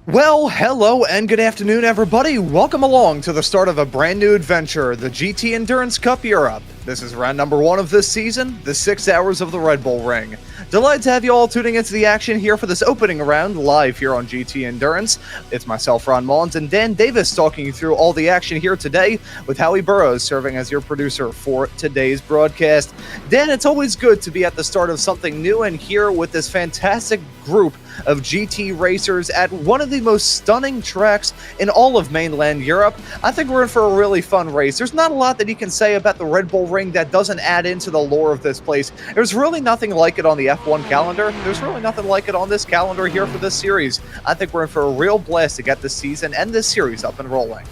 Well, hello and good afternoon, everybody. Welcome along to the start of a brand new adventure, the GT Endurance Cup Europe. This is round number 1 of this season, the 6 hours of the Red Bull Ring. Delighted to have you all tuning into the action here for this opening round, live here on GT Endurance. It's myself, Ron Mullins, and Dan Davis talking you through all the action here today, with Howie Burrows serving as your producer for today's broadcast. Dan, it's always good to be at the start of something new, and here with this fantastic group of GT racers at one of the most stunning tracks in all of mainland Europe. I think we're in for a really fun race. There's not a lot that you can say about the Red Bull Ring that doesn't add into the lore of this place. There's really nothing like it on the F1 calendar. There's really nothing like it on this calendar here for this series. I think we're in for a real blast to get this season and this series up and rolling.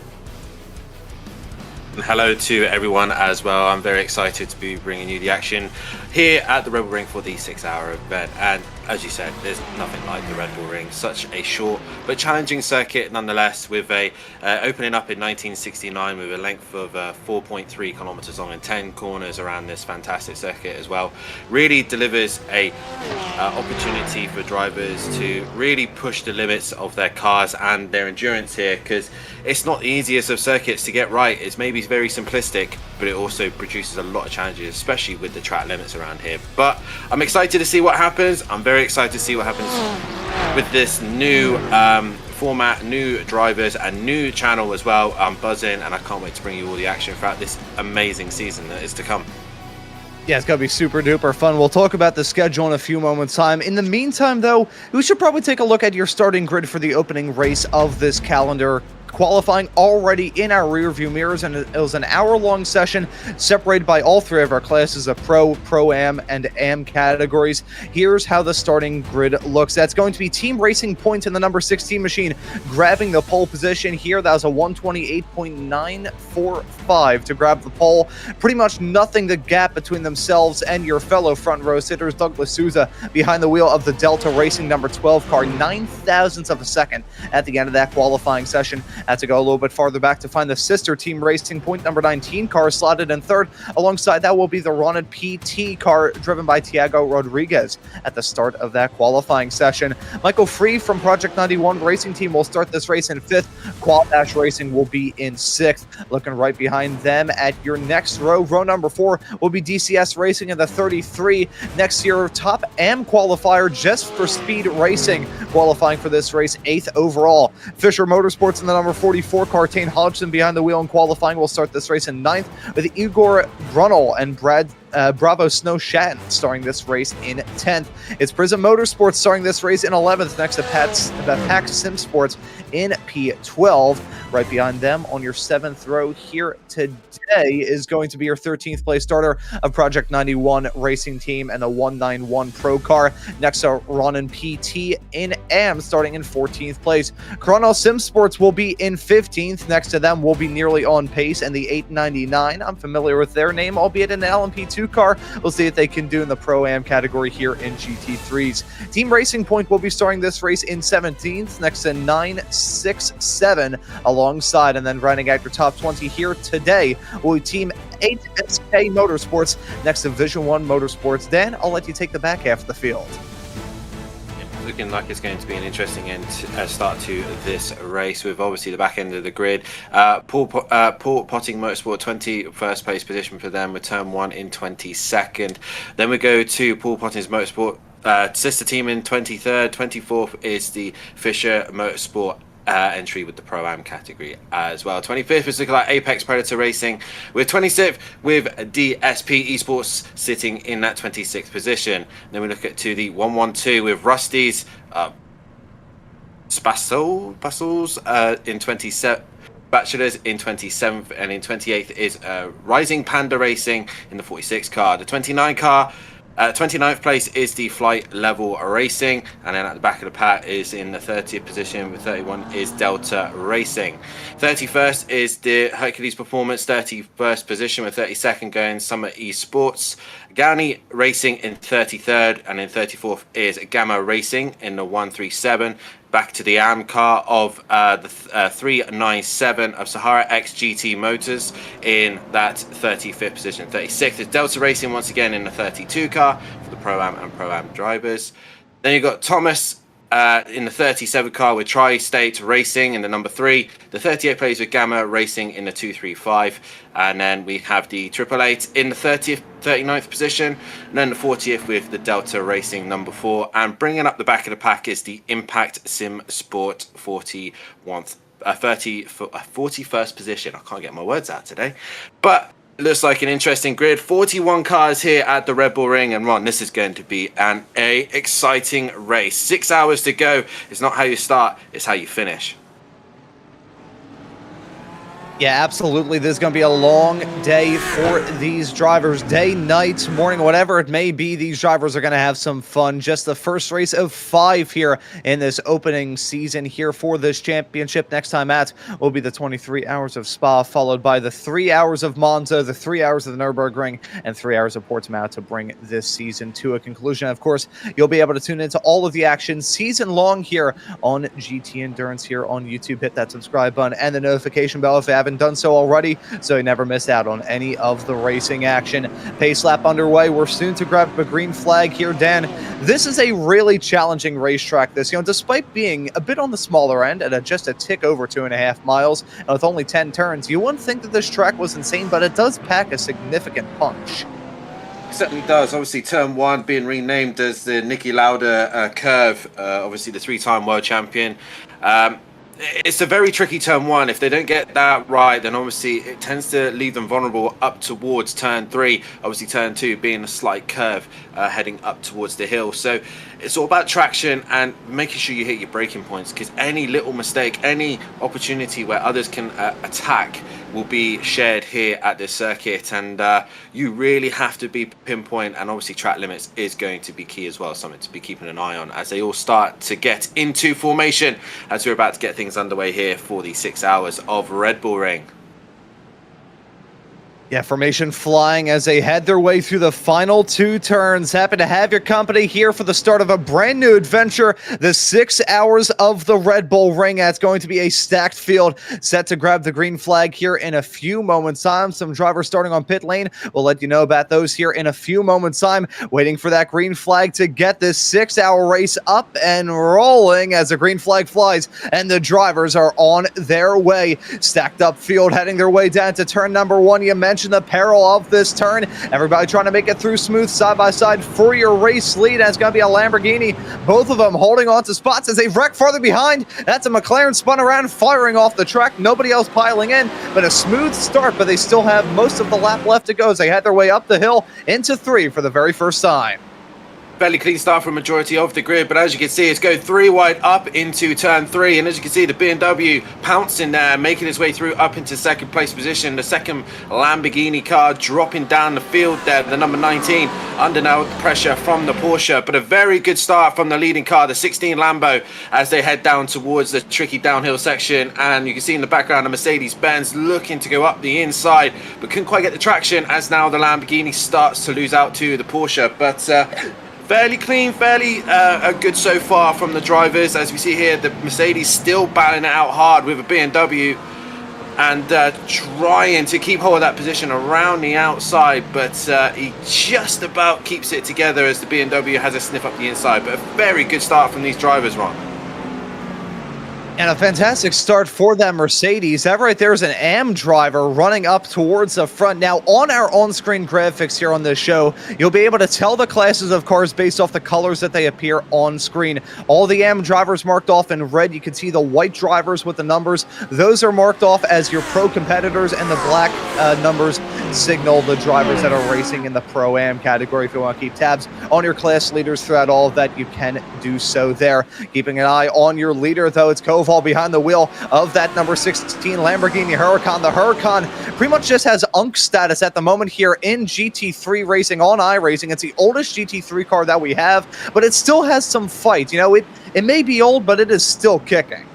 Hello to everyone as well. I'm very excited to be bringing you the action here at the Red Bull Ring for the 6-hour event. And as you said, there's nothing like the Red Bull Ring. Such a short but challenging circuit nonetheless, with a opening up in 1969 with a length of 4.3 kilometers long and 10 corners around this fantastic circuit as well. Really delivers a opportunity for drivers to really push the limits of their cars and their endurance here, because it's not the easiest of circuits to get right. It's maybe very simplistic, but it also produces a lot of challenges, especially with the track limits around here. But I'm excited to see what happens. I'm very excited to see what happens with this new format, new drivers, and new channel as well. I'm buzzing, and I can't wait to bring you all the action throughout this amazing season that is to come. Yeah, it's going to be super duper fun. We'll talk about the schedule in a few moments' time. In the meantime, though, we should probably take a look at your starting grid for the opening race of this calendar. Qualifying already in our rearview mirrors, and it was an hour-long session separated by all three of our classes of Pro, Pro-Am, and Am categories. Here's how the starting grid looks. That's going to be Team Racing Point in the number 16 machine, grabbing the pole position here. That was a 128.945 to grab the pole. Pretty much nothing the gap between themselves and your fellow front row sitters. Douglas Souza behind the wheel of the Delta Racing number 12 car, 9,000ths of a second at the end of that qualifying session. Had to go a little bit farther back to find the sister Team Racing Point number 19 car slotted in third. Alongside that will be the Ronald PT car driven by Tiago Rodriguez at the start of that qualifying session. Michael Free from Project 91 Racing Team will start this race in fifth. Quad Dash Racing will be in sixth. Looking right behind them at your next row number 4 will be DCS Racing in the 33. Next year, top Am qualifier just for Speed Racing, qualifying for this race 8th overall. Fisher Motorsports in the number 44 car, Tane Hodgson behind the wheel and qualifying will start this race in 9th, with Igor Brunel and Bravo Snow Shatton starting this race in 10th. It's Prism Motorsports starting this race in 11th, next to Pack Sim Sports in P12. Right behind them on your 7th row here today is going to be your 13th place starter of Project 91 Racing Team and the 191 Pro car. Next to Ronin PT in Am starting in 14th place. Chrono Sim Sports will be in 15th. Next to them will be nearly on pace and the 899. I'm familiar with their name, albeit an LMP2 car. We'll see if they can do in the Pro-Am category here in GT3s. Team Racing Point will be starting this race in 17th, next to 967 alongside, and then running at your top 20 here today will be Team 8SK Motorsports next to Vision 1 Motorsports. Dan, I'll let you take the back half of the field. Looking like it's going to be an interesting start to this race, with obviously the back end of the grid. Paul Potting Motorsport, 21st place position for them, with turn 1 in 22nd. Then we go to Paul Potting's Motorsport sister team in 23rd. 24th is the Fisher Motorsport entry with the Pro-Am category as well. 25th is looking like Apex Predator Racing, with 26th with DSP Esports sitting in that 26th position. Then we look at to the 112 with Rusty's Bastles in 27th. Bachelors in 27th, and in 28th is Rising Panda Racing in the 46 car. The 29 car, 29th place is the Flight Level Racing, and then at the back of the pack is in the 30th position with 31 is Delta Racing. 31st is the Hercules Performance, 31st position with 32nd going Summer Esports. Gani Racing in 33rd, and in 34th is Gamma Racing in the 137. Back to the Am car of the 397 of Sahara X GT Motors in that 35th position. 36th is Delta Racing once again in the 32 car for the Pro-Am and Pro-Am drivers. Then you've got Thomas in the 37 car with Tri-State Racing in the number 3. The 38 plays with Gamma Racing in the 235. And then we have the 888 in the 30th, 39th position. And then the 40th with the Delta Racing number 4. And bringing up the back of the pack is the Impact Sim Sport 41st position. I can't get my words out today. But looks like an interesting grid. 41 cars here at the Red Bull Ring, and Ron, this is going to be an exciting race. 6 hours to go. It's not how you start, it's how you finish. Yeah, absolutely. This is going to be a long day for these drivers. Day, night, morning, whatever it may be, these drivers are going to have some fun. Just the first race of 5 here in this opening season here for this championship. Next time out will be the 23 hours of Spa, followed by the 3 hours of Monza, the 3 hours of the Nürburgring, and 3 hours of Portimao to bring this season to a conclusion. Of course, you'll be able to tune into all of the action season long here on GT Endurance here on YouTube. Hit that subscribe button and the notification bell if you haven't done so already, so you never miss out on any of the racing action. Pace lap underway. We're soon to grab a green flag here. Dan, this is a really challenging racetrack. This, despite being a bit on the smaller end at just a tick over 2.5 miles, and with only 10 turns, you wouldn't think that this track was insane, but it does pack a significant punch. It certainly does. Obviously, turn 1 being renamed as the Niki Lauda curve. Obviously, the 3-time world champion. It's a very tricky turn 1. If they don't get that right, then obviously it tends to leave them vulnerable up towards turn 3. Obviously, turn 2 being a slight curve heading up towards the hill. So it's all about traction and making sure you hit your braking points, because any little mistake, any opportunity where others can attack will be shared here at this circuit, and you really have to be pinpoint, and obviously track limits is going to be key as well, something to be keeping an eye on as they all start to get into formation as we're about to get things underway here for the 6 hours of Red Bull Ring. Yeah, formation flying as they head their way through the final 2 turns. Happy to have your company here for the start of a brand new adventure, the 6 hours of the Red Bull Ring. That's going to be a stacked field set to grab the green flag here in a few moments' time. Some drivers starting on pit lane. We'll let you know about those here in a few moments' time. Waiting for that green flag to get this 6-hour race up and rolling as the green flag flies and the drivers are on their way. Stacked up field heading their way down to turn number 1. You mentioned the peril of this turn. Everybody trying to make it through smooth side by side for your race lead. And it's going to be a Lamborghini. Both of them holding on to spots as they wreck farther behind. That's a McLaren spun around, firing off the track. Nobody else piling in, but a smooth start. But they still have most of the lap left to go as they head their way up the hill into 3 for the very first time. Fairly clean start for a majority of the grid, but as you can see, it's going 3 wide up into turn 3, and as you can see, the BMW pouncing there, making its way through up into second place position. The second Lamborghini car dropping down the field there, the number 19, under now pressure from the Porsche, but a very good start from the leading car, the 16 Lambo, as they head down towards the tricky downhill section. And you can see in the background, the Mercedes-Benz looking to go up the inside, but couldn't quite get the traction as now the Lamborghini starts to lose out to the Porsche. But fairly clean, fairly good so far from the drivers. As we see here, the Mercedes still battling it out hard with a BMW and trying to keep hold of that position around the outside, but he just about keeps it together as the BMW has a sniff up the inside. But a very good start from these drivers, Ron. And a fantastic start for that Mercedes. That right there is an AM driver running up towards the front. Now, on our on-screen graphics here on this show, you'll be able to tell the classes of cars based off the colors that they appear on screen. All the AM drivers marked off in red. You can see the white drivers with the numbers. Those are marked off as your pro competitors, and the black numbers signal the drivers that are racing in the Pro-Am category. If you want to keep tabs on your class leaders throughout all of that, you can do so there. Keeping an eye on your leader, though, it's Koval behind the wheel of that number 16 Lamborghini Huracan. The Huracan pretty much just has UNC status at the moment here in GT3 racing on iRacing. It's the oldest GT3 car that we have, but it still has some fight. It may be old, but it is still kicking.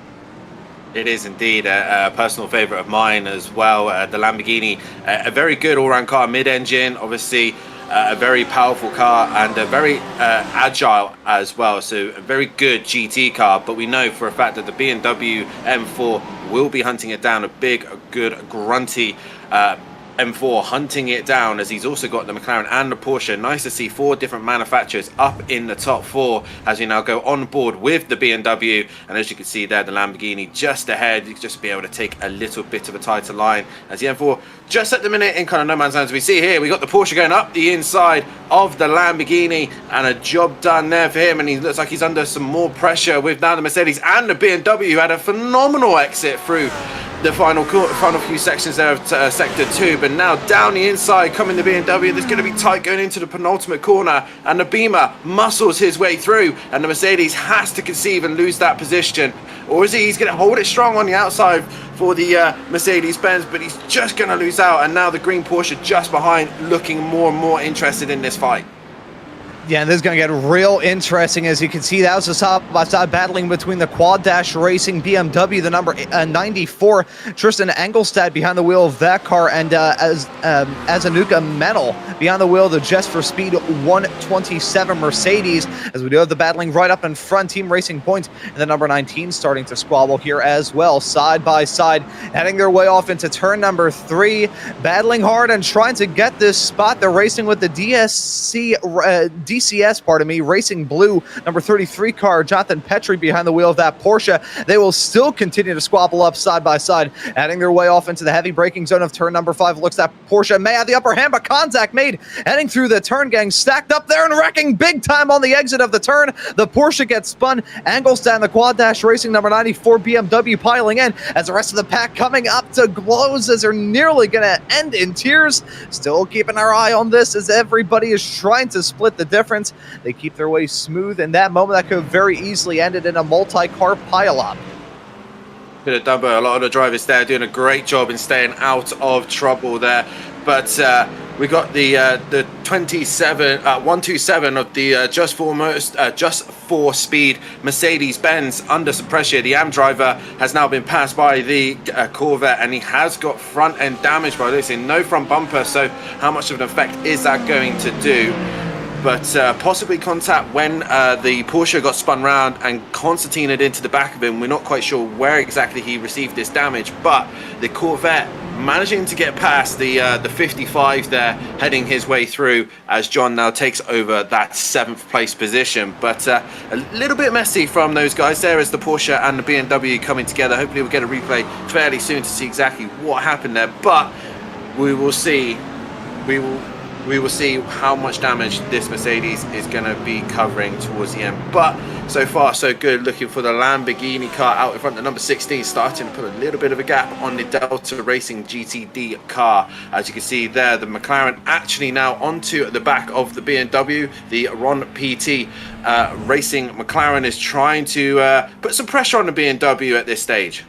It is indeed a personal favorite of mine as well. The Lamborghini, a very good all-round car, mid-engine, obviously. A very powerful car and a very agile as well, so a very good GT car. But we know for a fact that the BMW M4 will be hunting it down, a big, good, grunty M4 hunting it down, as he's also got the McLaren and the Porsche. Nice to see 4 different manufacturers up in the top 4 as we now go on board with the BMW. And as you can see there, the Lamborghini just ahead. You can just be able to take a little bit of a tighter line as the M4 just at the minute in kind of no man's land. As we see here, we got the Porsche going up the inside of the Lamborghini, and a job done there for him. And he looks like he's under some more pressure with now the Mercedes and the BMW, who had a phenomenal exit through the final few sections there of sector 2, but now down the inside coming the BMW. There's going to be tight going into the penultimate corner, and the Beamer muscles his way through, and the Mercedes has to conceive and lose that position. Or is he's going to hold it strong on the outside for the Mercedes-Benz, but he's just going to lose out. And now the green Porsche just behind, looking more and more interested in this fight. Yeah, and this is going to get real interesting. As you can see, that was a side-by-side battling between the Quad Dash Racing BMW, the number 94, Tristan Engelstad behind the wheel of that car, and Azanuka Menel behind the wheel of the Just for Speed 127 Mercedes. As we do have the battling right up in front, Team Racing Point and the number 19 starting to squabble here as well, side by side, heading their way off into turn number 3, battling hard and trying to get this spot. They're racing with the DCS, pardon me, Racing Blue, number 33 car, Jonathan Petrie behind the wheel of that Porsche. They will still continue to squabble up side by side, heading their way off into the heavy braking zone of turn number 5. Looks that Porsche may have the upper hand, but contact made, heading through the turn, gang stacked up there and wrecking big time on the exit of the turn. The Porsche gets spun. Engelstad and the Quad Dash Racing number 94 BMW piling in, as the rest of the pack coming up to blows as they're nearly going to end in tears. Still keeping our eye on this as everybody is trying to split the difference. They keep their way smooth in that moment that could have very easily ended in a multi-car pileup. Bit of Dumbo, a lot of the drivers there doing a great job in staying out of trouble there. But we got the 127 of the Just for Speed Mercedes-Benz under some pressure. The AM driver has now been passed by the Corvette, and he has got front end damage by this. No front bumper, so how much of an effect is that going to do? But possibly contact when the Porsche got spun round and concertinaed into the back of him. We're not quite sure where exactly he received this damage, but the Corvette managing to get past the 55 there, heading his way through as John now takes over that 7th place position. But a little bit messy from those guys there as the Porsche and the BMW coming together. Hopefully we'll get a replay fairly soon to see exactly what happened there, but we will see. We will see how much damage this Mercedes is going to be covering towards the end. But so far, so good. Looking for the Lamborghini car out in front. The number 16 starting to put a little bit of a gap on the Delta Racing GTD car. As you can see there, the McLaren actually now onto the back of the BMW. The Ron PT Racing McLaren is trying to put some pressure on the BMW at this stage.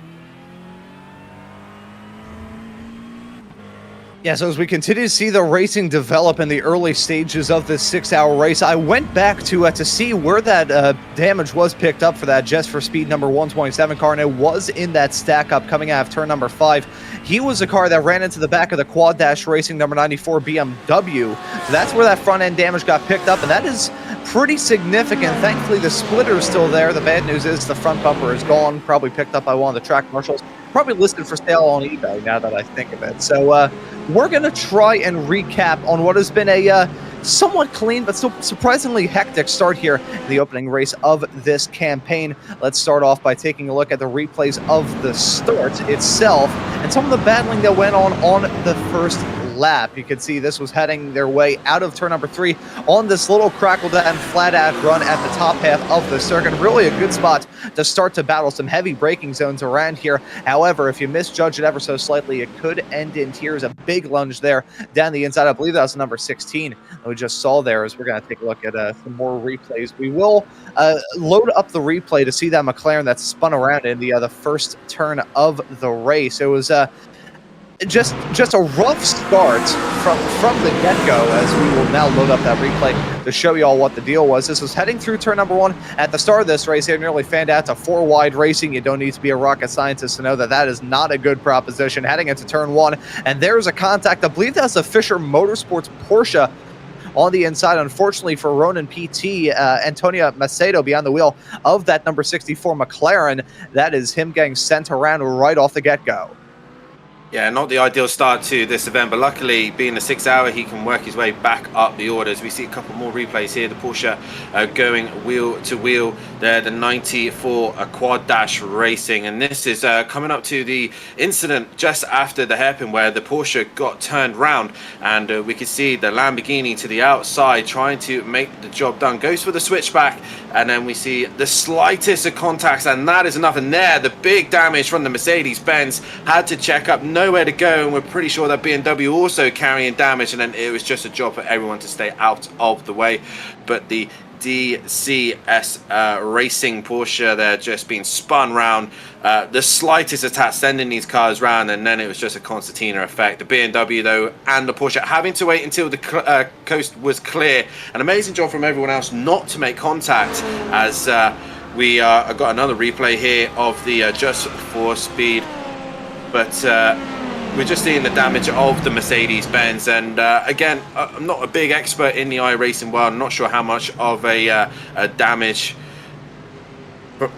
Yeah, so as we continue to see the racing develop in the early stages of this 6-hour race, I went back to see where that damage was picked up for that Just for Speed number 127 car, and it was in that stack up coming out of turn number 5. He was a car that ran into the back of the Quad Dash Racing number 94 BMW. So that's where that front end damage got picked up, and that is pretty significant. Thankfully, the splitter is still there. The bad news is the front bumper is gone, probably picked up by one of the track marshals. Probably listed for sale on eBay now that I think of it. So we're going to try and recap on what has been a somewhat clean but still surprisingly hectic start here in the opening race of this campaign. Let's start off by taking a look at the replays of the start itself and some of the battling that went on the first lap. You can see this was heading their way out of turn number 3 on this little crackle down flat out run at the top half of the circuit. Really a good spot to start to battle some heavy braking zones around here. However, if you misjudge it ever so slightly, it could end in tears. A big lunge there down the inside. I believe that was number 16 that we just saw there. As we're going to take a look at some more replays. We will load up the replay to see that McLaren that spun around in the first turn of the race. It was just a rough start from the get-go, as we will now load up that replay to show you all what the deal was. This was heading through turn number 1 at the start of this race. They nearly fanned out to 4-wide racing. You don't need to be a rocket scientist to know that that is not a good proposition. Heading into turn 1, and there's a contact. I believe that's a Fisher Motorsports Porsche on the inside. Unfortunately for Ronan PT, Antonio Macedo behind the wheel of that number 64 McLaren. That is him getting sent around right off the get-go. Yeah, not the ideal start to this event, but luckily, being the 6 hour, he can work his way back up the orders. We see a couple more replays here. The Porsche going wheel to wheel there, the 94 Quad Dash Racing. And this is coming up to the incident just after the hairpin where the Porsche got turned round. And we can see the Lamborghini to the outside trying to make the job done. Goes for the switchback, and then we see the slightest of contacts, and that is enough. And there, the big damage from the Mercedes-Benz. Had to check up, nowhere to go, and we're pretty sure that BMW also carrying damage, and then it was just a job for everyone to stay out of the way. But the DCS Racing Porsche there just being spun round, the slightest attack sending these cars round, and then it was just a concertina effect. The BMW though and the Porsche having to wait until the coast was clear. An amazing job from everyone else not to make contact, as we got another replay here of the Just for Speed, but we're just seeing the damage of the Mercedes-Benz. And again, I'm not a big expert in the iRacing world. I'm not sure how much of a damage, but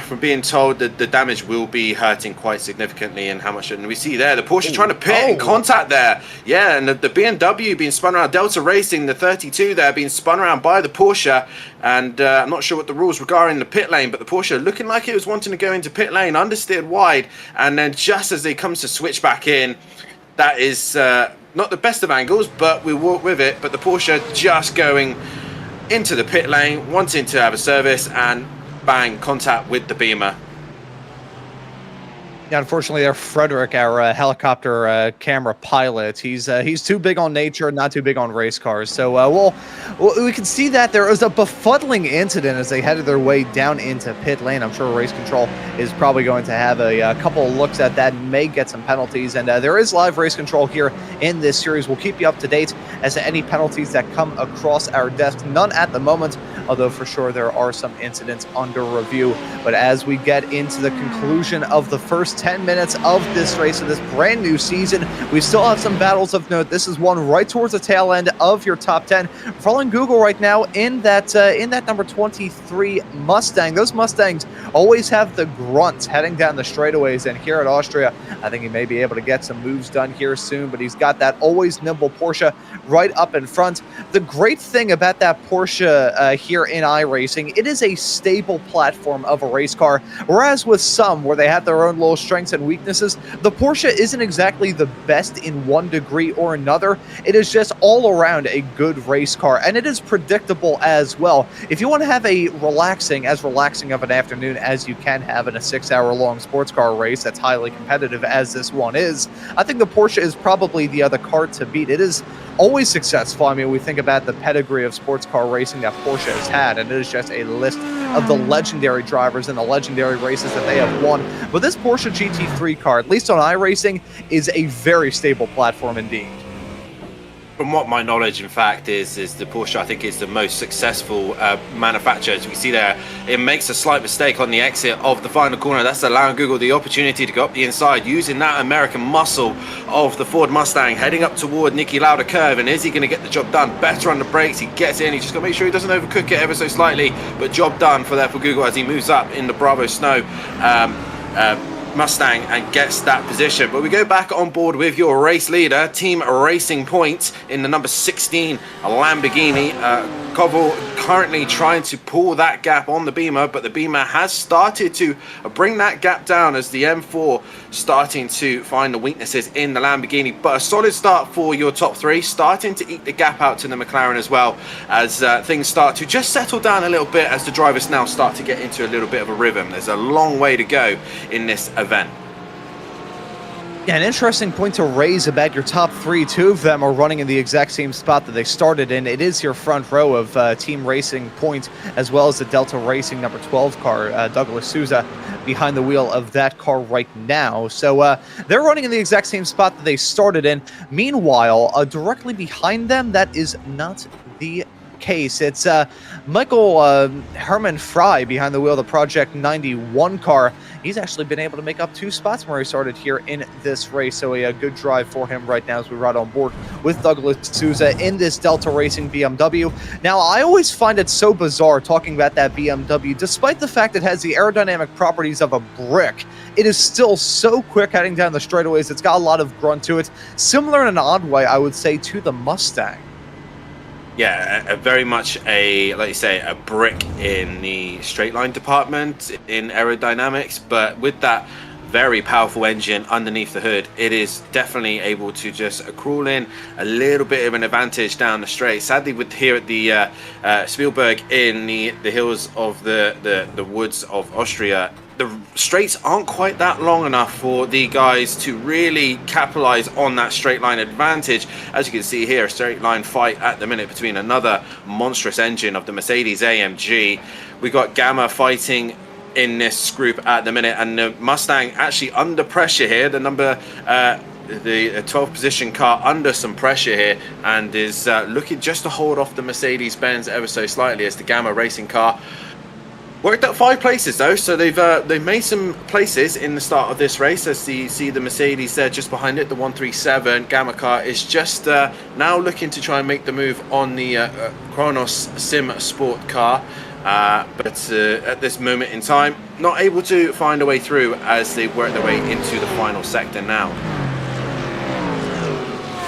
from being told that the damage will be hurting quite significantly, and how much. And we see there the Porsche trying to pit in contact there. Yeah, and the BMW being spun around. Delta Racing, the 32 there, being spun around by the Porsche. And I'm not sure what the rules regarding the pit lane, but the Porsche looking like it was wanting to go into pit lane, understeered wide, and then just as they comes to switch back in, that is not the best of angles, but we walk with it. But the Porsche just going into the pit lane, wanting to have a service, and bang, contact with the Beamer. Yeah, unfortunately, there, Frederick, our helicopter camera pilot, he's too big on nature, not too big on race cars. So, we can see that there was a befuddling incident as they headed their way down into pit lane. I'm sure Race Control is probably going to have a couple of looks at that, may get some penalties. And there is live Race Control here in this series. We'll keep you up to date as to any penalties that come across our desk. None at the moment, although for sure there are some incidents under review. But as we get into the conclusion of the first 10 minutes of this race, of this brand new season, we still have some battles of note. This is one right towards the tail end of your top 10. We're following Google right now in that number 23 Mustang. Those Mustangs always have the grunts heading down the straightaways, and here at Austria, I think he may be able to get some moves done here soon, but he's got that always nimble Porsche right up in front. The great thing about that Porsche here in iRacing, it is a stable platform of a race car, whereas with some where they have their own little strengths and weaknesses, the Porsche isn't exactly the best in one degree or another. It is just all around a good race car, and it is predictable as well. If you want to have a relaxing of an afternoon as you can have in a 6-hour-long sports car race that's highly competitive as this one is, I think the Porsche is probably the other car to beat. It is always successful. I mean, we think about the pedigree of sports car racing that Porsche has had, and it is just a list of the legendary drivers and the legendary races that they have won. But this Porsche GT3 car, at least on iRacing, is a very stable platform indeed. From what my knowledge, in fact, is the Porsche, I think, is the most successful manufacturer. As we see there, it makes a slight mistake on the exit of the final corner. That's allowing Google the opportunity to go up the inside, using that American muscle of the Ford Mustang, heading up toward Niki Lauda curve. And is he going to get the job done? Better on the brakes. He gets in. He just got to make sure he doesn't overcook it ever so slightly. But job done for Google as he moves up in the Bravo Snow Mustang and gets that position. But we go back on board with your race leader, Team Racing Point, in the number 16 Lamborghini. Koval currently trying to pull that gap on the Beamer, but the Beamer has started to bring that gap down as the M4 starting to find the weaknesses in the Lamborghini. But a solid start for your top three, starting to eat the gap out to the McLaren as well, as things start to just settle down a little bit as the drivers now start to get into a little bit of a rhythm. There's a long way to go in this event. Yeah, an interesting point to raise about your top three. Two of them are running in the exact same spot that they started in. It is your front row of Team Racing Point, as well as the Delta Racing number 12 car, Douglas Souza, behind the wheel of that car right now. So they're running in the exact same spot that they started in. Meanwhile, directly behind them, that is not the case. It's Michael Herman Fry behind the wheel of the Project 91 car. He's actually been able to make up 2 spots where he started here in this race, so a good drive for him right now as we ride on board with Douglas Souza in this Delta Racing BMW. Now, I always find it so bizarre talking about that BMW. Despite the fact it has the aerodynamic properties of a brick, it is still so quick heading down the straightaways. It's got a lot of grunt to it, similar in an odd way, I would say, to the Mustang. Yeah, very much like you say, a brick in the straight line department in aerodynamics, but with that very powerful engine underneath the hood, it is definitely able to just crawl in a little bit of an advantage down the straight. Sadly, with here at the Spielberg in the hills of the woods of Austria, the straights aren't quite that long enough for the guys to really capitalize on that straight line advantage. As you can see here, a straight line fight at the minute between another monstrous engine of the Mercedes AMG. We got Gamma fighting in this group at the minute, and the Mustang actually under pressure here. The 12th position car under some pressure here, and is looking just to hold off the Mercedes-Benz ever so slightly as the Gamma racing car worked up 5 places though, so they've made some places in the start of this race. As you see the Mercedes there just behind it, the 137 Gamma car is just now looking to try and make the move on the Kronos Sim Sport car, but at this moment in time not able to find a way through as they work their way into the final sector now.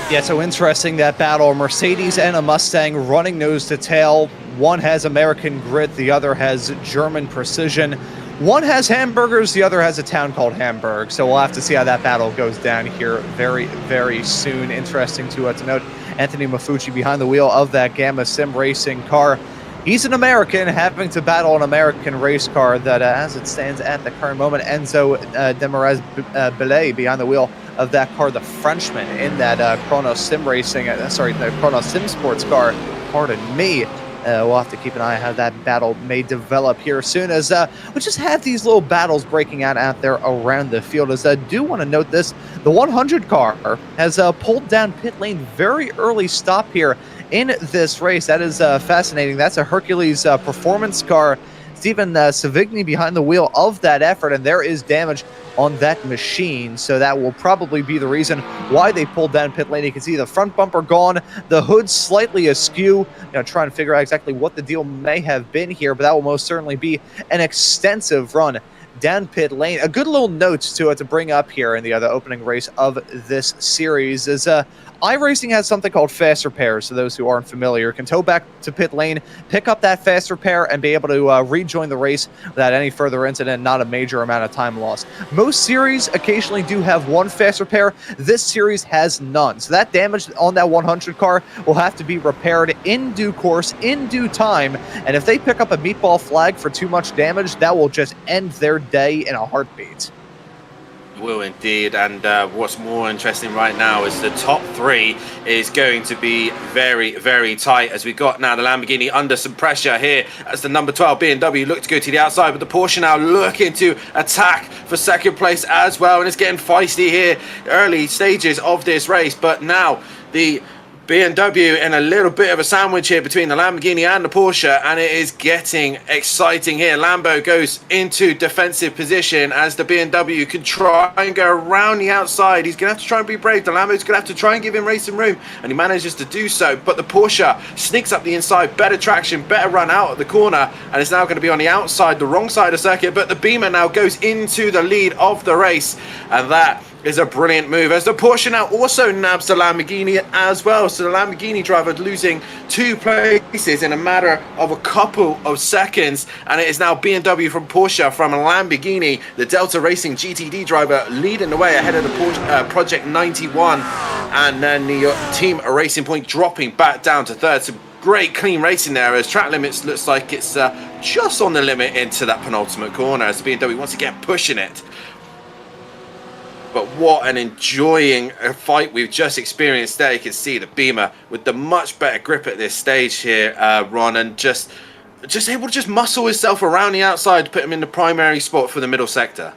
Yeah, so interesting, that battle. Mercedes and a Mustang running nose to tail. One has American grit, the other has German precision. One has hamburgers, the other has a town called Hamburg. So we'll have to see how that battle goes down here very, very soon. Interesting to note, Anthony Mafucci behind the wheel of that Gamma Sim Racing car. He's an American having to battle an American race car that, as it stands at the current moment, Enzo Demirez Belay behind the wheel of that car, the Frenchman in that Kronos Sim Racing, the Kronos Sim Sports car. Pardon me. We'll have to keep an eye on how that battle may develop here soon, as we just have these little battles breaking out there around the field. As I do want to note this, the 100 car has pulled down pit lane very early stop here in this race. That is fascinating. That's a Hercules performance car. Stephen Savigny behind the wheel of that effort, and there is damage on that machine, so that will probably be the reason why they pulled down pit lane. You can see the front bumper gone, the hood slightly askew. Trying to figure out exactly what the deal may have been here, but that will most certainly be an extensive run down pit lane. A good little note to bring up here in the opening race of this series is iRacing has something called fast repairs. So those who aren't familiar can tow back to pit lane, pick up that fast repair, and be able to rejoin the race without any further incident, not a major amount of time lost. Most series occasionally do have one fast repair. This series has none. So that damage on that 100 car will have to be repaired in due course, in due time. And if they pick up a meatball flag for too much damage, that will just end their day in a heartbeat. Will indeed, and what's more interesting right now is the top 3 is going to be very, very tight, as we got now the Lamborghini under some pressure here as the number 12 BMW look to go to the outside, but the Porsche now looking to attack for second place as well, and it's getting feisty here early stages of this race. But now the BMW in a little bit of a sandwich here between the Lamborghini and the Porsche, and it is getting exciting here. Lambo goes into defensive position as the BMW can try and go around the outside. He's going to have to try and be brave. The Lambo's going to have to try and give him racing room, and he manages to do so. But the Porsche sneaks up the inside, better traction, better run out of the corner, and it's now going to be on the outside, the wrong side of the circuit. But the Beamer now goes into the lead of the race, and that is a brilliant move, as the Porsche now also nabs the Lamborghini as well. So the Lamborghini driver losing 2 places in a matter of a couple of seconds, and it is now BMW from Porsche from a Lamborghini, the Delta Racing GTD driver leading the way ahead of the Porsche, Project 91, and then the Team Racing Point dropping back down to 3rd. So great clean racing there, as track limits looks like it's just on the limit into that penultimate corner, as BMW once again pushing it. But what an enjoying fight we've just experienced there. You can see the Beamer with the much better grip at this stage here, Ron, and just able to just muscle himself around the outside to put him in the primary spot for the middle sector.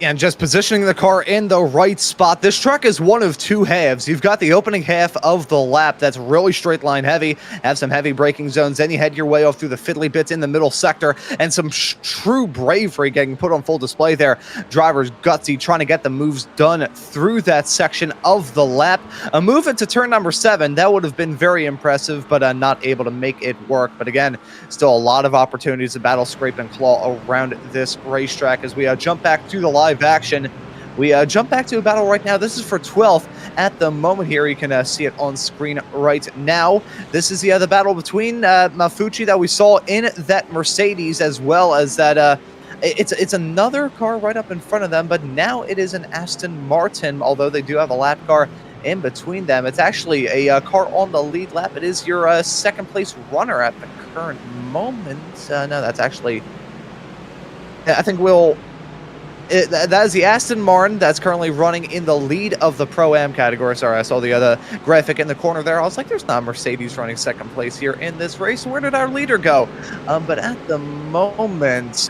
And just positioning the car in the right spot. This track is one of two halves. You've got the opening half of the lap that's really straight line heavy, have some heavy braking zones. Then you head your way off through the fiddly bits in the middle sector, and some true bravery getting put on full display there. Drivers gutsy trying to get the moves done through that section of the lap. A move into turn number 7, that would have been very impressive, but not able to make it work. But again, still a lot of opportunities to battle, scrape, and claw around this racetrack as we jump back to the live action. We jump back to a battle right now. This is for 12th at the moment here. You can see it on screen right now. This is the battle between Mafucci that we saw in that Mercedes, as well as that it's another car right up in front of them, but now it is an Aston Martin, although they do have a lap car in between them. It's actually a car on the lead lap. It is your second place runner at the current moment. No, that's actually, I think that is the Aston Martin that's currently running in the lead of the Pro-Am category. Sorry, I saw the other graphic in the corner there. I was like, there's not Mercedes running second place here in this race. Where did our leader go? But at the moment,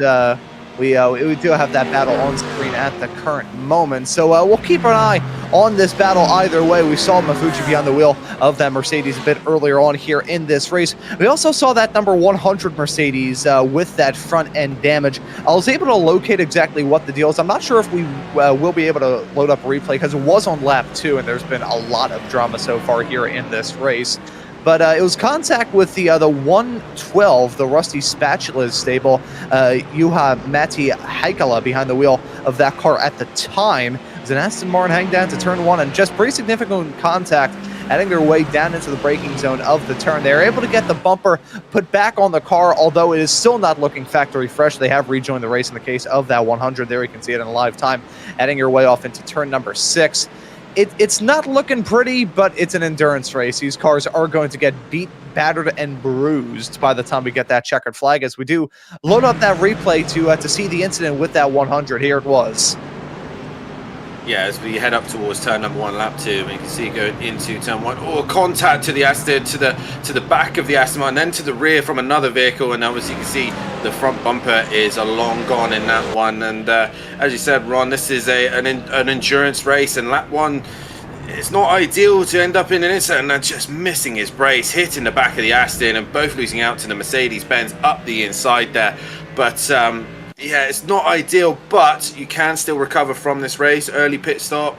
we do have that battle on screen at the current moment. So we'll keep an eye on this battle either way. We saw Mafucci be on the wheel of that Mercedes a bit earlier on here in this race. We also saw that number 100 Mercedes with that front end damage. I was able to locate exactly what the deal is. I'm not sure if we will be able to load up a replay because it was on lap 2 and there's been a lot of drama so far here in this race. But it was contact with the 112, the Rusty Spatula's stable. You have Matti Heikkila behind the wheel of that car at the time. As an Aston Martin hang down to turn 1 and just pretty significant contact, heading their way down into the braking zone of the turn. They're able to get the bumper put back on the car, although it is still not looking factory fresh. They have rejoined the race in the case of that 100. There you can see it in live time, heading your way off into turn number 6. It's not looking pretty, but it's an endurance race. These cars are going to get beat, battered, and bruised by the time we get that checkered flag, as we do load up that replay to see the incident with that 100. Here it was. Yeah, as we head up towards turn number 1, lap 2, and you can see going into turn 1, contact to the Aston, to the back of the Aston Martin, then to the rear from another vehicle, and obviously you can see the front bumper is long gone in that one. And as you said, Ron, this is an endurance race, and lap 1, it's not ideal to end up in an incident and just missing his brace, hitting the back of the Aston, and both losing out to the Mercedes-Benz up the inside there. But yeah, it's not ideal, but you can still recover from this race. Early pit stop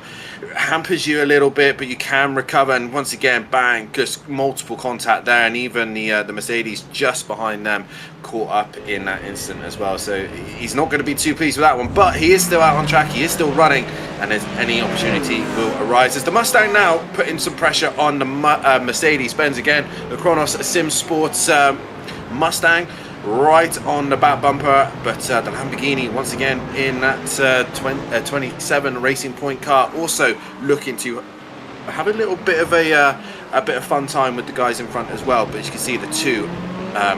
hampers you a little bit, but you can recover. And once again, bang, just multiple contact there, and even the Mercedes just behind them caught up in that instant as well. So he's not going to be too pleased with that one, but he is still out on track, he is still running, and there's any opportunity will arise. As the Mustang now putting some pressure on the Mercedes-Benz again, the Kronos Sim Sports Mustang right on the back bumper, but the Lamborghini once again in that 27 Racing Point car, also looking to have a little bit of a bit of fun time with the guys in front as well. But as you can see, the two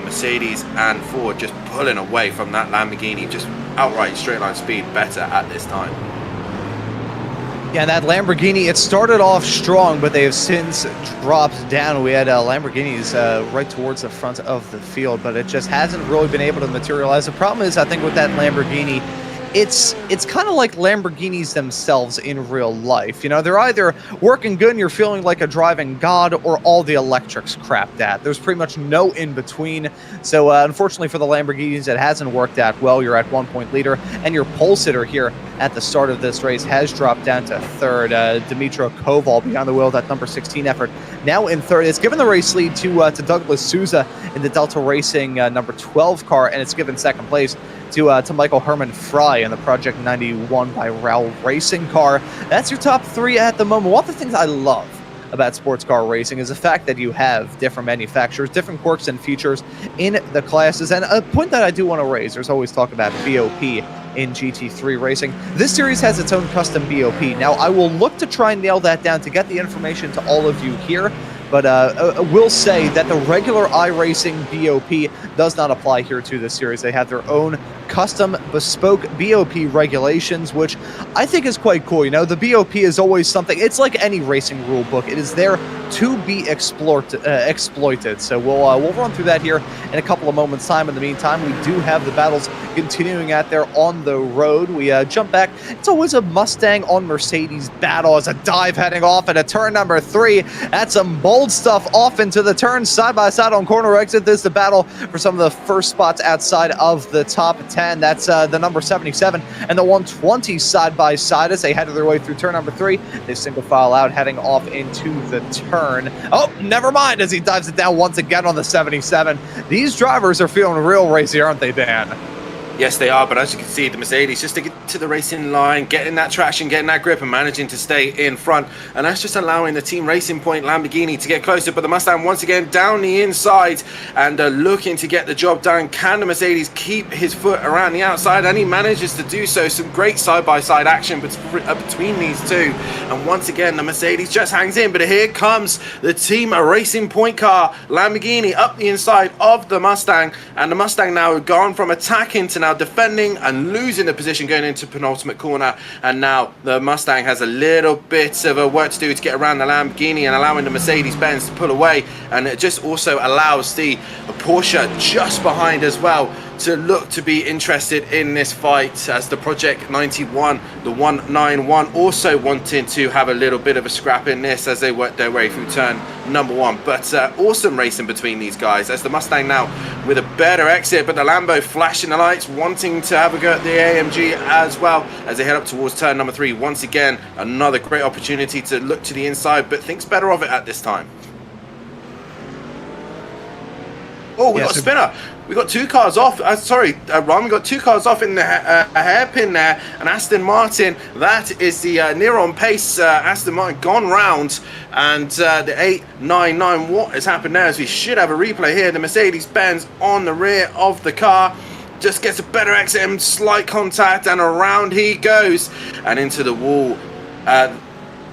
Mercedes and Ford just pulling away from that Lamborghini, just outright straight line speed better at this time. Yeah, that Lamborghini, it started off strong, but they have since dropped down. We had Lamborghinis right towards the front of the field, but it just hasn't really been able to materialize. The problem is, I think, with that Lamborghini, it's kind of like Lamborghinis themselves in real life. You know, they're either working good and you're feeling like a driving god, or all the electrics crapped at. There's pretty much no in between. So unfortunately for the Lamborghinis, it hasn't worked out well. You're at 1 point leader, and your pole sitter here at the start of this race has dropped down to third. Dimitro Koval behind the wheel of that number 16 effort, now in third. It's given the race lead to Douglas Souza in the Delta Racing number 12 car, and it's given second place to Michael Herman Fry in the Project 91 by Raul Racing car. That's your top 3 at the moment. One of the things I love about sports car racing is the fact that you have different manufacturers, different quirks and features in the classes. And a point that I do want to raise, there's always talk about BOP in GT3 racing. This series has its own custom BOP. Now, I will look to try and nail that down to get the information to all of you here, but I will say that the regular iRacing BOP does not apply here to this series. They have their own custom bespoke BOP regulations, which I think is quite cool. You know, the BOP is always something. It's like any racing rule book. It is there to be exploited. So we'll run through that here in a couple of moments' time. In the meantime, we do have the battles continuing out there on the road. We jump back. It's always a Mustang on Mercedes battle as a dive heading off into turn number 3. That's some bold stuff off into the turn side by side on corner exit. This is the battle for some of the first spots outside of the top 10. That's the number 77 and the 120 side by side as they head their way through turn number 3. They single file out heading off into the turn. Oh, never mind as he dives it down once again on the 77. These drivers are feeling real racy, aren't they, Dan? Yes, they are, but as you can see, the Mercedes just to get to the racing line, getting that traction, getting that grip, and managing to stay in front. And that's just allowing the Team Racing Point Lamborghini to get closer. But the Mustang, once again, down the inside and looking to get the job done. Can the Mercedes keep his foot around the outside? And he manages to do so. Some great side-by-side action between these two. And once again, the Mercedes just hangs in. But here comes the Team Racing Point car, Lamborghini, up the inside of the Mustang. And the Mustang now gone from attacking to now defending and losing the position going into penultimate corner, and now the Mustang has a little bit of a work to do to get around the Lamborghini and allowing the Mercedes-Benz to pull away, and it just also allows the Porsche just behind as well to look to be interested in this fight, as the Project 91, the 191, also wanting to have a little bit of a scrap in this as they work their way through turn number 1. But awesome racing between these guys, as the Mustang now with a better exit, but the Lambo flashing the lights, wanting to have a go at the AMG as well as they head up towards turn number 3. Once again, another great opportunity to look to the inside, but thinks better of it at this time. Oh, we got a spinner. We got 2 cars off. Ron, we got 2 cars off in the hairpin there. And Aston Martin, that is the Neron Pace Aston Martin gone round. And the 899, what has happened there? As we should have a replay here. The Mercedes-Benz on the rear of the car just gets a better exit and slight contact, and around he goes and into the wall.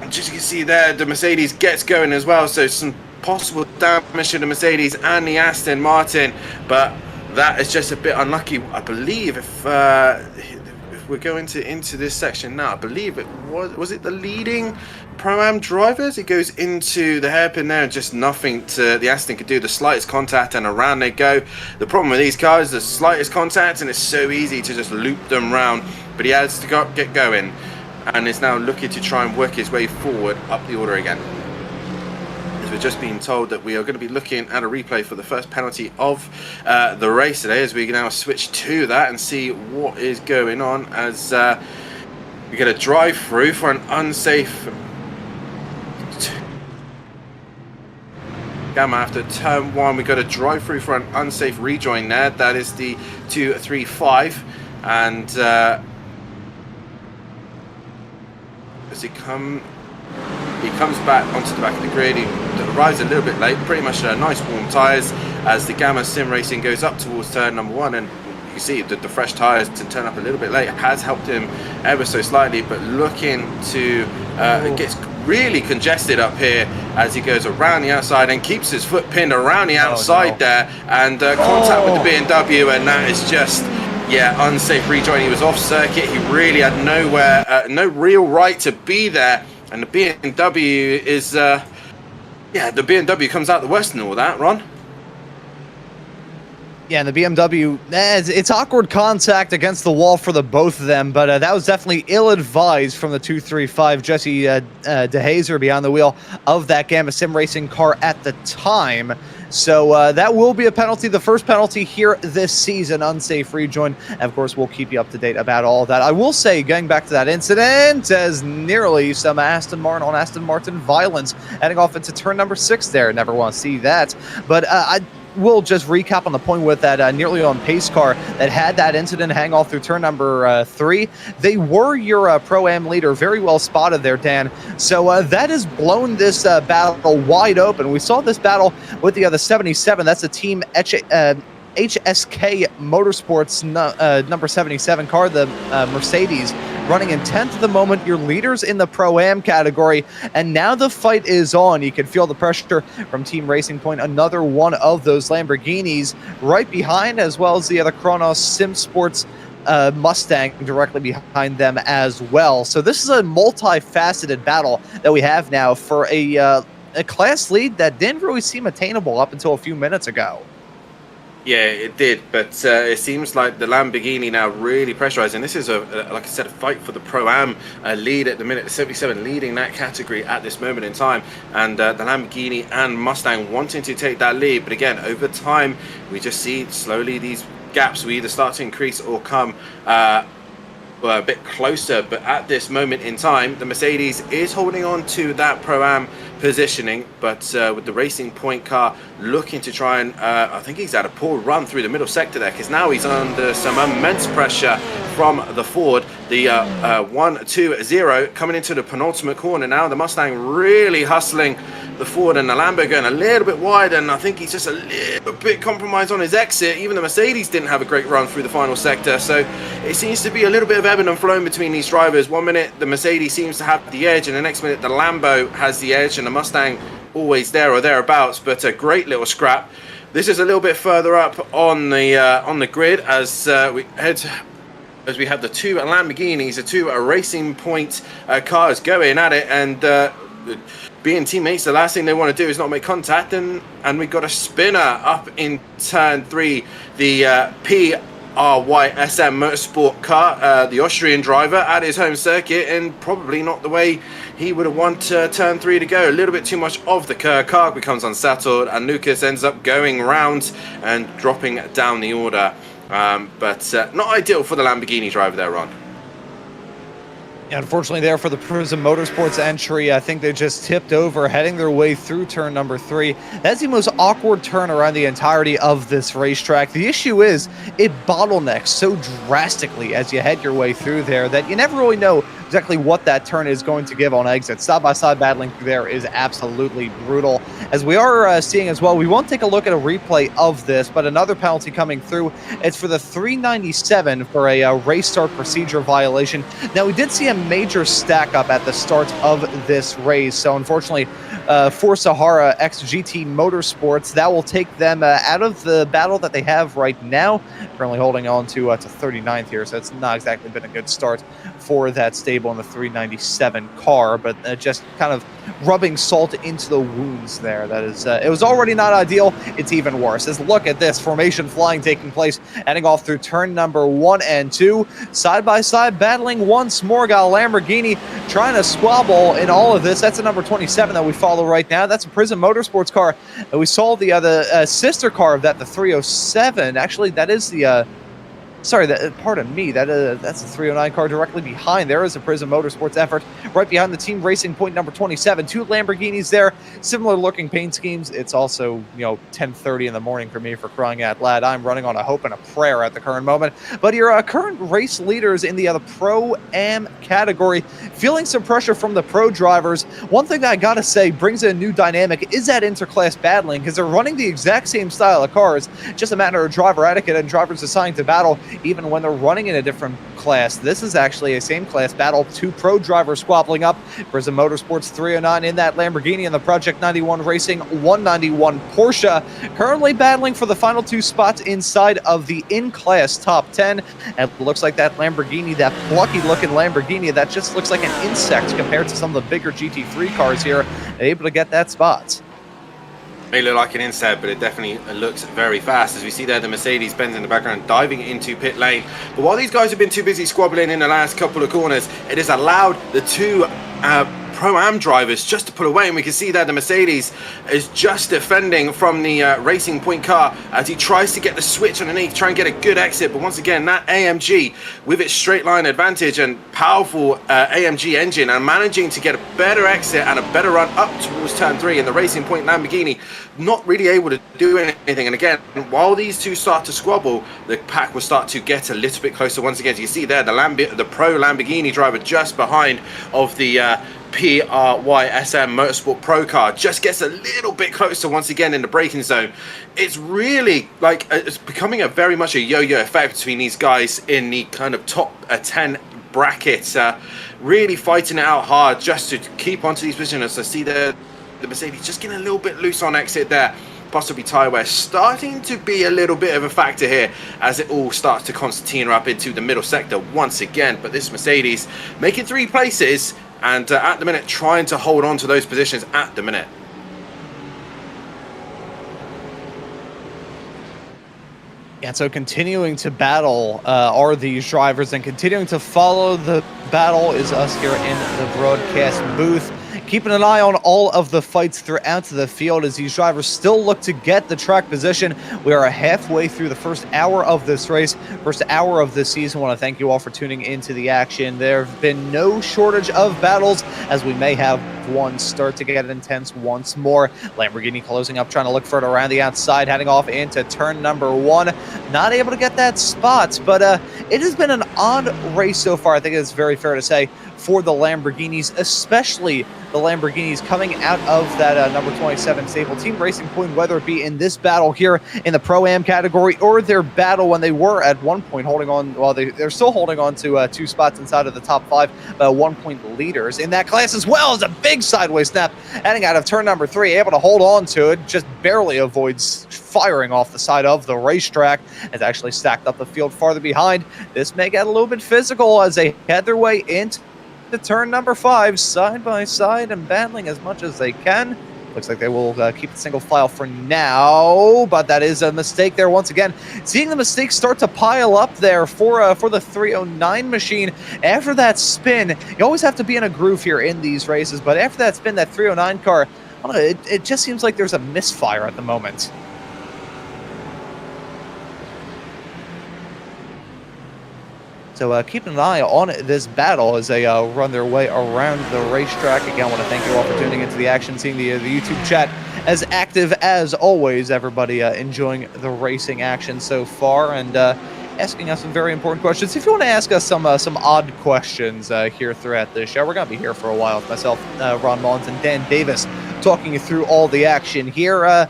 Just you can see there, the Mercedes gets going as well. So some possible damage to the Mercedes and the Aston Martin, but that is just a bit unlucky. I believe if we're going into this section now, I believe it was it the leading Pro-Am drivers? It goes into the hairpin there and just nothing to the Aston could do. The slightest contact and around they go. The problem with these cars is the slightest contact and it's so easy to just loop them round, but he has to get going and is now looking to try and work his way forward up the order again. We're just being told that we are going to be looking at a replay for the first penalty of the race today, as we can now switch to that and see what is going on, as we get a drive through for an unsafe gamma after turn 1. We got a drive through for an unsafe rejoin there. That is the 235, and as he comes back onto the back of the grid. He arrives a little bit late, pretty much nice warm tyres as the Gamma Sim Racing goes up towards turn number 1, and you can see that the fresh tyres to turn up a little bit late has helped him ever so slightly, but looking to it gets really congested up here as he goes around the outside and keeps his foot pinned around the outside there, and contact with the BMW, and that is just unsafe rejoin. He was off circuit, he really had no real right to be there. And the BMW is, the BMW comes out the west and all that, Ron. Yeah, and the BMW, it's awkward contact against the wall for the both of them, but that was definitely ill-advised from the 235 Jesse DeHazer behind the wheel of that Gamma Sim Racing car at the time. So that will be a penalty, the first penalty here this season, unsafe rejoin. And of course, we'll keep you up to date about all of that. I will say, going back to that incident, as nearly some Aston Martin violence heading off into turn number 6 there. Never want to see that. But we'll just recap on the point with that nearly on pace car that had that incident hang off through turn number 3. They were your Pro-Am leader, very well spotted there, Dan. So that has blown this battle wide open. We saw this battle with the other 77. That's the Team HSK Motorsports number 77 car, the Mercedes, running in 10th at the moment. Your leaders in the Pro-Am category, and now the fight is on. You can feel the pressure from Team Racing Point, another one of those Lamborghinis right behind, as well as the other Kronos Sim Sports Mustang directly behind them as well. So this is a multifaceted battle that we have now for a class lead that didn't really seem attainable up until a few minutes ago. Yeah, it did, but it seems like the Lamborghini now really pressurizing. This is, like I said, a fight for the Pro-Am lead at the minute. The 77 leading that category at this moment in time, and the Lamborghini and Mustang wanting to take that lead. But again, over time, we just see slowly these gaps will either start to increase or come a bit closer. But at this moment in time, the Mercedes is holding on to that Pro-Am positioning, but with the Racing Point car looking to try and I think he's had a poor run through the middle sector there, because now he's under some immense pressure from the Ford. The 1-2-0 coming into the penultimate corner now. The Mustang really hustling the Ford, and the Lambo going a little bit wide, and I think he's just a little bit compromised on his exit. Even the Mercedes didn't have a great run through the final sector, so it seems to be a little bit of ebbing and flowing between these drivers. One minute the Mercedes seems to have the edge, and the next minute the Lambo has the edge, and the Mustang always there or thereabouts. But a great little scrap. This is a little bit further up on the grid as we head. As we have the two Lamborghinis, the two Racing Point cars going at it, and being teammates, the last thing they want to do is not make contact, and we got a spinner up in turn 3. The PRYSM Motorsport car, the Austrian driver at his home circuit, and probably not the way he would have wanted turn 3 to go. A little bit too much of the car becomes unsettled, and Lucas ends up going round and dropping down the order. But not ideal for the Lamborghini driver there, Ron. Yeah, unfortunately there for the Prism Motorsports entry, I think they just tipped over, heading their way through turn number 3. That's the most awkward turn around the entirety of this racetrack. The issue is it bottlenecks so drastically as you head your way through there that you never really know exactly what that turn is going to give on exit. Side-by-side battling through there is absolutely brutal. As we are seeing as well, we won't take a look at a replay of this, but another penalty coming through. It's for the 397 for a race start procedure violation. Now, we did see a major stack up at the start of this race, so unfortunately for Sahara XGT Motorsports, that will take them out of the battle that they have right now. Currently holding on to 39th here, so it's not exactly been a good start for that stable in the 397 car, but just kind of rubbing salt into the wounds there. That is, it was already not ideal. It's even worse. As look at this formation flying taking place, heading off through turn number 1 and 2, side by side battling once more. Got a Lamborghini trying to squabble in all of this. That's a number 27 that we follow right now. That's a Prism Motorsports car. And we saw the other sister car of that, the 307. Actually, that is the sorry, pardon me, that's a 309 car directly behind. There is a Prism Motorsports effort right behind the Team Racing Point number 27. Two Lamborghinis there, similar looking paint schemes. It's also, 10:30 in the morning for me, for crying out loud. I'm running on a hope and a prayer at the current moment. But your current race leaders in the Pro-Am category, feeling some pressure from the pro drivers. One thing that I gotta say brings in a new dynamic is that interclass battling, because they're running the exact same style of cars, just a matter of driver etiquette and drivers assigned to battle. Even when they're running in a different class, this is actually a same class battle. Two pro drivers squabbling up. Prism Motorsports 309 in that Lamborghini, and the Project 91 Racing 191 Porsche currently battling for the final two spots inside of the in-class top 10. And it looks like that Lamborghini, that plucky looking Lamborghini, that just looks like an insect compared to some of the bigger GT3 cars here, able to get that spot. May look like an insect, but it definitely looks very fast. As we see there, the Mercedes-Benz in the background diving into pit lane. But while these guys have been too busy squabbling in the last couple of corners, it has allowed the two Pro-Am drivers just to pull away, and we can see that the Mercedes is just defending from the Racing Point car as he tries to get the switch underneath, try and get a good exit. But once again, that AMG with its straight line advantage and powerful AMG engine, and managing to get a better exit and a better run up towards turn 3, and the Racing Point Lamborghini not really able to do anything. And again, while these two start to squabble, the pack will start to get a little bit closer once again. As you see there, the pro Lamborghini driver just behind of the PRYSM Motorsport Pro car just gets a little bit closer once again in the braking zone. It's really like it's becoming a very much a yo-yo effect between these guys in the kind of top 10 brackets, really fighting it out hard just to keep onto these positions. I see the Mercedes just getting a little bit loose on exit there. possibly tyre wear starting to be a little bit of a factor here as it all starts to concertina up into the middle sector once again. But this Mercedes making 3 places and at the minute trying to hold on to those positions at the minute. And so continuing to battle are these drivers, and continuing to follow the battle is us here in the broadcast booth. Keeping an eye on all of the fights throughout the field as these drivers still look to get the track position. We are halfway through the first hour of this race, first hour of this season. I want to thank you all for tuning into the action. There have been no shortage of battles, as we may have one start to get intense once more. Lamborghini closing up, trying to look for it around the outside, heading off into turn number 1. Not able to get that spot, but it has been an odd race so far. I think it's very fair to say for the Lamborghinis, especially the Lamborghinis coming out of that number 27 stable. Team Racing Point, whether it be in this battle here in the Pro-Am category or their battle when they were at one point holding on, well, they're still holding on to 2 spots inside of the top 5 1-point leaders in that class, as well as a big sideways snap heading out of turn number 3, able to hold on to it, just barely avoids firing off the side of the racetrack. It's actually stacked up the field farther behind. This may get a little bit physical as they head their way into to turn number 5, side by side and battling as much as they can. Looks like they will keep it single file for now, but that is a mistake there once again. Seeing the mistakes start to pile up there for the 309 machine. After that spin, you always have to be in a groove here in these races, but after that spin, that 309 car, I don't know, it just seems like there's a misfire at the moment. So keep an eye on this battle as they run their way around the racetrack. Again, I want to thank you all for tuning into the action, seeing the YouTube chat as active as always. Everybody enjoying the racing action so far and asking us some very important questions. If you want to ask us some odd questions here throughout the show, we're going to be here for a while with myself, Ron Mullins, and Dan Davis, talking you through all the action here.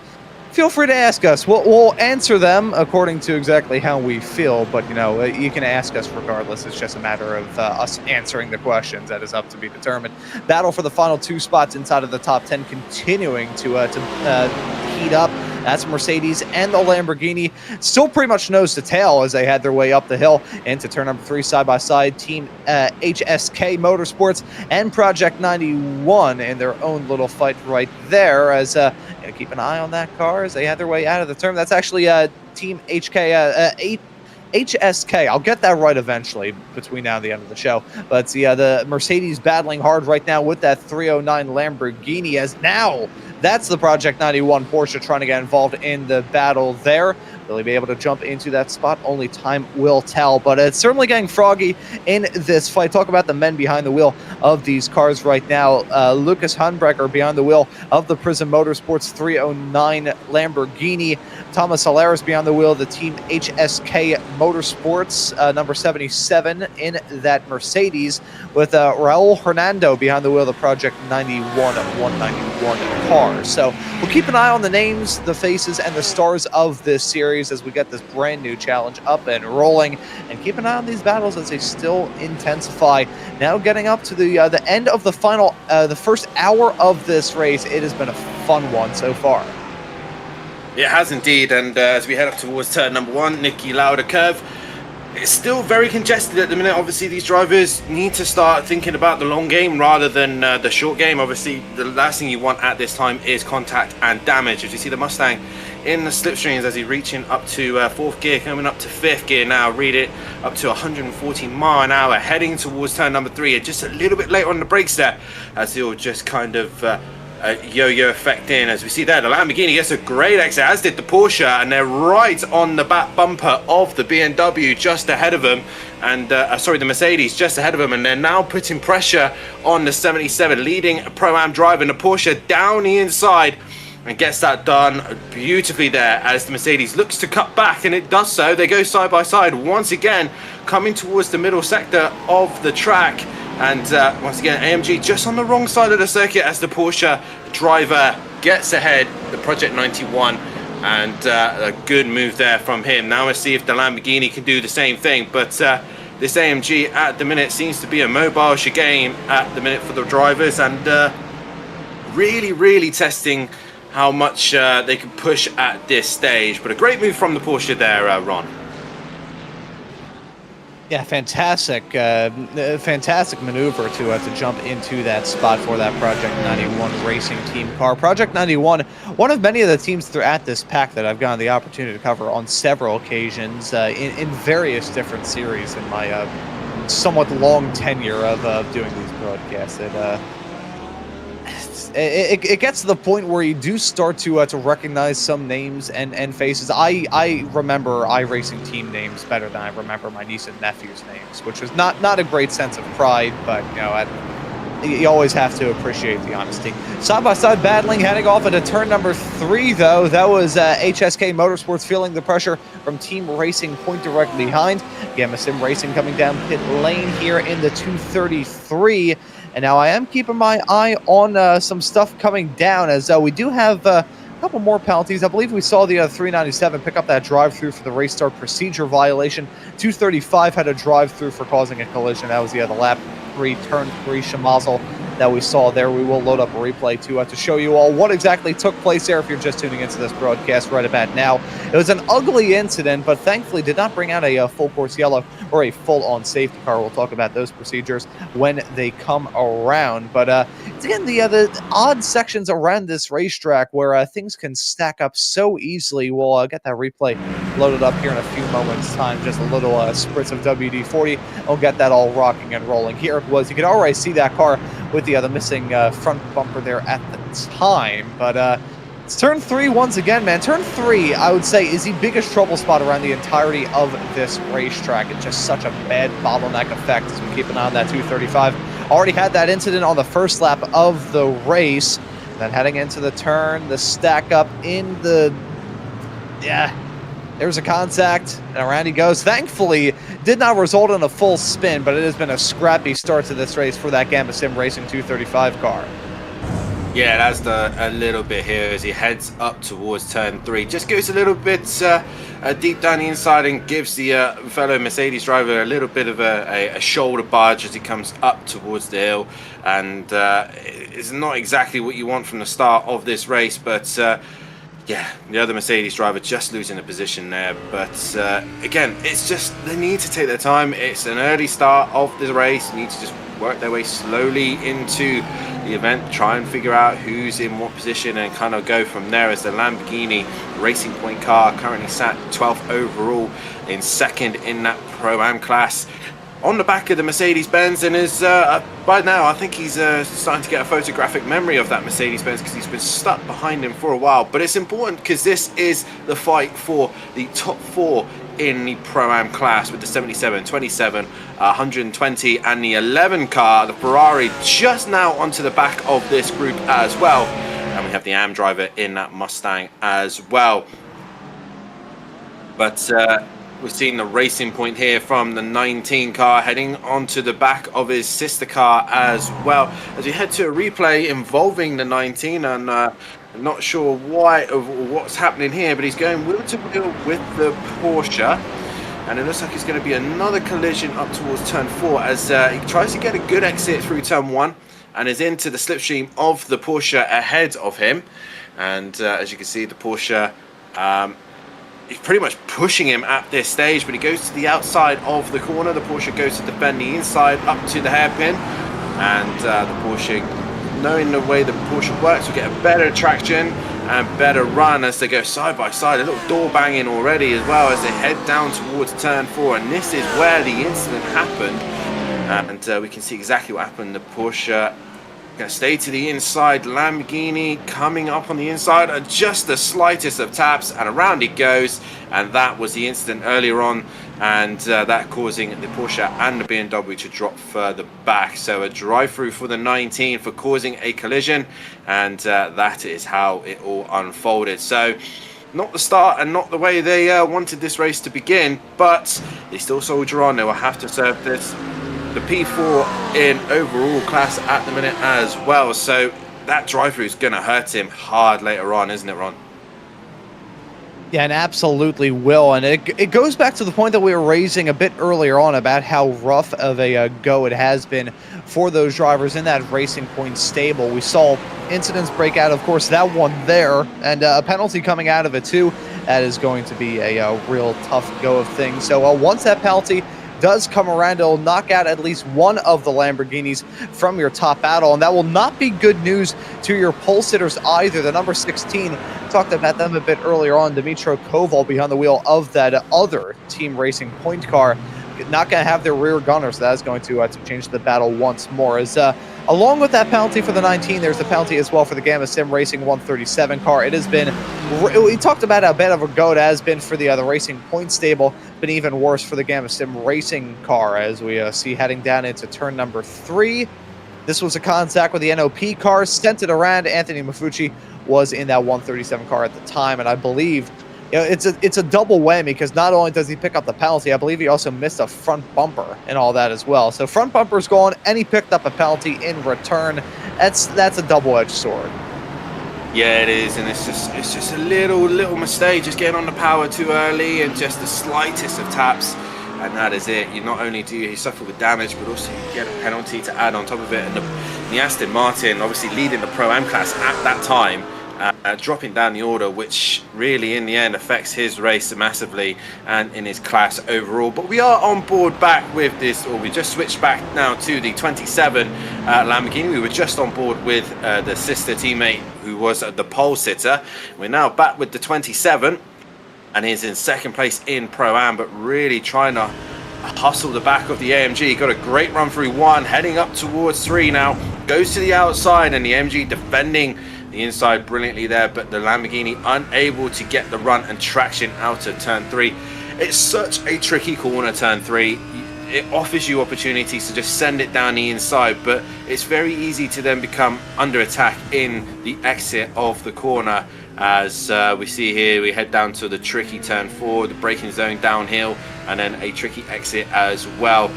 Feel free to ask us. We'll answer them according to exactly how we feel, but you can ask us regardless. It's just a matter of us answering the questions. That is up to be determined. Battle for the final 2 spots inside of the top 10 continuing to heat up. That's Mercedes and the Lamborghini. Still pretty much nose to tail as they had their way up the hill into turn number 3 side by side. Team HSK Motorsports and Project 91 in their own little fight right there. As keep an eye on that car as they had their way out of the turn. That's actually Team HSK. I'll get that right eventually between now and the end of the show. But the Mercedes battling hard right now with that 309 Lamborghini, as now that's the Project 91 Porsche trying to get involved in the battle there. Will he be able to jump into that spot? Only time will tell, but it's certainly getting froggy in this fight. Talk about the men behind the wheel of these cars right now. Lucas Hunbrecker behind the wheel of the Prism Motorsports 309 Lamborghini. Thomas Solaris behind the wheel of the Team HSK Motorsports, number 77 in that Mercedes, with Raul Hernando behind the wheel of the Project 91 191 car. So we'll keep an eye on the names, the faces, and the stars of this series as we get this brand new challenge up and rolling, and keep an eye on these battles as they still intensify. Now getting up to the end of the final, the first hour of this race. It has been a fun one so far. It has indeed, and as we head up towards turn number 1, Niki Lauda curve, it's still very congested at the minute. Obviously, these drivers need to start thinking about the long game rather than the short game. Obviously, the last thing you want at this time is contact and damage. As you see the Mustang in the slipstreams as he's reaching up to 4th gear, coming up to 5th gear now, read it, up to 140 mile an hour, heading towards turn number 3. Just a little bit late on the brakes there, as he'll just kind of yo-yo effect in. As we see there, the Lamborghini gets a great exit, as did the Porsche, and they're right on the back bumper of the BMW just ahead of them, and sorry, the Mercedes just ahead of them, and they're now putting pressure on the 77, leading Pro-Am driver in the Porsche down the inside, and gets that done beautifully there as the Mercedes looks to cut back, and it does so. They go side by side once again, coming towards the middle sector of the track. And once again, AMG just on the wrong side of the circuit as the Porsche driver gets ahead, the Project 91, and a good move there from him. Now let's see if the Lamborghini can do the same thing, but this AMG at the minute seems to be a mobile chicane at the minute for the drivers, and really testing how much they can push at this stage. But a great move from the Porsche there, Ron. Yeah, fantastic maneuver to jump into that spot for that Project 91 racing team car. Project 91, one of many of the teams at this pack that I've gotten the opportunity to cover on several occasions in various different series in my somewhat long tenure of doing these broadcasts. It gets to the point where you do start to recognize some names and faces. I remember iRacing team names better than I remember my niece and nephew's names, which was not a great sense of pride, but you always have to appreciate the honesty. Side-by-side battling, heading off into turn number 3, though. That was HSK Motorsports feeling the pressure from Team Racing Point directly behind. Gamma Sim Racing coming down pit lane here in the 233. And now I am keeping my eye on some stuff coming down, as we do have a couple more penalties. I believe we saw the 397 pick up that drive-through for the race start procedure violation. 235 had a drive-through for causing a collision. That was the lap 3, turn 3 Shamazel that we saw there. We will load up a replay to show you all what exactly took place there if you're just tuning into this broadcast right about now. It was an ugly incident, but thankfully did not bring out a full course yellow or a full-on safety car. We'll talk about those procedures when they come around. But it's again the odd sections around this racetrack where things can stack up so easily. We'll get that replay loaded up here in a few moments' time. Just a little spritz of WD-40. We'll get that all rocking and rolling. Here it was. You can already see that car with the missing front bumper there at the time. But it's turn 3 once again, man. Turn 3, I would say, is the biggest trouble spot around the entirety of this racetrack. It's just such a bad bottleneck effect as we keep an eye on that 235. Already had that incident on the first lap of the race. And then heading into the turn, the stack up in the... Yeah, there's a contact, and around he goes. Thankfully, did not result in a full spin, but it has been a scrappy start to this race for that Gamma Sim Racing 235 car. Yeah, that's a little bit here as he heads up towards turn 3. Just goes a little bit deep down the inside and gives the fellow Mercedes driver a little bit of a shoulder barge as he comes up towards the hill. And it's not exactly what you want from the start of this race, but yeah, the other Mercedes driver just losing a position there. But again, it's just they need to take their time. It's an early start of the race. You need to just work their way slowly into the event, try and figure out who's in what position and kind of go from there, as the Lamborghini Racing Point car currently sat 12th overall in second in that Pro-Am class on the back of the Mercedes-Benz, and is by now I think he's starting to get a photographic memory of that Mercedes-Benz because he's been stuck behind him for a while. But it's important because this is the fight for the top 4 in the Pro-Am class, with the 77, 27, 120 and the 11 car, the Ferrari, just now onto the back of this group as well. And we have the Am driver in that Mustang as well. But we're seeing the Racing Point here from the 19 car heading onto the back of his sister car as well, as we head to a replay involving the 19. And I'm not sure what's happening here, but he's going wheel to wheel with the Porsche, and it looks like it's going to be another collision up towards turn 4 as he tries to get a good exit through turn 1 and is into the slipstream of the Porsche ahead of him. And as you can see, the Porsche he's pretty much pushing him at this stage, but he goes to the outside of the corner. The Porsche goes to defend the inside up to the hairpin, and the Porsche, knowing the way the Porsche works, will get a better traction and better run as they go side by side. A little door banging already as well as they head down towards turn 4, and this is where the incident happened. And we can see exactly what happened. The Porsche going to stay to the inside. Lamborghini coming up on the inside, and just the slightest of taps, and around it goes. And that was the incident earlier on, and that causing the Porsche and the BMW to drop further back. So a drive-through for the 19 for causing a collision, and that is how it all unfolded. So not the start and not the way they wanted this race to begin, but they still soldier on. They will have to serve this the P4 in overall class at the minute as well. So that drive-through is going to hurt him hard later on, isn't it, Ron? Yeah, and absolutely will. And it goes back to the point that we were raising a bit earlier on about how rough of a go it has been for those drivers in that Racing Point stable. We saw incidents break out, of course, that one there, and a penalty coming out of it too. That is going to be a real tough go of things. So once that penalty does come around, it'll knock out at least one of the Lamborghinis from your top battle, and that will not be good news to your pole sitters either. The number 16, talked about them a bit earlier on, Dimitro Koval behind the wheel of that other Team Racing Point car, not going to have their rear gunner, so that is going to change the battle once more. As along with that penalty for the 19, there's the penalty as well for the Gamma Sim Racing 137 car. It has been, we talked about how bad of a go it has been for the Racing Point stable, but even worse for the Gamma Sim Racing car, as we see heading down into turn number 3. This was a contact with the NOP car, sent it around. Anthony Mafucci was in that 137 car at the time, and I believe it's a double whammy, because not only does he pick up the penalty, I believe he also missed a front bumper and all that as well. So front bumper's gone, and he picked up a penalty in return. That's a double-edged sword. Yeah, it is, and it's just a little mistake, just getting on the power too early, and just the slightest of taps, and that is it. You not only do you suffer with damage, but also you get a penalty to add on top of it. And the Aston Martin, obviously leading the Pro-Am class at that time, dropping down the order, which really in the end affects his race massively and in his class overall. But we are on board back with this, or we just switched back now to the 27 Lamborghini. We were just on board with the sister teammate who was the pole sitter. We're now back with the 27, and he's in second place in Pro-Am, but really trying to hustle the back of the AMG. Got a great run through 1, heading up towards 3 now, goes to the outside, and the AMG defending the inside brilliantly there, but the Lamborghini unable to get the run and traction out of turn 3. It's such a tricky corner, turn 3. It offers you opportunities to just send it down the inside, but it's very easy to then become under attack in the exit of the corner. As we see here, we head down to the tricky turn 4, the braking zone downhill, and then a tricky exit as well.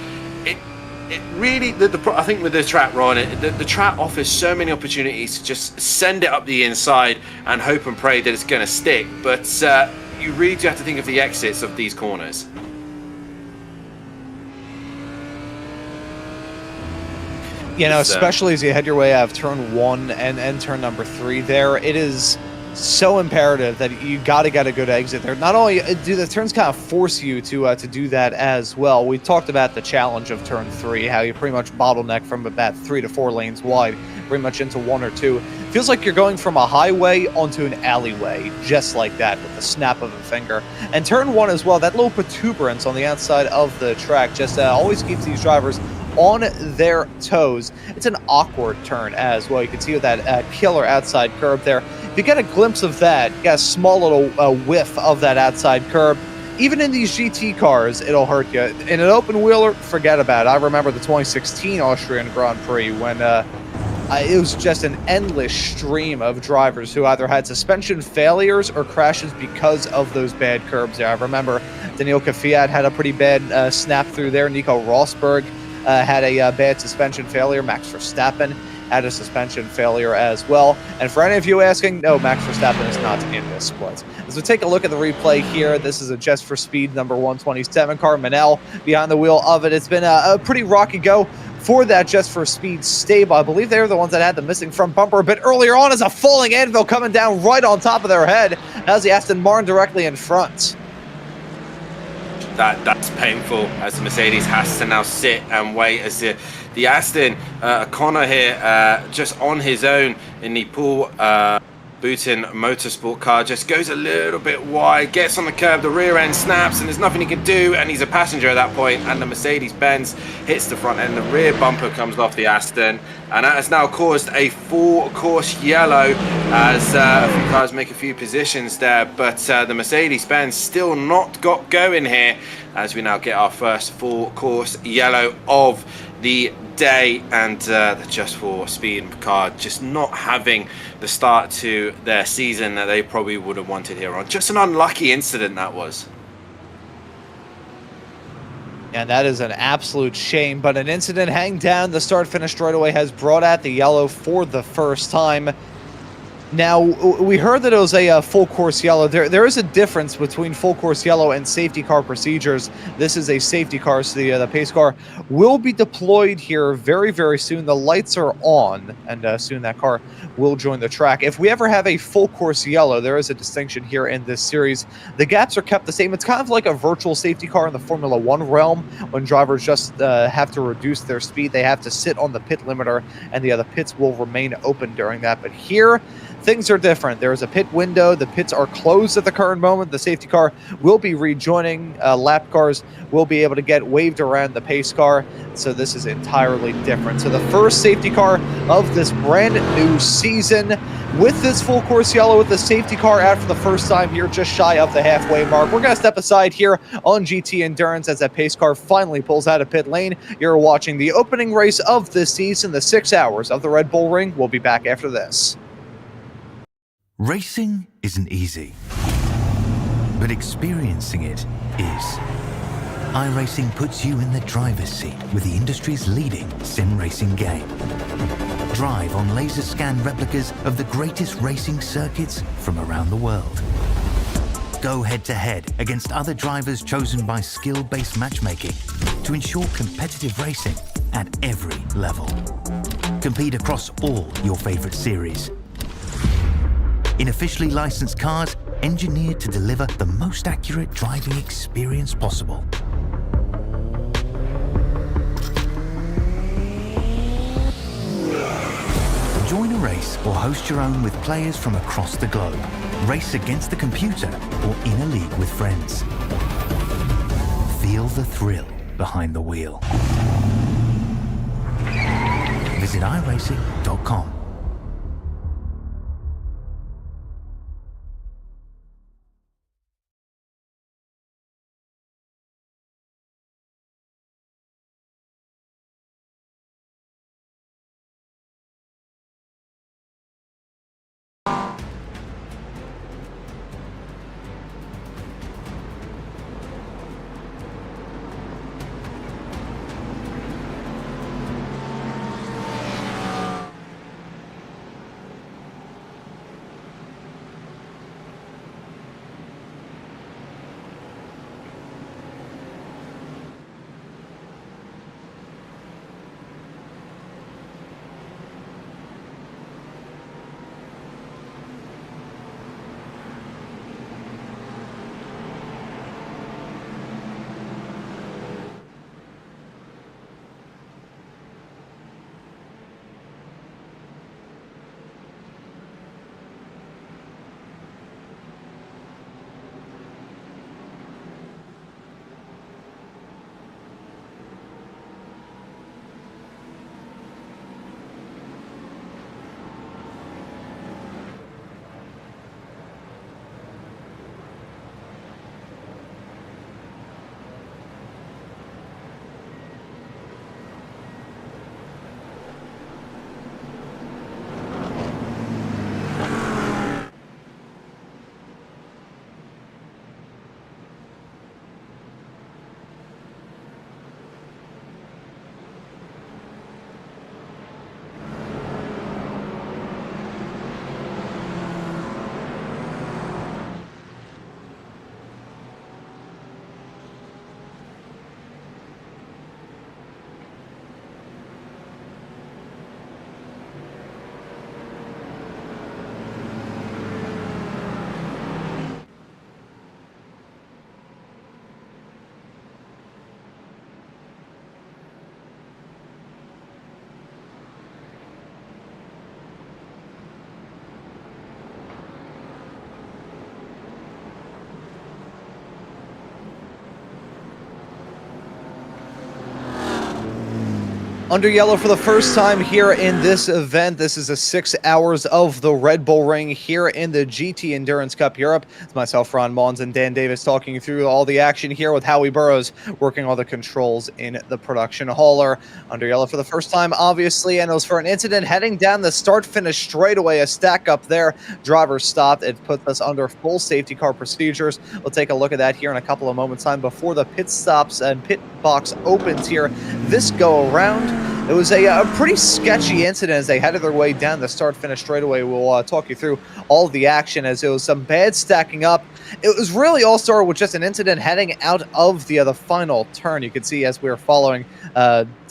It really, I think with the track, Ron, the track offers so many opportunities to just send it up the inside and hope and pray that it's going to stick. But you really do have to think of the exits of these corners. You know, especially as you head your way out of turn 1 and turn number 3 there, it is so imperative that you got to get a good exit there. Not only do the turns kind of force you to do that as well. We talked about the challenge of turn 3, how you pretty much bottleneck from about 3 to 4 lanes wide, pretty much into 1 or 2. Feels like you're going from a highway onto an alleyway, just like that, with the snap of a finger. And turn 1 as well, that little protuberance on the outside of the track just always keeps these drivers on their toes. It's an awkward turn as well. You can see with that killer outside curb there. If you get a glimpse of that, you got a small little whiff of that outside curb, even in these GT cars, it'll hurt you. In an open wheeler, forget about it. I remember the 2016 Austrian Grand Prix when it was just an endless stream of drivers who either had suspension failures or crashes because of those bad curbs there. I remember Daniil Kvyat had a pretty bad snap through there. Nico Rosberg had a bad suspension failure. Max Verstappen had a suspension failure as well. And for any of you asking, no, Max Verstappen is not in this split. As we take a look at the replay here, this is a Just for Speed number 127 car. Manel behind the wheel of it. It's been a pretty rocky go for that Just for Speed stable. I believe they were the ones that had the missing front bumper a bit earlier on, as a falling anvil coming down right on top of their head. As the Aston Martin directly in front. That's painful, as the Mercedes has to now sit and wait as the Aston Connor here just on his own in the Paul Booten Motorsport car just goes a little bit wide, gets on the curb, the rear end snaps, and there's nothing he can do, and he's a passenger at that point, and the Mercedes-Benz hits the front end, the rear bumper comes off the Aston, and that has now caused a full course yellow as a few cars make a few positions there, but the Mercedes-Benz still not got going here as we now get our first full course yellow of the day, and the Just for Speed car just not having the start to their season that they probably would have wanted here on. Just an unlucky incident that was. And that is an absolute shame, but an incident hang down the start-finish straightaway has brought out the yellow for the first time. Now, we heard that it was a full course yellow. There is a difference between full course yellow and safety car procedures. This is a safety car, so the pace car will be deployed here very, very soon. The lights are on, and soon that car will join the track. If we ever have a full course yellow, there is a distinction here in this series. The gaps are kept the same. It's kind of like a virtual safety car in the Formula One realm, when drivers just have to reduce their speed. They have to sit on the pit limiter, and the pits will remain open during that. But here, things are different. There is a pit window. The pits are closed at the current moment. The safety car will be rejoining. Lap cars will be able to get waved around the pace car. So this is entirely different. So the first safety car of this brand new season with this full course yellow, with the safety car out for the first time here, just shy of the halfway mark. We're going to step aside here on GT Endurance as that pace car finally pulls out of pit lane. You're watching the opening race of this season, the 6 hours of the Red Bull Ring. We'll be back after this. Racing isn't easy, but experiencing it is. iRacing puts you in the driver's seat with the industry's leading sim racing game. Drive on laser scan replicas of the greatest racing circuits from around the world. Go head to head against other drivers chosen by skill-based matchmaking to ensure competitive racing at every level. Compete across all your favorite series in officially licensed cars engineered to deliver the most accurate driving experience possible. Join a race or host your own with players from across the globe. Race against the computer or in a league with friends. Feel the thrill behind the wheel. Visit iRacing.com. Under yellow for the first time here in this event. This is the 6 hours of the Red Bull Ring here in the GT Endurance Cup Europe. It's myself, Ron Mons, and Dan Davis talking you through all the action here with Howie Burrows working all the controls in the production hauler. Under yellow for the first time, obviously, and it was for an incident heading down the start-finish straightaway. A stack up there. Driver stopped. It puts us under full safety car procedures. We'll take a look at that here in a couple of moments' time before the pit stops and pit box opens here this go around. It was a pretty sketchy incident as they headed their way down the start-finish straightaway. We'll talk you through all of the action as it was some bad stacking up. It was really all started with just an incident heading out of the final turn. You can see as we were following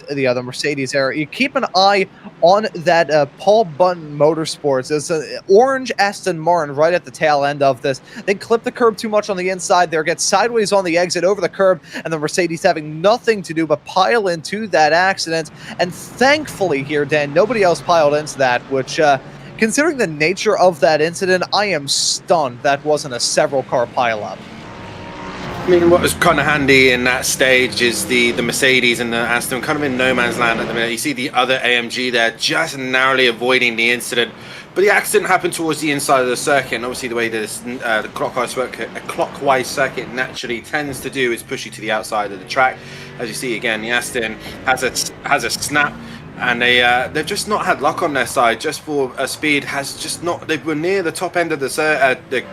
the other Mercedes there. You keep an eye on that Paul Button Motorsports. There's an orange Aston Martin right at the tail end of this. They clip the curb too much on the inside there, get sideways on the exit over the curb, and the Mercedes having nothing to do but pile into that accident. And thankfully here, Dan, nobody else piled into that, which considering the nature of that incident, I am stunned that wasn't a several car pileup. I mean, what was kind of handy in that stage is the Mercedes and the Aston kind of in no man's land at the minute. You see the other AMG there just narrowly avoiding the incident, but the accident happened towards the inside of the circuit, and obviously the way this the clockwise circuit naturally tends to do is push you to the outside of the track. As you see again, the Aston has a snap, and they've just not had luck on their side. Just for speed has just not. They were near the top end of the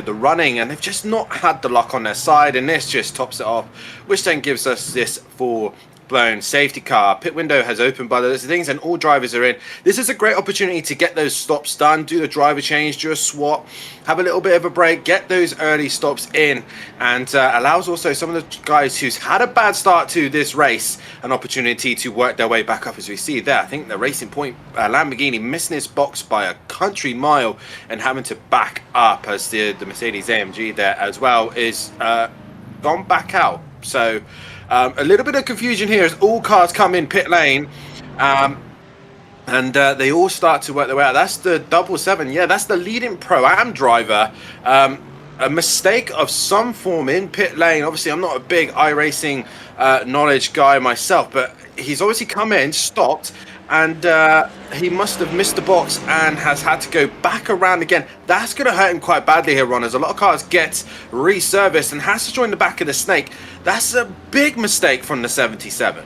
running, and they've just not had the luck on their side, and this just tops it off, which then gives us this full-blown safety car. Pit window has opened by those things, and all drivers are in. This is a great opportunity to get those stops done, do the driver change, do a swap, have a little bit of a break, get those early stops in, and allows also some of the guys who's had a bad start to this race an opportunity to work their way back up. As we see there, I think the Racing Point Lamborghini missing his box by a country mile and having to back up, as the Mercedes AMG there as well is gone back out. So a little bit of confusion here as all cars come in pit lane, and they all start to work their way out. That's the 777. Yeah, that's the leading Pro-Am driver. A mistake of some form in pit lane. Obviously, I'm not a big iRacing knowledge guy myself, but he's obviously come in, stopped, and he must have missed the box and has had to go back around again. That's going to hurt him quite badly here, Ron, as a lot of cars get reserviced and has to join the back of the snake. That's a big mistake from the 77.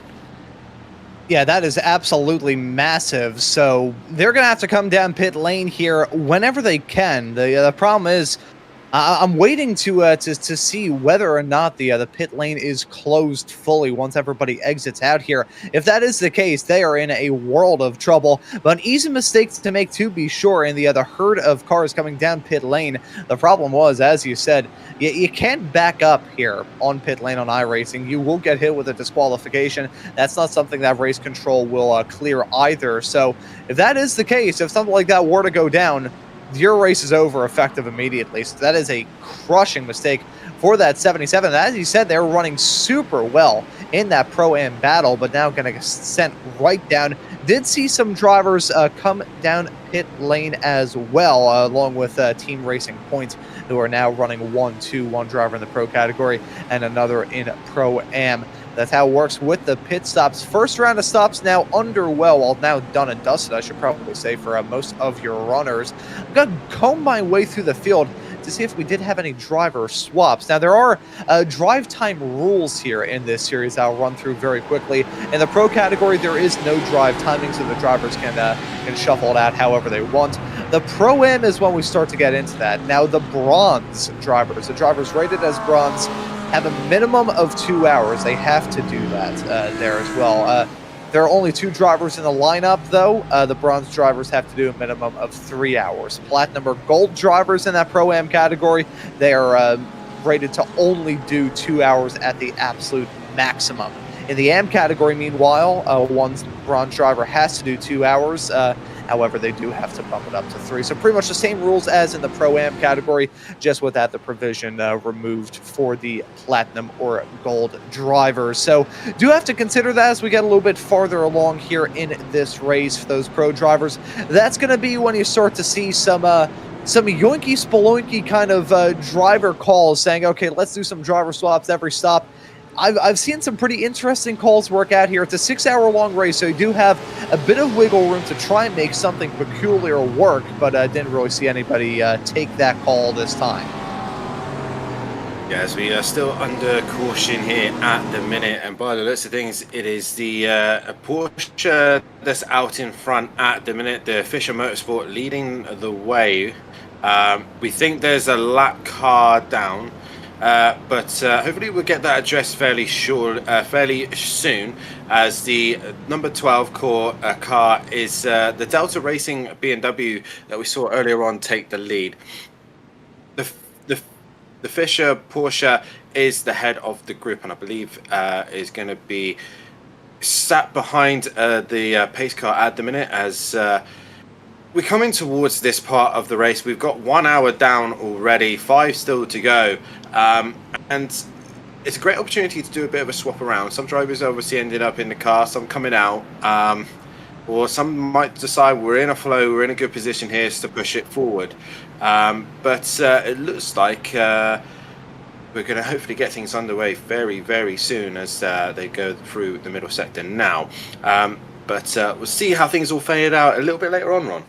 Yeah, that is absolutely massive. So they're going to have to come down pit lane here whenever they can. The problem is, I'm waiting to see whether or not the pit lane is closed fully once everybody exits out here. If that is the case, they are in a world of trouble. But an easy mistake to make, to be sure, in the herd of cars coming down pit lane. The problem was, as you said, you can't back up here on pit lane on iRacing. You will get hit with a disqualification. That's not something that race control will clear either. So if that is the case, if something like that were to go down, your race is over effective immediately. So that is a crushing mistake for that 77. As you said, they were running super well in that Pro-Am battle, but now going to get sent right down. Did see some drivers come down pit lane as well, along with Team Racing Point, who are now running 1-2, one driver in the Pro category and another in Pro-Am. That's how it works with the pit stops. First round of stops now underway, well, now done and dusted, I should probably say, for most of your runners. I'm going to comb my way through the field to see if we did have any driver swaps. Now, there are drive time rules here in this series I'll run through very quickly. In the Pro category, there is no drive timing, so the drivers can shuffle it out however they want. The Pro-Am is when we start to get into that. Now, the Bronze drivers, the drivers rated as Bronze, have a minimum of 2 hours. They have to do that there as well. There are only 2 drivers in the lineup, though. The Bronze drivers have to do a minimum of 3 hours. Platinum or Gold drivers in that Pro-Am category, they are rated to only do 2 hours at the absolute maximum. In the Am category, meanwhile, one Bronze driver has to do 2 hours. However, they do have to bump it up to 3. So pretty much the same rules as in the Pro-Am category, just without the provision removed for the Platinum or Gold drivers. So do have to consider that as we get a little bit farther along here in this race for those Pro drivers. That's going to be when you start to see some yoinky spelunky kind of driver calls saying, okay, let's do some driver swaps every stop. I've seen some pretty interesting calls work out here. It's a 6-hour-long race, so you do have a bit of wiggle room to try and make something peculiar work, but didn't really see anybody take that call this time. Yes, we are still under caution here at the minute, and by the looks of things, it is the Porsche that's out in front at the minute, the Fisher Motorsport leading the way. We think there's a lap car down. but hopefully we'll get that addressed fairly soon, as the number 12 car is the Delta Racing BMW that we saw earlier on take the lead. The Fischer Porsche is the head of the group, and I believe is going to be sat behind the pace car at the minute. As we're coming towards this part of the race, we've got 1 hour down already, 5 still to go, and it's a great opportunity to do a bit of a swap around. Some drivers obviously ended up in the car, some coming out, or some might decide we're in a flow, we're in a good position here to push it forward. But it looks like we're going to hopefully get things underway very, very soon as they go through the middle sector now. But we'll see how things all fade out a little bit later on, Ron.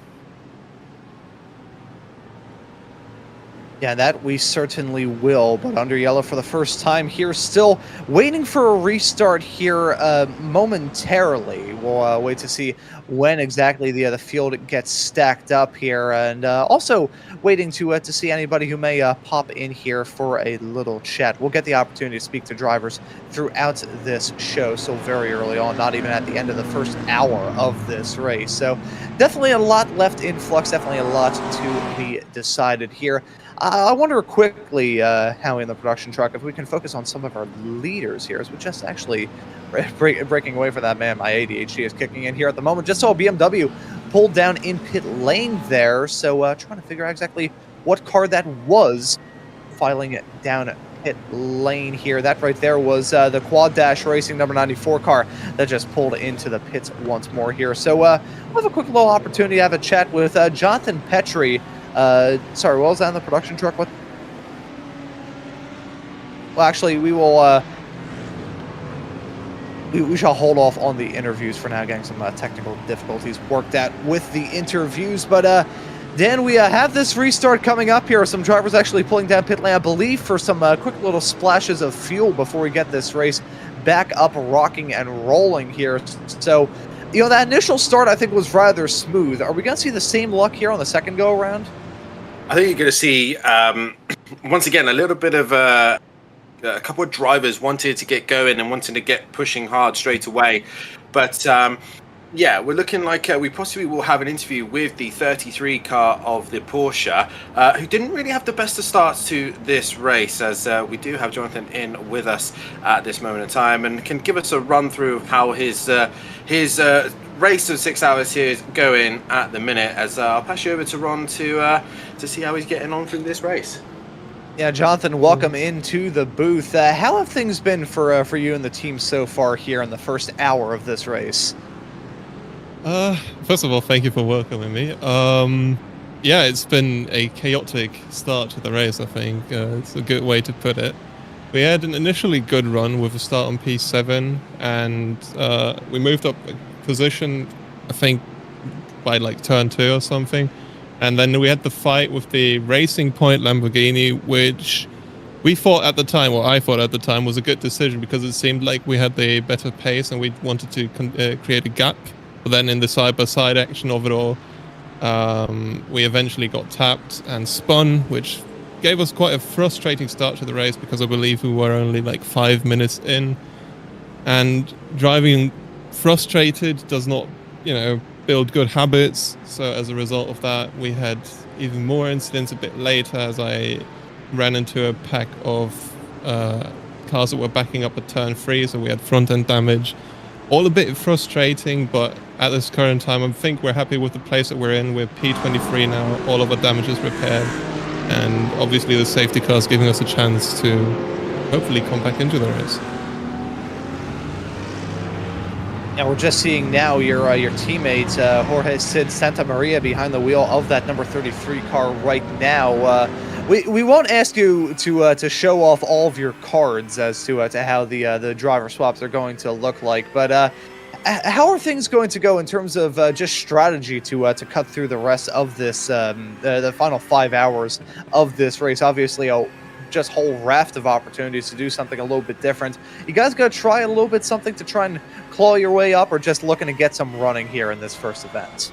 Yeah, that we certainly will, but under yellow for the first time here, still waiting for a restart here momentarily. We'll wait to see when exactly the field gets stacked up here, and also waiting to see anybody who may pop in here for a little chat. We'll get the opportunity to speak to drivers throughout this show, so very early on, not even at the end of the first hour of this race. So definitely a lot left in flux, definitely a lot to be decided here. I wonder quickly, Howie, in the production truck, if we can focus on some of our leaders here, as we just actually breaking away from that, man. My ADHD is kicking in here at the moment. Just saw a BMW pulled down in pit lane there, so trying to figure out exactly what car that was filing it down pit lane here. That right there was the Quad Dash Racing number 94 car that just pulled into the pits once more here. So we'll have a quick little opportunity to have a chat with Jonathan Petrie. Sorry, what was that in the production truck? What? Well, actually, we will. We shall hold off on the interviews for now, getting some technical difficulties worked out with the interviews. But Dan, we have this restart coming up here. Some drivers actually pulling down pit lane, I believe, for some quick little splashes of fuel before we get this race back up, rocking and rolling here. So, you know, that initial start I think was rather smooth. Are we going to see the same luck here on the second go around? I think you're going to see, once again, a little bit of a couple of drivers wanted to get going and wanting to get pushing hard straight away. But, yeah, we're looking like we possibly will have an interview with the 33 car of the Porsche, who didn't really have the best of starts to this race, as we do have Jonathan in with us at this moment in time and can give us a run through of how his race of 6 hours here is going at the minute, as I'll pass you over to Ron to see how he's getting on through this race. Yeah, Jonathan, welcome into the booth. How have things been for you and the team so far here in the first hour of this race? First of all, thank you for welcoming me. Yeah, it's been a chaotic start to the race, I think. It's a good way to put it. We had an initially good run with a start on P7, and we moved up a position, I think, by like turn 2 or something. And then we had the fight with the Racing Point Lamborghini, which we thought at the time, or I thought at the time, was a good decision because it seemed like we had the better pace and we wanted to create a gap. But then in the side-by-side action of it all, we eventually got tapped and spun, which gave us quite a frustrating start to the race because I believe we were only like 5 minutes in. And driving frustrated does not, build good habits. So as a result of that, we had even more incidents a bit later as I ran into a pack of cars that were backing up at turn 3, so we had front-end damage. All a bit frustrating, but at this current time, I think we're happy with the place that we're in. We're P23 now, all of our damage is repaired, and obviously the safety car is giving us a chance to hopefully come back into the race. Now we're just seeing now your teammate Jorge Sid Santa Maria behind the wheel of that number 33 car right now. We won't ask you to show off all of your cards as to how the driver swaps are going to look like, but how are things going to go in terms of just strategy to cut through the rest of this the final 5 hours of this race? Obviously, just whole raft of opportunities to do something a little bit different. You guys gonna try a little bit something to try and claw your way up, or just looking to get some running here in this first event?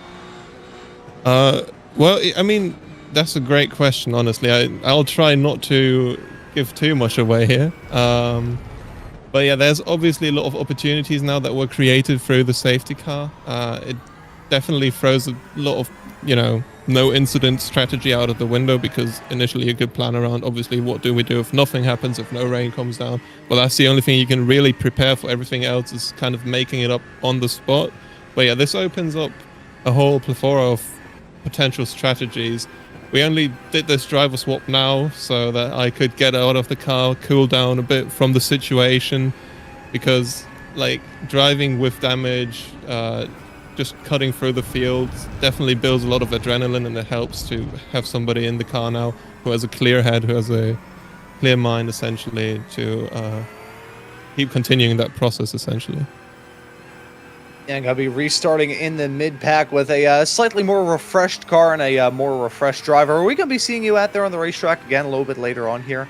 Well, I mean, that's a great question, honestly. I'll try not to give too much away here. But yeah, there's obviously a lot of opportunities now that were created through the safety car. It definitely throws a lot of, no incident strategy out of the window, because initially you could plan around, obviously, what do we do if nothing happens, if no rain comes down? Well, that's the only thing you can really prepare for. Everything else is kind of making it up on the spot. But yeah, this opens up a whole plethora of potential strategies. We only did this driver swap now so that I could get out of the car, cool down a bit from the situation, because like driving with damage, just cutting through the field definitely builds a lot of adrenaline, and it helps to have somebody in the car now who has a clear head, who has a clear mind, essentially, to keep continuing that process, essentially. And I'll be restarting in the mid-pack with a slightly more refreshed car and a more refreshed driver. Are we going to be seeing you out there on the racetrack again a little bit later on here?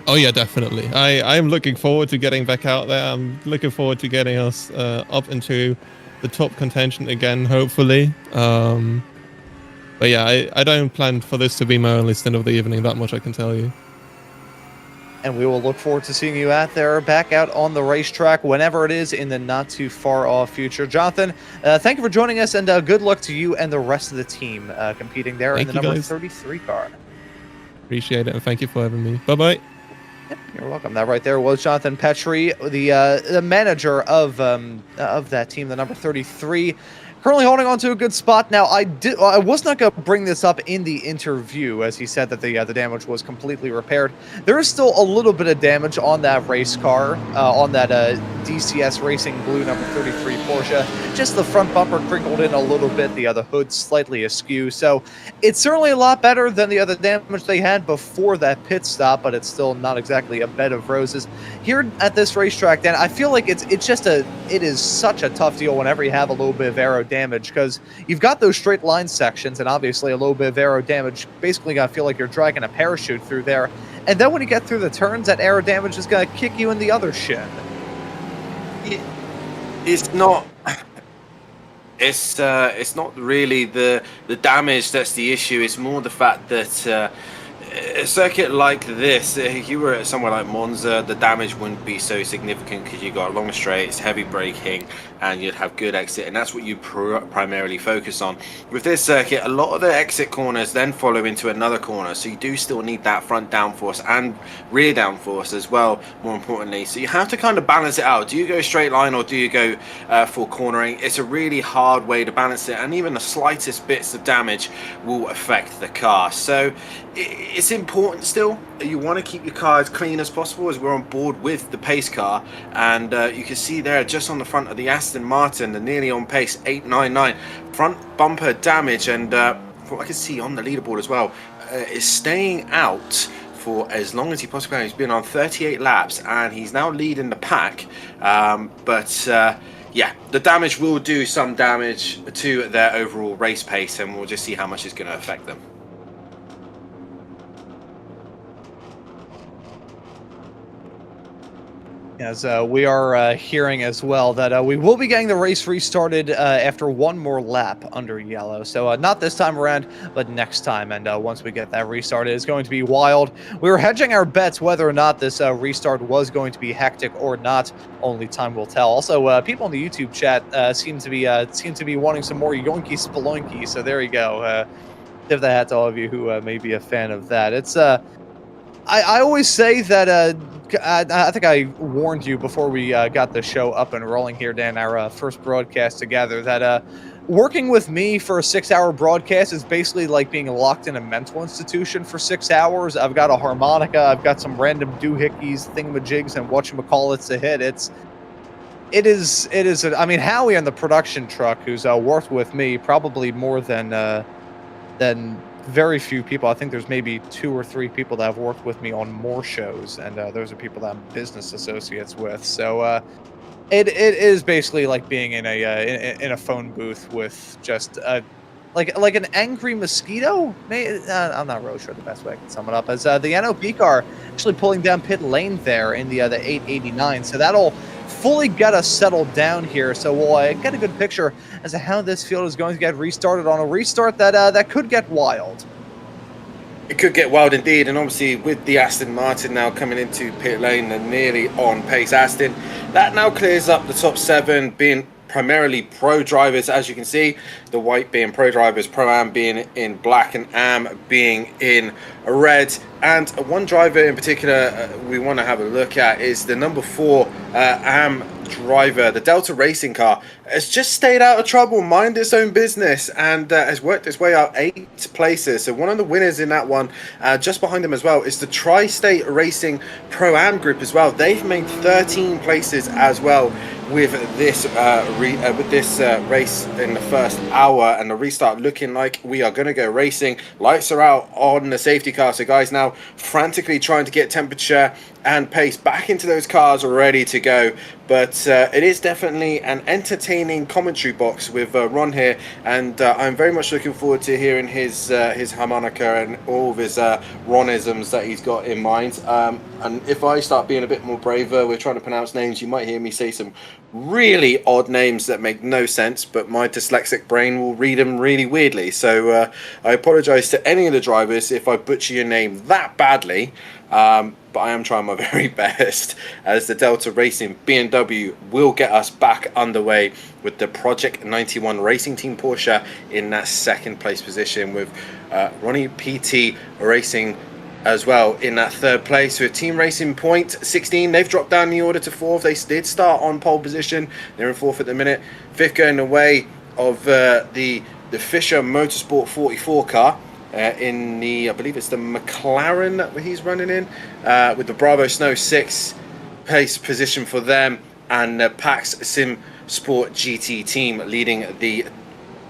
Oh yeah, definitely. I'm looking forward to getting back out there. I'm looking forward to getting us up into the top contention again, hopefully. But yeah, I don't plan for this to be my only stint of the evening, that much I can tell you. And we will look forward to seeing you out there, back out on the racetrack, whenever it is in the not too far off future. Jonathan, thank you for joining us, and good luck to you and the rest of the team competing there in the number 33 car. Appreciate it, and thank you for having me. Bye-bye. Yep, you're welcome. That right there was Jonathan Petrie, the manager of that team, the number 33. Currently holding on to a good spot. Now, I was not going to bring this up in the interview, as he said that the damage was completely repaired. There is still a little bit of damage on that race car, on that DCS Racing Blue number 33 Porsche. Just the front bumper crinkled in a little bit, the other hood slightly askew. So it's certainly a lot better than the other damage they had before that pit stop, but it's still not exactly a bed of roses. Here at this racetrack, Dan, I feel like it is such a tough deal whenever you have a little bit of aero damage, because you've got those straight line sections, and obviously a little bit of aero damage, basically gonna feel like you're dragging a parachute through there, and then when you get through the turns, that aero damage is gonna kick you in the other shin. It's not really the damage that's the issue. It's more the fact that a circuit like this, if you were at somewhere like Monza, the damage wouldn't be so significant because you got long straights, heavy braking, and you'd have good exit, and that's what you primarily focus on. With this circuit, a lot of the exit corners then follow into another corner, so you do still need that front downforce and rear downforce as well, more importantly. So you have to kind of balance it out. Do you go straight line or do you go for cornering? It's a really hard way to balance it, and even the slightest bits of damage will affect the car. So it's important still. You want to keep your car as clean as possible, as we're on board with the pace car, and you can see there just on the front of the Aston Martin, the nearly on pace 899 front bumper damage, and from what I can see on the leaderboard as well, is staying out for as long as he possibly can. He's been on 38 laps and he's now leading the pack, yeah, the damage will do some damage to their overall race pace, and we'll just see how much it's going to affect them. As we are hearing as well that we will be getting the race restarted after one more lap under yellow. So not this time around, but next time. And once we get that restarted, it's going to be wild. We were hedging our bets whether or not this restart was going to be hectic or not. Only time will tell. Also, people in the YouTube chat seem to be wanting some more Yoinky Spelunky. So there you go. Tip the hat to all of you who may be a fan of that. It's I always say that I think I warned you before we got the show up and rolling here, Dan, our first broadcast together, that working with me for a 6-hour broadcast is basically like being locked in a mental institution for 6 hours. I've got a harmonica, I've got some random doohickeys, thingamajigs, and whatchamacallits to hit. It is. I mean, Howie on the production truck, who's worked with me probably more than very few people. I think there's maybe 2 or 3 people that have worked with me on more shows, and those are people that I'm business associates with. So it is basically like being in a phone booth with just like an angry mosquito. I'm not really sure the best way I can sum it up. As the NOP car actually pulling down pit lane there in the 889, so that'll fully get us settled down here. So we'll get a good picture as to how this field is going to get restarted on a restart that could get wild. It could get wild indeed, and obviously with the Aston Martin now coming into pit lane and nearly on pace, Aston, that now clears up the top 7, being primarily pro drivers, as you can see, the white being pro drivers, Pro-Am being in black, and Am being in red. And one driver in particular we want to have a look at is the number 4 Am driver. The Delta Racing car has just stayed out of trouble, mind its own business, and has worked its way out 8 places. So one of the winners in that one, just behind them as well, is the Tri-State Racing Pro-Am group as well. They've made 13 places as well with this race in the first hour, and the restart looking like we are going to go racing. Lights are out on the safety car, so guys now frantically trying to get temperature and pace back into those cars ready to go. But it is definitely an entertaining commentary box with Ron here, and I'm very much looking forward to hearing his harmonica and all of his Ronisms that he's got in mind. And if I start being a bit more braver with trying to pronounce names, you might hear me say some really odd names that make no sense, but my dyslexic brain will read them really weirdly. So I apologize to any of the drivers if I butcher your name that badly. But I am trying my very best, as the Delta Racing BMW will get us back underway with the Project 91 Racing Team Porsche in that second place position, with Ronnie PT Racing as well in that third place, with Team Racing Point 16. They've dropped down the order to 4th. They did start on pole position. They're in 4th at the minute. 5th going the way of the Fisher Motorsport 44 car. In the, I believe it's the McLaren that he's running in, with the Bravo Snow 6 pace position for them, and the Pax Sim Sport GT team leading the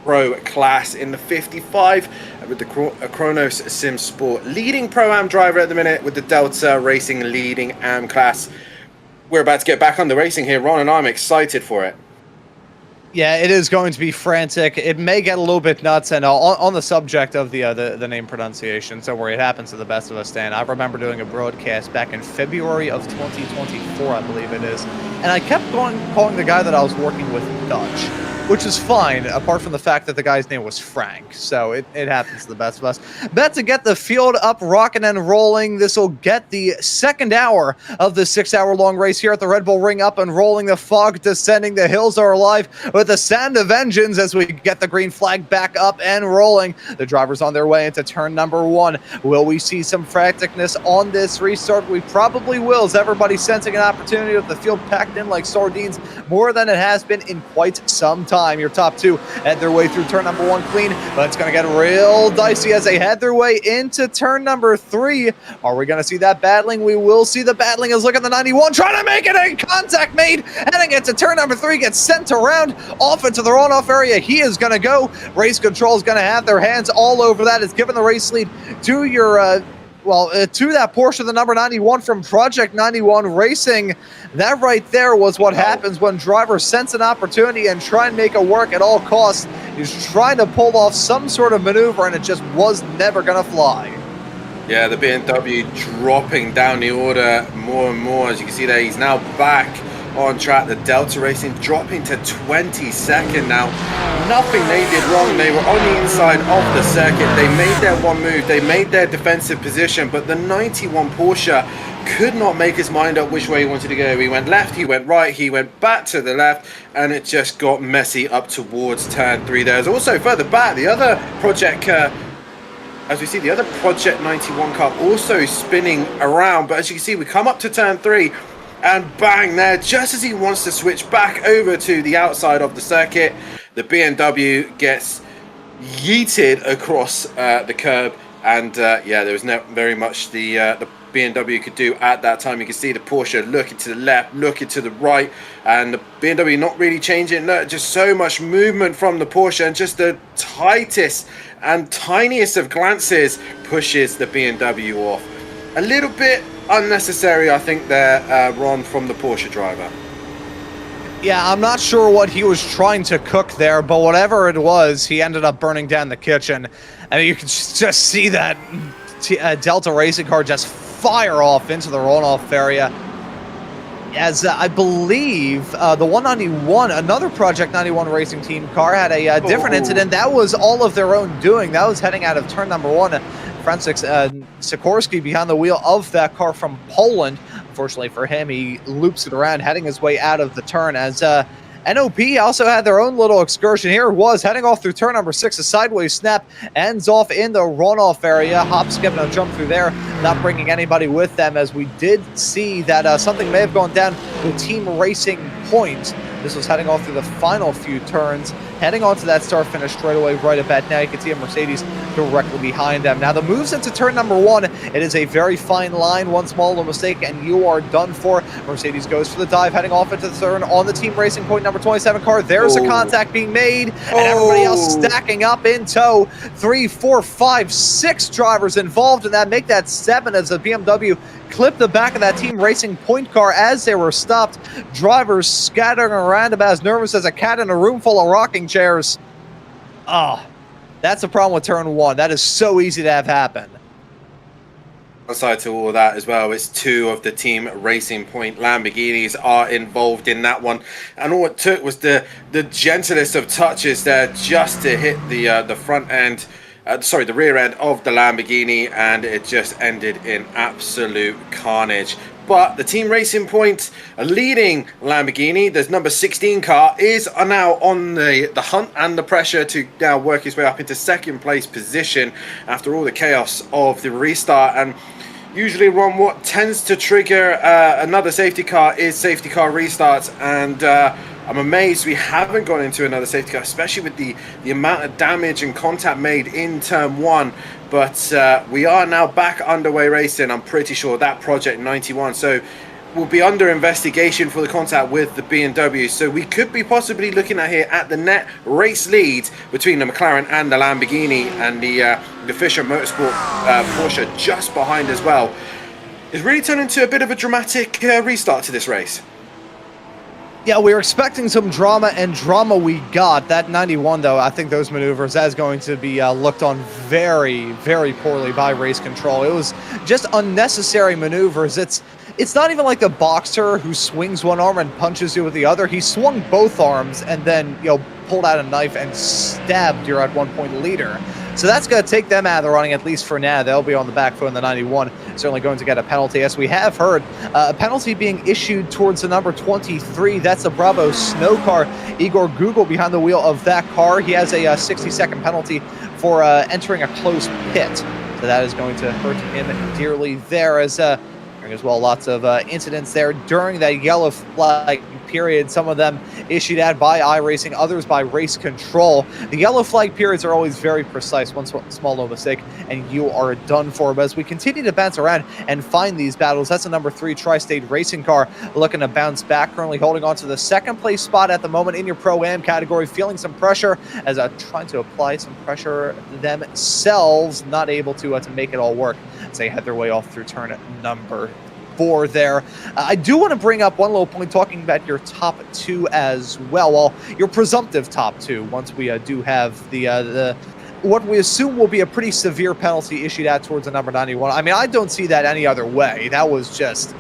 Pro class in the 55, with the Kronos Sim Sport leading Pro-Am driver at the minute, with the Delta Racing leading Am class. We're about to get back on the racing here, Ron, and I'm excited for it. Yeah, it is going to be frantic. It may get a little bit nuts, and on the subject of the name pronunciation, don't worry, it happens to the best of us, Dan. I remember doing a broadcast back in February of 2024, I believe it is, and I kept calling the guy that I was working with Dutch, which is fine, apart from the fact that the guy's name was Frank. So it happens to the best of us. Bet to get the field up, rocking and rolling. This will get the second hour of the 6-hour-long race here at the Red Bull Ring up and rolling. The fog descending. The hills are alive with the sound of engines as we get the green flag back up and rolling. The drivers on their way into turn number 1. Will we see some franticness on this restart? We probably will, as everybody's sensing an opportunity with the field packed in like sardines, more than it has been in quite some time. Your top 2 head their way through turn number 1 clean, but it's going to get real dicey as they head their way into turn number 3. Are we going to see that battling? We will see the battling as look at the 91 trying to make it, a contact made, heading into turn number 3, gets sent around off into the runoff area. He is going to go. Race control is going to have their hands all over that. It's given the race lead to your to that Porsche, the number 91 from Project 91 Racing. That right there was what happens when drivers sense an opportunity and try and make it work at all costs. He's trying to pull off some sort of maneuver, and it just was never going to fly. Yeah, the BMW dropping down the order more and more. As you can see there, he's now back on track. The Delta Racing dropping to 22nd now. Nothing they did wrong. They were on the inside of the circuit. They made their one move. They made their defensive position, but the 91 Porsche could not make his mind up which way he wanted to go. He went left, he went right, he went back to the left, and it just got messy up towards turn 3. There's also further back the other Project as we see the other Project 91 car also spinning around, but as you can see, we come up to turn 3 and bang there, just as he wants to switch back over to the outside of the circuit, the BMW gets yeeted across the curb, and yeah, there was not very much the BMW could do at that time. You can see the Porsche looking to the left, looking to the right, and the BMW not really changing. No, just so much movement from the Porsche, and just the tightest and tiniest of glances pushes the BMW off. A little bit unnecessary, I think, there, Ron, from the Porsche driver. Yeah, I'm not sure what he was trying to cook there, but whatever it was, he ended up burning down the kitchen. And you can just see that Delta Racing car just fire off into the runoff area. As I believe the 191, another Project 91 Racing Team car, had a different incident. That was all of their own doing. That was heading out of turn number 1. Francis Sikorsky behind the wheel of that car from Poland. Unfortunately for him, he loops it around, heading his way out of the turn as NOP also had their own little excursion here. Was heading off through turn number 6. A sideways snap ends off in the runoff area. Hop, skip, and a jump through there, not bringing anybody with them, as we did see that something may have gone down with Team Racing Point. This was heading off through the final few turns, heading onto that start-finish straightaway right at bat. Now you can see a Mercedes directly behind them. Now the moves into turn number 1, it is a very fine line. One small little mistake and you are done for. Mercedes goes for the dive, heading off into the turn on the Team Racing Point number 27 car. There's a contact being made, and everybody else stacking up in tow. 3, 4, 5, 6 drivers involved in that. Make that 7 as the BMW clipped the back of that Team Racing Point car as they were stopped. Drivers scattering around about as nervous as a cat in a room full of rocking chairs. That's the problem with turn 1. That is so easy to have happen. Aside to all of that as well, it's 2 of the Team Racing Point Lamborghinis are involved in that one, and all it took was the gentlest of touches there just to hit the front end. The rear end of the Lamborghini, and it just ended in absolute carnage. But the Team Racing Point, a leading Lamborghini, the number 16 car, is now on the hunt and the pressure to now work his way up into second place position after all the chaos of the restart. And usually, Ron, what tends to trigger another safety car is safety car restarts, and I'm amazed we haven't gone into another safety car, especially with the amount of damage and contact made in turn 1. But we are now back underway racing. I'm pretty sure that Project 91. So will be under investigation for the contact with the BMW. So we could be possibly looking at here at the net race lead between the McLaren and the Lamborghini, and the Fisher Motorsport Porsche just behind as well. It's really turned into a bit of a dramatic restart to this race. Yeah, we were expecting some drama, and drama we got. That 91, though, I think those maneuvers, that is going to be looked on very, very poorly by race control. It was just unnecessary maneuvers. It's not even like the boxer who swings one arm and punches you with the other. He swung both arms and then, pulled out a knife and stabbed your at one point leader. So that's going to take them out of the running, at least for now. They'll be on the back foot in the 91, certainly going to get a penalty. As we have heard, a penalty being issued towards the number 23. That's the Bravo Snow car. Igor Google behind the wheel of that car. He has a 60-second penalty for entering a closed pit. So that is going to hurt him dearly there, as well, lots of incidents there during that yellow flag period. Some of them issued out by iRacing, others by race control. The yellow flag periods are always very precise. One small little mistake and you are done for. But as we continue to bounce around and find these battles, that's a number 3 Tri-State racing car looking to bounce back, currently holding on to the second place spot at the moment in your Pro-Am category, feeling some pressure as trying to apply some pressure themselves, not able to make it all work as they head their way off through turn number 4 there. I do want to bring up one little point talking about your top 2 as well. Well, your presumptive top 2, once we do have the what we assume will be a pretty severe penalty issued out towards the number 91. I mean, I don't see that any other way. That was just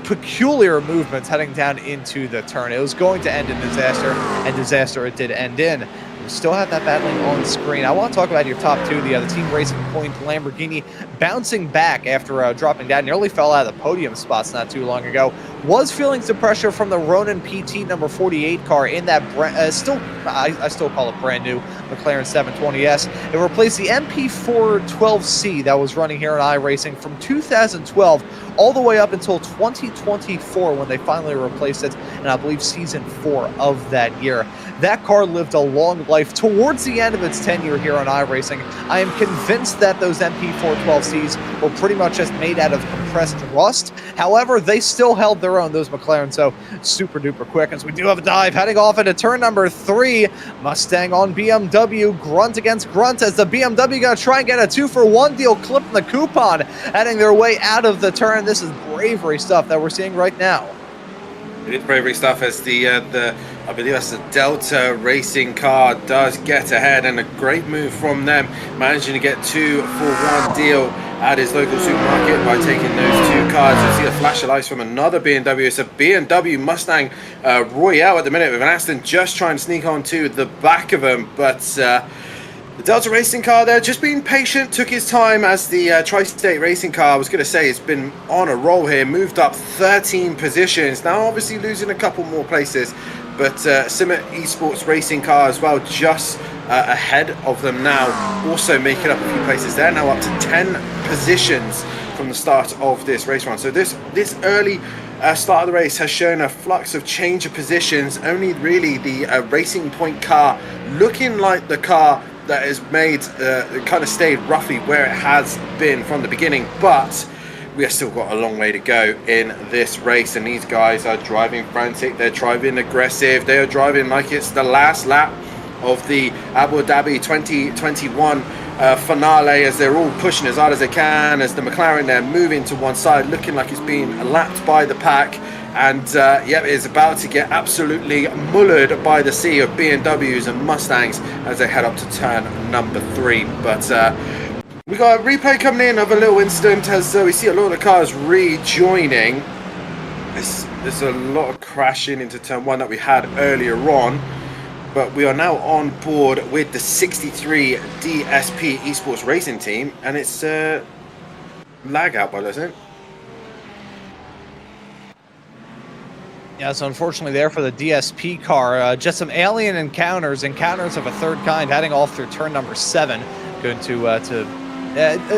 peculiar movements heading down into the turn. It was going to end in disaster, and disaster it did end in. We still have that battling on screen. I want to talk about your top 2, the Team Racing Point Lamborghini bouncing back after dropping down. Nearly fell out of the podium spots not too long ago. Was feeling some pressure from the Ronin PT number 48 car in that I still call it brand new McLaren 720S. It replaced the MP412C that was running here in iRacing from 2012 all the way up until 2024 when they finally replaced it, and I believe season 4 of that year. That car lived a long life towards the end of its tenure here on iRacing. I am convinced that those MP412Cs were pretty much just made out of compressed rust. However, they still held their own, those McLaren, so super duper quick. As we do have a dive heading off into turn number 3. Mustang on BMW, grunt against grunt as the BMW gonna try and get a 2-for-1 deal, clipping the coupon, heading their way out of the turn. This is bravery stuff that we're seeing right now. It is bravery stuff as I believe that's the Delta racing car does get ahead, and a great move from them, managing to get 2-for-1 deal at his local supermarket by taking those 2 cars. You see a flash of lights from another BMW. It's a BMW Mustang Royale at the minute, with an Aston just trying to sneak onto the back of him, but The Delta Racing car there, just being patient, took his time as the Tri-State Racing car, I was going to say, it's been on a roll here, moved up 13 positions. Now obviously losing a couple more places, but Simmet Esports Racing car as well, just ahead of them now, also making up a few places. They're now up to 10 positions from the start of this race run. So this early start of the race has shown a flux of change of positions. Only really the Racing Point car looking like the car that has made kind of stayed roughly where it has been from the beginning, but we have still got a long way to go in this race, and these guys are driving frantic, they're driving aggressive, they are driving like it's the last lap of the Abu Dhabi 2021 finale, as they're all pushing as hard as they can, as the McLaren they're moving to one side, looking like it's being lapped by the pack. And yeah, it's about to get absolutely mullered by the sea of BMWs and Mustangs as they head up to turn number 3. But we got a replay coming in of a little incident as we see a lot of the cars rejoining. There's a lot of crashing into turn 1 that we had earlier on. But we are now on board with the 63 DSP Esports Racing team, and it's lag out by the Yeah, so unfortunately there for the DSP car, just some alien encounters of a third kind heading off through turn number 7. Going to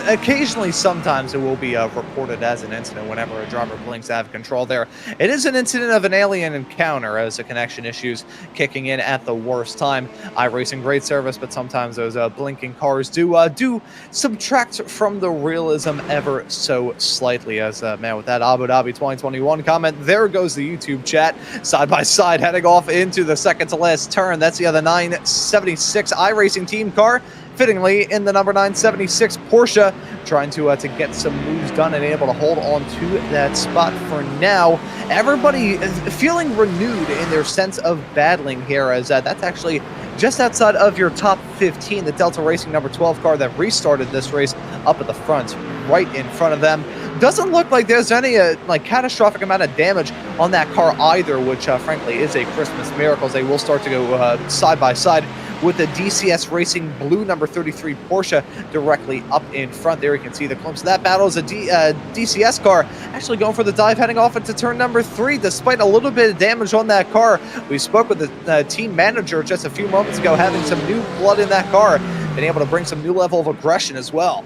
occasionally, sometimes it will be reported as an incident whenever a driver blinks out of control there. It is an incident of an alien encounter as the connection issues kicking in at the worst time. iRacing, great service, but sometimes those blinking cars do subtract from the realism ever so slightly. As man, with that Abu Dhabi 2021 comment, there goes the YouTube chat. Side by side, heading off into the second to last turn. That's the other 976 iRacing team car. Fittingly in the number 976 Porsche, trying to get some moves done and able to hold on to that spot for now. Everybody is feeling renewed in their sense of battling here, as that's actually just outside of your top 15. The Delta Racing number 12 car that restarted this race up at the front, right in front of them. Doesn't look like there's any like catastrophic amount of damage on that car either, which frankly is a Christmas miracle, as they will start to go side by side with the DCS Racing blue number 33 Porsche directly up in front. There you can see the glimpse of that battle as a DCS car actually going for the dive, heading off into turn number 3 despite a little bit of damage on that car. We spoke with the team manager just a few moments ago, having some new blood in that car, been able to bring some new level of aggression as well.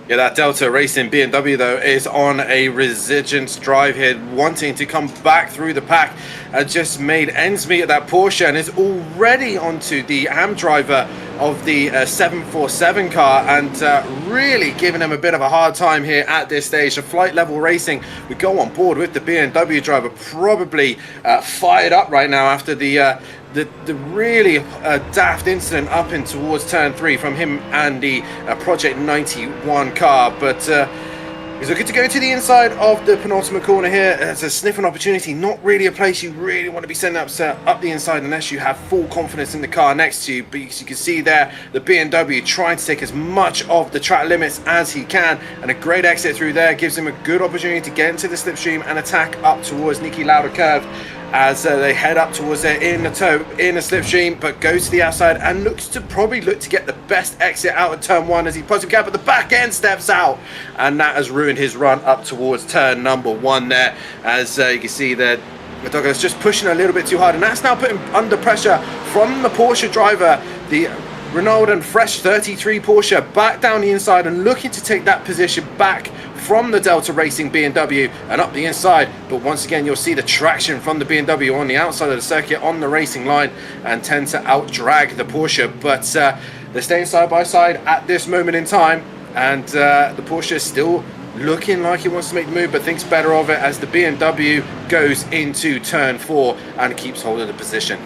Yeah, that Delta Racing BMW, though, is on a resurgence drive here, wanting to come back through the pack. Just made ends meet at that Porsche and is already onto the AM driver of the 747 car, and really giving him a bit of a hard time here at this stage. The Flight Level Racing, we go on board with the BMW driver, probably fired up right now after the really daft incident up in towards turn 3 from him and the Project 91 car. But he's looking to go to the inside of the penultimate corner here. It's a sniffing opportunity, not really a place you really want to be sending up the inside unless you have full confidence in the car next to you. But as you can see there, the BMW trying to take as much of the track limits as he can, and a great exit through there gives him a good opportunity to get into the slipstream and attack up towards Niki Lauda curve as they head up towards their in the slipstream, but goes to the outside and looks to get the best exit out of turn 1 as he puts him gap, but the back end steps out, and that has ruined his run up towards turn number 1 there. As you can see there, Douglas just pushing a little bit too hard, and that's now putting under pressure from the Porsche driver, the Renault and Fresh 33 Porsche, back down the inside and looking to take that position back from the Delta Racing BMW and up the inside. But once again, you'll see the traction from the BMW on the outside of the circuit on the racing line and tend to out-drag the Porsche. But they're staying side by side at this moment in time, and the Porsche is still looking like it wants to make the move, but thinks better of it as the BMW goes into turn 4 and keeps holding the position.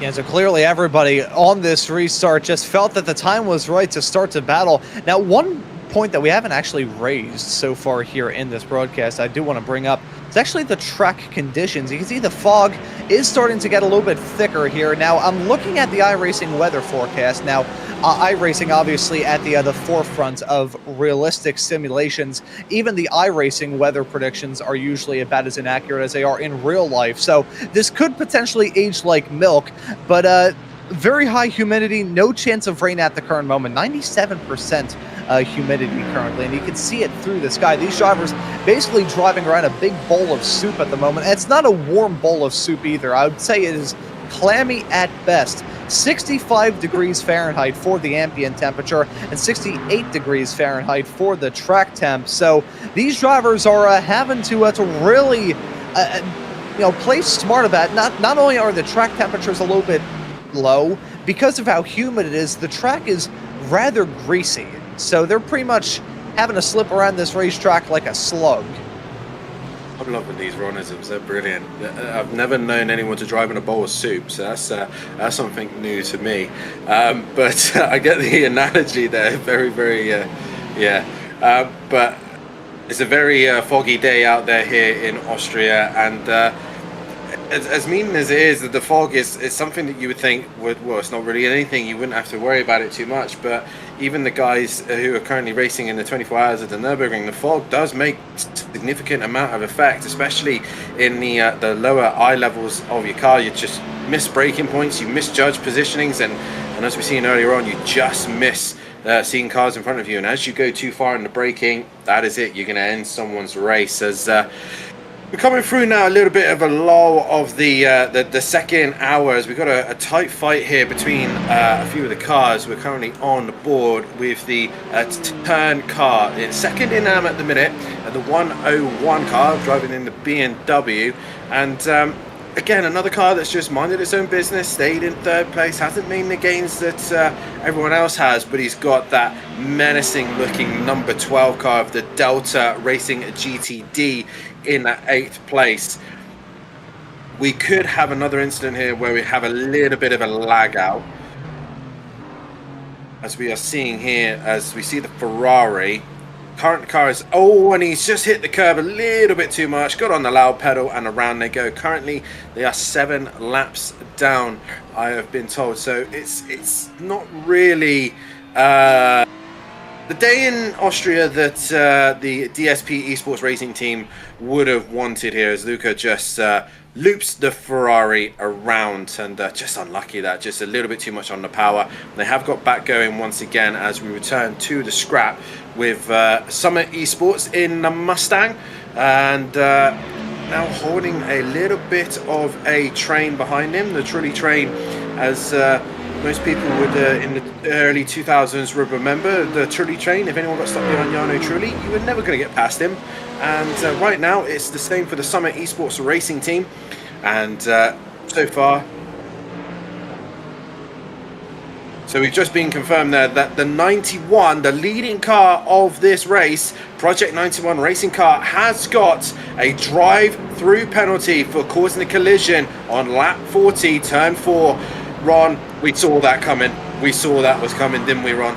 Yeah, so clearly everybody on this restart just felt that the time was right to start to battle. Now, one point that we haven't actually raised so far here in this broadcast, I do want to bring up, it's actually the track conditions. You can see the fog is starting to get a little bit thicker here. Now, I'm looking at the iRacing weather forecast. Now, iRacing obviously at the forefront of realistic simulations. Even the iRacing weather predictions are usually about as inaccurate as they are in real life. So this could potentially age like milk, but very high humidity, no chance of rain at the current moment, 97% humidity currently, and you can see it through the sky. These drivers basically driving around a big bowl of soup at the moment. And it's not a warm bowl of soup either. I would say it is clammy at best. 65 degrees Fahrenheit for the ambient temperature and 68 degrees Fahrenheit for the track temp. So these drivers are having to really play smart about it. Not only are the track temperatures a little bit low, because of how humid it is, the track is rather greasy. So they're pretty much having to slip around this racetrack like a slug. I'm loving these Ronisms, they're brilliant. I've never known anyone to drive in a bowl of soup, so that's something new to me. But I get the analogy there, very, very, but it's a very foggy day out there here in Austria, and as mean as it is, the fog is something that you would think it's not really anything, you wouldn't have to worry about it too much, but even the guys who are currently racing in the 24 hours of the Nürburgring, the fog does make significant amount of effect, especially in the lower eye levels of your car. You just miss braking points, you misjudge positionings, and as we've seen earlier on, you just miss seeing cars in front of you, and as you go too far in the braking, that is it, you're going to end someone's race. As we're coming through now a little bit of a lull of the second hours. We've got a tight fight here between a few of the cars. We're currently on the board with the Turn car in second in at the minute, and the 101 car driving in the BMW, and again, another car that's just minded its own business, stayed in third place, hasn't made the gains that everyone else has, but he's got that menacing looking number 12 car of the Delta Racing GTD in that 8th place. We could have another incident here where we have a little bit of a lag out, as we are seeing here, as we see the Ferrari. Current car is, and he's just hit the curb a little bit too much, got on the loud pedal, and around they go. Currently they are 7 laps down, I have been told, so it's not really the day in Austria that the DSP Esports Racing team would have wanted here, as Luca just loops the Ferrari around, and just unlucky that, just a little bit too much on the power. They have got back going once again as we return to the scrap with Summit Esports in the Mustang, and now holding a little bit of a train behind him, the Trulli train, as most people would in the early 2000s would remember the Trulli train. If anyone got stuck behind Jarno Trulli, you were never going to get past him. And right now it's the same for the Summit Esports Racing team, and so far, so we've just been confirmed there that the 91, the leading car of this race, Project 91 racing car, has got a drive-through penalty for causing a collision on lap 40, turn 4. Ron, we saw that coming. We saw that was coming, didn't we, Ron?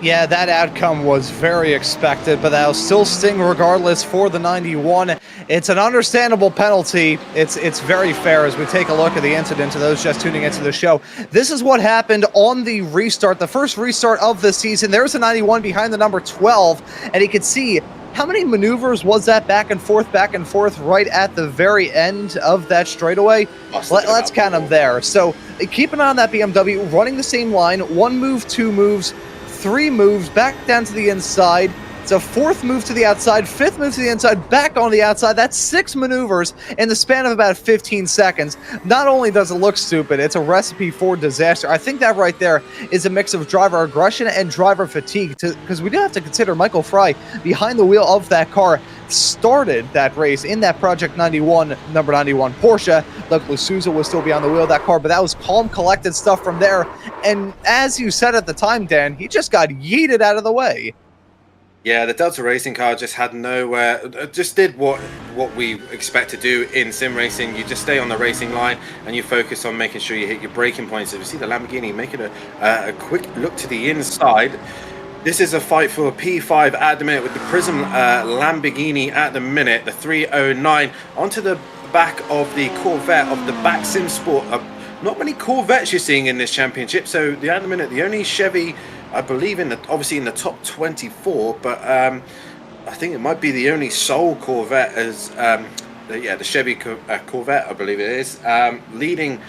Yeah, that outcome was very expected, but that'll still sting regardless for the 91. It's an understandable penalty. It's very fair as we take a look at the incident to those just tuning into the show. This is what happened on the restart, the first restart of the season. There's a 91 behind the number 12, and you can see how many maneuvers was that back and forth right at the very end of that straightaway? Let's count them there. So keep an eye on that BMW, running the same line, 1 move, 2 moves, 3 moves, back down to the inside. It's a 4th move to the outside, 5th move to the inside, back on the outside. That's 6 maneuvers in the span of about 15 seconds. Not only does it look stupid, it's a recipe for disaster. I think that right there is a mix of driver aggression and driver fatigue, because we do have to consider Michael Fry behind the wheel of that car started that race in that Project 91, number 91 Porsche. Douglas Souza was still behind the wheel of that car, but that was calm, collected stuff from there. And as you said at the time, Dan, he just got yeeted out of the way. Yeah, the Delta racing car just had nowhere, just did what we expect to do in sim racing. You just stay on the racing line and you focus on making sure you hit your braking points. If you see the Lamborghini making a quick look to the inside, this is a fight for P5 at the minute with the Prism Lamborghini at the minute, the 309, onto the back of the Corvette of the Back Sim Sport. not many Corvettes you're seeing in this championship. So at the minute, the only Chevy, I believe, obviously in the top 24, but I think it might be the only sole Corvette as the Chevy Corvette, I believe it is, leading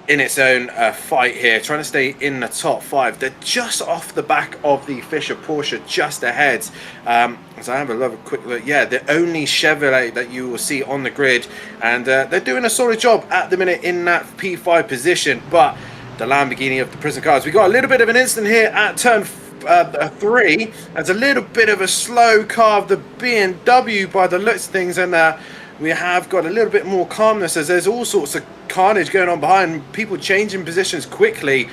in its own fight here, trying to stay in the top 5. They're just off the back of the Fisher Porsche, just ahead. So I have a quick look. Yeah, the only Chevrolet that you will see on the grid, and they're doing a solid job at the minute in that P5 position. But the Lamborghini of the Prism cars, we got a little bit of an incident here at turn 3. There's a little bit of a slow car of the BMW by the looks of things, and we have got a little bit more calmness as there's all sorts of carnage going on behind, people changing positions quickly.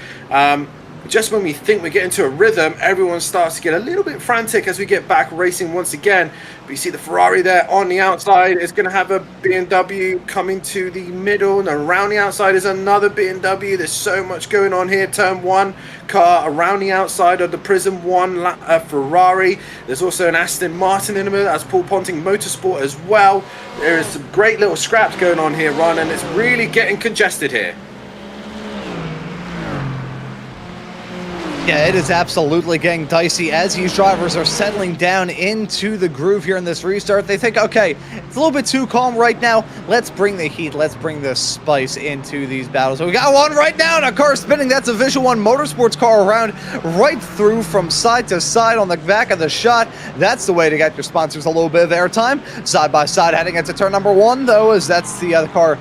Just when we think we get into a rhythm, everyone starts to get a little bit frantic as we get back racing once again. But you see the Ferrari there on the outside is going to have a BMW coming to the middle, and around the outside is another BMW. There's so much going on here. Turn 1 car around the outside of the Prism 1 Ferrari. There's also an Aston Martin in the middle. That's Paul Ponting Motorsport as well. There is some great little scraps going on here, Ron, and it's really getting congested here. Yeah, it is absolutely getting dicey as these drivers are settling down into the groove here in this restart. They think, okay, it's a little bit too calm right now. Let's bring the heat. Let's bring the spice into these battles. We got one right now, and a car spinning. That's a Visual One Motorsports car around right through from side to side on the back of the shot. That's the way to get your sponsors a little bit of airtime. Side by side heading into turn number 1, though, as that's the car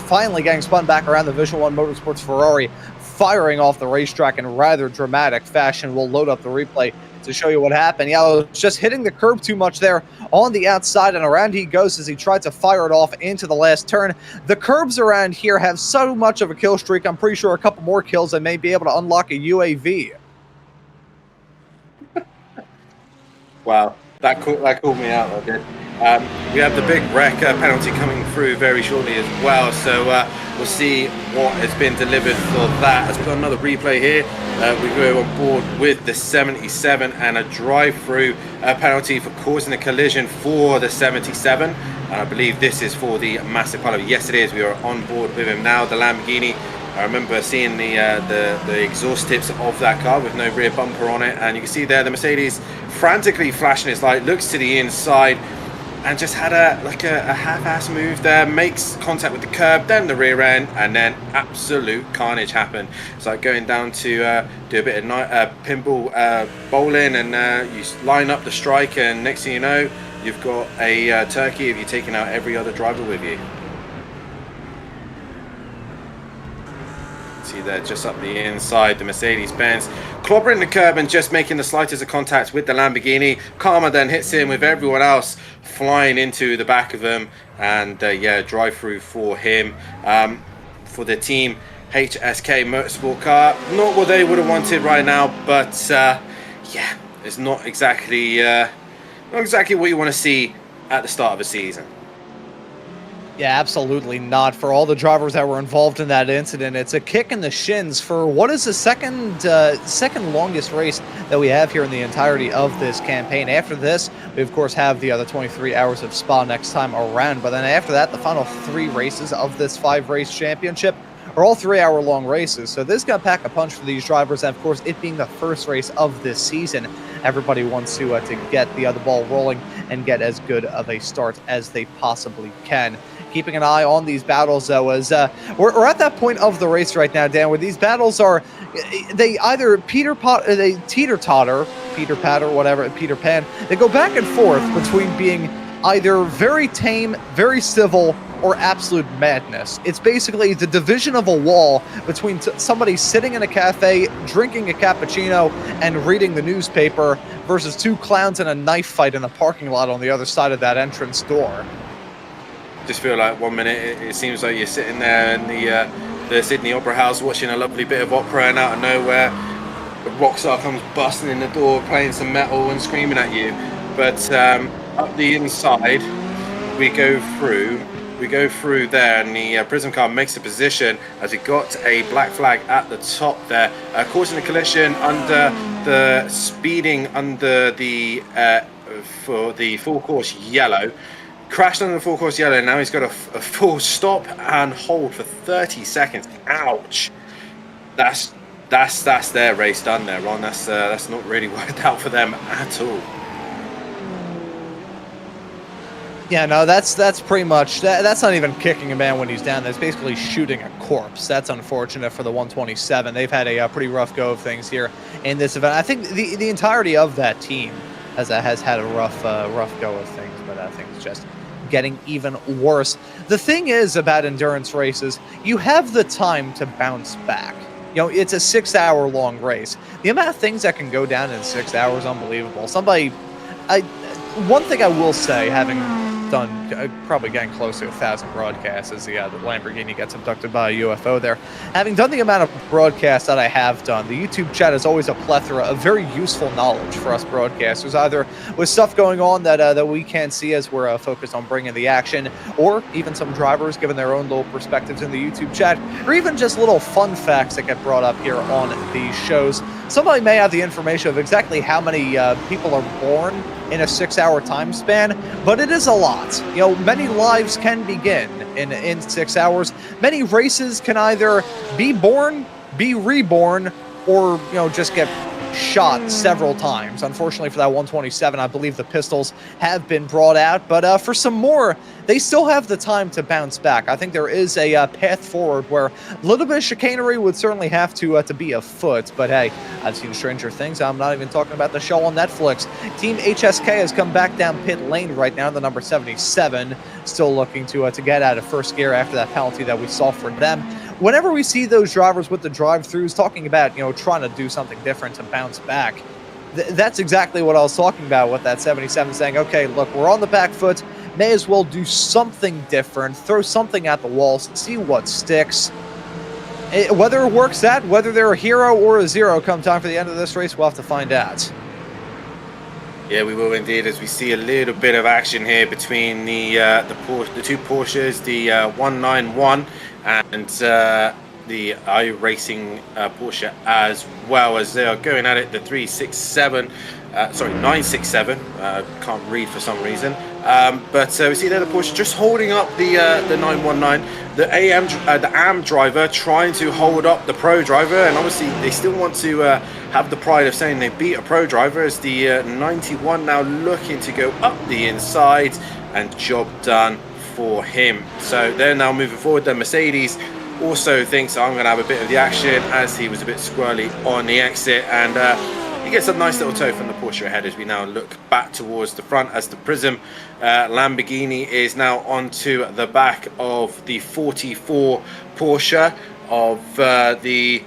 finally getting spun back around the Visual One Motorsports Ferrari, firing off the racetrack in rather dramatic fashion. We'll load up the replay to show you what happened. Yeah, it was just hitting the curb too much there on the outside, and around he goes as he tried to fire it off into the last turn. The curbs around here have so much of a kill streak. I'm pretty sure a couple more kills and may be able to unlock a UAV. Wow, that called me out, that did. We have the big wreck penalty coming through very shortly as well, so we'll see what has been delivered for that. As we've got another replay here, we go on board with the 77 and a drive-through penalty for causing a collision for the 77, and I believe this is for the massive pile. Yes, it is. We are on board with him now, the Lamborghini. I remember seeing the exhaust tips of that car with no rear bumper on it, and you can see there the Mercedes frantically flashing its light, looks to the inside, and just had a half-ass move there, makes contact with the curb, then the rear end, and then absolute carnage happened. It's like going down to do a bit of pinball bowling, and you line up the strike, and next thing you know, you've got a turkey if you're taking out every other driver with you. See there, just up the inside, the Mercedes-Benz clobbering the curb and just making the slightest of contact with the Lamborghini. Karma then hits him with everyone else flying into the back of him, and yeah, drive through for him. For the team HSK Motorsport car, not what they would have wanted right now, but yeah, it's not exactly what you want to see at the start of a season. Yeah, absolutely not. For all the drivers that were involved in that incident, it's a kick in the shins for what is the second longest race that we have here in the entirety of this campaign. After this, we of course have the other 23 hours of Spa next time around, but then after that, the final 3 races of this 5-race championship are all 3-hour-long races. So this is going to pack a punch for these drivers, and of course, it being the first race of this season, everybody wants to get the other ball rolling and get as good of a start as they possibly can. Keeping an eye on these battles, though, as we're at that point of the race right now, Dan, where these battles are, they either they teeter-totter, Peter Pat or whatever, Peter Pan, they go back and forth between being either very tame, very civil, or absolute madness. It's basically the division of a wall between somebody sitting in a cafe, drinking a cappuccino, and reading the newspaper versus 2 clowns in a knife fight in the parking lot on the other side of that entrance door. Just feel like 1 minute it seems like you're sitting there in the Sydney Opera House watching a lovely bit of opera, and out of nowhere a rock star comes busting in the door playing some metal and screaming at you. But up the inside we go through there, and the Prism car makes a position as it got a black flag at the top there, causing a collision under the speeding under the for the full course yellow. crashed on the full course yellow. Now he's got a full stop and hold for 30 seconds. Ouch. That's their race done there, Ron. That's not really worked out for them at all. Yeah, no, that's pretty much that's not even kicking a man when he's down. That's basically shooting a corpse. That's unfortunate for the 127. They've had a pretty rough go of things here in this event. I think the entirety of that team has had a rough go of things, but I think it's just getting even worse. The thing is about endurance races, you have the time to bounce back. You know, it's a 6-hour long race. The amount of things that can go down in 6 hours, unbelievable. One thing I will say, having done probably getting close to 1,000 broadcasts as the Lamborghini gets abducted by a UFO there. Having done the amount of broadcasts that I have done, the YouTube chat is always a plethora of very useful knowledge for us broadcasters, either with stuff going on that we can't see as we're focused on bringing the action, or even some drivers giving their own little perspectives in the YouTube chat, or even just little fun facts that get brought up here on these shows. Somebody may have the information of exactly how many people are born in a 6-hour time span, but it is a lot. You know, many lives can begin in 6 hours. Many races can either be born, be reborn, or, you know, just get shot several times. Unfortunately for that 127, I believe the pistols have been brought out, but for some more, they still have the time to bounce back. I think there is a path forward where a little bit of chicanery would certainly have to be afoot, but hey, I've seen stranger things. I'm not even talking about the show on Netflix. Team HSK has come back down pit lane right now, the number 77, still looking to get out of first gear after that penalty that we saw for them. Whenever we see those drivers with the drive-throughs talking about, you know, trying to do something different to bounce back, that's exactly what I was talking about with that 77, saying, okay, look, we're on the back foot, may as well do something different, throw something at the walls, see what sticks. Whether it works out, whether they're a hero or a zero come time for the end of this race, we'll have to find out. Yeah, we will indeed, as we see a little bit of action here between the two Porsches, the 191 and the iRacing Porsche, as well as they are going at it. The 967. Can't read for some reason. But we see there the Porsche just holding up the 919. The AM driver trying to hold up the pro driver, and obviously they still want to have the pride of saying they beat a pro driver, as the 91 now looking to go up the inside, and job done for him. So they're now moving forward. The Mercedes also thinks I'm going to have a bit of the action, as he was a bit squirrely on the exit, and he gets a nice little toe from the Porsche ahead as we now look back towards the front, as the Prism Lamborghini is now onto the back of the 44 Porsche of the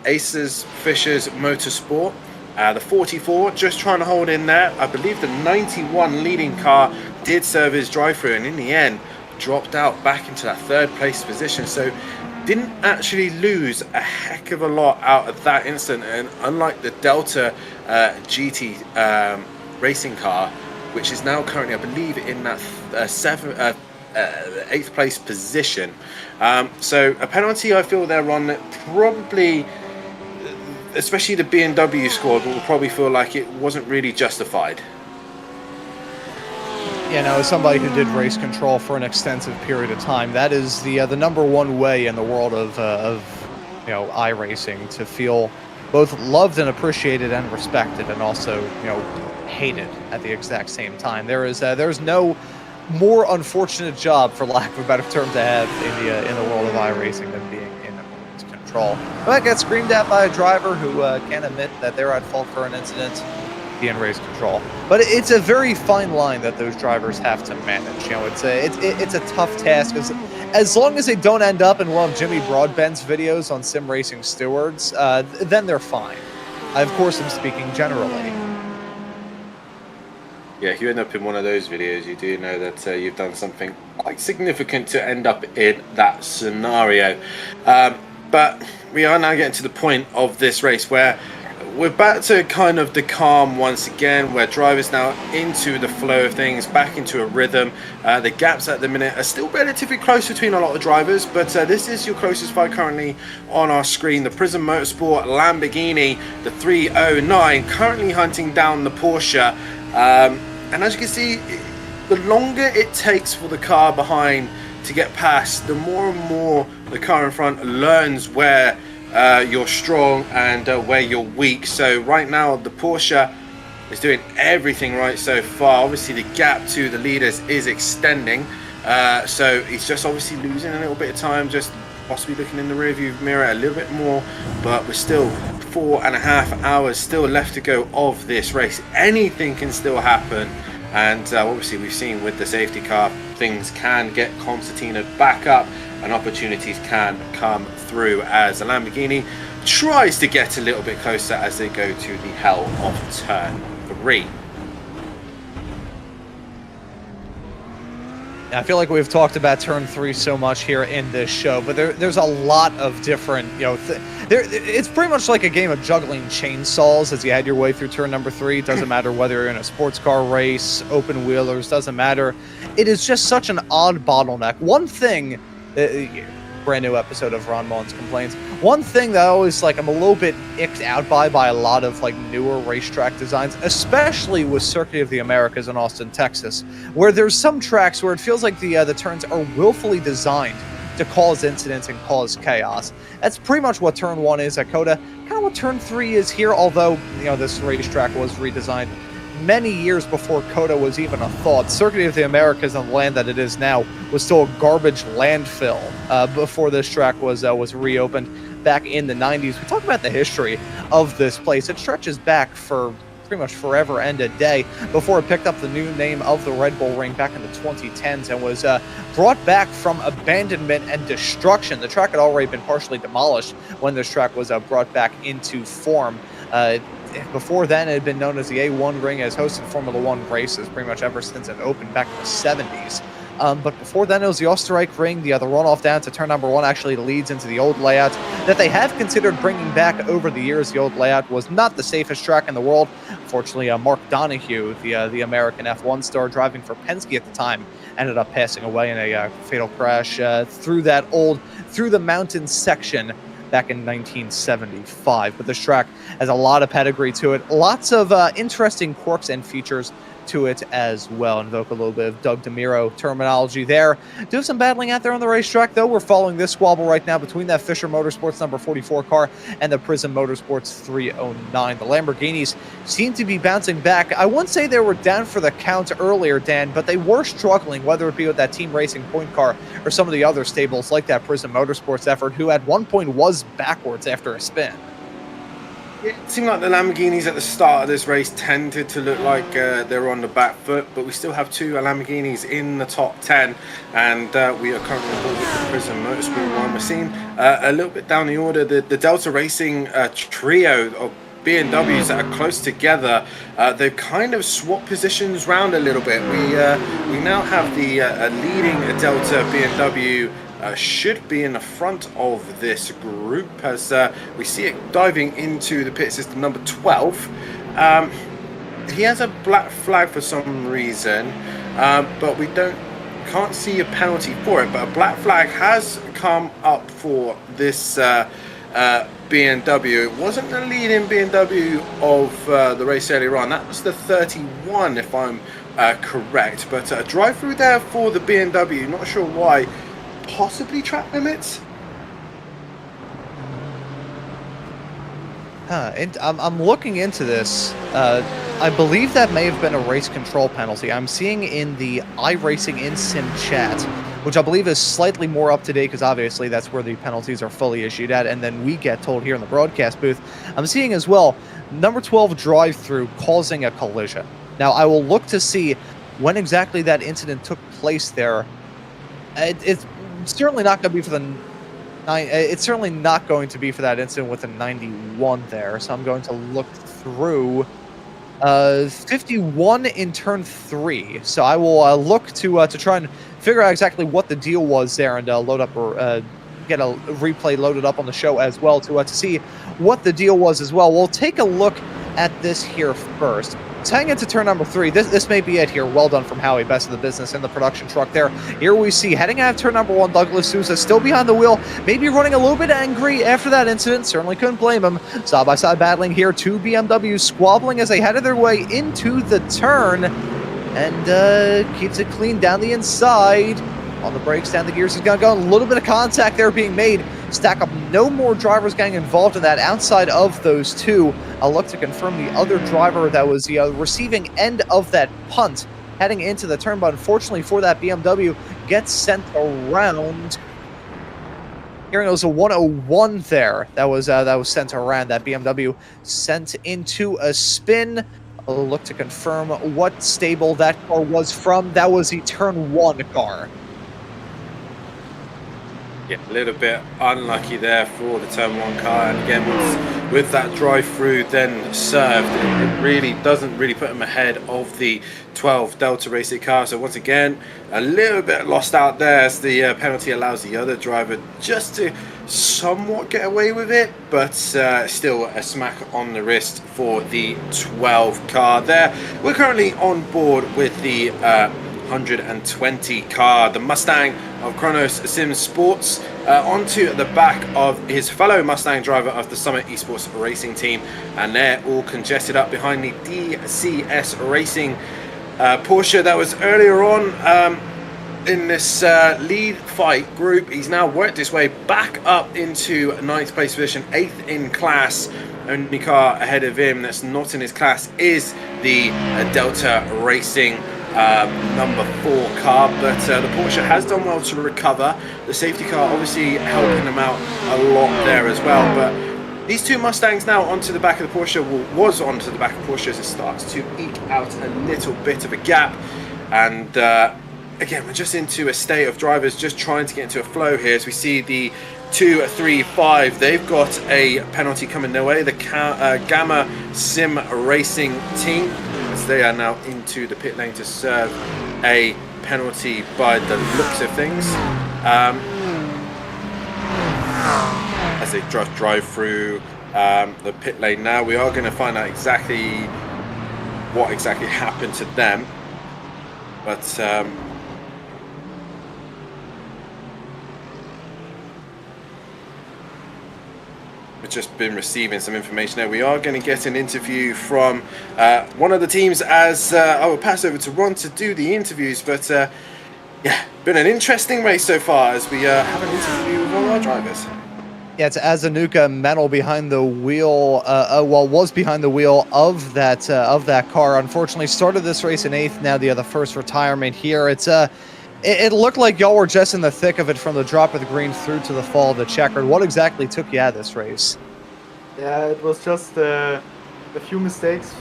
Aces Fishers Motorsport. The 44 just trying to hold in there. I believe the 91 leading car did serve his drive-through, and in the end dropped out back into that third place position, so didn't actually lose a heck of a lot out of that incident. And unlike the Delta GT racing car, which is now currently, I believe, in that 8th place position, so a penalty I feel they're on, probably, especially the BMW squad, will probably feel like it wasn't really justified. You know, as somebody who did race control for an extensive period of time, that is the number one way in the world of you know, iRacing to feel both loved and appreciated and respected, and also, you know, hated at the exact same time. There's no more unfortunate job, for lack of a better term, to have in the world of iRacing than being in race control. I might get screamed at by a driver who can't admit that they're at fault for an incident, be in race control. But it's a very fine line that those drivers have to manage. You know, it's a tough task. As long as they don't end up in one of Jimmy Broadbent's videos on sim racing stewards, then they're fine. I, of course, am speaking generally. Yeah, if you end up in one of those videos, you do know that you've done something quite significant to end up in that scenario. But we are now getting to the point of this race where we're back to kind of the calm once again, where drivers now into the flow of things, back into a rhythm. The gaps at the minute are still relatively close between a lot of drivers, but this is your closest fight currently on our screen. The Prism Motorsport Lamborghini, the 309, currently hunting down the Porsche. And as you can see, the longer it takes for the car behind to get past, the more and more the car in front learns where you're strong and where you're weak. So right now the Porsche is doing everything right so far. Obviously the gap to the leaders is extending, so he's just obviously losing a little bit of time, just possibly looking in the rear view mirror a little bit more, but we're still 4.5 hours still left to go of this race. Anything can still happen, and obviously we've seen with the safety car things can get concertinaed back up and opportunities can come through as the Lamborghini tries to get a little bit closer as they go to the hell of turn 3. I feel like we've talked about turn 3 so much here in this show, but there's a lot of different, it's pretty much like a game of juggling chainsaws as you head your way through turn number 3. It doesn't matter whether you're in a sports car race, open wheelers, doesn't matter. It is just such an odd bottleneck. One thing, brand new episode of Ron Mullins Complains. One thing that I always I'm a little bit icked out by a lot of newer racetrack designs, especially with Circuit of the Americas in Austin, Texas, where there's some tracks where it feels like the turns are willfully designed to cause incidents and cause chaos. That's pretty much what turn 1 is at COTA, kind of what turn 3 is here, although this racetrack was redesigned many years before COTA was even a thought. Circuit of the Americas on the land that it is now was still a garbage landfill before this track was reopened back in the 90s. We talk about the history of this place. It stretches back for pretty much forever and a day before it picked up the new name of the Red Bull Ring back in the 2010s and was brought back from abandonment and destruction. The track had already been partially demolished when this track was brought back into form. Before then, it had been known as the A1 Ring, has hosted Formula One races pretty much ever since it opened back in the 70s. But before then, it was the Österreich Ring. The runoff down to turn number 1 actually leads into the old layout that they have considered bringing back over the years. The old layout was not the safest track in the world. Fortunately, Mark Donohue, the American F1 star driving for Penske at the time, ended up passing away in a fatal crash through the mountain section back in 1975. But this track has a lot of pedigree to it, lots of interesting quirks and features to it as well. Invoke a little bit of Doug DeMiro terminology there. Do some battling out there on the racetrack, though. We're following this squabble right now between that Fisher Motorsports number 44 car and the Prism Motorsports 309. The Lamborghinis seem to be bouncing back. I wouldn't say they were down for the count earlier, Dan, but they were struggling, whether it be with that Team Racing Point car or some of the other stables like that Prism Motorsports effort, who at one point was backwards after a spin. It seemed like the Lamborghinis at the start of this race tended to look like they're on the back foot, but we still have 2 Lamborghinis in the top 10, and we are currently aboard the Prism Motorsport 1. We're seeing a little bit down the order, the Delta Racing trio of BMWs that are close together. They've kind of swapped positions around a little bit. We now have the leading Delta BMW should be in the front of this group as we see it diving into the pit system number 12. He has a black flag for some reason, but we can't see a penalty for it, but a black flag has come up for this BMW. It wasn't the leading BMW of the race earlier on. That was the 31 if I'm correct, but a drive through there for the BMW, not sure why. Possibly track limits? And I'm looking into this. I believe that may have been a race control penalty. I'm seeing in the iRacing InSim chat, which I believe is slightly more up to date because obviously that's where the penalties are fully issued at, and then we get told here in the broadcast booth. I'm seeing as well number 12 drive-through causing a collision. Now I will look to see when exactly that incident took place there. It's certainly not going to be for the it's certainly not going to be for that incident with the 91 there. So I'm going to look through 51 in turn 3. So I will look to try and figure out exactly what the deal was there and load up or get a replay loaded up on the show as well to see what the deal was as well. We'll take a look at this here first. Let's hang into turn number 3. This may be it here. Well done from Howie, best of the business in the production truck there. Here we see, heading out of turn number 1, Douglas Souza still behind the wheel, maybe running a little bit angry after that incident. Certainly couldn't blame him. Side-by-side battling here, 2 BMWs squabbling as they headed their way into the turn. and keeps it clean down the inside. On the brakes, down the gears, is going to go. A little bit of contact there being made. Stack up, no more drivers getting involved in that outside of those two. I'll look to confirm the other driver that was the receiving end of that punt heading into the turn, but unfortunately for that BMW, gets sent around. Hearing it was a 101 there that was sent around. That BMW sent into a spin. I'll look to confirm what stable that car was from. That was the turn 1 car. Yeah, a little bit unlucky there for the turn 1 car, and again with that drive through then served, it really doesn't really put him ahead of the 12 Delta Racing car. So once again, a little bit lost out there as the penalty allows the other driver just to somewhat get away with it, but still a smack on the wrist for the 12 car there. We're currently on board with the 120 car, the Mustang of Kronos Sim Sports, onto the back of his fellow Mustang driver of the Summit Esports Racing team, and they're all congested up behind the DCS Racing Porsche that was earlier on in this lead fight group. He's now worked his way back up into 9th place position, 8th in class. Only car ahead of him that's not in his class is the Delta Racing number 4 car, but the Porsche has done well to recover. The safety car obviously helping them out a lot there as well, but these two Mustangs now onto the back of the Porsche, was onto the back of the Porsche as it starts to eke out a little bit of a gap. And again, we're just into a state of drivers just trying to get into a flow here. As we see the 2, 3, 5, they've got a penalty coming their way, the Gamma Sim Racing team, as they are now into the pit lane to serve a penalty by the looks of things. As they drive through the pit lane now, we are going to find out exactly what exactly happened to them, but we've just been receiving some information there. We are going to get an interview from one of the teams, as I will pass over to Ron to do the interviews. But yeah, been an interesting race so far as we have an interview with one of our drivers. Yeah, it's Azanuka Metal behind the wheel. Was behind the wheel of that car. Unfortunately, started this race in 8th. Now the first retirement here. It's It looked like y'all were just in the thick of it from the drop of the green through to the fall of the checkered. What exactly took you out of this race? Yeah, it was just a few mistakes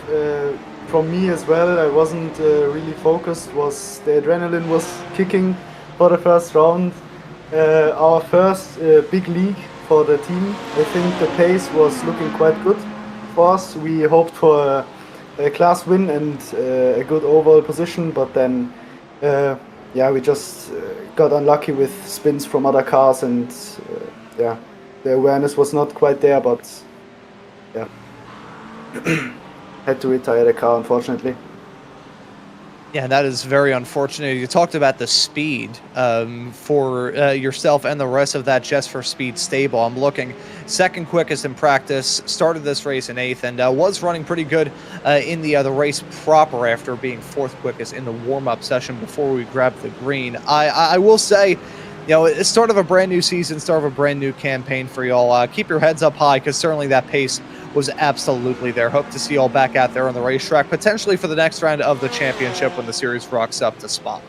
from me as well. I wasn't really focused. The adrenaline was kicking for the first round. Our first big league for the team. I think the pace was looking quite good for us. We hoped for a class win and a good overall position, but then yeah, we just got unlucky with spins from other cars, and yeah, the awareness was not quite there, but yeah, had to retire the car, unfortunately. Yeah, that is very unfortunate. You talked about the speed for yourself and the rest of that Just for Speed stable. I'm looking second quickest in practice, started this race in 8th, and was running pretty good in the race proper after being 4th quickest in the warm-up session before we grabbed the green. I will say, you know, it's start of a brand new season, start of a brand new campaign for y'all. Keep your heads up high, because certainly that pace was absolutely there. Hope to see y'all back out there on the racetrack, potentially for the next round of the championship when the series rocks up to Spa.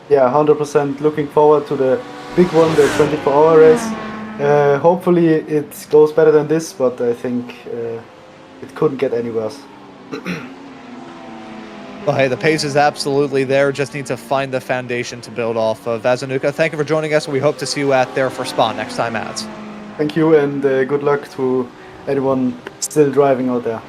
Yeah, 100% looking forward to the big one, the 24-hour race. Hopefully it goes better than this, but I think it couldn't get any worse. Well, hey, the pace is absolutely there. Just need to find the foundation to build off of. Azanuka, thank you for joining us. We hope to see you out there for Spa next time out. Thank you, and good luck to anyone still driving out there.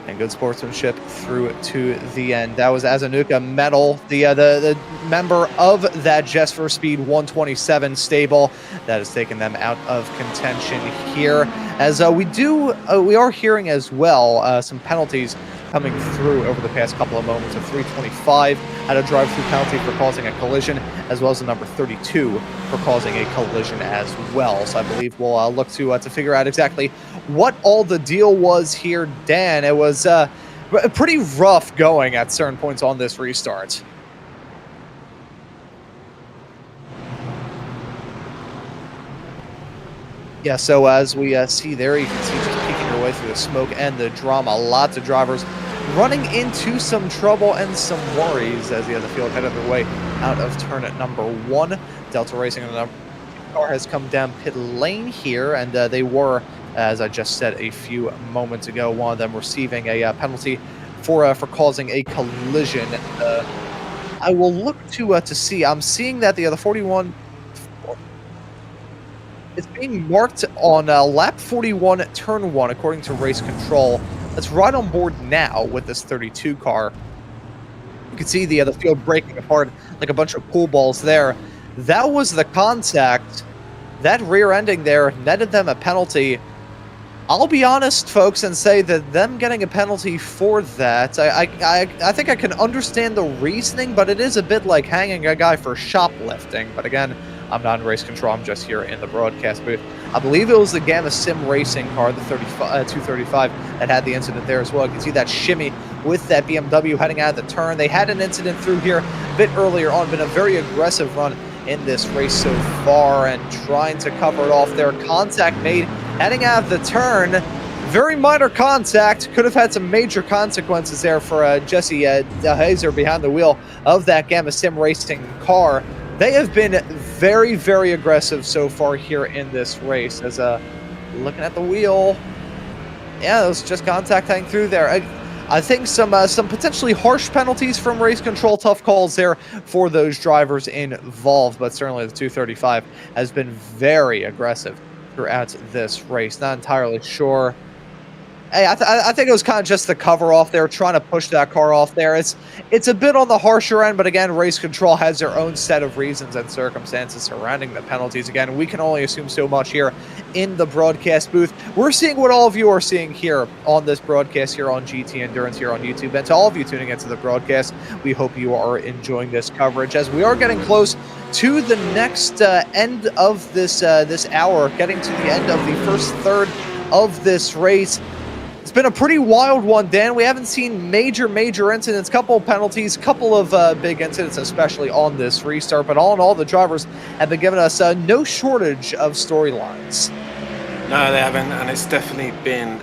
And good sportsmanship through to the end. That was Azanuka Metal, the member of that Just for Speed 127 stable that has taken them out of contention here. As we are hearing as well some penalties coming through over the past couple of moments. A 325 had a drive-through penalty for causing a collision, as well as a number 32 for causing a collision as well. So I believe we'll look to figure out exactly what all the deal was here, Dan. It was pretty rough going at certain points on this restart. Yeah, so as we see there, you can see just peeking your way through the smoke and the drama. Lots of drivers running into some trouble and some worries as the other field headed their way out of turn at number 1. Delta Racing and the car has come down pit lane here, and they were, as I just said a few moments ago, one of them receiving a penalty for causing a collision. I will look to see. I'm seeing that the other 41. It's being marked on lap 41, turn 1, according to race control. That's right on board now with this 32 car. You can see the other field breaking apart like a bunch of pool balls there. That was the contact. That rear ending there netted them a penalty. I'll be honest, folks, and say that them getting a penalty for that, I think I can understand the reasoning, but it is a bit like hanging a guy for shoplifting. But again, I'm not in race control, I'm just here in the broadcast booth. I believe it was the Gamma Sim Racing car, the 235, that had the incident there as well. You can see that shimmy with that BMW heading out of the turn. They had an incident through here a bit earlier on, been a very aggressive run in this race so far and trying to cover it off there. Contact made heading out of the turn. Very minor contact. Could have had some major consequences there for Jesse DeHazer behind the wheel of that Gamma Sim Racing car. They have been very, very aggressive so far here in this race. As looking at the wheel, yeah, it was just contact hanging through there. I think some potentially harsh penalties from race control, tough calls there for those drivers involved. But certainly the 235 has been very aggressive throughout this race. Not entirely sure. Hey, I think it was kind of just the cover off there, trying to push that car off there. It's a bit on the harsher end, but again, race control has their own set of reasons and circumstances surrounding the penalties. Again, we can only assume so much here in the broadcast booth. We're seeing what all of you are seeing here on this broadcast here on GT Endurance here on YouTube. And to all of you tuning into the broadcast, we hope you are enjoying this coverage as we are getting close to the next end of this hour, getting to the end of the first third of this race. It's been a pretty wild one, Dan. We haven't seen major incidents, couple of penalties, couple of big incidents, especially on this restart. But all in all, the drivers have been giving us no shortage of storylines. No, they haven't, and it's definitely been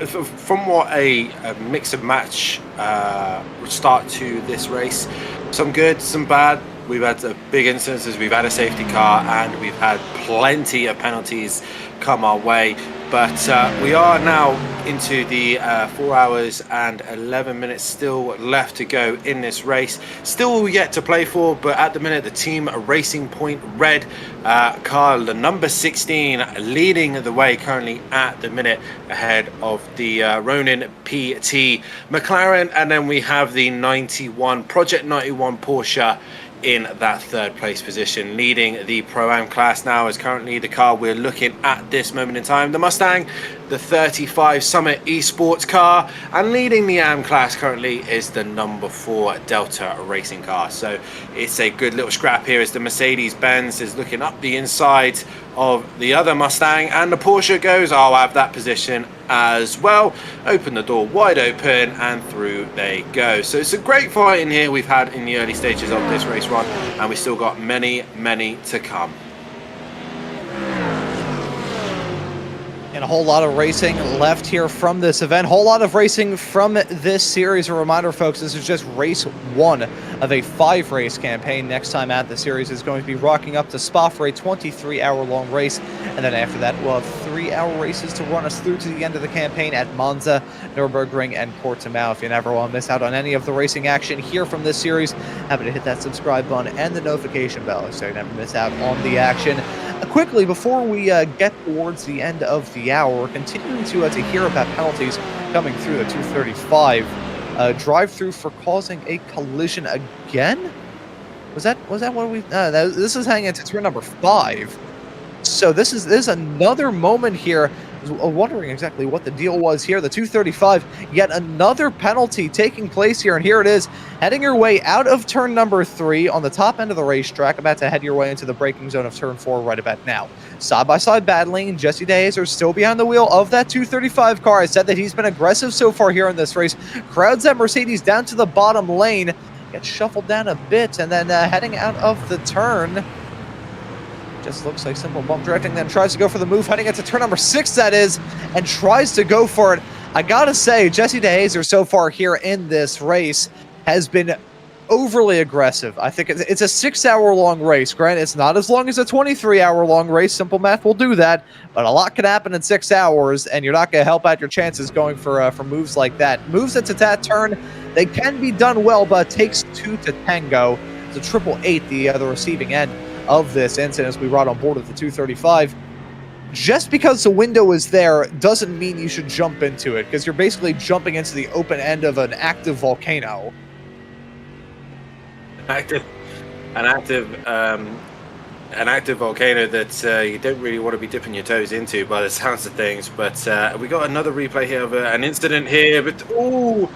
from what a mix and match start to this race. Some good, some bad. We've had big incidences, we've had a safety car, and we've had plenty of penalties come our way. But we are now into the 4 hours and 11 minutes still left to go in this race. Still yet to play for, but at the minute the Team Racing Point Red car, the number 16, leading the way currently at the minute ahead of the Ronin PT McLaren. And then we have the Project 91 Porsche in that third place position. Leading the Pro-Am class now is currently the car we're looking at this moment in time, the Mustang, the 35 Summit Esports car, and leading the AM class currently is the number 4 Delta racing car. So it's a good little scrap here as the Mercedes-Benz is looking up the inside of the other Mustang, and the Porsche goes, I'll have that position as well. Open the door wide open and through they go. So it's a great fight in here we've had in the early stages of this race run, and we still got many to come. And a whole lot of racing left here from this event. Whole lot of racing from this series. A reminder, folks, this is just race 1 of a 5-race campaign. Next time out, the series is going to be rocking up to Spa for a 23-hour-long race. And then after that, we'll have 3-hour races to run us through to the end of the campaign at Monza, Nürburgring, and Portimao. If you never want to miss out on any of the racing action here from this series, happy to hit that subscribe button and the notification bell so you never miss out on the action. Quickly, before we get towards the end of the hour, we're continuing to hear about penalties coming through the 235. Drive-through for causing a collision again? Was that what we... this is hanging into turn number 5. So this is another moment here was wondering exactly what the deal was here. The 235, yet another penalty taking place here, and here it is, heading your way out of turn number 3 on the top end of the racetrack, about to head your way into the braking zone of turn 4 right about now. Side-by-side battling, Jesse DeHazer still behind the wheel of that 235 car. I said that he's been aggressive so far here in this race. Crowds that Mercedes down to the bottom lane, gets shuffled down a bit, and then heading out of the turn. Just looks like simple bump directing, then tries to go for the move, heading into turn number 6, that is, and tries to go for it. I gotta say, Jesse DeHazer so far here in this race has been overly aggressive. I think it's a 6-hour-long race. Granted, it's not as long as a 23-hour-long race. Simple math will do that, but a lot can happen in 6 hours, and you're not going to help out your chances going for moves like that. Moves into that turn, they can be done well, but it takes 2 to tango. It's a 888, the receiving end of this incident as we ride on board with the 235. Just because the window is there doesn't mean you should jump into it, because you're basically jumping into the open end of an active volcano. An active volcano that you don't really want to be dipping your toes into by the sounds of things. But we got another replay here of an incident here, but I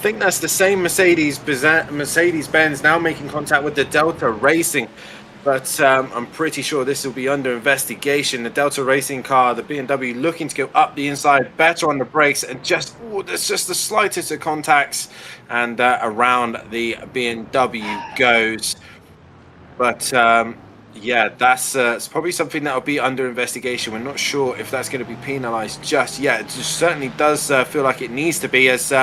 think that's the same Mercedes-Benz now making contact with the Delta Racing. But I'm pretty sure this will be under investigation. The Delta Racing car, the BMW, looking to go up the inside, better on the brakes, and there's just the slightest of contacts, and around the BMW goes. But yeah, that's it's probably something that will be under investigation. We're not sure if that's going to be penalized just yet. It just certainly does feel like it needs to be, as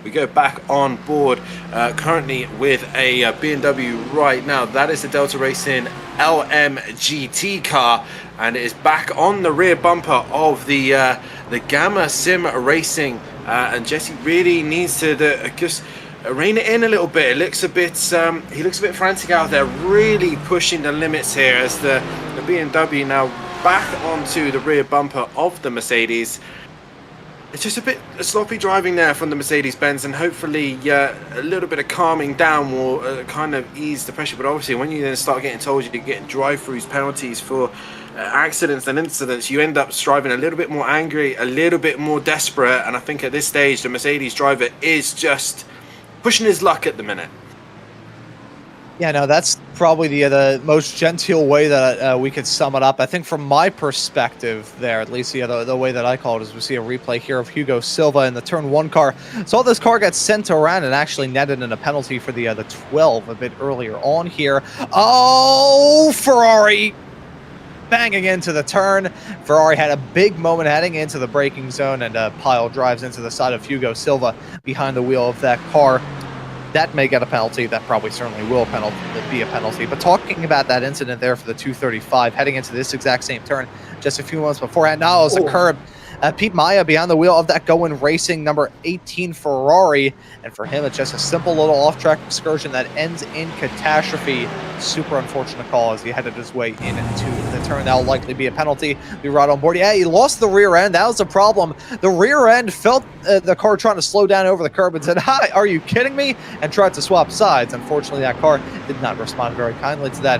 we go back on board currently with a BMW right now. That is the Delta Racing LMGT car, and it is back on the rear bumper of the Gamma Sim Racing, and Jesse really needs to just rein it in a little bit. It looks a bit he looks a bit frantic out there, really pushing the limits here, as the BMW now back onto the rear bumper of the Mercedes. It's just a bit sloppy driving there from the Mercedes-Benz, and hopefully a little bit of calming down will kind of ease the pressure. But obviously when you then start getting told you're getting drive-throughs, penalties for accidents and incidents, you end up driving a little bit more angry, a little bit more desperate, and I think at this stage the Mercedes driver is just pushing his luck at the minute. Yeah, no, that's probably the most genteel way that we could sum it up. I think from my perspective there, at least the way that I call it, is we see a replay here of Hugo Silva in the turn 1 car. Saw this car get sent around and actually netted in a penalty for the 12 a bit earlier on here. Oh, Ferrari banging into the turn. Ferrari had a big moment heading into the braking zone, and pile drives into the side of Hugo Silva behind the wheel of that car. That may get a penalty. That probably certainly will be a penalty. But talking about that incident there for the 235, heading into this exact same turn just a few months beforehand, now it was a curb. Pete Maya behind the wheel of that Going Racing number 18 Ferrari, and for him it's just a simple little off-track excursion that ends in catastrophe. Super unfortunate call as he headed his way into the turn. That will likely be a penalty. Be right on board. Yeah, he lost the rear end. That was a problem. The rear end felt the car trying to slow down over the curb and said, "Hi, are you kidding me?" and tried to swap sides. Unfortunately, that car did not respond very kindly to that.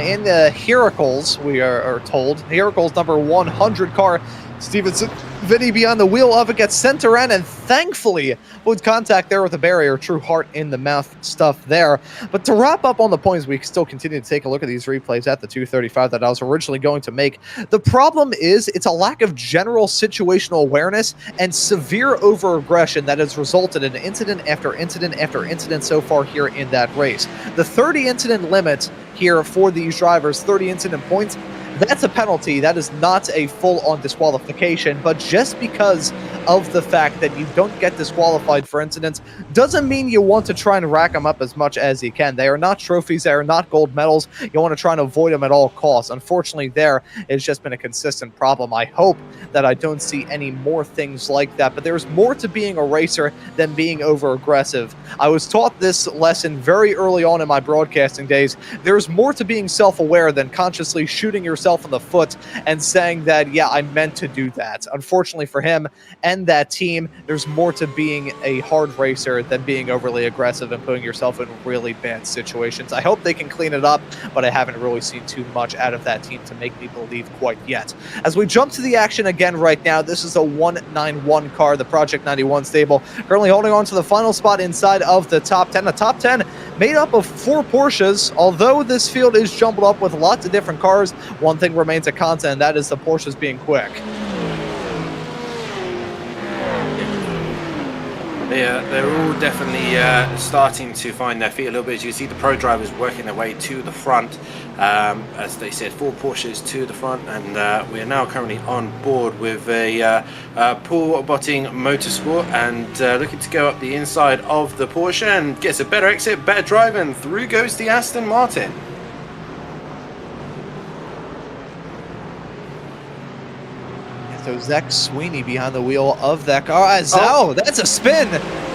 In the Heracles, we are told, Heracles number 100 car, Stevenson Vinny beyond the wheel of it gets sent around, and thankfully with contact there with the barrier. True heart in the mouth stuff there. But to wrap up on the points, we still continue to take a look at these replays at the 235 that I was originally going to make. The problem is it's a lack of general situational awareness and severe over-aggression that has resulted in incident after incident after incident so far here in that race. The 30 incident limit here for these drivers, 30 incident points, that's a penalty. That is not a full-on disqualification, but just because of the fact that you don't get disqualified for incidents doesn't mean you want to try and rack them up as much as you can. They are not trophies. They are not gold medals. You want to try and avoid them at all costs. Unfortunately, there has just been a consistent problem. I hope that I don't see any more things like that, but there's more to being a racer than being over-aggressive. I was taught this lesson very early on in my broadcasting days. There's more to being self-aware than consciously shooting yourself himself in the foot and saying that, yeah, I meant to do that. Unfortunately for him and that team, there's more to being a hard racer than being overly aggressive and putting yourself in really bad situations. I hope they can clean it up, but I haven't really seen too much out of that team to make me believe quite yet. As we jump to the action again right now, this is a 191 car, the Project 91 stable, currently holding on to the final spot inside of the top 10. The top 10 made up of 4 Porsches. Although this field is jumbled up with lots of different cars, one thing remains a constant, and that is the Porsches being quick. They're all definitely starting to find their feet a little bit. As you see the pro drivers working their way to the front. As they said, 4 Porsches to the front, and we are now currently on board with a Paul Botting Motorsport, and looking to go up the inside of the Porsche and gets a better exit, better drive, and through goes the Aston Martin. So Zach Sweeney behind the wheel of that car. That's a spin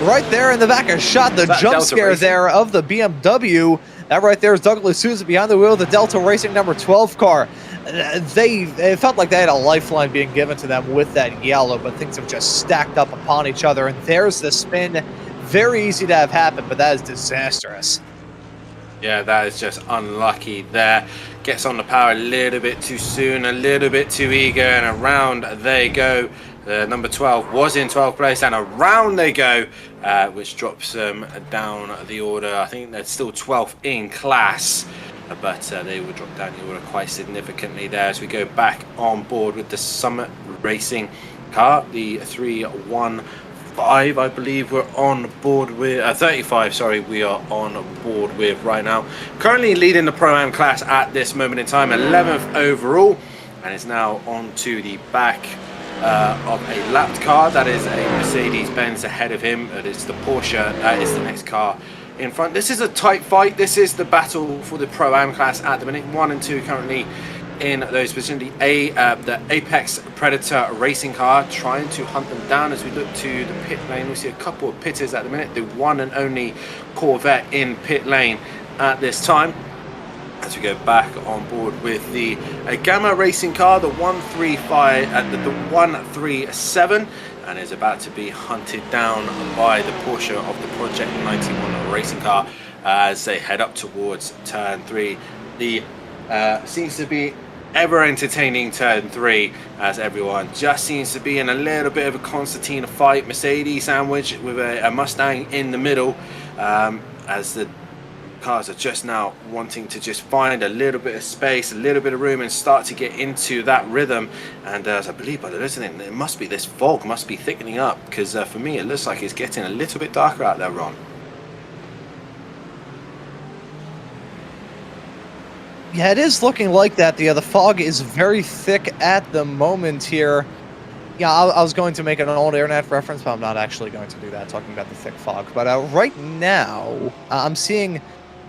right there in the back. A shot, the jump scare there of the BMW. That right there is Douglas Souza behind the wheel of the Delta Racing number 12 car. It felt like they had a lifeline being given to them with that yellow, but things have just stacked up upon each other. And there's the spin. Very easy to have happen, but that is disastrous. Yeah, that is just unlucky there. Gets on the power a little bit too soon, a little bit too eager, and around they go. Number 12 was in 12th place, and around they go, which drops them down the order. I think they're still 12th in class, but they will drop down the order quite significantly there as we go back on board with the Summit Racing car, the 315, I believe we're on board with 35. Sorry, we are on board with right now. Currently leading the Pro-Am class at this moment in time, 11th overall, and is now on to the back of a lapped car. That is a Mercedes-Benz ahead of him. It's the Porsche. That is the next car in front. This is a tight fight. This is the battle for the Pro-Am class at the minute. 1 and 2 currently in those positions. The Apex Predator racing car trying to hunt them down as we look to the pit lane. We see a couple of pitters at the minute. The one and only Corvette in pit lane at this time. As we go back on board with the Gamma racing car, the 135 at the 137, and is about to be hunted down by the Porsche of the Project 91 racing car as they head up towards turn 3. The seems to be ever entertaining turn 3 as everyone just seems to be in a little bit of a concertina fight. Mercedes sandwich with a Mustang in the middle, as the cars are just now wanting to just find a little bit of space, a little bit of room, and start to get into that rhythm. And as I believe by the listening, it must be this fog must be thickening up, because for me it looks like it's getting a little bit darker out there, Ron. Yeah, it is looking like that. The fog is very thick at the moment here. Yeah, I was going to make an old internet reference, but I'm not actually going to do that, talking about the thick fog. But right now, I'm seeing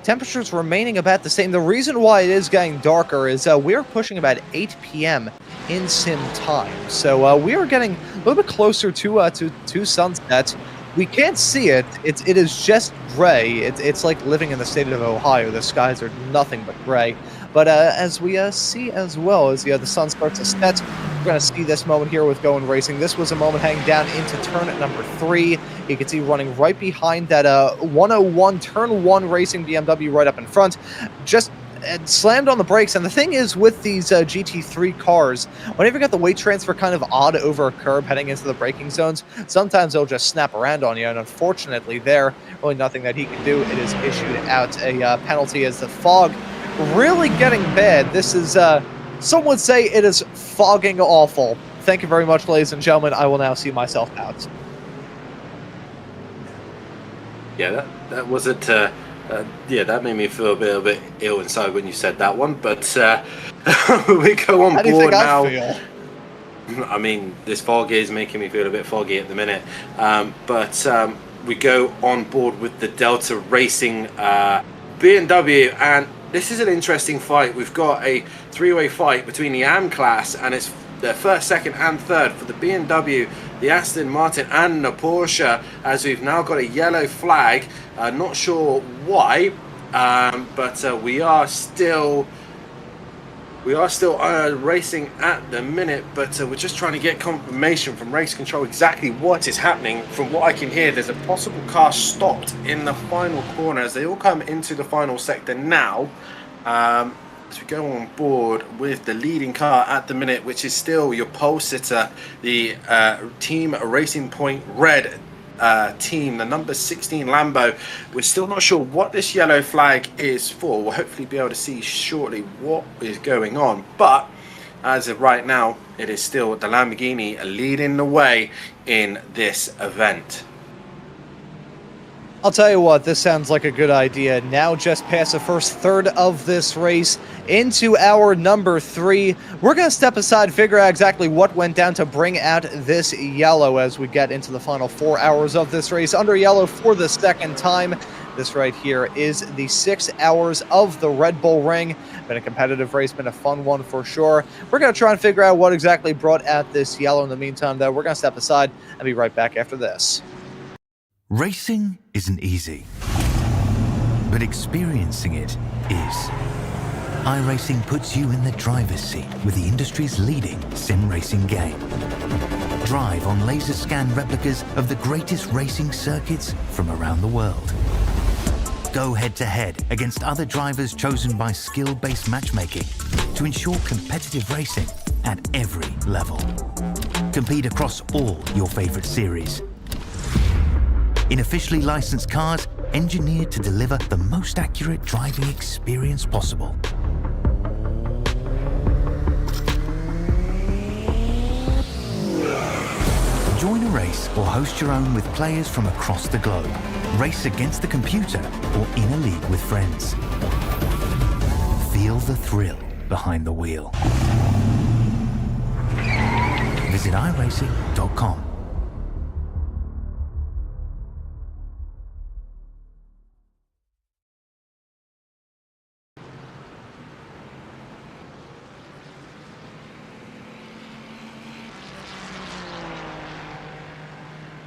temperatures remaining about the same. The reason why it is getting darker is we're pushing about 8 p.m. in sim time. So we are getting a little bit closer to sunset. We can't see it. It is just gray. It's like living in the state of Ohio. The skies are nothing but gray. But as we see as well as the sun starts to set, we're going to see this moment here with Going Racing. This was a moment heading down into turn number 3. You can see running right behind that 101 turn 1 racing BMW right up in front. Just slammed on the brakes. And the thing is with these GT3 cars, whenever you got the weight transfer kind of odd over a curb heading into the braking zones, sometimes they'll just snap around on you. And unfortunately there, really nothing that he can do. It is issued out a penalty as the fog really getting bad. This is, some would say it is fogging awful. Thank you very much, ladies and gentlemen. I will now see myself out. Yeah, that wasn't... yeah, that made me feel a bit ill inside when you said that one, but we go on board now. I mean, this fog is making me feel a bit foggy at the minute, but we go on board with the Delta Racing BMW, and this is an interesting fight. We've got a 3-way fight between the AM class, and it's the first, second, and third for the BMW, the Aston Martin, and the Porsche, as we've now got a yellow flag. Not sure why, but we are still We are still racing at the minute, but we're just trying to get confirmation from race control exactly what is happening. From what I can hear, there's a possible car stopped in the final corner as they all come into the final sector now. As we go on board with the leading car at the minute, which is still your pole sitter, the Team Racing Point Red team, the number 16 Lambo. We're still not sure what this yellow flag is for. We'll hopefully be able to see shortly what is going on, but as of right now, it is still the Lamborghini leading the way in this event. I'll tell you what, this sounds like a good idea. Now just past the first third of this race into our number 3. We're going to step aside, figure out exactly what went down to bring out this yellow as we get into the final 4 hours of this race. Under yellow for the second time. This right here is the 6 hours of the Red Bull Ring. Been a competitive race, been a fun one for sure. We're going to try and figure out what exactly brought out this yellow. In the meantime, though, we're going to step aside and be right back after this. Racing isn't easy, but experiencing it is. iRacing puts you in the driver's seat with the industry's leading sim racing game. Drive on laser scan replicas of the greatest racing circuits from around the world. Go head-to-head against other drivers chosen by skill-based matchmaking to ensure competitive racing at every level. Compete across all your favorite series. In officially licensed cars, engineered to deliver the most accurate driving experience possible. Join a race or host your own with players from across the globe. Race against the computer or in a league with friends. Feel the thrill behind the wheel. Visit iRacing.com.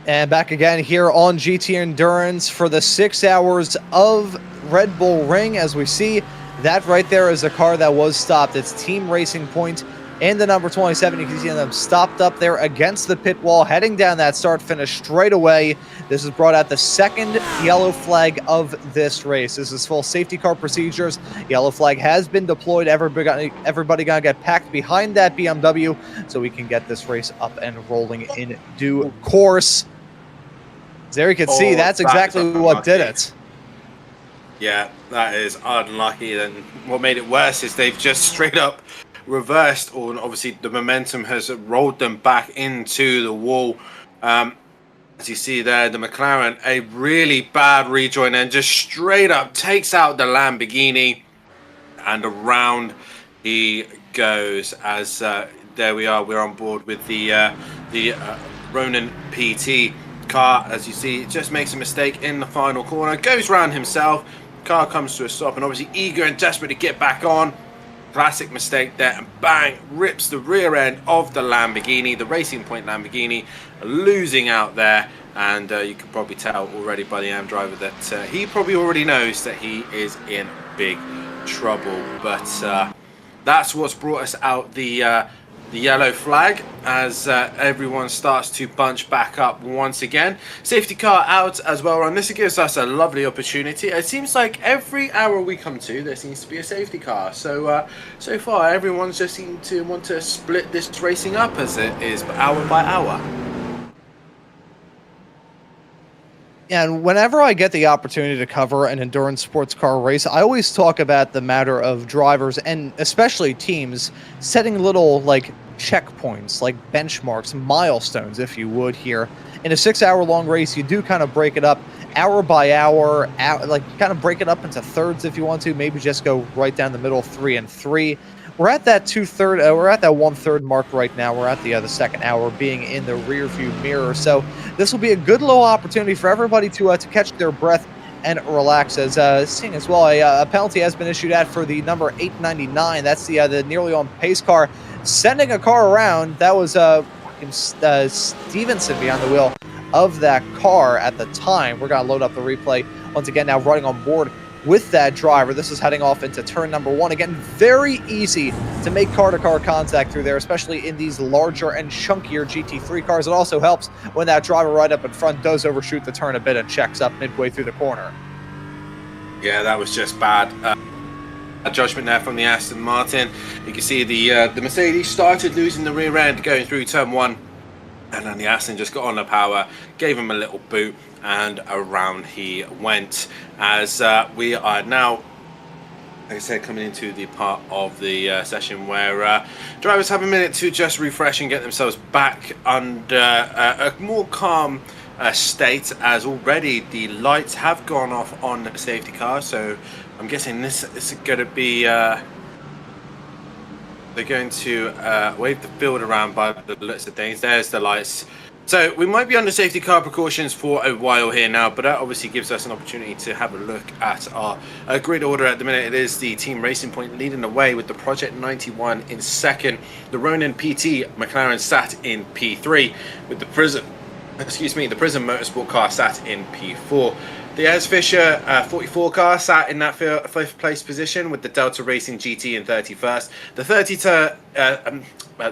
And back again here on GT Endurance for the 6 hours of Red Bull Ring. As we see, that right there is a car that was stopped. It's Team Racing Point in the number 27. You can see them stopped up there against the pit wall, heading down that start finish straight away. This has brought out the second yellow flag of this race. This is full safety car procedures. Yellow flag has been deployed. Everybody gonna get packed behind that BMW so we can get this race up and rolling in due course. There you can see, that's exactly what did it. Yeah, that is unlucky. And what made it worse is they've just straight up reversed, or obviously the momentum has rolled them back into the wall. As you see there, the McLaren, a really bad rejoin, and just straight up takes out the Lamborghini, and around he goes. As there we are, we're on board with the Ronin PT car. As you see, it just makes a mistake in the final corner, goes round himself, car comes to a stop, and obviously eager and desperate to get back on. Classic mistake there, and bang, rips the rear end of the Lamborghini, the Racing Point Lamborghini, losing out there. And you can probably tell already by the AM driver that he probably already knows that he is in big trouble. But that's what's brought us out the yellow flag, as everyone starts to bunch back up once again. Safety car out as well, and this gives us a lovely opportunity. It seems like every hour we come to, there seems to be a safety car. So so far, everyone's just seemed to want to split this racing up as it is hour by hour. Yeah, and whenever I get the opportunity to cover an endurance sports car race, I always talk about the matter of drivers, and especially teams, setting little, like, checkpoints, like benchmarks, milestones, if you would, here. In a 6-hour-long race, you do kind of break it up hour by hour, like, kind of break it up into thirds if you want to, maybe just go right down the middle, 3 and 3. We're at that we're at that 1/3 mark right now. We're at the second hour, being in the rear view mirror. So this will be a good little opportunity for everybody to catch their breath and relax. As seeing as well, a penalty has been issued out for the number 899. That's the nearly on pace car, sending a car around. That was Stevenson behind the wheel of that car at the time. We're gonna load up the replay once again now, running on board with that driver. This is heading off into turn number 1. Again, very easy to make car-to-car contact through there, especially in these larger and chunkier GT3 cars. It also helps when that driver right up in front does overshoot the turn a bit and checks up midway through the corner. Yeah, that was just bad. A judgment there from the Aston Martin. You can see the Mercedes started losing the rear end going through turn 1. And then the Aston just got on the power, gave him a little boot, and around he went. As we are now, like I said, coming into the part of the session where drivers have a minute to just refresh and get themselves back under a more calm state, as already the lights have gone off on the safety car. So I'm guessing this is going to be... they're going to wave the field around by the looks of things. There's the lights. So we might be under safety car precautions for a while here now, but that obviously gives us an opportunity to have a look at our grid order. At the minute, it is the Team Racing Point leading the way with the Project 91 in second. The Ronin PT McLaren sat in P3 with the Prism Motorsport car sat in P4. The Ez Fisher 44 car sat in that fifth place position with the Delta Racing GT in 31st. The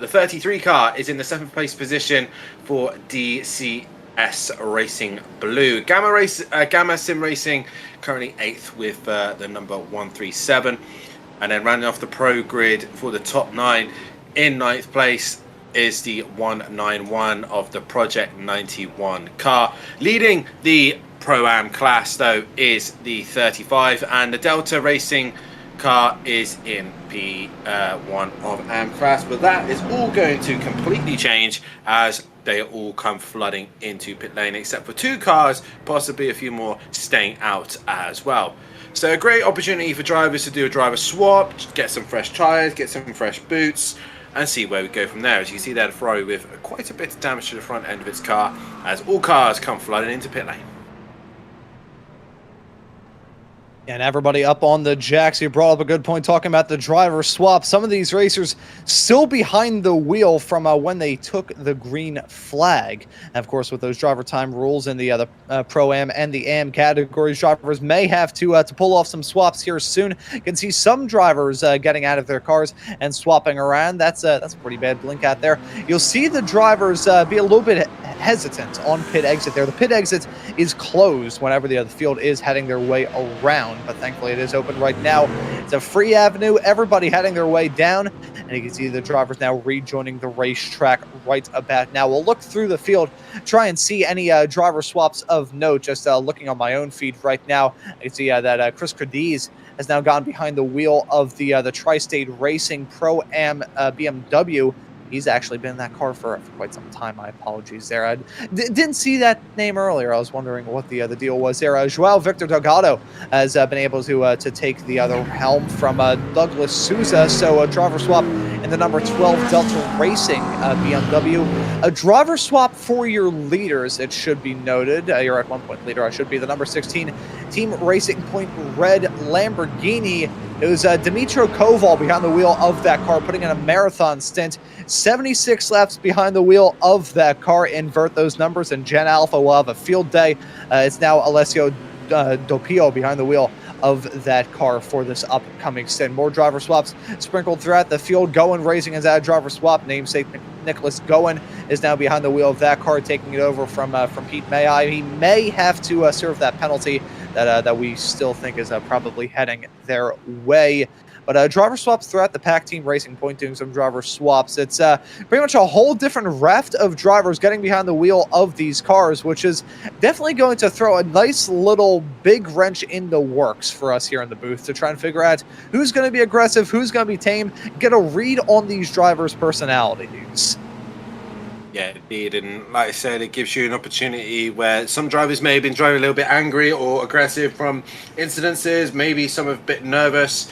33 car is in the 7th place position for DCS Racing Blue. Gamma Sim Racing currently 8th with the number 137. And then rounding off the pro grid for the top 9 in 9th place is the 191 of the Project 91 car. Leading the Pro-Am class though is the 35, and the Delta Racing car is in P1 of Am class, but that is all going to completely change as they all come flooding into pit lane, except for 2 cars, possibly a few more staying out as well. So a great opportunity for drivers to do a driver swap, get some fresh tyres, get some fresh boots, and see where we go from there. As you can see there, the Ferrari with quite a bit of damage to the front end of its car as all cars come flooding into pit lane. And everybody up on the jacks. You brought up a good point talking about the driver swap. Some of these racers still behind the wheel from when they took the green flag. And of course, with those driver time rules in the Pro-Am and the Am categories, drivers may have to pull off some swaps here soon. You can see some drivers getting out of their cars and swapping around. That's a pretty bad blink out there. You'll see the drivers be a little bit hesitant on pit exit there. The pit exit is closed whenever the field is heading their way around, but thankfully it is open right now. It's a free avenue, everybody heading their way down, and you can see the drivers now rejoining the racetrack right about now. We'll look through the field, try and see any driver swaps of note. Just looking on my own feed right now, I can see that Chris Cadiz has now gone behind the wheel of the Tri-State Racing Pro-Am BMW. He's actually been in that car for quite some time. My apologies there. I didn't see that name earlier. I was wondering what the deal was there. Joao Victor Delgado has been able to take the other helm from Douglas Souza. So a driver swap in the number 12 Delta Racing BMW. A driver swap for your leaders, it should be noted. You're at 1 point leader. I should be the number 16 Team Racing Point Red Lamborghini. It was Dimitro Koval behind the wheel of that car, putting in a marathon stint. 76 laps behind the wheel of that car. Invert those numbers, and Gen Alpha will have a field day. It's now Alessio Doppio behind the wheel of that car for this upcoming stint. More driver swaps sprinkled throughout the field. Goen Racing has had a driver swap. Namesake Nicholas Goen is now behind the wheel of that car, taking it over from Pete May. He may have to serve that penalty that we still think is probably heading their way. But driver swaps throughout the pack. Team Racing Point doing some driver swaps. It's pretty much a whole different raft of drivers getting behind the wheel of these cars, which is definitely going to throw a nice little big wrench in the works for us here in the booth to try and figure out who's going to be aggressive, who's going to be tame, get a read on these drivers' personalities. Yeah, indeed, and like I said, it gives you an opportunity where some drivers may have been driving a little bit angry or aggressive from incidences, maybe some are a bit nervous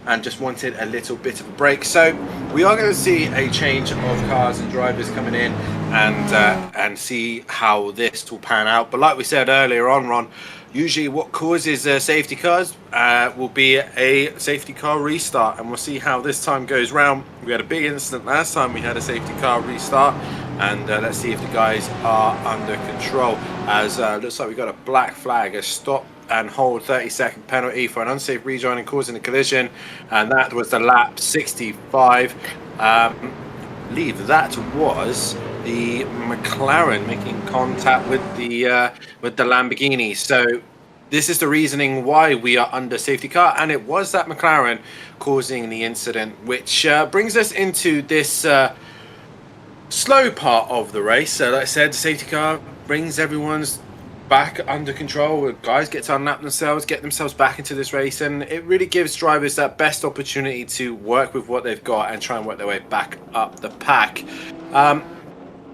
and just wanted a little bit of a break. So we are going to see a change of cars and drivers coming in and see how this will pan out. But like we said earlier on, Ron, usually what causes safety cars will be a safety car restart, and we'll see how this time goes round. We had a big incident last time we had a safety car restart, and let's see if the guys are under control, as looks like we got a black flag, a stop and hold 30-second penalty for an unsafe rejoin and causing a collision, and that was the lap 65. Believe that was the McLaren making contact with the Lamborghini. So this is the reasoning why we are under safety car, and it was that McLaren causing the incident, which brings us into this slow part of the race. So like I said, the safety car brings everyone's back under control. Guys get to unlap themselves, get themselves back into this race, and it really gives drivers that best opportunity to work with what they've got and try and work their way back up the pack.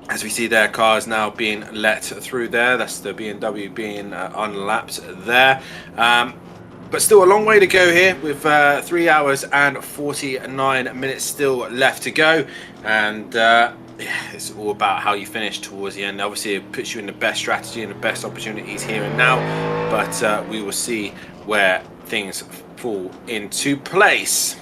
As we see their cars now being let through there, that's the BMW being unlapped there. But still a long way to go here with 3 hours and 49 minutes still left to go. And it's all about how you finish towards the end. Obviously, it puts you in the best strategy and the best opportunities here and now. But we will see where things fall into place.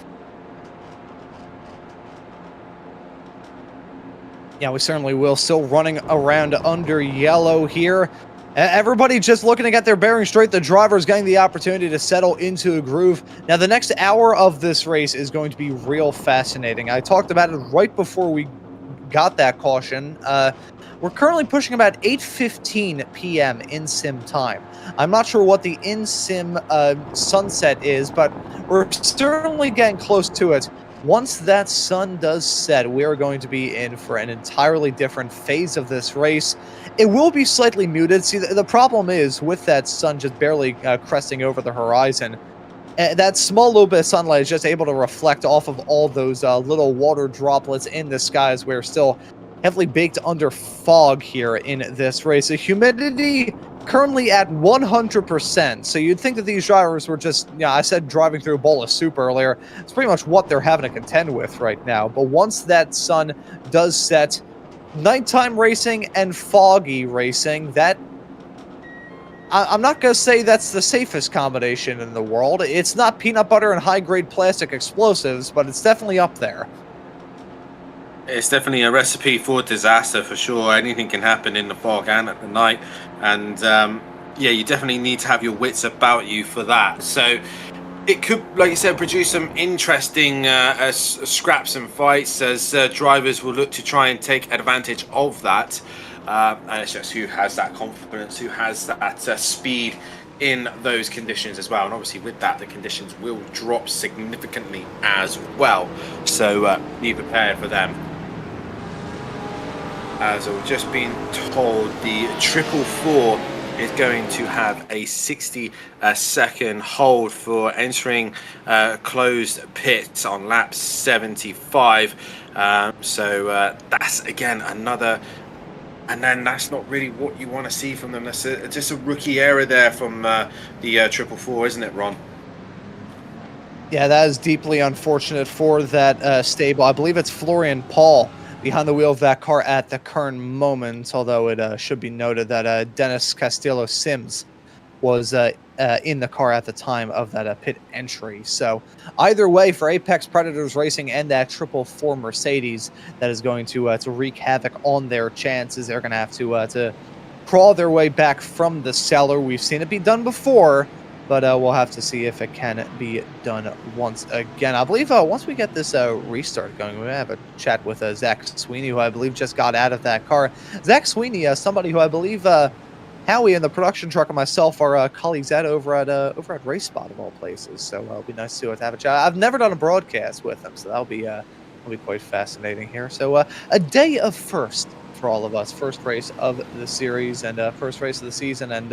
Yeah, we certainly will. Still running around under yellow here. Everybody just looking to get their bearing straight. The driver's getting the opportunity to settle into a groove. Now, the next hour of this race is going to be real fascinating. I talked about it right before we got that caution. We're currently pushing about 8:15 p.m. in sim time. I'm not sure what the in-sim sunset is, but we're certainly getting close to it. Once that sun does set, we are going to be in for an entirely different phase of this race. It will be slightly muted. See, the problem is with that sun just barely cresting over the horizon, that small little bit of sunlight is just able to reflect off of all those little water droplets in the sky, as we're still heavily baked under fog here in this race. The humidity currently at 100%. So you'd think that these drivers were just, I said driving through a bowl of soup earlier. It's pretty much what they're having to contend with right now. But once that sun does set, nighttime racing and foggy racing, that I'm not going to say that's the safest combination in the world. It's not peanut butter and high-grade plastic explosives, but it's definitely up there. It's definitely a recipe for disaster for sure. Anything can happen in the fog and at the night. And yeah, you definitely need to have your wits about you for that. So it could, like you said, produce some interesting scraps and fights as drivers will look to try and take advantage of that. And it's just who has that confidence, who has that speed in those conditions as well. And obviously with that, the conditions will drop significantly as well. So be prepared for them. As I've just been told, the 444 is going to have a 60-second hold for entering closed pits on lap 75. So that's again another, and then that's not really what you want to see from them. That's just a rookie error there from the 444, isn't it, Ron? Yeah, that is deeply unfortunate for that stable. I believe it's Florian Paul behind the wheel of that car at the current moment, although it should be noted that Dennis Castillo Sims was in the car at the time of that pit entry. So either way, for Apex Predators Racing and that 444 Mercedes, that is going to wreak havoc on their chances. They're going to have to crawl their way back from the cellar. We've seen it be done before, but we'll have to see if it can be done once again. I believe once we get this restart going, we're going to have a chat with Zach Sweeney, who I believe just got out of that car. Zach Sweeney, somebody who I believe Howie and the production truck and myself are colleagues over at Race Spot of all places. So it'll be nice to have a chat. I've never done a broadcast with them, so that'll be quite fascinating here. So a day of first for all of us. First race of the series and first race of the season, and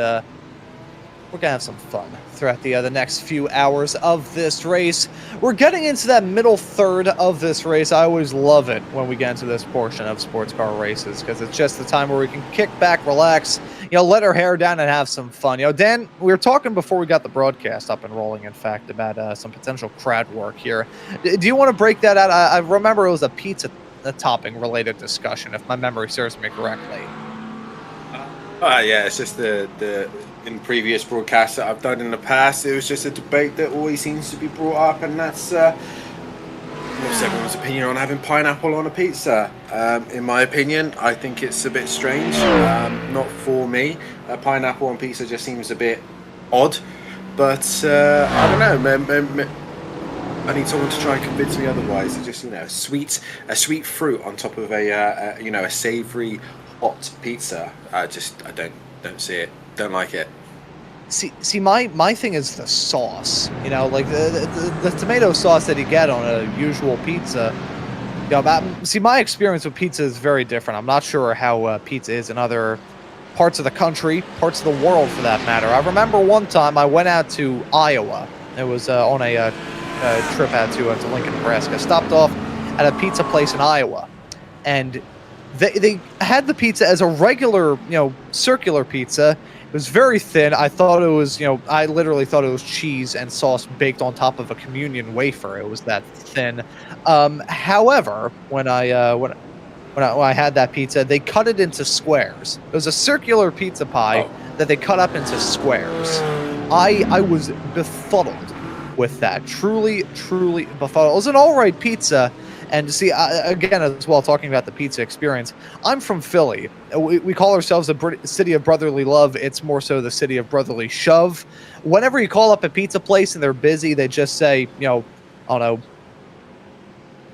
we're going to have some fun throughout the next few hours of this race. We're getting into that middle third of this race. I always love it when we get into this portion of sports car races, because it's just the time where we can kick back, relax, let our hair down and have some fun. Dan, we were talking before we got the broadcast up and rolling, in fact, about some potential crowd work here. Do you want to break that out? I remember it was a pizza topping related discussion, if my memory serves me correctly. Yeah, it's just the in previous broadcasts that I've done in the past, it was just a debate that always seems to be brought up, and that's what's everyone's opinion on having pineapple on a pizza. In my opinion, I think it's a bit strange. Not for me. Pineapple on pizza just seems a bit odd. But I don't know. I need someone to try and convince me otherwise. It's just a sweet fruit on top of a savoury hot pizza. I don't see it. Don't like it. See, my thing is the sauce. Like the tomato sauce that you get on a usual pizza. My experience with pizza is very different. I'm not sure how pizza is in other parts of the country, parts of the world for that matter. I remember one time I went out to Iowa. It was on a trip out to Lincoln, Nebraska. Stopped off at a pizza place in Iowa, and they had the pizza as a regular, circular pizza. It was very thin. I thought it was, I literally thought it was cheese and sauce baked on top of a communion wafer. It was that thin. However, when I had that pizza, they cut it into squares. It was a circular pizza pie that they cut up into squares. I was befuddled with that. Truly befuddled. It was an all right pizza. And see, again, as well, talking about the pizza experience, I'm from Philly. We call ourselves the city of brotherly love. It's more so the city of brotherly shove. Whenever you call up a pizza place and they're busy, they just say, I don't know,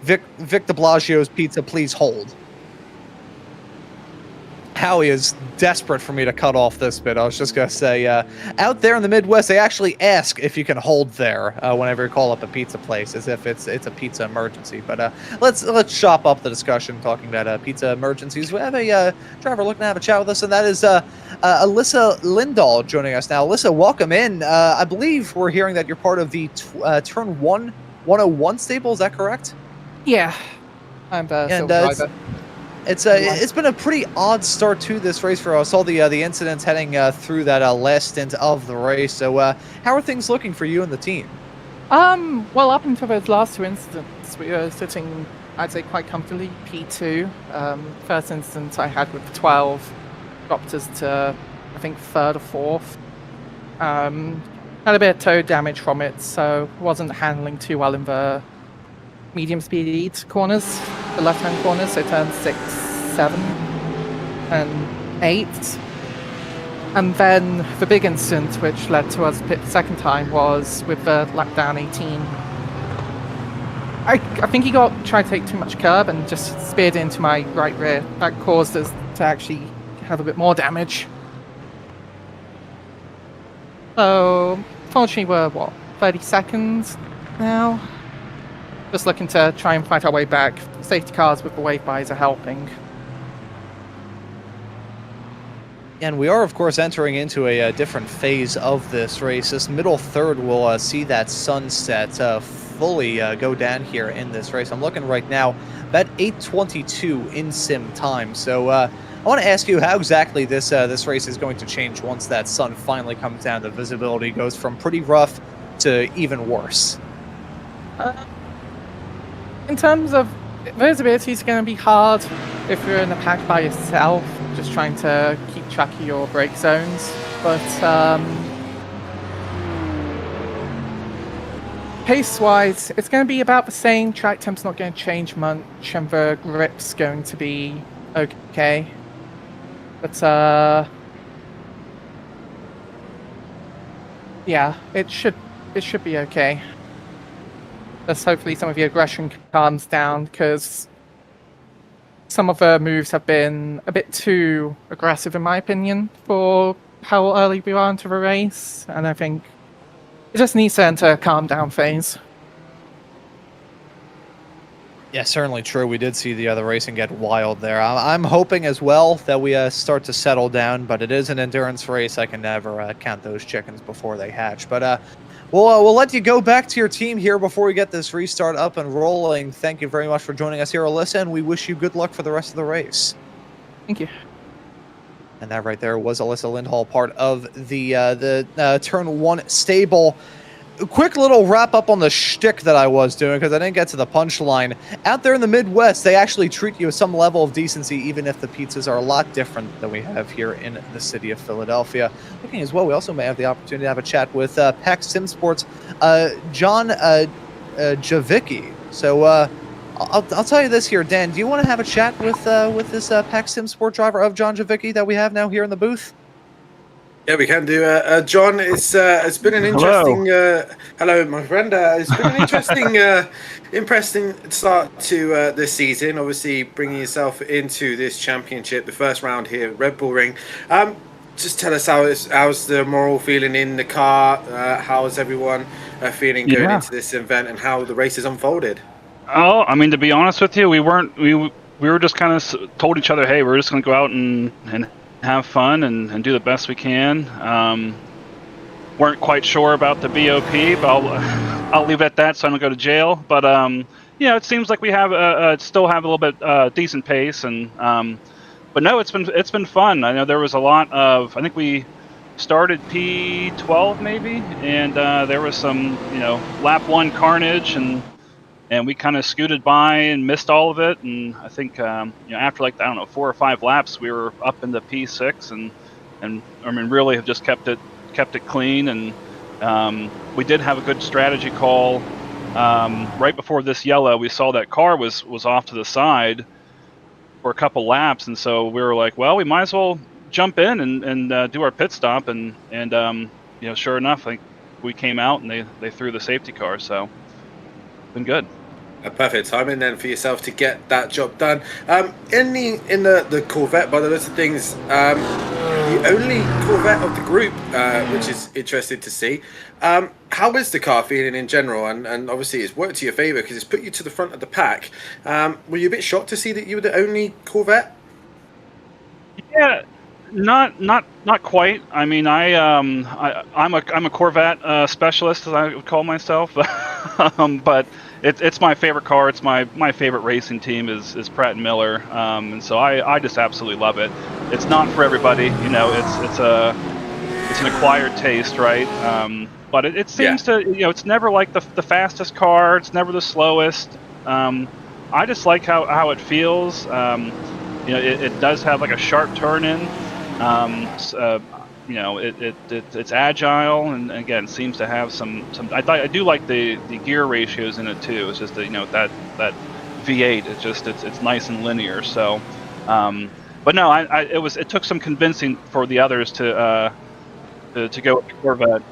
Vic de Blasio's pizza, please hold. Howie is desperate for me to cut off this bit. I was just going to say, out there in the Midwest, they actually ask if you can hold there whenever you call up a pizza place, as if it's a pizza emergency. But let's chop up the discussion talking about pizza emergencies. We have a driver looking to have a chat with us, and that is Alyssa Lindahl joining us now. Alyssa, welcome in. I believe we're hearing that you're part of the Turn 101 stable. Is that correct? Yeah, I'm the driver. It's been a pretty odd start to this race for us. All the incidents heading through that last stint of the race. So how are things looking for you and the team? Well, up until those last two incidents, we were sitting, I'd say, quite comfortably P2. First instance I had with 12 dropped us to, I think, third or fourth. Had a bit of toe damage from it, so wasn't handling too well in the medium speed corners, the left-hand corners, so turn 6, 7, and 8. And then the big incident, which led to us pit the second time, was with the lap down 18. I think he tried to take too much curb and just speared into my right rear. That caused us to actually have a bit more damage. So, fortunately, we're, 30 seconds now? Just looking to try and fight our way back. Safety cars with the wave bys are helping. And we are, of course, entering into a different phase of this race. This middle third will see that sunset fully go down here in this race. I'm looking right now about 8:22 in sim time. So I want to ask you how exactly this race is going to change once that sun finally comes down. The visibility goes from pretty rough to even worse. In terms of visibility, is going to be hard if you're in a pack by yourself, just trying to keep track of your brake zones. But pace-wise, it's going to be about the same. Track temp's not going to change much, and the grip's going to be okay. But yeah, it should be okay. Thus, hopefully some of the aggression calms down, because some of the moves have been a bit too aggressive, in my opinion, for how early we are into the race, and I think it just needs to enter a calm down phase. Yeah, certainly true. We did see the other racing get wild there. I'm hoping as well that we start to settle down, but it is an endurance race. I can never count those chickens before they hatch. But we'll let you go back to your team here before we get this restart up and rolling. Thank you very much for joining us here, Alyssa, and we wish you good luck for the rest of the race. Thank you. And that right there was Alyssa Lindahl, part of the Turn 1 stable. A quick little wrap up on the shtick that I was doing, because I didn't get to the punchline. Out there in the Midwest, they actually treat you with some level of decency, even if the pizzas are a lot different than we have here in the city of Philadelphia. Looking as well, we also may have the opportunity to have a chat with PAX Sim Sports, John Javicki. So I'll tell you this here, Dan. Do you want to have a chat with this PAX Sim Sport driver of John Javicki that we have now here in the booth? Yeah, we can do. John, it's been an interesting. Hello, my friend. It's been an interesting start to this season. Obviously, bringing yourself into this championship, the first round here at Red Bull Ring. Just tell us how's the moral feeling in the car? How's everyone feeling going into this event, and how the race has unfolded? Oh, I mean, to be honest with you, we were just kind of told each other, hey, we're just going to go out and have fun and do the best we can. Weren't quite sure about the BOP, but I'll leave it at that so I don't go to jail. But it seems like we have still have a little bit decent pace, and but no, it's been fun. I know there was a lot of. I think we started P12 maybe, and there was some lap 1 carnage, and we kind of scooted by and missed all of it. And I think after 4 or 5 laps, we were up in the P6, and I mean really have just kept it clean. And we did have a good strategy call right before this yellow. We saw that car was off to the side for a couple laps, and so we were like, well, we might as well jump in and do our pit stop. And sure enough, I think we came out and they threw the safety car. So been good. A perfect timing then for yourself to get that job done. In the Corvette, by the looks of things, the only Corvette of the group, which is interesting to see. How is the car feeling in general? And obviously it's worked to your favour because it's put you to the front of the pack. Were you a bit shocked to see that you were the only Corvette? Yeah, not quite. I mean, I'm a Corvette specialist, as I would call myself, but. It's my favorite car. It's my favorite racing team is Pratt & Miller, and so I just absolutely love it. It's not for everybody, it's an acquired taste, right? But it seems to, it's never like the fastest car. It's never the slowest. I just like how it feels. It does have like a sharp turn in. It's agile, and again seems to have some. I do like the gear ratios in it too. It's just that V8. It's nice and linear. So, but no, it took some convincing for the others to go with the Corvette.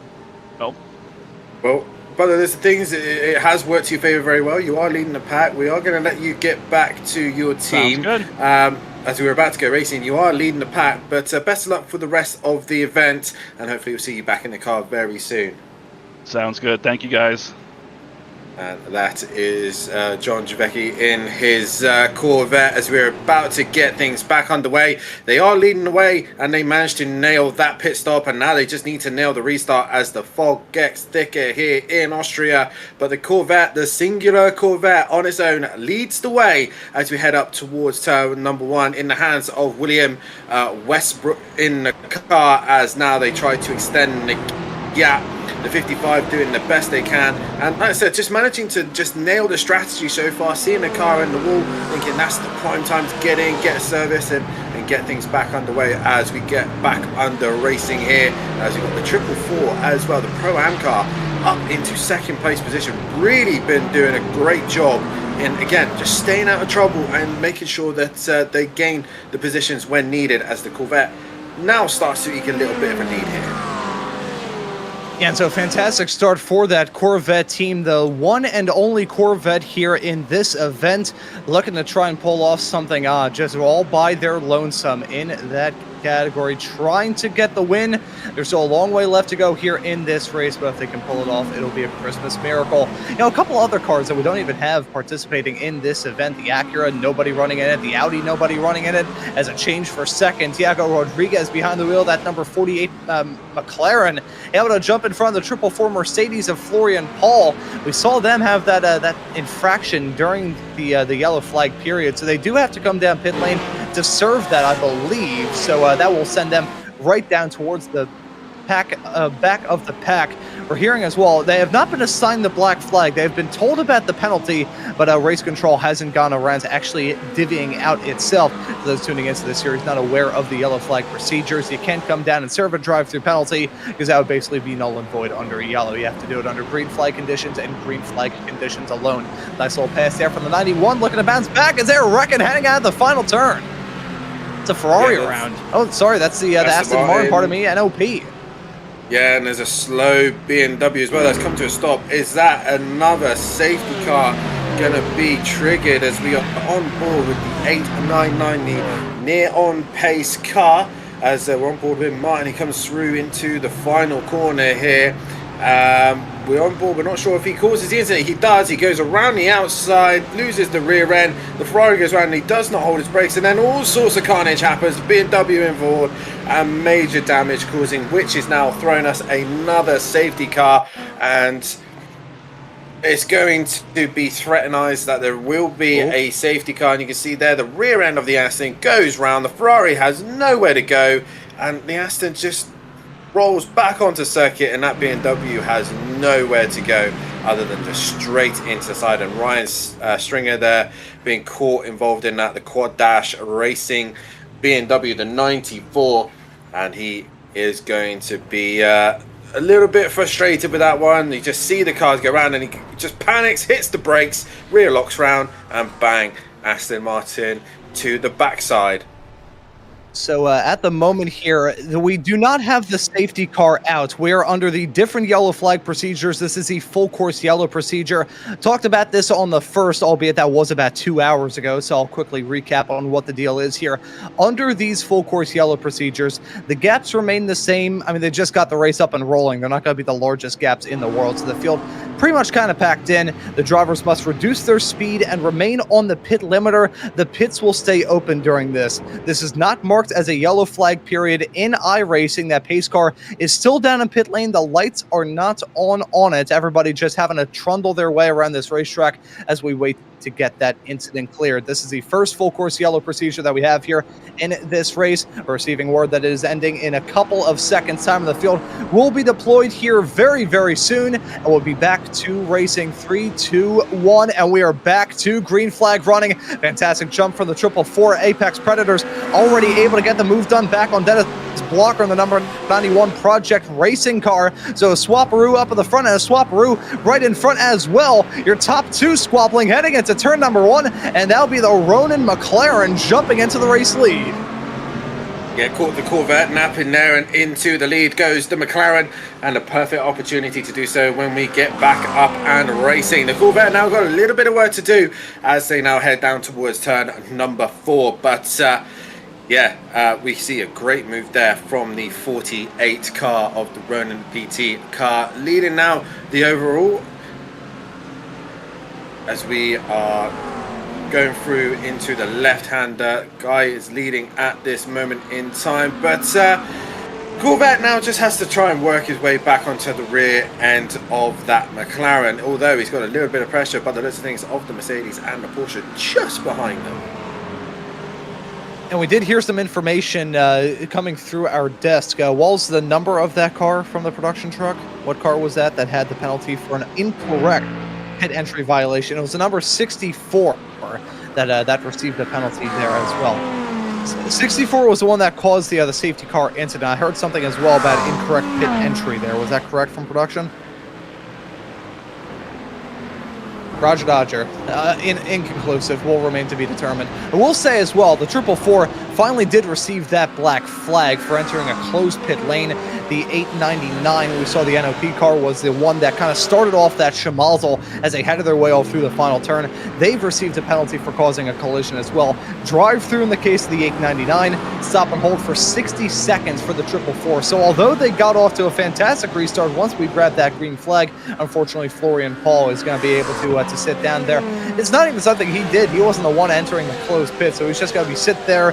Well, but there's the things. It has worked to your favor very well. You are leading the pack. We are going to let you get back to your team. Sounds good. As we were about to go racing, you are leading the pack, but best of luck for the rest of the event, and hopefully we'll see you back in the car very soon. Sounds good. Thank you, guys. And that is John Javecki in his Corvette as we're about to get things back underway. They are leading the way, and they managed to nail that pit stop, and now they just need to nail the restart as the fog gets thicker here in Austria. But the Corvette, the singular Corvette on its own, leads the way as we head up towards turn number 1 in the hands of William Westbrook in the car, as now they try to extend the gap. The 55 doing the best they can, and like I said, just managing to just nail the strategy so far, seeing the car in the wall, thinking that's the prime time to get in, get a service, and get things back underway as we get back under racing here, as we've got the 444 as well, the Pro-Am car up into second place position. Really been doing a great job in, again, just staying out of trouble and making sure that they gain the positions when needed, as the Corvette now starts to eke a little bit of a lead here. Yeah, and so fantastic start for that Corvette team, the one and only Corvette here in this event, looking to try and pull off something just all by their lonesome in that category, trying to get the win. There's still a long way left to go here in this race, but if they can pull it off, it'll be a Christmas miracle. A couple other cars that we don't even have participating in this event, the Acura, nobody running in it, the Audi, nobody running in it. As a change for second, Tiago Rodriguez behind the wheel, that number 48 McLaren, able to jump in front of the 444 Mercedes of Florian Paul. We saw them have that infraction during the yellow flag period, so they do have to come down pit lane to serve that, I believe. So that will send them right down towards the back of the pack. We're hearing as well, they have not been assigned the black flag. They've been told about the penalty, but race control hasn't gone around to actually divvying out itself. For those tuning into this series, not aware of the yellow flag procedures, you can't come down and serve a drive-through penalty, because that would basically be null and void under yellow. You have to do it under green flag conditions and green flag conditions alone. Nice little pass there from the 91, looking to bounce back as they're wrecking, heading out of the final turn. That's a Ferrari Yeah, around. Oh, sorry, that's the Aston Aston Martin, pardon Martin. me, NOP. Yeah, and there's a slow BMW as well that's come to a stop. Is that another safety car going to be triggered as we are on board with the 899, the near on pace car, as we're on board with Martin. He comes through into the final corner here. We're on board. We're not sure if he causes the incident. He does. He goes around the outside, loses the rear end. The Ferrari goes around and he does not hold his brakes, and then all sorts of carnage happens. BMW involved and major damage causing, which is now throwing us another safety car, and it's going to be threatenized that there will be a safety car, and you can see there the rear end of the Aston goes round. The Ferrari has nowhere to go, and the Aston just rolls back onto circuit, and that BMW has nowhere to go other than just straight into the side. And Ryan Stringer there being caught involved in that, the Quad Dash Racing BMW, the 94, and he is going to be a little bit frustrated with that one. You just see the cars go around and he just panics, hits the brakes, rear locks round, and bang, Aston Martin to the backside. So at the moment here, we do not have the safety car out. We are under the different yellow flag procedures. This is the full course yellow procedure. Talked about this on the first, albeit that was about 2 hours ago, so I'll quickly recap on what the deal is here. Under these full course yellow procedures, the gaps remain the same. I mean, they just got the race up and rolling. They're not going to be the largest gaps in the world, so the field pretty much kind of packed in. The drivers must reduce their speed and remain on the pit limiter. The pits will stay open during this. This is not marked as a yellow flag period in iRacing. That pace car is still down in pit lane. The lights are not on it. Everybody just having to trundle their way around this racetrack as we wait to get that incident cleared. This is the first full course yellow procedure that we have here in this race. We're receiving word that it is ending in a couple of seconds. Time of the field will be deployed here very, very soon, and we'll be back to racing. 3, 2, 1, and we are back to green flag running. Fantastic jump from the 444 Apex Predators, already able to get the move done back on Dennis Blocker in the number 91 Project Racing car. So a Swaparoo up in the front and a Swaparoo right in front as well. Your top two squabbling heading into turn number 1, and that'll be the Ronan McLaren jumping into the race lead. Yeah, caught the Corvette napping there, and into the lead goes the McLaren, and a perfect opportunity to do so when we get back up and racing. The Corvette now got a little bit of work to do as they now head down towards turn number 4, but we see a great move there from the 48 car of the Ronan PT car, leading now the overall as we are going through into the left-hander. Guy is leading at this moment in time, but Corvette now just has to try and work his way back onto the rear end of that McLaren, although he's got a little bit of pressure by the looks of things of the Mercedes and the Porsche just behind them. And we did hear some information coming through our desk. What was the number of that car from the production truck? What car was that had the penalty for an incorrect pit entry violation? It was the number 64 that received a penalty there as well. 64 was the one that caused the safety car incident. I heard something as well about incorrect pit entry there. Was that correct from production? Roger Dodger. Inconclusive. Will remain to be determined. I will say as well, the 444 finally did receive that black flag for entering a closed pit lane. The 899, we saw the NOP car, was the one that kind of started off that schmozzle as they headed their way all through the final turn. They've received a penalty for causing a collision as well. Drive through in the case of the 899. Stop and hold for 60 seconds for the 444. So although they got off to a fantastic restart once we grabbed that green flag, unfortunately Florian Paul is going to be able to sit down there. It's not even something he did. He wasn't the one entering the closed pit, so he's just going to be sat there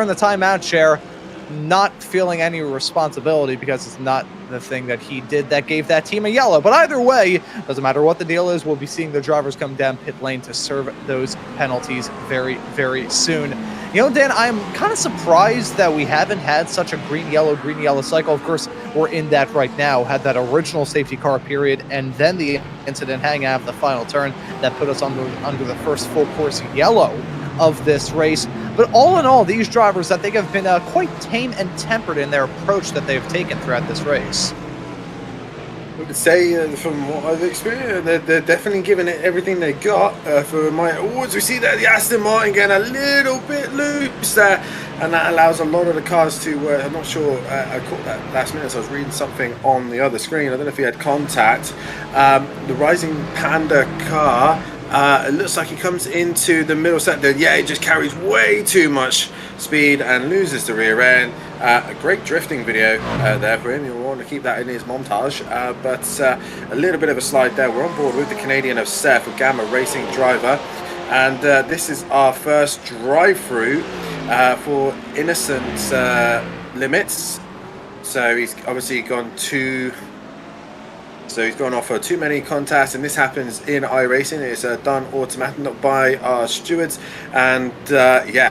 in the timeout chair, not feeling any responsibility because it's not the thing that he did that gave that team a yellow. But either way, doesn't matter what the deal is, we'll be seeing the drivers come down pit lane to serve those penalties very, very soon. You know, Dan, I'm kind of surprised that we haven't had such a green-yellow cycle. Of course, we're in that right now. Had that original safety car period, and then the incident hanging out of the final turn that put us under the first full course yellow of this race. But all in all, these drivers, I think, have been quite tame and tempered in their approach that they've taken throughout this race. would say from what I've experienced, they're definitely giving it everything they got. For my awards, we see that the Aston Martin getting a little bit loose there, and that allows a lot of the cars to, I'm not sure, I caught that last minute, so I was reading something on the other screen, I don't know if he had contact. The Rising Panda car, it looks like he comes into the middle sector. Yeah, he just carries way too much speed and loses the rear end. A great drifting video there for him. You'll want to keep that in his montage. But a little bit of a slide there. We're on board with the Canadian of Seth, a Gamma Racing driver. And this is our first drive-through for Innocent Limits. So he's obviously gone too... So he's gone off for too many contacts, and this happens in iRacing. It's done automatically by our stewards, and yeah.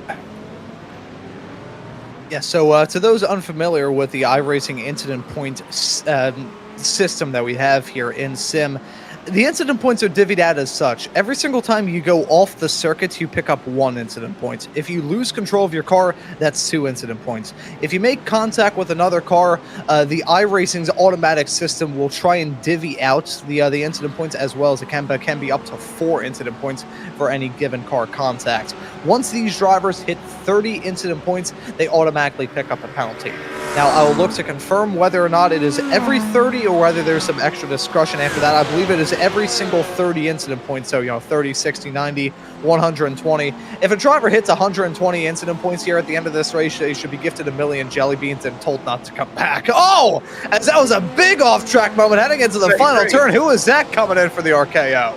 Yeah, so to those unfamiliar with the iRacing incident point system that we have here in Sim, the incident points are divvied out as such. Every single time you go off the circuit, you pick up 1 incident point. If you lose control of your car, that's 2 incident points. If you make contact with another car, the iRacing's automatic system will try and divvy out the incident points as well as it can, but it can be up to 4 incident points for any given car contact. Once these drivers hit 30 incident points, they automatically pick up a penalty. Now, I will look to confirm whether or not it is every 30 or whether there's some extra discretion after that. I believe it is every single 30 incident points, so, 30, 60, 90, 120. If a driver hits 120 incident points here at the end of this race, they should be gifted 1 million jelly beans and told not to come back. Oh, as that was a big off-track moment heading into the final turn. Who is that coming in for the RKO?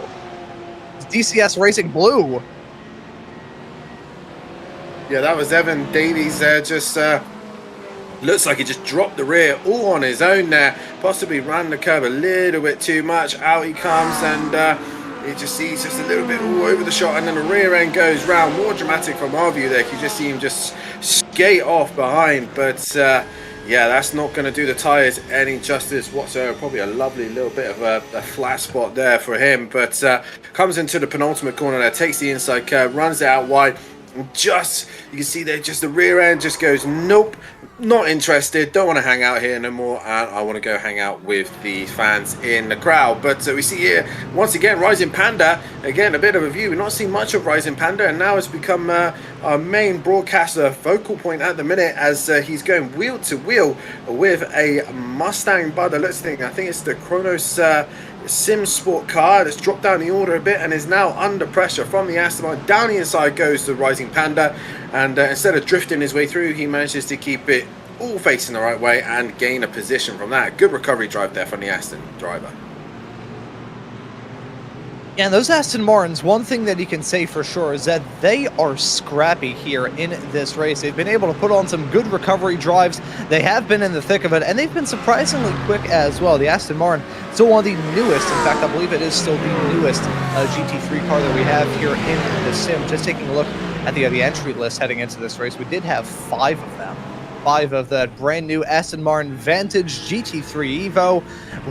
It's DCS Racing Blue. Yeah, that was Evan Davies there, just... looks like he just dropped the rear all on his own there, possibly ran the curve a little bit too much. Out he comes, and you just see he's just a little bit all over the shot, and then the rear end goes round. More dramatic from our view there. You just see him just skate off behind, but yeah, that's not going to do the tyres any justice whatsoever. Probably a lovely little bit of a flat spot there for him, but comes into the penultimate corner there, takes the inside curve, runs it out wide. Just, you can see there, just the rear end just goes, nope, not interested, don't want to hang out here no more, and I want to go hang out with the fans in the crowd. But we see here, once again, Rising Panda, again, a bit of a view. We've not seen much of Rising Panda, and now it's become our main broadcaster focal point at the minute, as he's going wheel to wheel with a Mustang by the looks of things. I think it's the Kronos Sim Sport car that's dropped down the order a bit and is now under pressure from the Aston Martin. Down the inside goes the Rising Panda, and instead of drifting his way through, he manages to keep it all facing the right way and gain a position from that. Good recovery drive there from the Aston driver. Yeah, and those Aston Martins, one thing that you can say for sure is that they are scrappy here in this race. They've been able to put on some good recovery drives. They have been in the thick of it, and they've been surprisingly quick as well. The Aston Martin, still one of the newest. In fact, I believe it is still the newest GT3 car that we have here in the sim. Just taking a look at the entry list heading into this race, we did have 5 of them. 5 of that brand new Aston Martin Vantage GT3 Evo.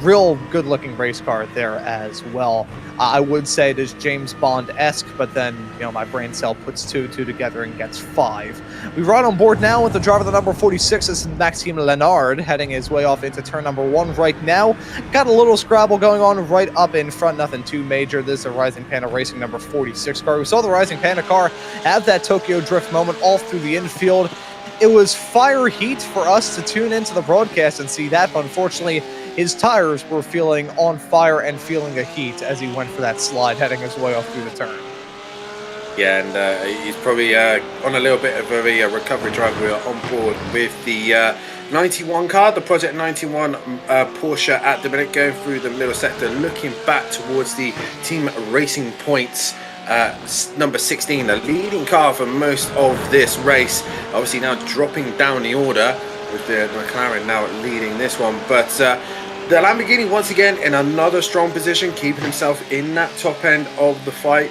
Real good looking race car there as well. I would say it is James Bond-esque, but then, my brain cell puts 2 together and gets 5. We ride on board now with the driver, the number 46. This is Maxime Lenard, heading his way off into turn number 1 right now. Got a little scrabble going on right up in front, nothing too major. This is a Rising Panda Racing number 46 car. We saw the Rising Panda car have that Tokyo Drift moment all through the infield. It was fire heat for us to tune into the broadcast and see that, but unfortunately, his tires were feeling on fire and feeling a heat as he went for that slide, heading his way off through the turn. Yeah, and he's probably on a little bit of a recovery drive. We are on board with the 91 car, the Project 91 Porsche at the minute, going through the middle sector, looking back towards the Team Racing Points number 16, the leading car for most of this race. Obviously now dropping down the order with the McLaren now leading this one, but the Lamborghini once again in another strong position, keeping himself in that top end of the fight.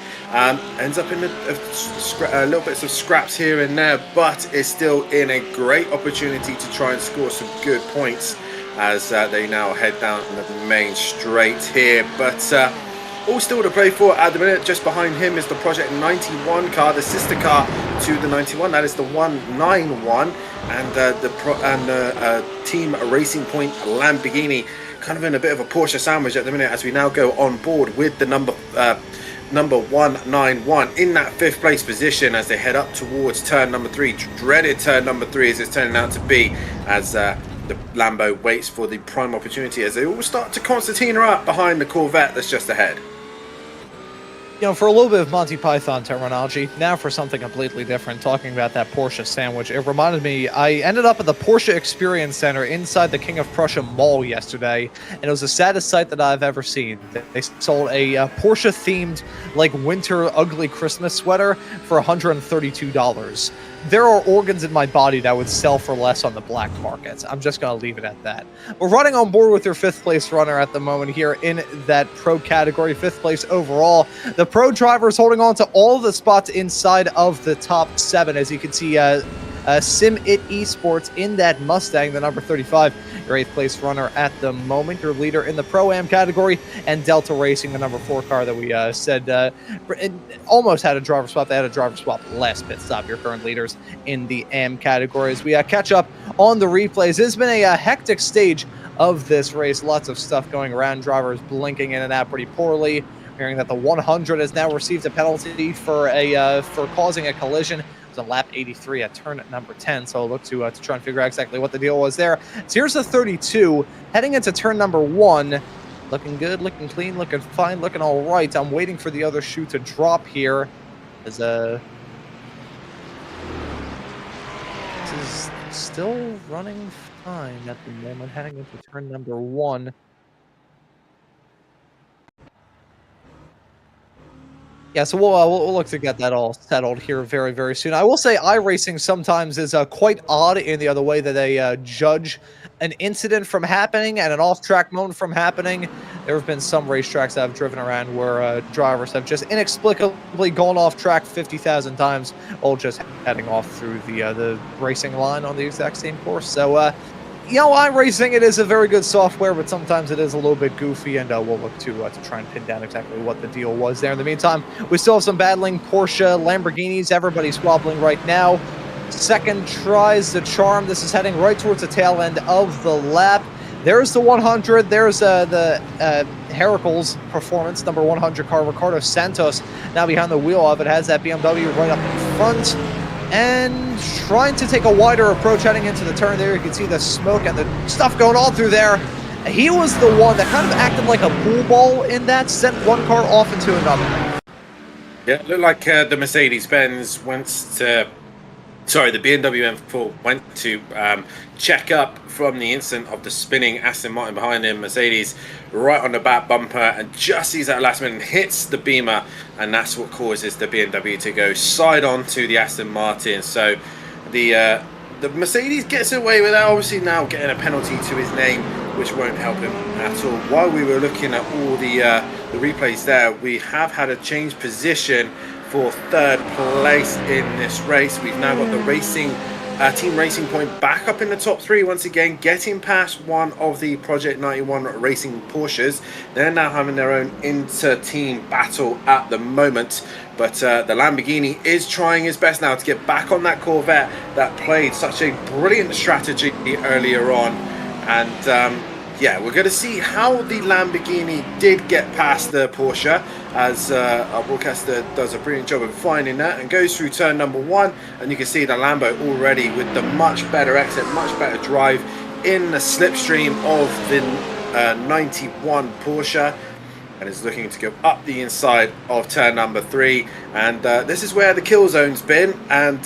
Ends up in a little bits of scraps here and there, but is still in a great opportunity to try and score some good points as they now head down the main straight here. But all still to play for at the minute. Just behind him is the Project 91 car, the sister car to the 91. That is the 191, and the Team Racing Point Lamborghini kind of in a bit of a Porsche sandwich at the minute as we now go on board with the number 191 in that 5th place position as they head up towards turn number 3. Dreaded turn number 3 as it's turning out to be, as the Lambo waits for the prime opportunity as they all start to concertina up behind the Corvette that's just ahead. You know, for a little bit of Monty Python terminology, now for something completely different, talking about that Porsche sandwich, it reminded me, I ended up at the Porsche Experience Center inside the King of Prussia Mall yesterday, and it was the saddest sight that I've ever seen. They sold a Porsche-themed, like, winter ugly Christmas sweater for $132. There are organs in my body that would sell for less on the black market. I'm just going to leave it at that. We're running on board with your 5th place runner at the moment here in that pro category, 5th place overall. The pro drivers holding on to all of the spots inside of the top 7. As you can see, Sim It Esports in that Mustang, the number 35, your 8th place runner at the moment, your leader in the Pro-Am category, and Delta Racing, the number 4 car that we said almost had a driver swap. They had a driver swap last pit stop, your current leaders in the AM category. As we catch up on the replays, it's been a hectic stage of this race. Lots of stuff going around, drivers blinking in and out pretty poorly. Hearing that the 100 has now received a penalty for causing a collision. It was on lap 83 at turn number 10, so I'll look to try and figure out exactly what the deal was there. So here's the 32, heading into turn number 1. Looking good, looking clean, looking fine, looking all right. I'm waiting for the other shoe to drop here. As this is still running fine at the moment, heading into turn number 1. Yeah, so we'll look to get that all settled here very, very soon. I will say iRacing sometimes is quite odd in the other way that they judge an incident from happening and an off-track moment from happening. There have been some racetracks that I've driven around where drivers have just inexplicably gone off track 50,000 times while just heading off through the racing line on the exact same course. So, you know, iRacing, it is a very good software, but sometimes it is a little bit goofy, and we'll look to try and pin down exactly what the deal was there. In the meantime, we still have some battling Porsche, Lamborghinis, everybody's squabbling right now. Second tries the charm. This is heading right towards the tail end of the lap. There's the 100. There's the Heracles Performance, number 100 car, Ricardo Santos, now behind the wheel of it, has that BMW right up in front. And trying to take a wider approach heading into the turn there. You can see the smoke and the stuff going on through there. He was the one that kind of acted like a pool ball in that, sent one car off into another. Yeah, it looked like the Mercedes-Benz the BMW M4 went to check up from the incident of the spinning Aston Martin behind him. Mercedes right on the back bumper and just sees that last minute and hits the Beamer, and that's what causes the BMW to go side on to the Aston Martin. So the Mercedes gets away with that, obviously now getting a penalty to his name, which won't help him at all. While we were looking at all the replays there, we have had a change position for 3rd place in this race. We've now got the Team Racing Point back up in the top 3 once again, getting past one of the Project 91 Racing Porsches. They're now having their own inter-team battle at the moment, but the Lamborghini is trying his best now to get back on that Corvette that played such a brilliant strategy earlier on. And yeah, we're going to see how the Lamborghini did get past the Porsche, as our broadcaster does a brilliant job of finding that and goes through turn number 1, and you can see the Lambo already with the much better exit, much better drive in the slipstream of the 91 Porsche, and is looking to go up the inside of turn number 3. And this is where the kill zone's been, and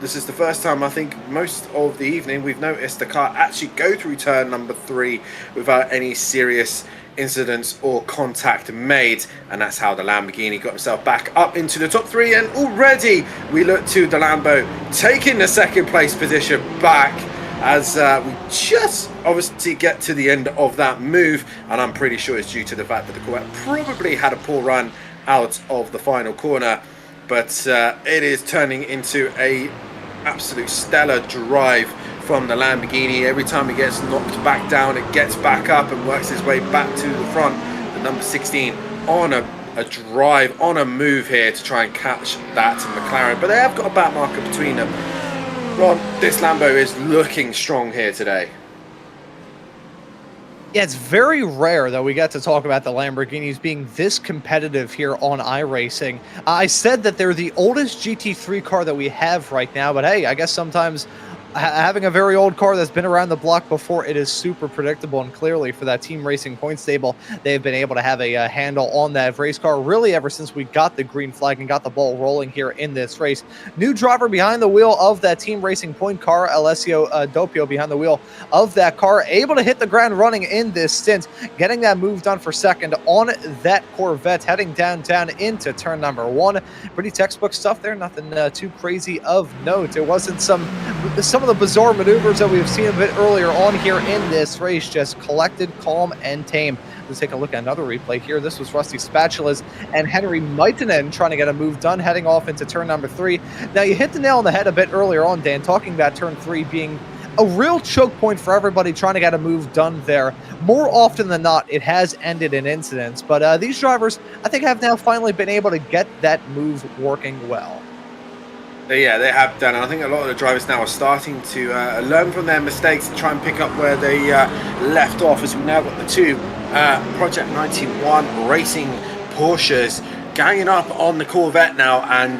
this is the first time, I think, most of the evening we've noticed the car actually go through turn number 3 without any serious incidents or contact made, and that's how the Lamborghini got himself back up into the top 3. And already we look to the Lambo taking the 2nd place position back, as we just obviously get to the end of that move, and I'm pretty sure it's due to the fact that the Corvette probably had a poor run out of the final corner. But it is turning into a absolute stellar drive from the Lamborghini. Every time it gets knocked back down, it gets back up and works its way back to the front. The number 16 on a drive, on a move here to try and catch that McLaren. But they have got a back marker between them. Ron, this Lambo is looking strong here today. Yeah, it's very rare that we get to talk about the Lamborghinis being this competitive here on iRacing. I said that they're the oldest GT3 car that we have right now, but hey, I guess sometimes having a very old car that's been around the block before, it is super predictable. And clearly for that Team Racing Point stable, they've been able to have a handle on that race car really ever since we got the green flag and got the ball rolling here in this race. New driver behind the wheel of that Team Racing Point car, Alessio Doppio behind the wheel of that car, able to hit the ground running in this stint, getting that move done for second on that Corvette, heading downtown into turn number 1. Pretty textbook stuff there, nothing too crazy of note. It wasn't some of the bizarre maneuvers that we've seen a bit earlier on here in this race, just collected, calm, and tame. Let's take a look at another replay here. This was Rusty Spatulas and Henry Maitanen trying to get a move done, heading off into turn number 3. Now, you hit the nail on the head a bit earlier on, Dan, talking about turn 3 being a real choke point for everybody trying to get a move done there. More often than not, it has ended in incidents, but these drivers, I think, have now finally been able to get that move working well. Yeah, they have done. And I think a lot of the drivers now are starting to learn from their mistakes and try and pick up where they left off, as we've now got the two Project 91 Racing Porsches ganging up on the Corvette now, and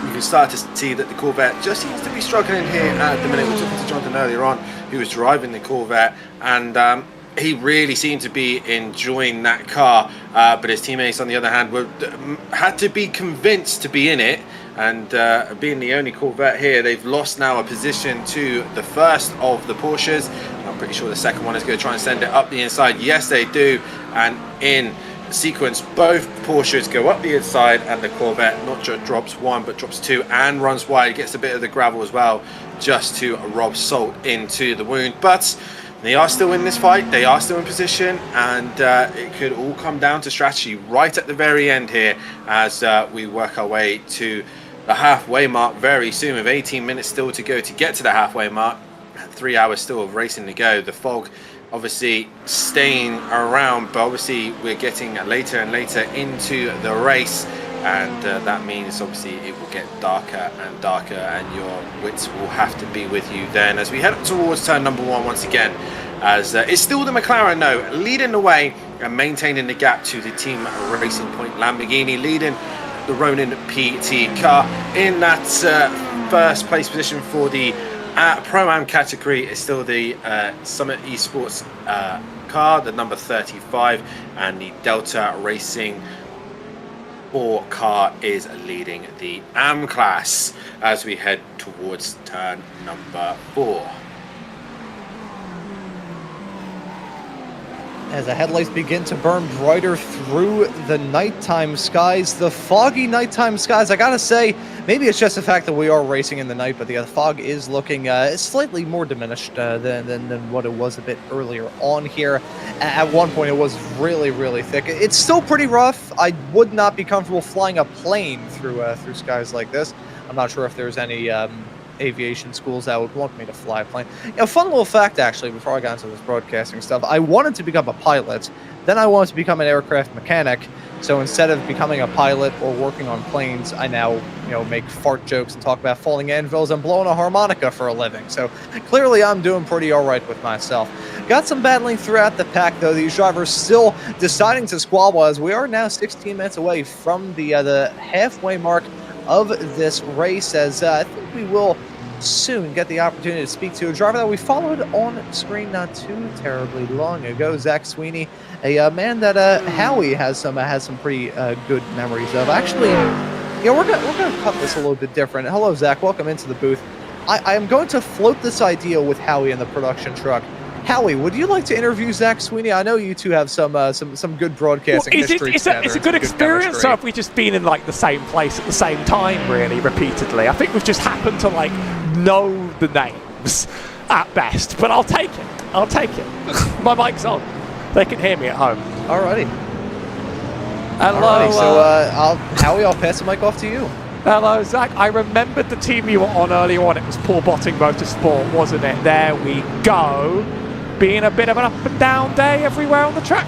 you can start to see that the Corvette just seems to be struggling here at the minute. We were talking to Jonathan earlier on, who was driving the Corvette, and he really seemed to be enjoying that car, but his teammates on the other hand had to be convinced to be in it. And being the only Corvette here, they've lost now a position to the first of the Porsches. I'm pretty sure the second one is going to try and send it up the inside. Yes, they do. And in sequence, both Porsches go up the inside, and the Corvette not just drops one, but drops two and runs wide. Gets a bit of the gravel as well, just to rob salt into the wound. But they are still in this fight. They are still in position, and it could all come down to strategy right at the very end here, as we work our way to the halfway mark very soon, with 18 minutes still to go to get to the halfway mark. 3 hours still of racing to go. The fog obviously staying around, but obviously we're getting later and later into the race, and that means obviously it will get darker and darker, and your wits will have to be with you then as we head up towards turn number 1 once again, as it's still the McLaren though leading the way and maintaining the gap to the Team Racing Point Lamborghini, leading the Ronin PT car in that first place position for the Pro-Am category. Is still the Summit Esports car, the number 35, and the Delta Racing 4 car is leading the AM class as we head towards turn number 4. As the headlights begin to burn brighter through the nighttime skies, the foggy nighttime skies, I gotta say, maybe it's just the fact that we are racing in the night, but the fog is looking slightly more diminished than what it was a bit earlier on here. At one point, it was really, really thick. It's still pretty rough. I would not be comfortable flying a plane through skies like this. I'm not sure if there's any aviation schools that would want me to fly a plane. A fun little fact, actually, before I got into this broadcasting stuff, I wanted to become a pilot, then I wanted to become an aircraft mechanic. So instead of becoming a pilot or working on planes, I now, make fart jokes and talk about falling anvils and blowing a harmonica for a living. So clearly I'm doing pretty all right with myself. Got some battling throughout the pack, though. These drivers still deciding to squabble, as we are now 16 minutes away from the halfway mark of this race, as I think we will soon get the opportunity to speak to a driver that we followed on screen not too terribly long ago, Zach Sweeney, a man that Howie has some pretty good memories of. Actually, we're gonna cut this a little bit different. Hello, Zach. Welcome into the booth. I am going to float this idea with Howie in the production truck. Howie, would you like to interview Zach Sweeney? I know you two have some good broadcasting history together. It's a good experience, or have we just been in the same place at the same time, really, repeatedly? I think we've just happened to know the names at best, but I'll take it. My mic's on. They can hear me at home. Alrighty. Hello. Alrighty, so Howie, I'll pass the mic off to you. Hello, Zach. I remembered the team you were on earlier on. It was Paul Botting Motorsport, wasn't it? There we go. Being a bit of an up and down day everywhere on the track.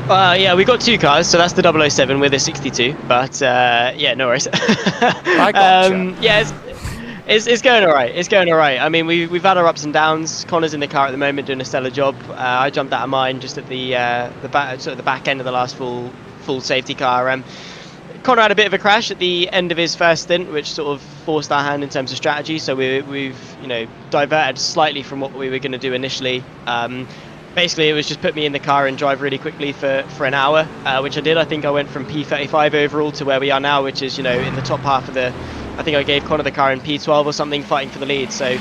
Yeah, we got two cars, so that's the 007 with a 62. But no worries. I gotcha. Yeah, It's going all right. It's going all right. I mean, we've had our ups and downs. Connor's in the car at the moment doing a stellar job. I jumped out of mine just at the back end of the last full safety car. Connor had a bit of a crash at the end of his first stint, which sort of forced our hand in terms of strategy. So we've diverted slightly from what we were going to do initially. Basically, it was just put me in the car and drive really quickly for an hour, which I did. I think I went from P35 overall to where we are now, which is in the top half of the. I think I gave Connor the car in P12 or something, fighting for the lead. So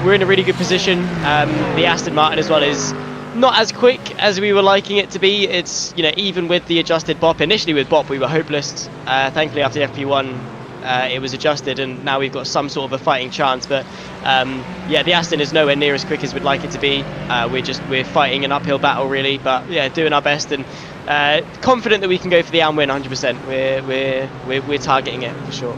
we're in a really good position. The Aston Martin as well is not as quick as we were liking it to be. It's even with the adjusted BOP. Initially with BOP we were hopeless. Thankfully after the FP1 it was adjusted, and now we've got some sort of a fighting chance. But the Aston is nowhere near as quick as we'd like it to be. We're fighting an uphill battle really, but yeah, doing our best and confident that we can go for the AM win 100%. We're targeting it for sure.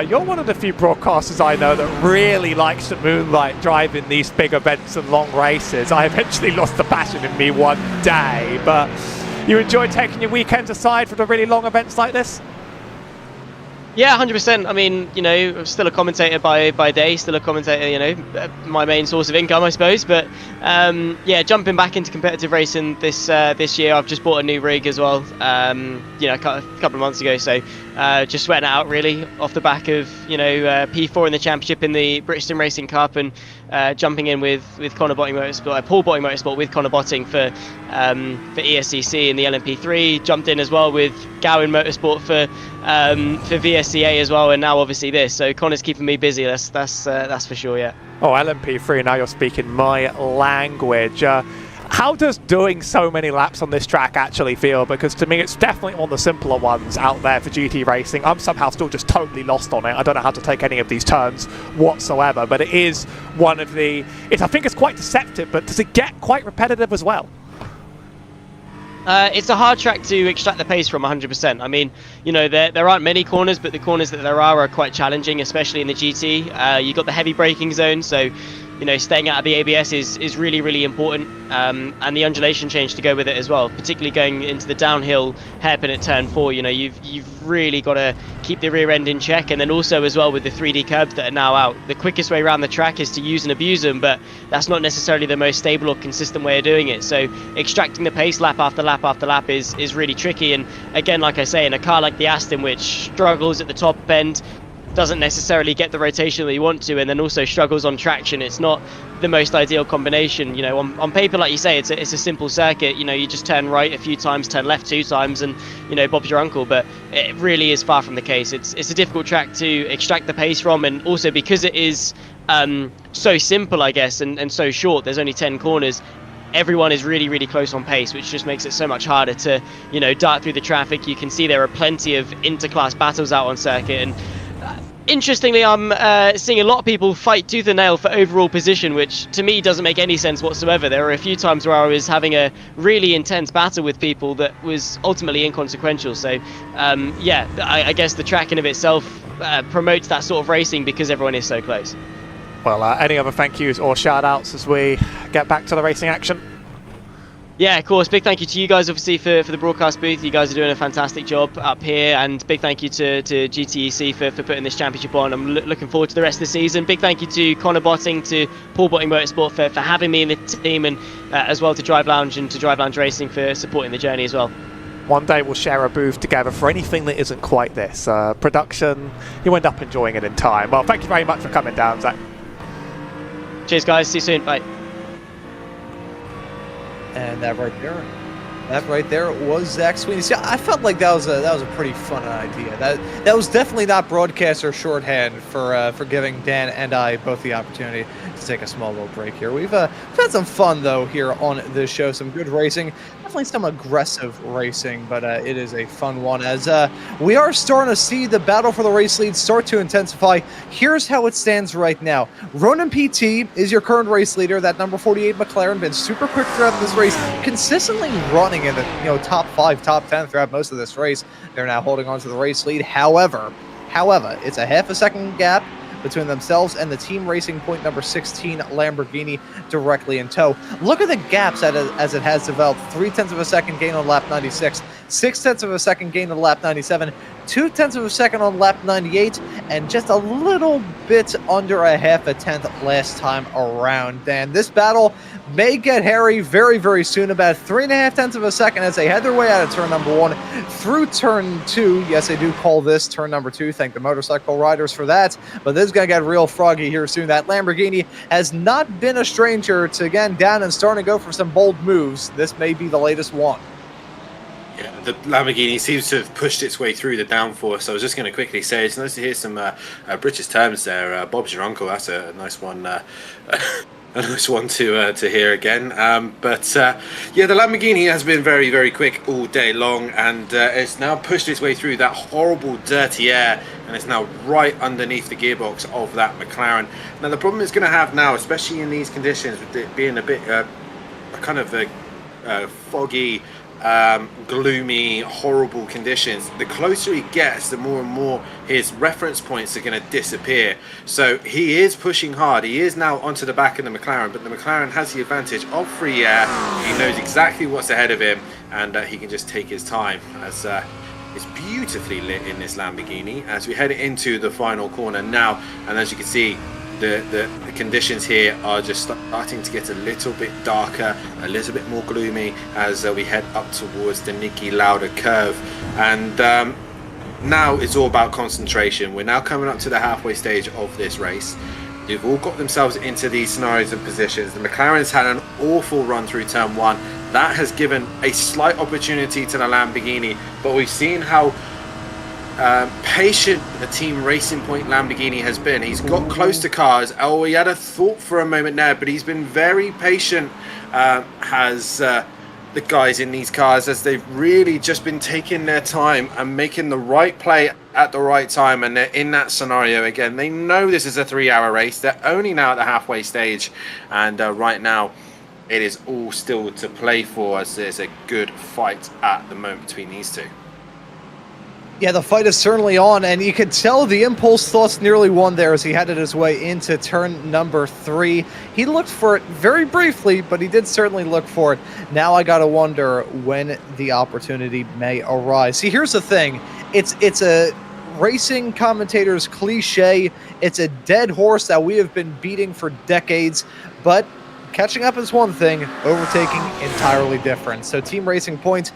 You're one of the few broadcasters I know that really likes to moonlight driving these big events and long races. I eventually lost the passion in me one day, but you enjoy taking your weekends aside for the really long events like this? Yeah, 100%. I mean, I'm still a commentator by day, still a commentator, my main source of income, I suppose. But jumping back into competitive racing this year, I've just bought a new rig as well, a couple of months ago. So just sweating it out really off the back of, P4 in the championship in the British Sim Racing Cup, and jumping in with Connor Botting Motorsport, Paul Botting Motorsport with Connor Botting for ESCC in the LMP3. Jumped in as well with Gowan Motorsport for VSCA as well, and now obviously this. So Connor's keeping me busy. That's for sure. Yeah. Oh, LMP3. Now you're speaking my language. How does doing so many laps on this track actually feel? Because to me, it's definitely one of the simpler ones out there for GT racing. I'm somehow still just totally lost on it. I don't know how to take any of these turns whatsoever. But it is one of the. I think it's quite deceptive. But does it get quite repetitive as well? It's a hard track to extract the pace from 100%. I mean, there aren't many corners, but the corners that there are quite challenging, especially in the GT. You've got the heavy braking zone, so staying out of the ABS is really, really important, and the undulation change to go with it as well, particularly going into the downhill hairpin at turn 4. You've really got to keep the rear end in check, and then also as well with the 3D curbs that are now out. The quickest way around the track is to use and abuse them, but that's not necessarily the most stable or consistent way of doing it. So extracting the pace lap after lap after lap is really tricky. And again, like I say, in a car like the Aston, which struggles at the top end, doesn't necessarily get the rotation that you want to, and then also struggles on traction, it's not the most ideal combination. On paper, like you say, it's a simple circuit. You just turn right a few times, turn left 2 times, and Bob's your uncle. But it really is far from the case. It's a difficult track to extract the pace from, and also because it is so simple, I guess, and so short. There's only 10 corners. Everyone is really, really close on pace, which just makes it so much harder to dart through the traffic. You can see there are plenty of interclass battles out on circuit, and interestingly, I'm seeing a lot of people fight tooth and nail for overall position, which to me doesn't make any sense whatsoever. There were a few times where I was having a really intense battle with people that was ultimately inconsequential. So I guess the track in of itself promotes that sort of racing because everyone is so close. Well, any other thank yous or shout outs as we get back to the racing action? Yeah, of course. Big thank you to you guys, obviously, for the broadcast booth. You guys are doing a fantastic job up here, and big thank you to GTEC for putting this championship on. I'm looking forward to the rest of the season. Big thank you to Connor Botting, to Paul Botting Motorsport for having me in the team, and as well to Drive Lounge and to Drive Lounge Racing for supporting the journey as well. One day we'll share a booth together for anything that isn't quite this. Production, you end up enjoying it in time. Well, thank you very much for coming down, Zach. Cheers, guys. See you soon. Bye. And that right there was Zach Sweeney. See, I felt like that was a pretty fun idea. That was definitely not broadcaster shorthand for giving Dan and I both the opportunity to take a small little break here. We've had some fun though here on this show. Some good racing, definitely some aggressive racing, but it is a fun one as we are starting to see the battle for the race lead start to intensify. Here's how it stands right now. Ronan PT is your current race leader. That number 48 McLaren been super quick throughout this race, consistently running in the top 5, top 10 throughout most of this race. They're now holding on to the race lead. However, it's a half a second gap between themselves and the team racing point number 16 Lamborghini directly in tow. Look at the gaps as it has developed. 0.3 of a second gain on lap 96, 0.6 of a second gain on lap 97, 0.2 of a second on lap 98, and just a little bit under a half a tenth last time around. And this battle may get hairy very, very soon, about 3.5 of a second as they head their way out of turn number 1 through turn 2. Yes, I do call this turn number 2. Thank the motorcycle riders for that. But this is going to get real froggy here soon. That Lamborghini has not been a stranger to, again, down and starting to go for some bold moves. This may be the latest one. Yeah, the Lamborghini seems to have pushed its way through the downforce. I was just going to quickly say it's nice to hear some British terms there. Bob's your uncle. That's a nice one. A nice one to hear again. But yeah, the Lamborghini has been very, very quick all day long, and it's now pushed its way through that horrible dirty air, and it's now right underneath the gearbox of that McLaren. Now the problem it's going to have now, especially in these conditions, with it being a bit kind of foggy, gloomy, horrible conditions, the closer he gets, the more and more his reference points are going to disappear. So he is pushing hard. He is now onto the back of the McLaren, but the McLaren has the advantage of free air. He knows exactly what's ahead of him, and he can just take his time as it's beautifully lit in this Lamborghini as we head into the final corner now. And as you can see, the conditions here are just starting to get a little bit darker, a little bit more gloomy as we head up towards the Niki Lauda curve. And now it's all about concentration. We're now coming up to the halfway stage of this race. They've all got themselves into these scenarios and positions. The McLaren's had an awful run through turn 1. That has given a slight opportunity to the Lamborghini, but we've seen how patient the Team Racing Point Lamborghini has been. He's got close to cars. Oh, he had a thought for a moment there, but he's been very patient, has the guys in these cars, as they've really just been taking their time and making the right play at the right time. And they're in that scenario again. They know this is a 3-hour race. They're only now at the halfway stage, and right now it is all still to play for, as there's a good fight at the moment between these two. Yeah, the fight is certainly on, and you could tell the impulse thoughts nearly won there as he headed his way into turn number 3. He looked for it very briefly, but he did certainly look for it. Now I gotta wonder when the opportunity may arise. See, here's the thing. It's a racing commentator's cliche. It's a dead horse that we have been beating for decades, but catching up is one thing, overtaking entirely different. So Team Racing Point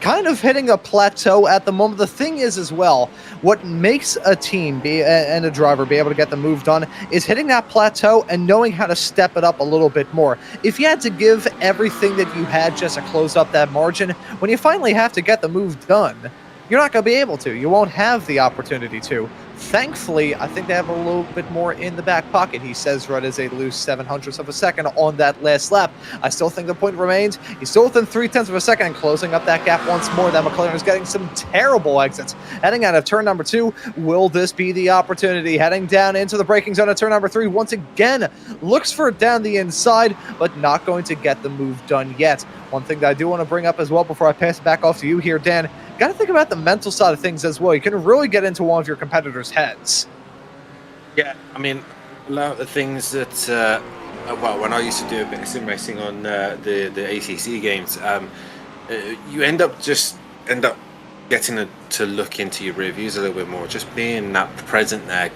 kind of hitting a plateau at the moment. The thing is as well, what makes a team and a driver be able to get the move done is hitting that plateau and knowing how to step it up a little bit more. If you had to give everything that you had just to close up that margin, when you finally have to get the move done, you're not going to be able to. You won't have the opportunity to. Thankfully, I think they have a little bit more in the back pocket. He says right as they lose 0.07 of a second on that last lap. I still think the point remains. He's still within 0.3 of a second and closing up that gap once more. That McLaren is getting some terrible exits. Heading out of turn number 2, will this be the opportunity? Heading down into the braking zone at turn number 3, once again, looks for it down the inside, but not going to get the move done yet. One thing that I do want to bring up as well before I pass it back off to you here, Dan, got to think about the mental side of things as well. You can really get into one of your competitors' heads. Yeah, I mean, a lot of the things that, well, when I used to do a bit of sim racing on the ACC games, you end up getting to look into your reviews a little bit more. Just being that present there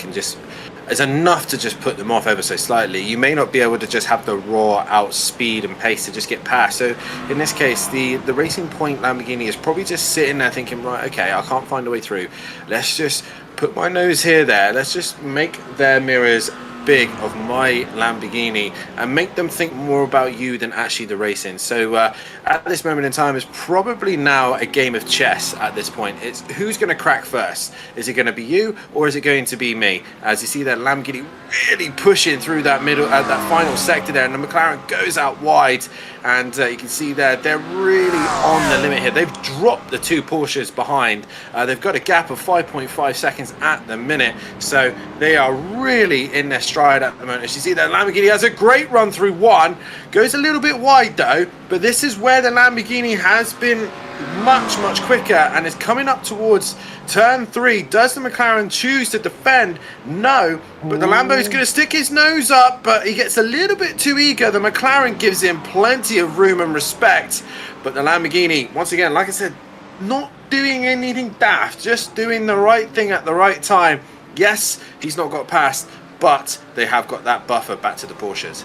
is enough to just put them off ever so slightly. You may not be able to just have the raw out speed and pace to just get past. So in this case, the Racing Point Lamborghini is probably just sitting there thinking, right, okay, I can't find a way through. Let's just put my nose here, there. Let's just make their mirrors big of my Lamborghini and make them think more about you than actually the racing. So at this moment in time, it's probably now a game of chess at this point. It's who's going to crack first. Is it going to be you or is it going to be me? As you see that Lamborghini really pushing through that middle, that final sector there, and the McLaren goes out wide, and you can see there they're really on the limit here. They've dropped the two Porsches behind. They've got a gap of 5.5 seconds at the minute, so they are really in their stride at the moment. As you see that Lamborghini has a great run through one, goes a little bit wide though, but this is where the Lamborghini has been much quicker and is coming up towards turn 3. Does the McLaren choose to defend? No, but the Lambo is going to stick his nose up, but he gets a little bit too eager. The McLaren gives him plenty of room and respect, but the Lamborghini, once again, like I said, not doing anything daft, just doing the right thing at the right time. Yes, he's not got past, but they have got that buffer back to the Porsches.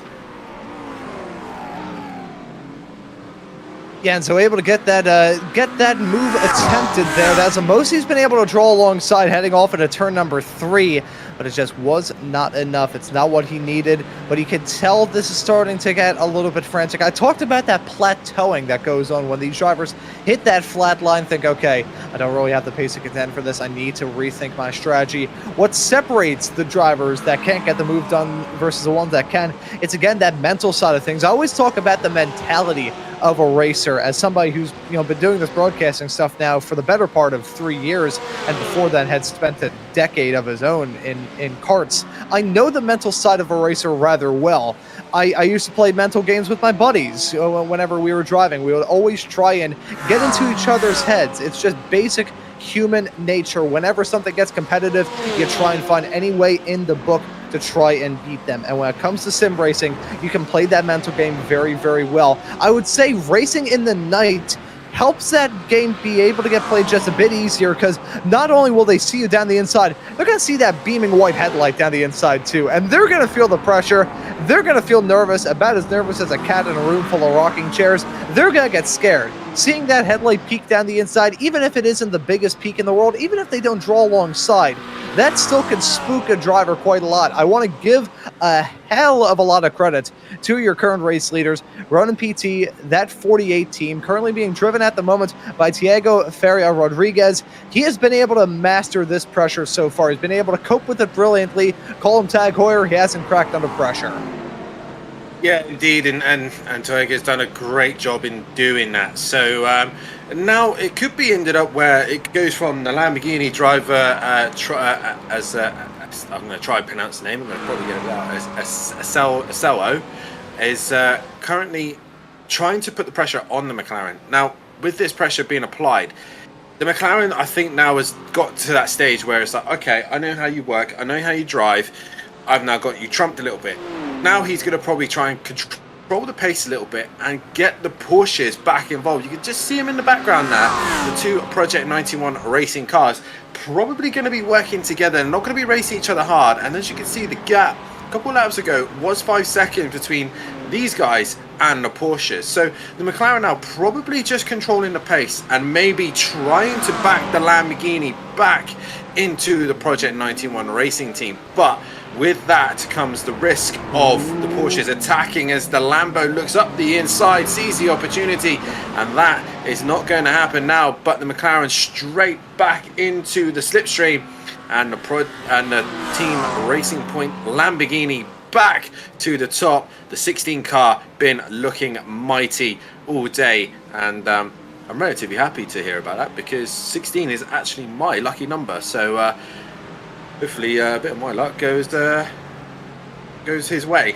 Yeah, and so able to get that move attempted there. That's Mosi's been able to draw alongside, heading off into turn number 3, but it just was not enough. It's not what he needed, but he could tell this is starting to get a little bit frantic. I talked about that plateauing that goes on when these drivers hit that flat line, think, okay, I don't really have the pace to contend for this. I need to rethink my strategy. What separates the drivers that can't get the move done versus the ones that can, it's again that mental side of things. I always talk about the mentality of a racer as somebody who's been doing this broadcasting stuff now for the better part of 3 years, and before that had spent a decade of his own in karts. I know the mental side of a racer rather well. I used to play mental games with my buddies whenever we were driving. We would always try and get into each other's heads. It's just basic human nature. Whenever something gets competitive, you try and find any way in the book to try and beat them. And when it comes to sim racing, you can play that mental game very, very well. I would say racing in the night helps that game be able to get played just a bit easier, because not only will they see you down the inside, they're going to see that beaming white headlight down the inside too, and they're going to feel the pressure. They're going to feel nervous, about as nervous as a cat in a room full of rocking chairs. They're going to get scared. Seeing that headlight peak down the inside, even if it isn't the biggest peak in the world, even if they don't draw alongside, that still can spook a driver quite a lot. I want to give a hell of a lot of credit to your current race leaders. Ronin PT, that 48 team, currently being driven at the moment by Tiago Feria Rodriguez. He has been able to master this pressure so far. He's been able to cope with it brilliantly. Call him Tag Heuer. He hasn't cracked under pressure. Yeah, indeed, and Toyga's done a great job in doing that. So now it could be ended up where it goes from the Lamborghini driver, I'm going to try and pronounce the name, I'm going to probably get it out, as Acello, is currently trying to put the pressure on the McLaren. Now, with this pressure being applied, the McLaren, I think, now has got to that stage where it's like, okay, I know how you work, I know how you drive, I've now got you trumped a little bit. Now he's going to probably try and control the pace a little bit and get the Porsches back involved. You can just see them in the background there. The two Project 91 racing cars probably going to be working together and not going to be racing each other hard. And as you can see, the gap a couple of laps ago was 5 seconds between these guys and the Porsches. So the McLaren now probably just controlling the pace and maybe trying to back the Lamborghini back into the Project 91 racing team. But with that comes the risk of the Porsches attacking as the Lambo looks up the inside, sees the opportunity, and that is not going to happen now. But the McLaren straight back into the slipstream, and the Team Racing Point Lamborghini back to the top. The 16 car been looking mighty all day, and I'm relatively happy to hear about that, because 16 is actually my lucky number. So hopefully a bit of my luck goes his way.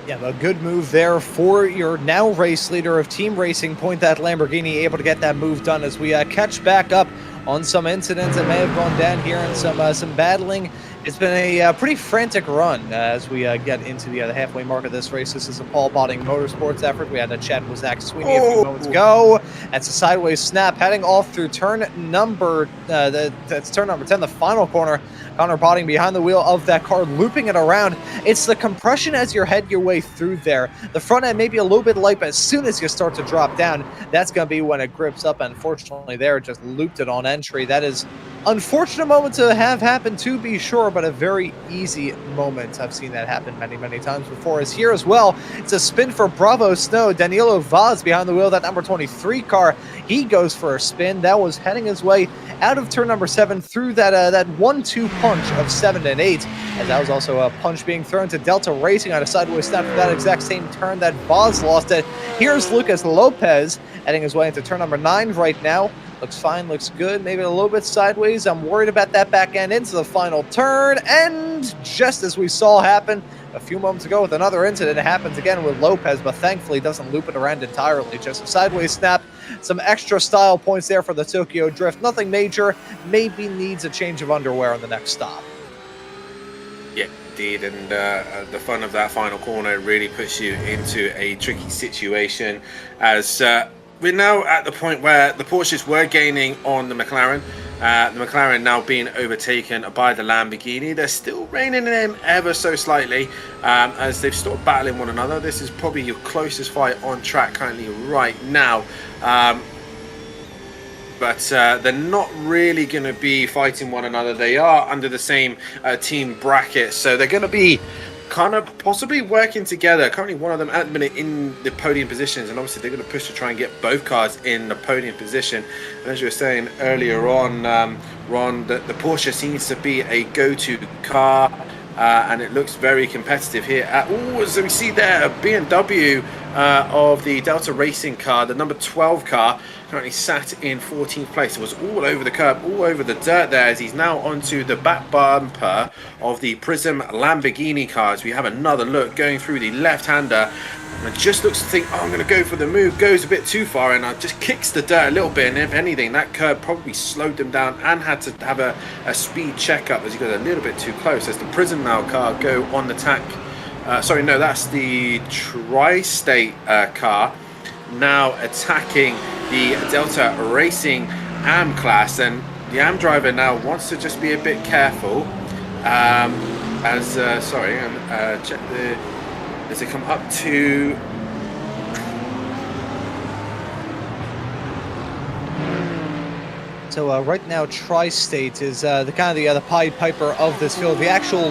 Yeah, a good move there for your now race leader of Team Racing Point, that Lamborghini, able to get that move done as we catch back up on some incidents that may have gone down here and some battling. It's been a pretty frantic run as we get into the halfway mark of this race. This is a Paul Botting Motorsports effort. We had a chat with Zach Sweeney a few moments ago. That's a sideways snap heading off through turn number that's turn number 10, the final corner. Connor Botting behind the wheel of that car, looping it around. It's the compression as you head your way through there. The front end may be a little bit light, but as soon as you start to drop down, that's going to be when it grips up. Unfortunately, there, it just looped it on entry. That is unfortunate moment to have happen, to be sure, but a very easy moment. I've seen that happen many, many times before. As here as well, it's a spin for Bravo Snow. Danilo Vaz behind the wheel of that number 23 car. He goes for a spin. That was heading his way out of turn number 7 through that 1-2 punch of 7 and 8. As that was also a punch being thrown to Delta Racing on a sideways snap for that exact same turn that Vaz lost it. Here's Lucas Lopez heading his way into turn number 9 right now. Looks fine, looks good, maybe a little bit sideways. I'm worried about that back end into the final turn. And just as we saw happen a few moments ago with another incident, it happens again with Lopez, but thankfully doesn't loop it around entirely. Just a sideways snap. Some extra style points there for the Tokyo Drift. Nothing major. Maybe needs a change of underwear on the next stop. Yeah, indeed. And the fun of that final corner really puts you into a tricky situation as we're now at the point where the Porsches were gaining on the McLaren. The McLaren now being overtaken by the Lamborghini. They're still reining in ever so slightly as they've started battling one another. This is probably your closest fight on track currently right now. But they're not really going to be fighting one another. They are under the same team bracket, so they're going to be kind of possibly working together. Currently one of them at the minute in the podium positions, and obviously they're going to push to try and get both cars in the podium position. And as you were saying earlier on, Ron, the Porsche seems to be a go-to car, and it looks very competitive here. So we see there a BMW of the Delta Racing car, the number 12 car, currently sat in 14th place. It was all over the curb, all over the dirt there, as he's now onto the back bumper of the Prism Lamborghini car. As we have another look going through the left-hander, and it just looks to think, oh, I'm going to go for the move, goes a bit too far, and just kicks the dirt a little bit. And if anything, that curb probably slowed them down and had to have a speed checkup as he got a little bit too close. As the Prism now car go on the tack. Sorry, no, that's the Tri-State car now attacking the Delta Racing AM class, and the AM driver now wants to just be a bit careful check as they come up to So right now, Tri-State is the kind of the Pied Piper of this field. The actual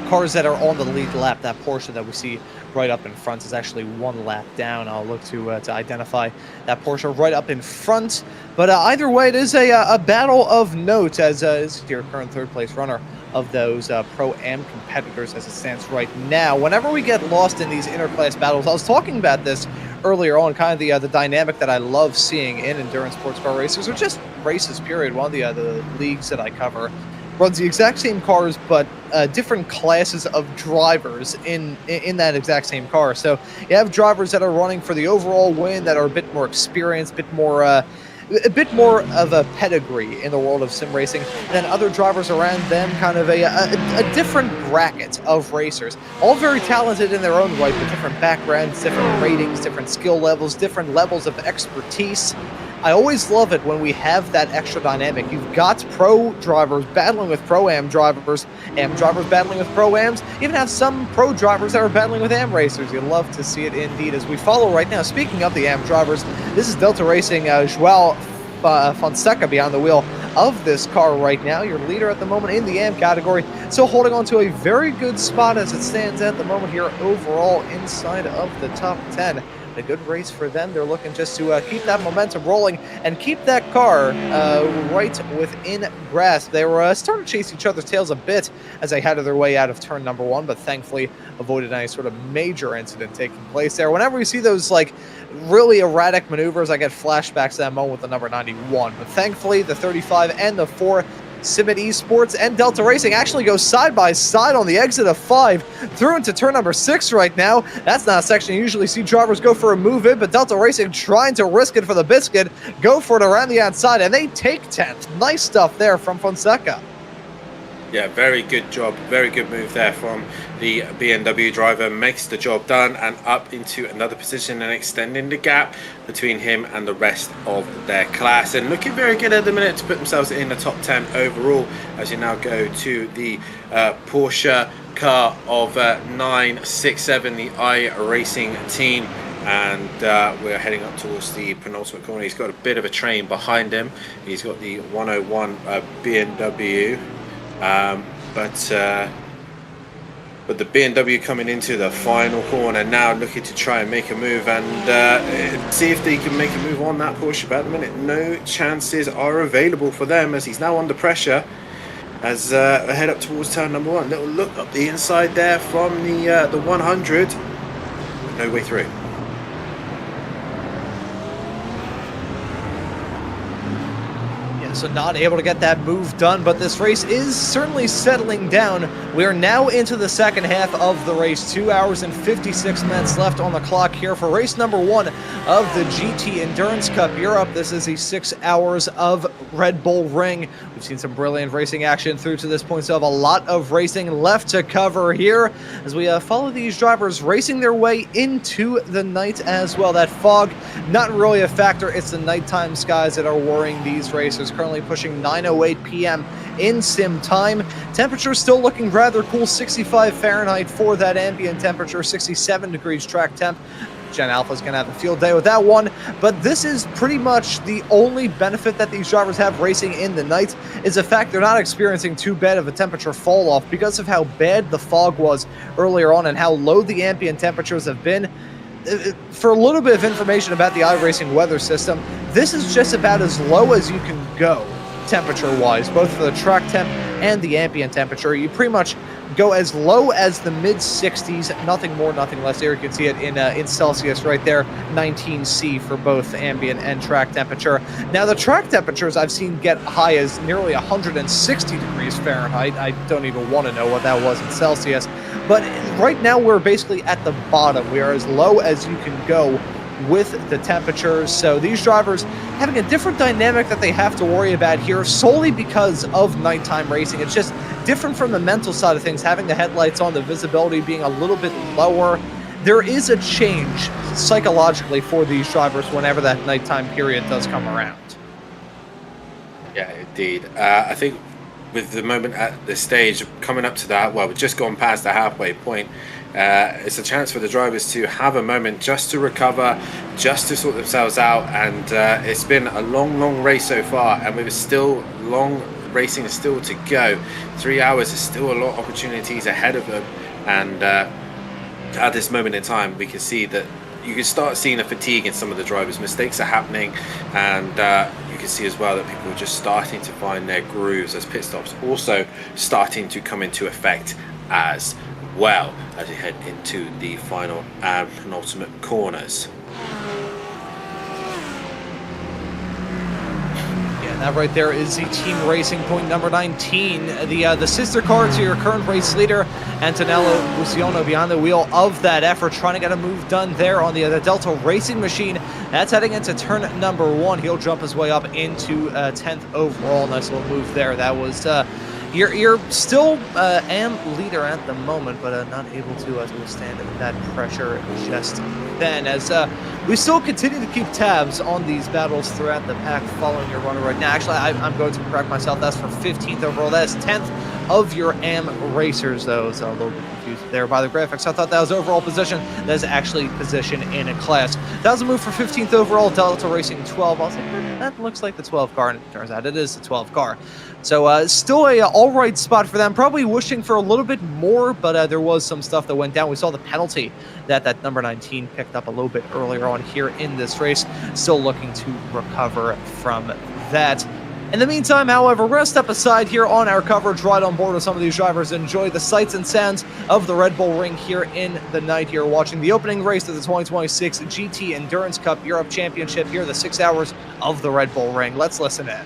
cars that are on the lead lap, that Porsche that we see right up in front is actually one lap down. I'll look to identify that Porsche right up in front. But either way, it is a battle of note, as is your current third place runner of those Pro-Am competitors as it stands right now. Whenever we get lost in these interclass battles, I was talking about this earlier on, kind of the dynamic that I love seeing in endurance sports car races, or just races period. One of the leagues that I cover runs the exact same cars, but different classes of drivers in that exact same car. So you have drivers that are running for the overall win that are a bit more experienced, a bit more of a pedigree in the world of sim racing, and then other drivers around them, kind of a different bracket of racers, all very talented in their own right, but different backgrounds, different ratings, different skill levels, different levels of expertise. I always love it when we have that extra dynamic. You've got pro drivers battling with Pro-Am drivers, Am drivers battling with Pro-Ams, even have some pro drivers that are battling with Am racers. You love to see it indeed as we follow right now. Speaking of the Am drivers, this is Delta Racing Joao Fonseca behind the wheel of this car right now, your leader at the moment in the Am category, still holding on to a very good spot as it stands at the moment here overall inside of the top 10. A good race for them. They're looking just to keep that momentum rolling and keep that car right within grasp. They were starting to chase each other's tails a bit as they headed their way out of turn number one, but thankfully avoided any sort of major incident taking place there. Whenever we see those really erratic maneuvers, I get flashbacks to that moment with the number 91. But thankfully, the 35 and the 4 Simit Esports and Delta Racing actually go side by side on the exit of 5 through into turn number 6 right now. That's not a section you usually see drivers go for a move in, but Delta Racing trying to risk it for the biscuit, go for it around the outside, and they take 10th. Nice stuff there from Fonseca. Yeah, very good job. Very good move there from the BMW driver. Makes the job done and up into another position and extending the gap between him and the rest of their class. And looking very good at the minute to put themselves in the top 10 overall as you now go to the Porsche car of 967, the iRacing team. And we're heading up towards the penultimate corner. He's got a bit of a train behind him. He's got the 101 BMW. But the BMW coming into the final corner now, looking to try and make a move and see if they can make a move on that Porsche. But at the minute, no chances are available for them as he's now under pressure as I head up towards turn number 1. Little look up the inside there from the 100. No way through. So not able to get that move done, but this race is certainly settling down. We are now into the second half of the race. 2 hours and 56 minutes left on the clock here for race number 1 of the GT Endurance Cup Europe. This is the 6 hours of Red Bull Ring. We've seen some brilliant racing action through to this point, so have a lot of racing left to cover here as we follow these drivers racing their way into the night as well. That fog, not really a factor. It's the nighttime skies that are worrying these racers. Currently pushing 9:08 p.m. in sim time. Temperature still looking rather cool, 65 Fahrenheit for that ambient temperature, 67 degrees track temp. Gen Alpha's going to have a field day with that one, but this is pretty much the only benefit that these drivers have racing in the night is the fact they're not experiencing too bad of a temperature fall off because of how bad the fog was earlier on and how low the ambient temperatures have been. For a little bit of information about the iRacing weather system, this is just about as low as you can go temperature-wise, both for the track temp and the ambient temperature. You pretty much go as low as the mid-60s, nothing more, nothing less. There you can see it in Celsius right there, 19C for both ambient and track temperature. Now the track temperatures I've seen get high as nearly 160 degrees Fahrenheit. I don't even want to know what that was in Celsius. But right now we're basically at the bottom. We are as low as you can go with the temperatures. So these drivers having a different dynamic that they have to worry about here solely because of nighttime racing. It's just different from the mental side of things, having the headlights on, the visibility being a little bit lower. There is a change psychologically for these drivers whenever that nighttime period does come around. Yeah, indeed. I think with the moment at this stage, coming up to that, well, we've just gone past the halfway point. It's a chance for the drivers to have a moment just to recover, just to sort themselves out. And it's been a long race so far, and we're still long racing is still to go. 3 hours is still a lot of opportunities ahead of them. And at this moment in time, we can see that you can start seeing a fatigue in some of the drivers. Mistakes are happening, and you can see as well that people are just starting to find their grooves as pit stops also starting to come into effect as well as we head into the final and penultimate corners. That right there is the team racing point number 19. The sister car to your current race leader, Antonello Busiono, behind the wheel of that effort, trying to get a move done there on the Delta Racing machine. That's heading into turn number 1. He'll jump his way up into 10th overall. Nice little move there. That was you're still am leader at the moment, but not able to withstand that pressure just then, as we still continue to keep tabs on these battles throughout the pack following your runner right now. Actually, I'm going to correct myself. That's for 15th overall. That is 10th of your AM racers, though. So a little bit confused there by the graphics. I thought that was overall position. That is actually position in a class. That was a move for 15th overall. Delta Racing 12. I was like, that looks like the 12 car, and it turns out it is the 12 car. So still a all right spot for them. Probably wishing for a little bit more, but there was some stuff that went down. We saw the penalty that number 19 picked up a little bit earlier on here in this race. Still looking to recover from that. In the meantime, however, we're going to step aside here on our coverage, ride on board with some of these drivers, enjoy the sights and sounds of the Red Bull Ring here in the night here, watching the opening race of the 2026 GT Endurance Cup Europe Championship here, the 6 hours of the Red Bull Ring. Let's listen in.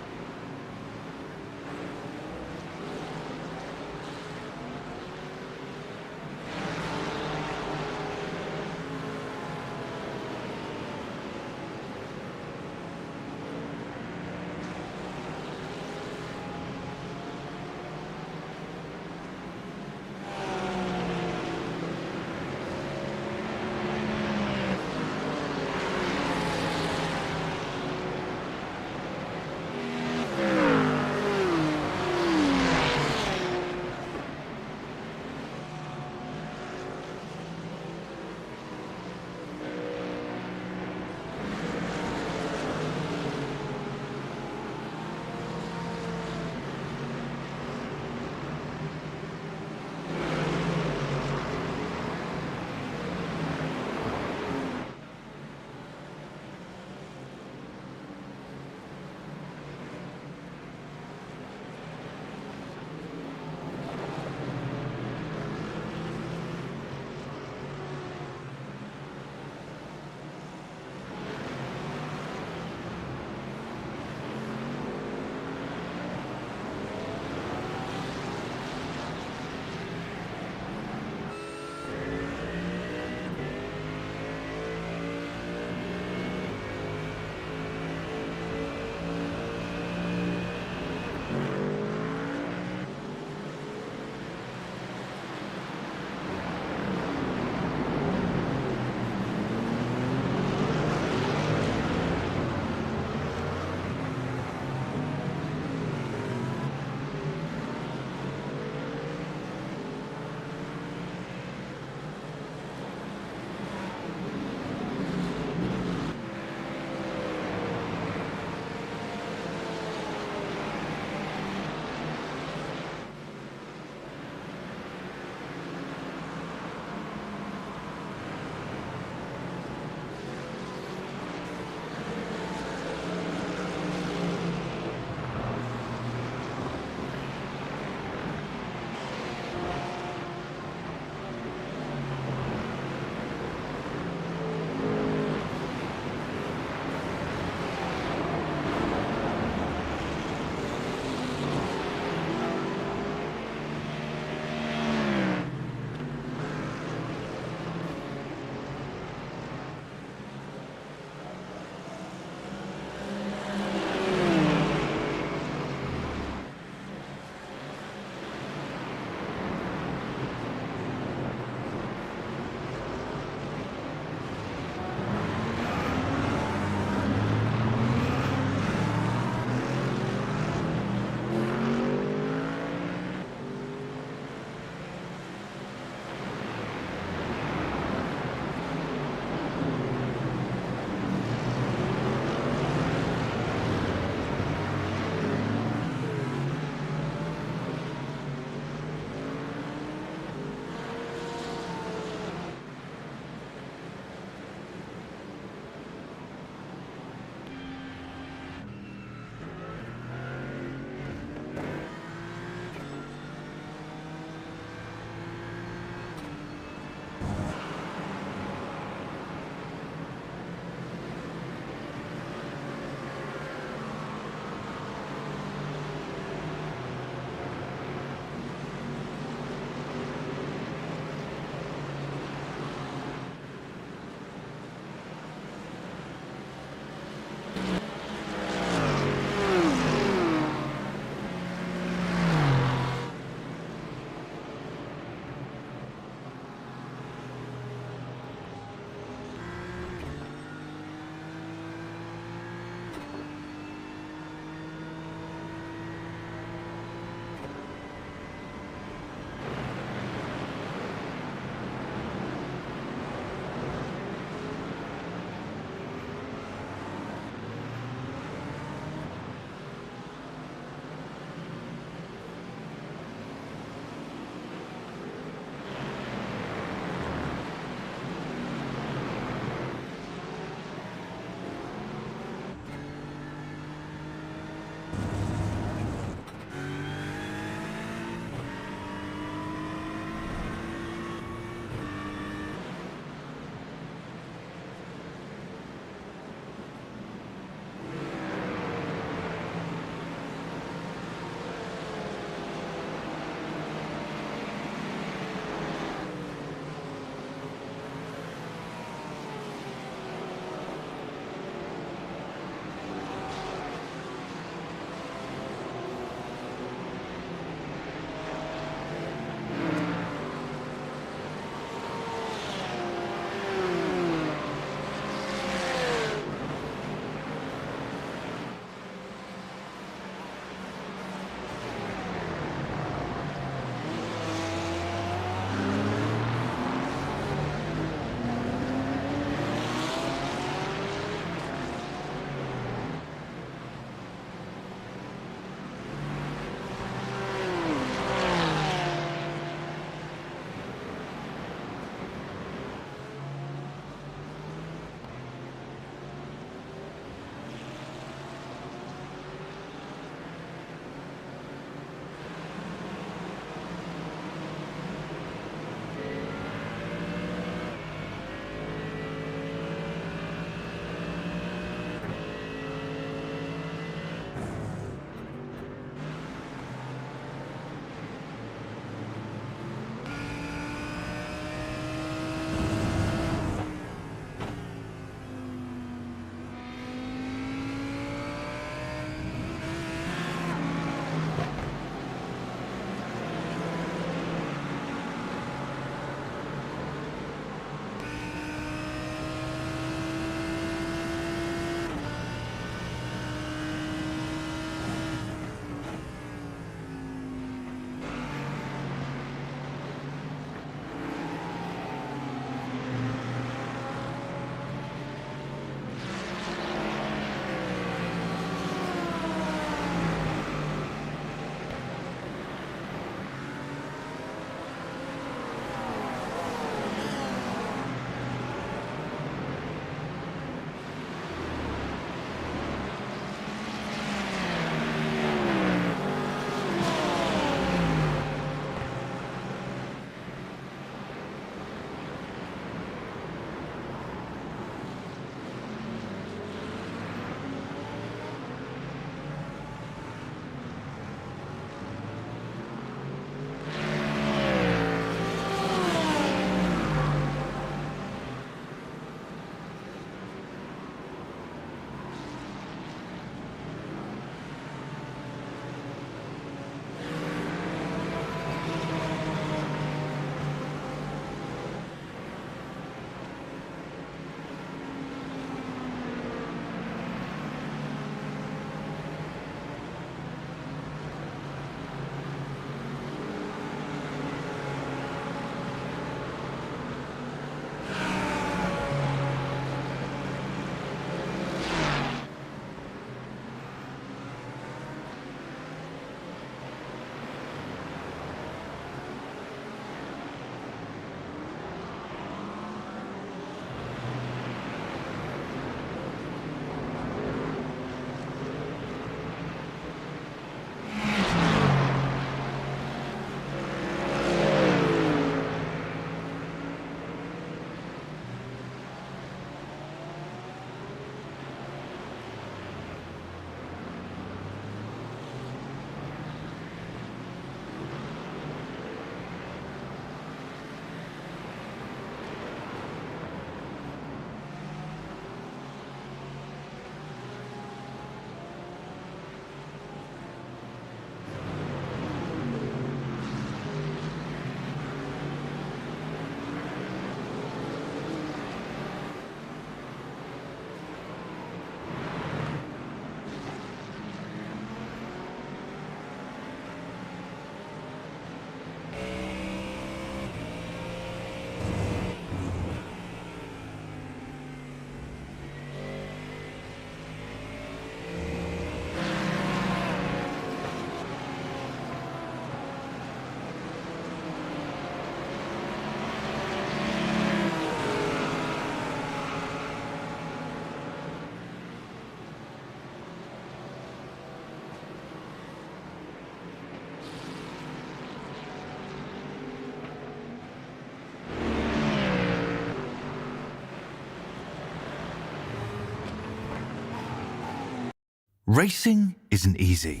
Racing isn't easy,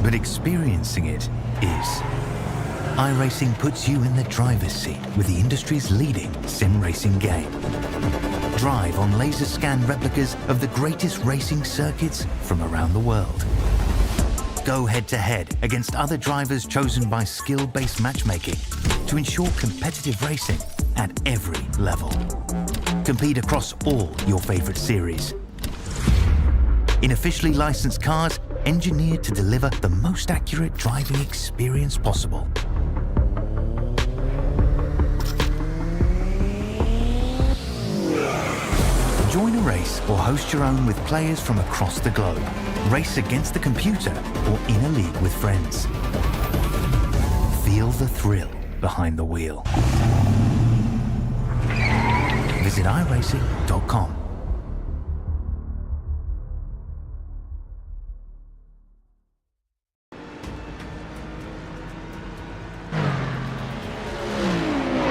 but experiencing it is. iRacing puts you in the driver's seat with the industry's leading sim racing game. Drive on laser scan replicas of the greatest racing circuits from around the world. Go head-to-head against other drivers chosen by skill-based matchmaking to ensure competitive racing at every level. Compete across all your favorite series. In officially licensed cars, engineered to deliver the most accurate driving experience possible. Join a race or host your own with players from across the globe. Race against the computer or in a league with friends. Feel the thrill behind the wheel. Visit iRacing.com.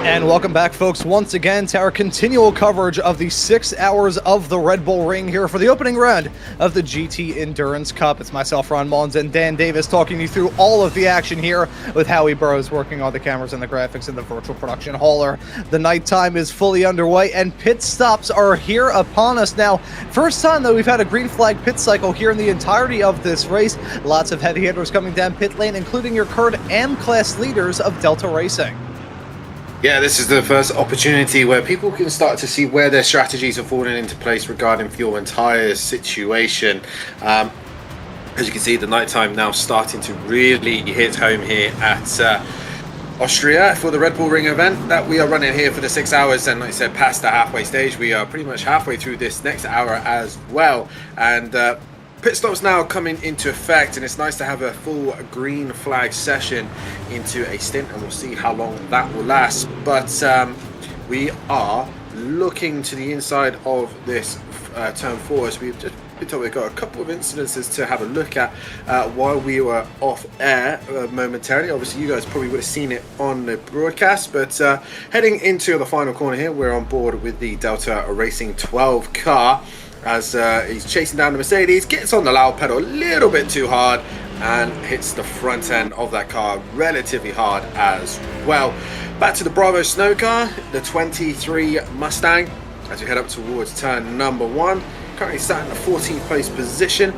And welcome back, folks, once again to our continual coverage of the 6 hours of the Red Bull Ring here for the opening round of the GT Endurance Cup. It's myself, Ron Mullins, and Dan Davis talking you through all of the action here with Howie Burrows working on the cameras and the graphics in the virtual production hauler. The nighttime is fully underway, and pit stops are here upon us now. First time that we've had a green flag pit cycle here in the entirety of this race. Lots of heavy hitters coming down pit lane, including your current M-Class leaders of Delta Racing. Yeah, this is the first opportunity where people can start to see where their strategies are falling into place regarding fuel and tyres situation. As you can see, the nighttime now starting to really hit home here at Austria for the Red Bull Ring event that we are running here for the 6 hours. And like I said, past the halfway stage, we are pretty much halfway through this next hour as well. And pit stops now coming into effect, and it's nice to have a full green flag session into a stint, and we'll see how long that will last. But we are looking to the inside of this turn 4, as we've just been told we've got a couple of incidences to have a look at while we were off air momentarily. Obviously, you guys probably would have seen it on the broadcast, but heading into the final corner here, we're on board with the Delta Racing 12 car. As he's chasing down the Mercedes, gets on the loud pedal a little bit too hard and hits the front end of that car relatively hard as well. Back to the Bravo Snow car, the 23 Mustang, as we head up towards turn number 1. Currently sat in the 14th place position,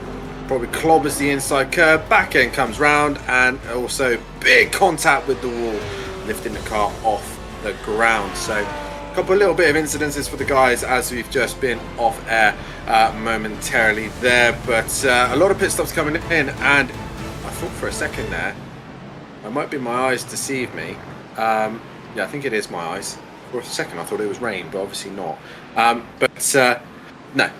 probably clobbers the inside curve, back end comes round, and also big contact with the wall, lifting the car off the ground. So couple little bit of incidences for the guys as we've just been off air momentarily there, but a lot of pit stops coming in, and I thought for a second there, it might be my eyes deceive me. Yeah, I think it is my eyes. For a second I thought it was rain, but obviously not. No.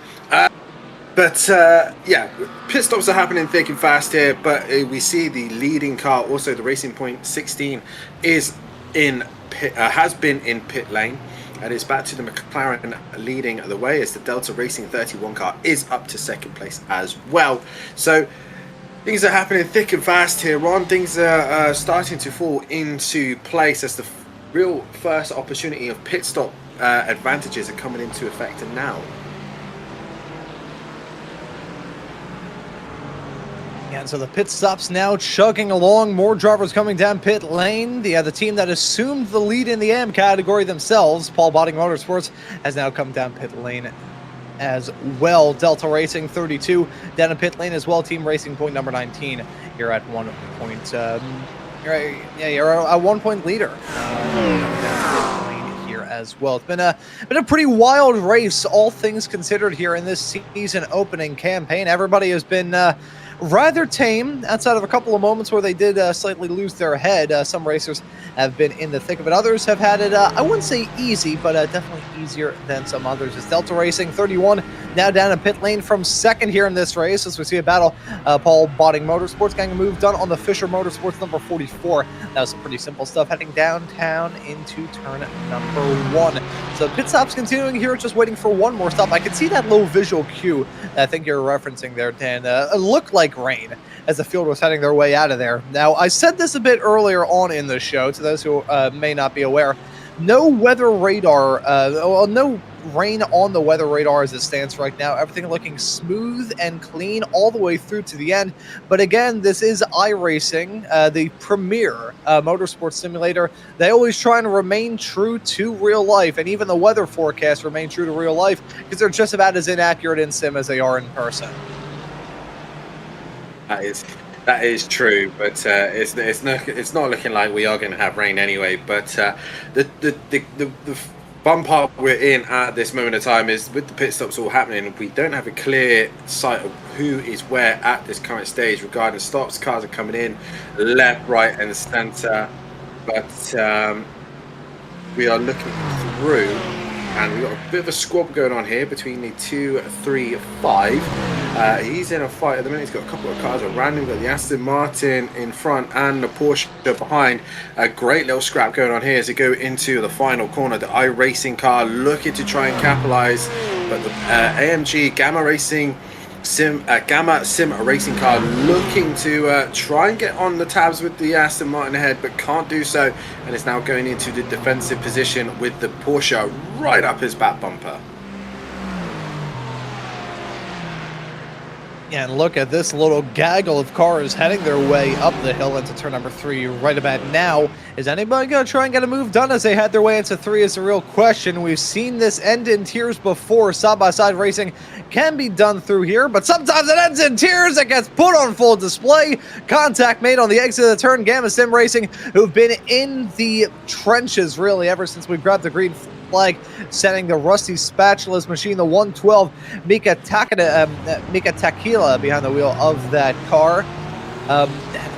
Yeah, pit stops are happening thick and fast here, but we see the leading car, also the Racing Point 16, is in pit, has been in pit lane. And it's back to the McLaren leading the way as the Delta Racing 31 car is up to second place as well. So things are happening thick and fast here, Ron. Things are starting to fall into place as the real first opportunity of pit stop advantages are coming into effect now. And so the pit stops now chugging along. More drivers coming down pit lane. The team that assumed the lead in the AM category themselves, Paul Botting Motorsports, has now come down pit lane as well. Delta Racing 32 down in pit lane as well. Team Racing Point number 19. You're at 1 point. You're a 1 point leader. Down pit lane here as well. It's been a pretty wild race, all things considered, here in this season opening campaign. Everybody has been rather tame, outside of a couple of moments where they did slightly lose their head. Some racers have been in the thick of it. Others have had it, I wouldn't say easy, but definitely easier than some others. It's Delta Racing 31 now down in pit lane from second here in this race as we see a battle. Paul Botting Motorsports getting a move done on the Fisher Motorsports number 44. That was some pretty simple stuff heading downtown into turn number 1. So pit stops continuing here, just waiting for one more stop. I can see that low visual cue that I think you're referencing there, Dan. It looked like rain as the field was heading their way out of there. Now, I said this a bit earlier on in the show, to those who may not be aware, no weather radar, no rain on the weather radar as it stands right now. Everything looking smooth and clean all the way through to the end. But again, this is iRacing, the premier motorsports simulator. They always try and remain true to real life, and even the weather forecasts remain true to real life because they're just about as inaccurate in sim as they are in person. That is true, but it's not looking like we are going to have rain anyway. But the fun part we're in at this moment of time is with the pit stops all happening, we don't have a clear sight of who is where at this current stage regarding stops. Cars are coming in left, right, and centre, but we are looking through, and we've got a bit of a squab going on here between the 2, 3, 5. He's in a fight at the minute. He's got a couple of cars around him. We've got the Aston Martin in front and the Porsche behind. A great little scrap going on here as they go into the final corner. The iRacing car looking to try and capitalise, but the AMG Gamma Sim racing car looking to try and get on the tabs with the Aston Martin ahead, but can't do so, and is now going into the defensive position with the Porsche right up his back bumper. And look at this little gaggle of cars heading their way up the hill into turn number 3 right about now. Is anybody going to try and get a move done as they head their way into 3 is the real question. We've seen this end in tears before. Side-by-side racing can be done through here, but sometimes it ends in tears. It gets put on full display. Contact made on the exit of the turn. Gamma Sim Racing, who've been in the trenches really ever since we grabbed the green flag, sending the Rusty Spatula's machine, the 112 Mika Takila behind the wheel of that car.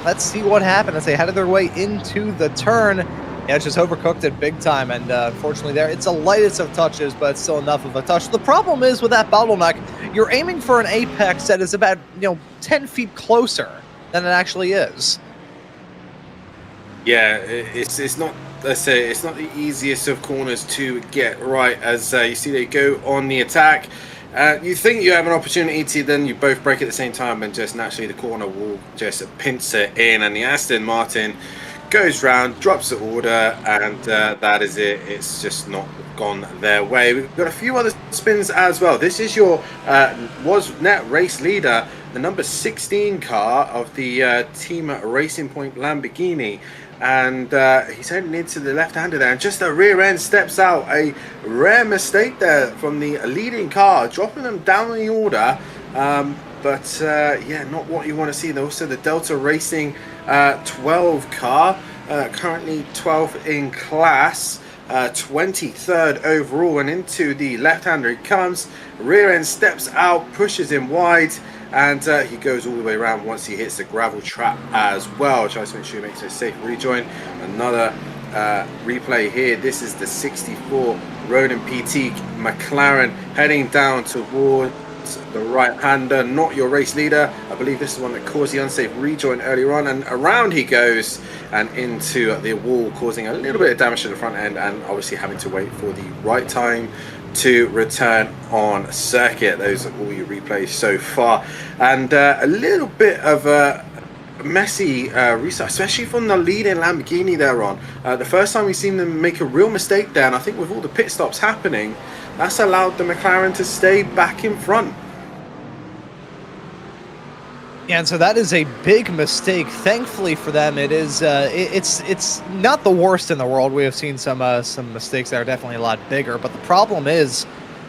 Let's see what happened as they headed their way into the turn. Yeah, it's just overcooked it big time, and unfortunately there, it's the lightest of touches, but it's still enough of a touch. The problem is with that bottleneck, you're aiming for an apex that is about 10 feet closer than it actually is. Yeah, it's not. Let's say it's not the easiest of corners to get right, as you see they go on the attack. You think you have an opportunity to, then you both break at the same time, and just naturally the corner will just pinch it in, and the Aston Martin goes round, drops the order, and that is it. It's just not gone their way. We've got a few other spins as well. This is your was net race leader, the number 16 car of the Team Racing Point Lamborghini. And he's heading into the left-hander there, and just the rear end steps out. A rare mistake there from the leading car, dropping them down the order. But yeah, not what you want to see. Also the Delta Racing 12 car, currently 12th in class, 23rd overall, and into the left-hander he comes. Rear end steps out, pushes him wide, and he goes all the way around once he hits the gravel trap as well. Tries to make sure he makes a safe rejoin. Another replay here. This is the 64 Ronin PT McLaren heading down towards the right-hander, not your race leader. I believe this is one that caused the unsafe rejoin earlier on, and around he goes and into the wall, causing a little bit of damage to the front end, and obviously having to wait for the right time to return on circuit. Those are all your replays so far, and a little bit of a messy restart, especially from the leading Lamborghini there on. The first time we've seen them make a real mistake there, and I think with all the pit stops happening, that's allowed the McLaren to stay back in front. Yeah, and so that is a big mistake. Thankfully for them, it is it's not the worst in the world. We have seen some mistakes that are definitely a lot bigger, but the problem is,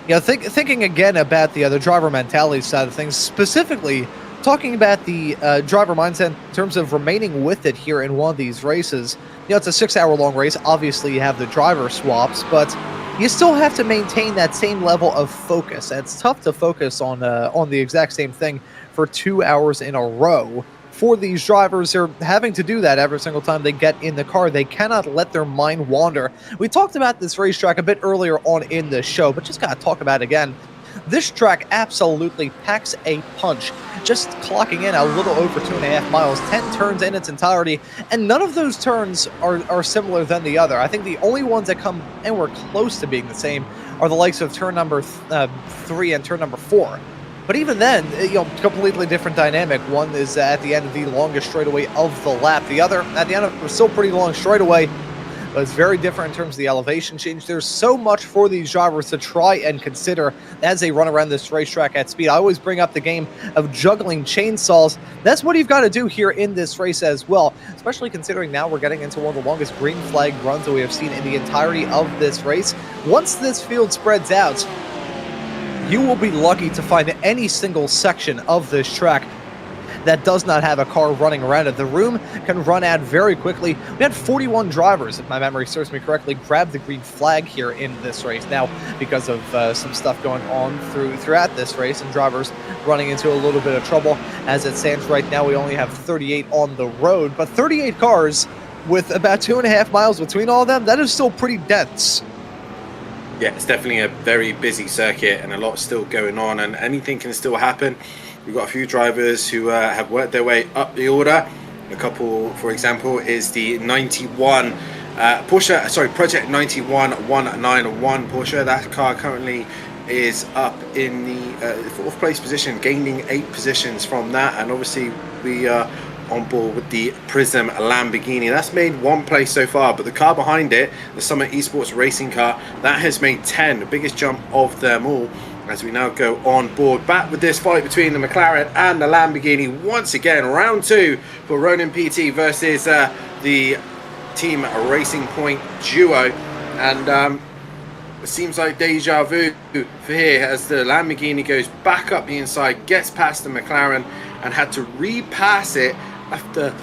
thinking again about the driver mentality side of things, specifically talking about the driver mindset in terms of remaining with it here in one of these races. It's a 6-hour-long race. Obviously, you have the driver swaps, but you still have to maintain that same level of focus. And it's tough to focus on the exact same thing for 2 hours in a row. For these drivers, they're having to do that every single time they get in the car. They cannot let their mind wander. We talked about this racetrack a bit earlier on in the show, but just gotta talk about it again. This track absolutely packs a punch, just clocking in a little over 2.5 miles, 10 turns in its entirety, and none of those turns are similar than the other. I think the only ones that come anywhere close to being the same are the likes of turn number 3 and turn number 4. But even then, completely different dynamic. One is at the end of the longest straightaway of the lap. The other at the end of a still pretty long straightaway. but it's very different in terms of the elevation change. There's so much for these drivers to try and consider as they run around this racetrack at speed. I always bring up the game of juggling chainsaws. That's what you've got to do here in this race as well, especially considering now we're getting into one of the longest green flag runs that we have seen in the entirety of this race. Once this field spreads out, you will be lucky to find any single section of this track that does not have a car running around it. The room can run out very quickly. We had 41 drivers, if my memory serves me correctly, grab the green flag here in this race. Now, because of some stuff going on throughout this race and drivers running into a little bit of trouble, as it stands right now, we only have 38 on the road, but 38 cars with about 2.5 miles between all of them, that is still pretty dense. Yeah, it's definitely a very busy circuit and a lot still going on, and anything can still happen. We've got a few drivers who have worked their way up the order. A couple, for example, is the 91 Project 91 191 Porsche. That car currently is up in the 4th place position, gaining 8 positions from that. And obviously we are on board with the Prism Lamborghini. That's made 1 place so far, but the car behind it, the Summit Esports racing car, that has made 10, the biggest jump of them all. As we now go on board, back with this fight between the McLaren and the Lamborghini once again. Round 2 for Ronin PT versus the Team Racing Point duo, and it seems like deja vu for here as the Lamborghini goes back up the inside, gets past the McLaren, and had to repass it after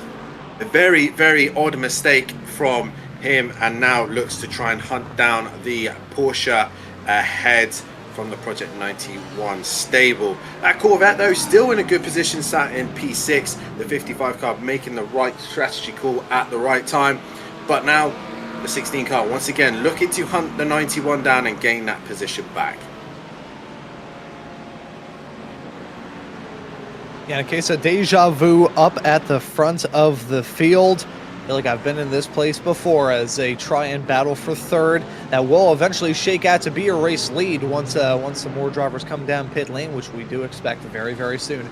a very, very odd mistake from him, and now looks to try and hunt down the Porsche ahead from the Project 91 stable. That Corvette though still in a good position, sat in P6, the 55 car making the right strategy call at the right time, but now the 16 car once again looking to hunt the 91 down and gain that position back. Yeah, in case of deja vu up at the front of the field. I feel like I've been in this place before as they try and battle for third. That will eventually shake out to be a race lead once some more drivers come down pit lane, which we do expect very, very soon.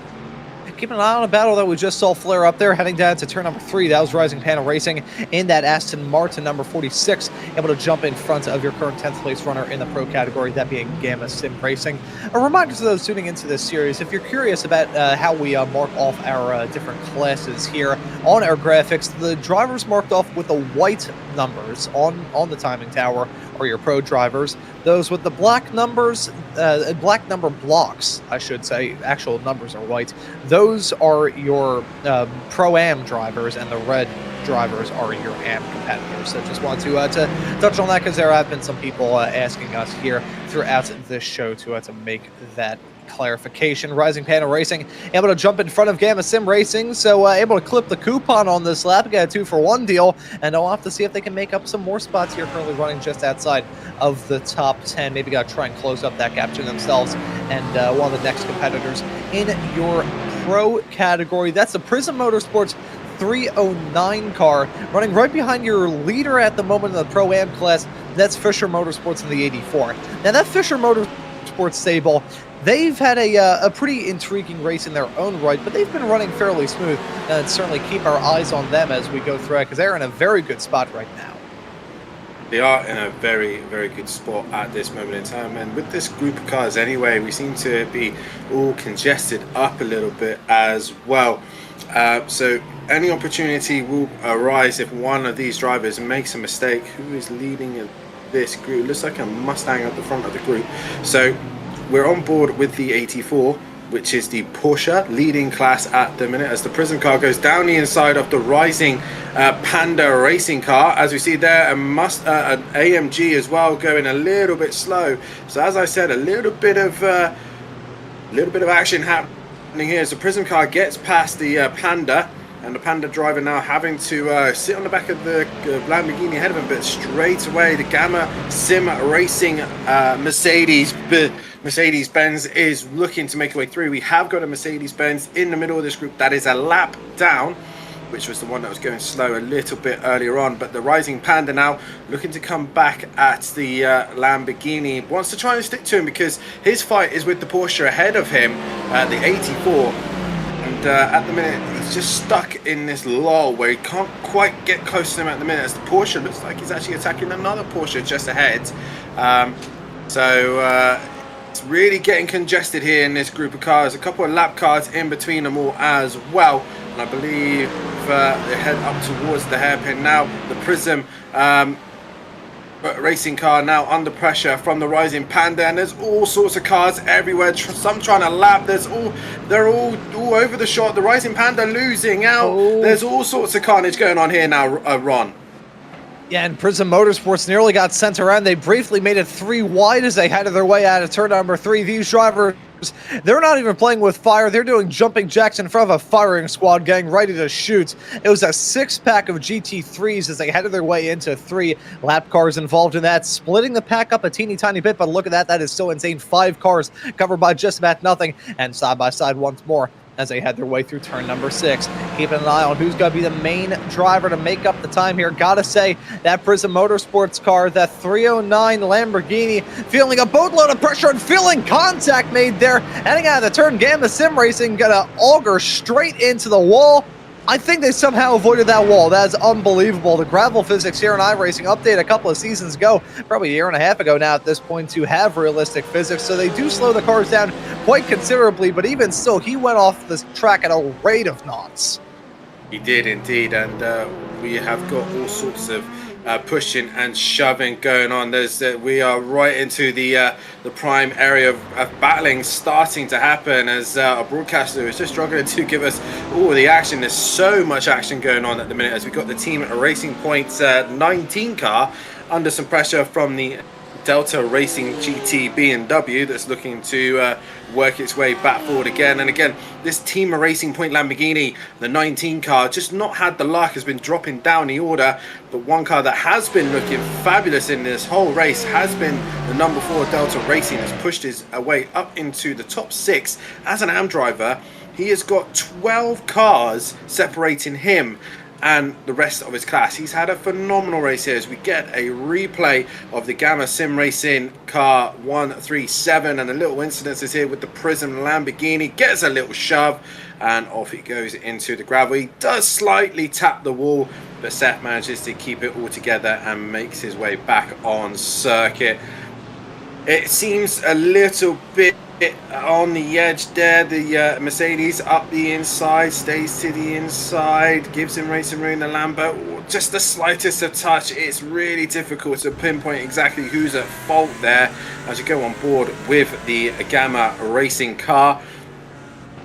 Keep an eye on a battle that we just saw flare up there, heading down to turn number 3. That was Rising Panda Racing in that Aston Martin number 46, able to jump in front of your current 10th place runner in the pro category, that being Gamma Sim Racing. A reminder to those tuning into this series, if you're curious about how we mark off our different classes here on our graphics, the drivers marked off with the white numbers on the timing tower are your pro drivers. Those with the black numbers, black number blocks, I should say, actual numbers are white. Those are your Pro-Am drivers, and the red drivers are your AM competitors. So just want to touch on that because there have been some people asking us here throughout this show to make that clarification. Rising Panda Racing able to jump in front of Gamma Sim Racing, so able to clip the coupon on this lap, get a 2-for-1 deal, and I'll have to see if they can make up some more spots here, currently running just outside of the top 10. Maybe got to try and close up that gap to themselves and one of the next competitors in your pro category. That's the Prism Motorsports 309 car, running right behind your leader at the moment in the Pro-Am class. That's Fisher Motorsports in the 84. Now that Fisher Motorsports stable, they've had a pretty intriguing race in their own right, but they've been running fairly smooth, and certainly keep our eyes on them as we go through it, because they're in a very good spot right now. They are in a very, very good spot at this moment in time, and with this group of cars anyway, we seem to be all congested up a little bit as well. So any opportunity will arise if one of these drivers makes a mistake. Who is leading this group? Looks like a Mustang at the front of the group. So we're on board with the 84, which is the Porsche leading class at the minute, as the Prism car goes down the inside of the Rising Panda racing car. As we see there, an AMG as well, going a little bit slow. So as I said, a little bit of action happening here as the Prism car gets past the Panda, and the Panda driver now having to sit on the back of the Lamborghini ahead of him, but straight away the Gamma Sim Racing Mercedes-Benz is looking to make a way through. We have got a Mercedes-Benz in the middle of this group that is a lap down, which was the one that was going slow a little bit earlier on, but the Rising Panda now looking to come back at the Lamborghini, wants to try and stick to him because his fight is with the Porsche ahead of him, the 84, and at the minute he's just stuck in this lull where he can't quite get close to them at the minute, as the Porsche looks like he's actually attacking another Porsche just ahead. It's really getting congested here in this group of cars. A couple of lap cars in between them all as well. And I believe they head up towards the hairpin now. The Prism racing car now under pressure from the Rising Panda, and there's all sorts of cars everywhere. Some trying to lap. They're all over the shot. The Rising Panda losing out. There's all sorts of carnage going on here now, Ron. Yeah, and Prism Motorsports nearly got sent around. They briefly made it 3 wide as they headed their way out of turn number 3. These drivers, they're not even playing with fire. They're doing jumping jacks in front of a firing squad getting ready to shoot. It was a 6-pack of GT3s as they headed their way into 3 lap cars involved in that, splitting the pack up a teeny tiny bit, but look at that. That is so insane. 5 cars covered by just about nothing, and side by side once more as they head their way through turn number 6. Keeping an eye on who's going to be the main driver to make up the time here. Gotta say, that Prism Motorsports car, that 309 Lamborghini, feeling a boatload of pressure and feeling contact made there. Heading out of the turn, Gamma Sim Racing gonna auger straight into the wall. I think they somehow avoided that wall. That is unbelievable. The gravel physics here in iRacing updated a couple of seasons ago, probably a year and a half ago now at this point, to have realistic physics. So they do slow the cars down quite considerably, but even still, he went off the track at a rate of knots. He did indeed, and we have got all sorts of pushing and shoving going on. We are right into the prime area of battling starting to happen, as our broadcaster is just struggling to give us all the action. There's so much action going on at the minute, as we got the team at Racing Point's 19 car under some pressure from the Delta Racing GT BMW that's looking to work its way back forward again. And again, this team of Racing Point Lamborghini, the 19 car, just not had the luck, has been dropping down the order. But one car that has been looking fabulous in this whole race has been the number 4 Delta Racing. Has pushed his way up into the top 6 as an AM driver. He has got 12 cars separating him and the rest of his class. He's had a phenomenal race here, as we get a replay of the Gamma Sim Racing car 137, and the little incidences here with the Prism Lamborghini. Gets a little shove and off he goes into the gravel. He does slightly tap the wall, but Seth manages to keep it all together and makes his way back on circuit. It seems a little bit on the edge there. The Mercedes up the inside, stays to the inside, gives him Racing Room the Lambo just the slightest of touch. It's really difficult to pinpoint exactly who's at fault there as you go on board with the Gamma Racing car.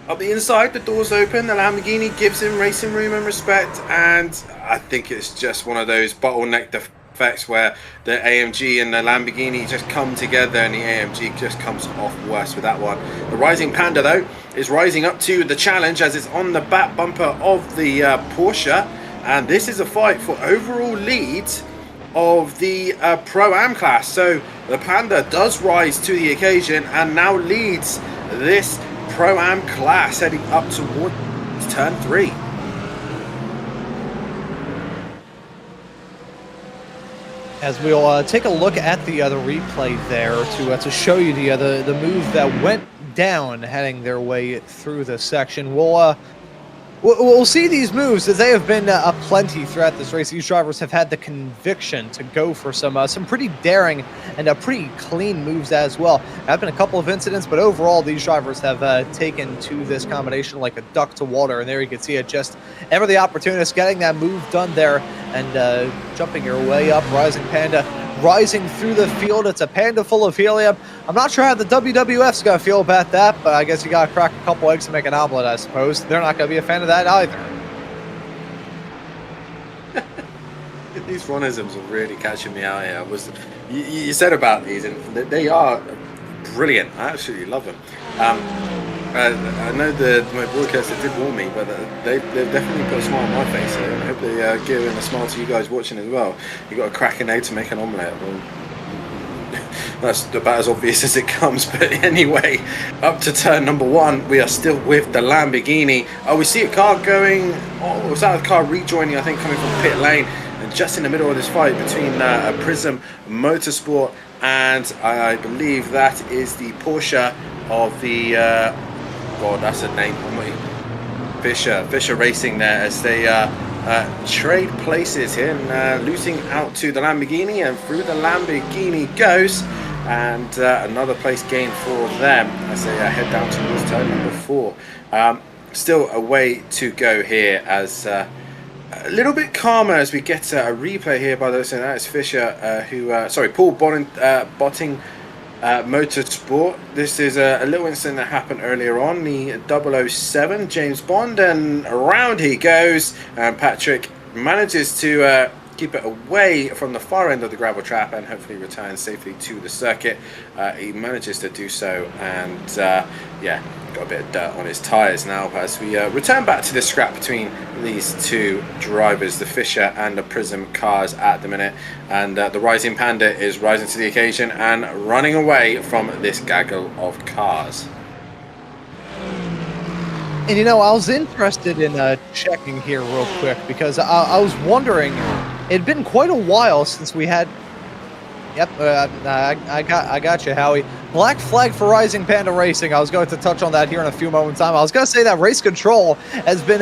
Up the inside, the doors open, the Lamborghini gives him Racing Room and respect, and I think it's just one of those bottleneck effects where the AMG and the Lamborghini just come together, and the AMG just comes off worse with that one. The Rising Panda, though, is rising up to the challenge as it's on the back bumper of the Porsche, and this is a fight for overall lead of the Pro-Am class. So the Panda does rise to the occasion and now leads this Pro-Am class heading up towards turn 3. As we'll take a look at the replay there to show you the move that went down heading their way through the section. We'll see these moves, as they have been aplenty throughout this race. These drivers have had the conviction to go for some pretty daring and pretty clean moves as well. There have been a couple of incidents, but overall these drivers have taken to this combination like a duck to water. And there you can see it, just ever the opportunist getting that move done there and jumping your way up. Rising Panda rising through the field. It's a Panda full of helium. I'm not sure how the WWF's going to feel about that, but I guess you got to crack a couple eggs to make an omelet, I suppose. They're not going to be a fan of that either. These Ronisms are really catching me out here. You said about these, and they are brilliant. I absolutely love them. I know my broadcaster did warn me, but they've definitely put a smile on my face. So I hope they give a smile to you guys watching as well. You got to crack an egg to make an omelette. Well, that's about as obvious as it comes. But anyway, up to turn number 1, we are still with the Lamborghini. Oh, we see a car going. Oh, was that a car rejoining? I think coming from pit lane, and just in the middle of this fight between Prism Motorsport and I believe that is the Porsche of the. God, that's a name. Fisher racing there as they trade places here, and losing out to the Lamborghini, and through the Lamborghini goes, and another place gained for them as they head down towards turn number 4. Still a way to go here, as a little bit calmer as we get a replay here by those, and that is Fisher, Paul Botting Motorsport. This is a little incident that happened earlier on, the 007 James Bond, and around he goes, and Patrick manages to keep it away from the far end of the gravel trap and hopefully return safely to the circuit. He manages to do so, and yeah, got a bit of dirt on his tyres now as we return back to the scrap between these two drivers, the Fisher and the Prism cars at the minute, and the Rising Panda is rising to the occasion and running away from this gaggle of cars. And you know, I was interested in checking here real quick because I was wondering, it'd been quite a while since we had. Yep, I got you, Howie. Black flag for Rising Panda Racing. I was going to touch on that here in a few moments' time. I was going to say that Race Control has been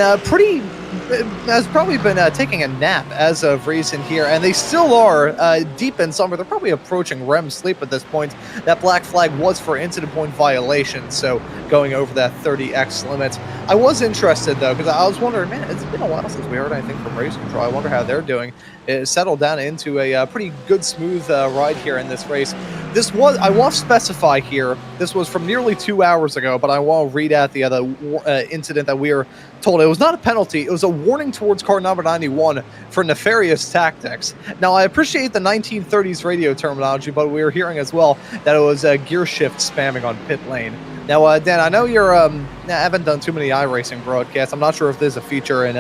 probably been taking a nap as of recent here, and they still are deep in summer. They're probably approaching REM sleep at this point. That black flag was for incident point violation, so going over that 30x limit. I was interested though, because I was wondering, man, it's been a while since we heard anything from Race Control. I wonder how they're doing. It settled down into a pretty good, smooth ride here in this race. I want to specify here, this was from nearly 2 hours ago, but I want to read out the other incident that we were told. It was not a penalty, it was a warning towards car number 91 for nefarious tactics. Now, I appreciate the 1930s radio terminology, but we were hearing as well that it was gear shift spamming on pit lane. Now, Dan, I know you're I haven't done too many iRacing broadcasts. I'm not sure if there's a feature in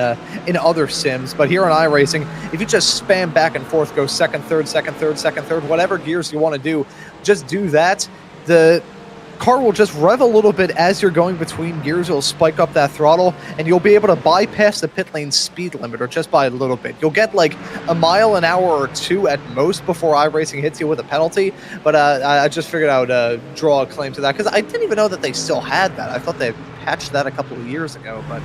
other sims, but here in iRacing, if you just spam back and forth, go second, third, second, third, second, third, whatever gears you want to do, just do that. The car will just rev a little bit as you're going between gears. It'll spike up that throttle, and you'll be able to bypass the pit lane speed limiter just by a little bit. You'll get like a mile an hour or two at most before iRacing hits you with a penalty, but I just figured I would draw a claim to that, because I didn't even know that they still had that. I thought they patched that a couple of years ago, but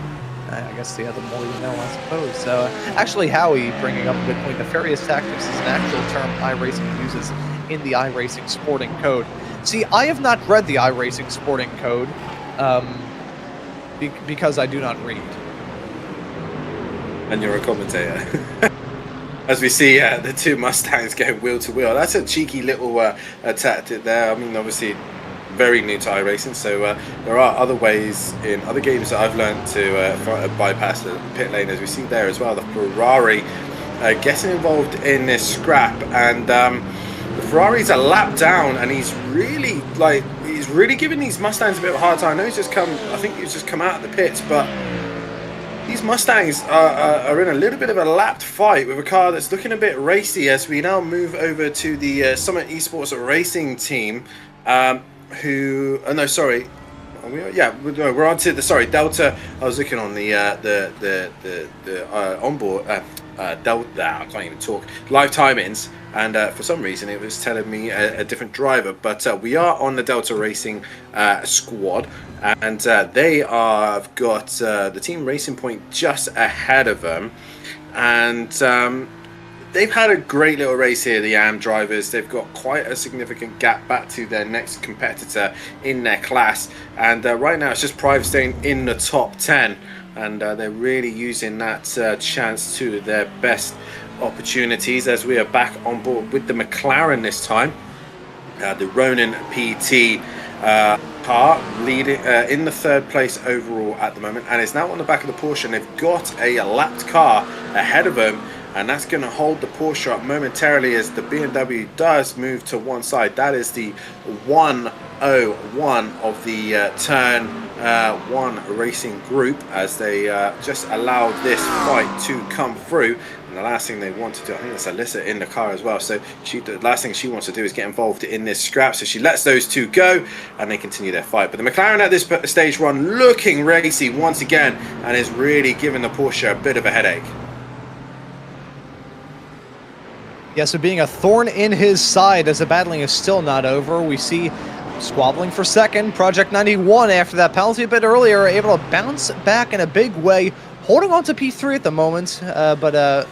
I guess the more you know, I suppose. So actually, Howie bringing up a good point. Nefarious tactics is an actual term iRacing uses in the iRacing sporting code. See, I have not read the iRacing sporting code because I do not read. And you're a commentator. As we see the two Mustangs go wheel to wheel. That's a cheeky little tactic there. I mean, obviously, very new to iRacing, so there are other ways in other games that I've learned to bypass the pit lane, as we see there as well. The Ferrari getting involved in this scrap, and the Ferrari's a lap down, and he's really giving these Mustangs a bit of a hard time. I know I think he's just come out of the pits, but these Mustangs are in a little bit of a lapped fight with a car that's looking a bit racy, as we now move over to the Summit Esports Racing team, we're on to the Delta. I was looking on the onboard Delta. I can't even talk. Live timings, and for some reason it was telling me a different driver. But we are on the Delta Racing squad, and they have got the team Racing Point just ahead of them, and they've had a great little race here, the AM drivers. They've got quite a significant gap back to their next competitor in their class. And right now it's just Private staying in the top 10. And they're really using that chance to their best opportunities, as we are back on board with the McLaren this time. The Ronin PT car leading in the third place overall at the moment. And it's now on the back of the Porsche. And they've got a lapped car ahead of them, and that's going to hold the Porsche up momentarily as the BMW does move to one side. That is the 101 of the turn one racing group, as they just allow this fight to come through. And the last thing they want to do, I think it's Alyssa in the car as well, so the last thing she wants to do is get involved in this scrap, so she lets those two go and they continue their fight. But the McLaren at this stage run looking racy once again, and is really giving the Porsche a bit of a headache. Yeah, so being a thorn in his side as the battling is still not over, we see squabbling for second. Project 91, after that penalty a bit earlier, able to bounce back in a big way, holding on to P3 at the moment, but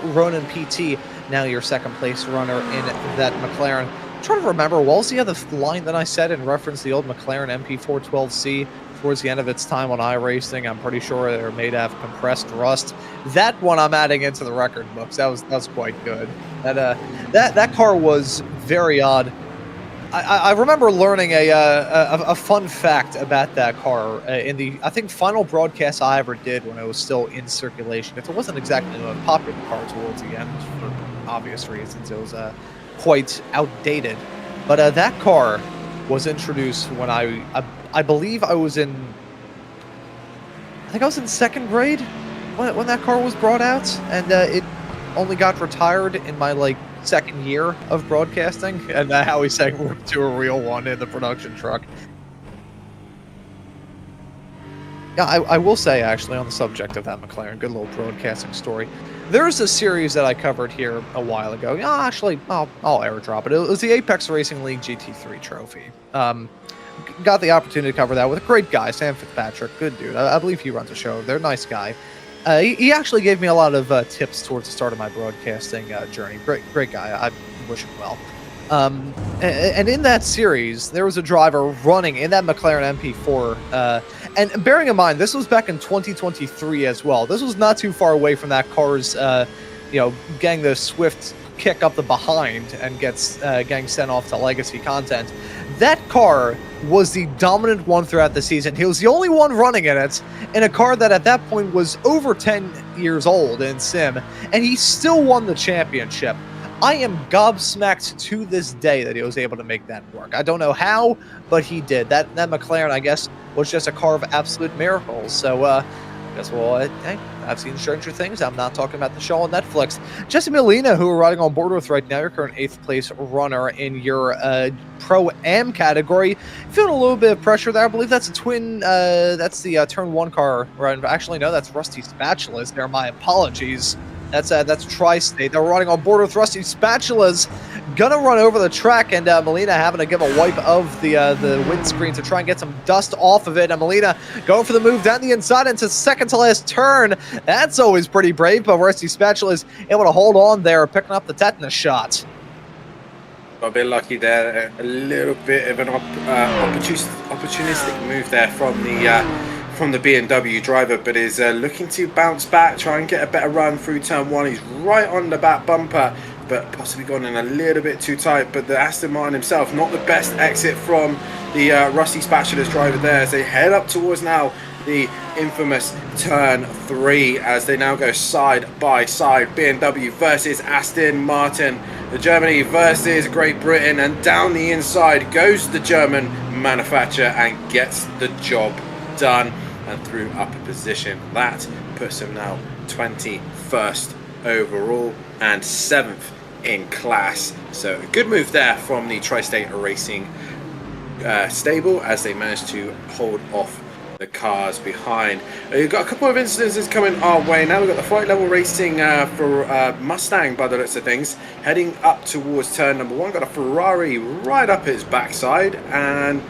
Ronan PT, now your second place runner in that McLaren. I'm trying to remember, what was the other line that I said in reference to the old McLaren MP412C towards the end of its time on iRacing? I'm pretty sure they're made out of compressed rust. That one I'm adding into the record books. That was quite good. That car was very odd. I remember learning a fun fact about that car in the, I think, final broadcast I ever did when it was still in circulation. It wasn't exactly a popular car towards the end for obvious reasons. It was quite outdated. But that car was introduced when I believe I was in, I think I was in second grade when that car was brought out, and it only got retired in my second year of broadcasting, and how we sang to a real one in the production truck. Yeah, I will say, actually, on the subject of that McLaren, good little broadcasting story. There's a series that I covered here a while ago. Yeah, actually, I'll airdrop it. It was the Apex Racing League GT3 trophy. Got the opportunity to cover that with a great guy, Sam Fitzpatrick. Good dude. I believe he runs a show. They're a nice guy. He actually gave me a lot of tips towards the start of my broadcasting journey. Great guy. I wish him well. And in that series, there was a driver running in that McLaren MP4. And bearing in mind, this was back in 2023 as well. This was not too far away from that car's, getting the swift kick up the behind and getting sent off to legacy content. That car was the dominant one throughout the season. He was the only one running in it, in a car that at that point was over 10 years old in sim, and he still won the championship. I am gobsmacked to this day that he was able to make that work. I don't know how, but he did. That McLaren, I guess, was just a car of absolute miracles. So, hey, I've seen Stranger Things. I'm not talking about the show on Netflix. Jesse Molina, who we're riding on board with right now, your current 8th place runner in your Pro-Am category. Feeling a little bit of pressure there. I believe that's a twin, that's the Turn 1 car. Right? Actually, no, that's Rusty Spatulas there. My apologies. That's Tri-State. They're running on board with Rusty Spatulas. Gonna run over the track, and Molina having to give a wipe of the windscreen to try and get some dust off of it. And Molina going for the move down the inside into second to last turn. That's always pretty brave, but Rusty Spatulas able to hold on there, picking up the tetanus shot. Got a bit lucky there. A little bit of an opportunistic move there from the BMW driver, but is looking to bounce back, try and get a better run through turn 1. He's right on the back bumper, but possibly gone in a little bit too tight. But the Aston Martin himself, not the best exit from the Rusty Spatulas driver there, as they head up towards now the infamous turn 3, as they now go side by side. BMW versus Aston Martin, the Germany versus Great Britain, and down the inside goes the German manufacturer and gets the job done and through upper position. That puts him now 21st overall and 7th in class. So a good move there from the Tri-State Racing stable, as they managed to hold off the cars behind. You've got a couple of incidences coming our way. Now we've got the Flight Level Racing for Mustang, by the looks of things, heading up towards turn number 1. Got a Ferrari right up its backside, and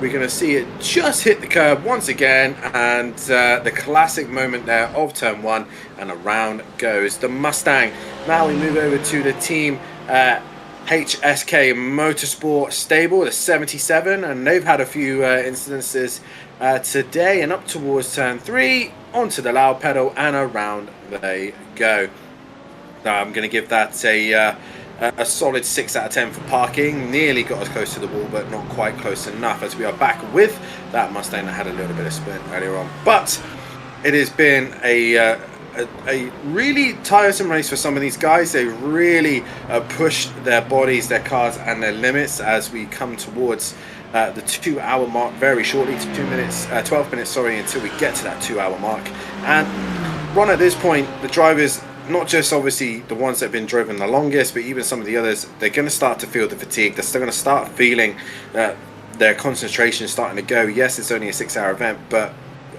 we're going to see it just hit the curb once again, and the classic moment there of turn 1, and around goes the Mustang. Now we move over to the team HSK Motorsport stable, the 77, and they've had a few incidences today, and up towards turn 3, onto the loud pedal, and around they go. Now I'm going to give that a solid 6 out of 10 for parking. Nearly got us close to the wall, but not quite close enough, as we are back with that Mustang that had a little bit of spin earlier on. But it has been a really tiresome race for some of these guys. They really pushed their bodies, their cars, and their limits as we come towards the 2-hour mark very shortly. 12 minutes, until we get to that 2-hour mark. And Ron, at this point, the drivers, not just obviously the ones that have been driven the longest, but even some of the others, they're going to start to feel the fatigue. They're still going to start feeling that their concentration is starting to go. Yes, it's only a 6-hour event, but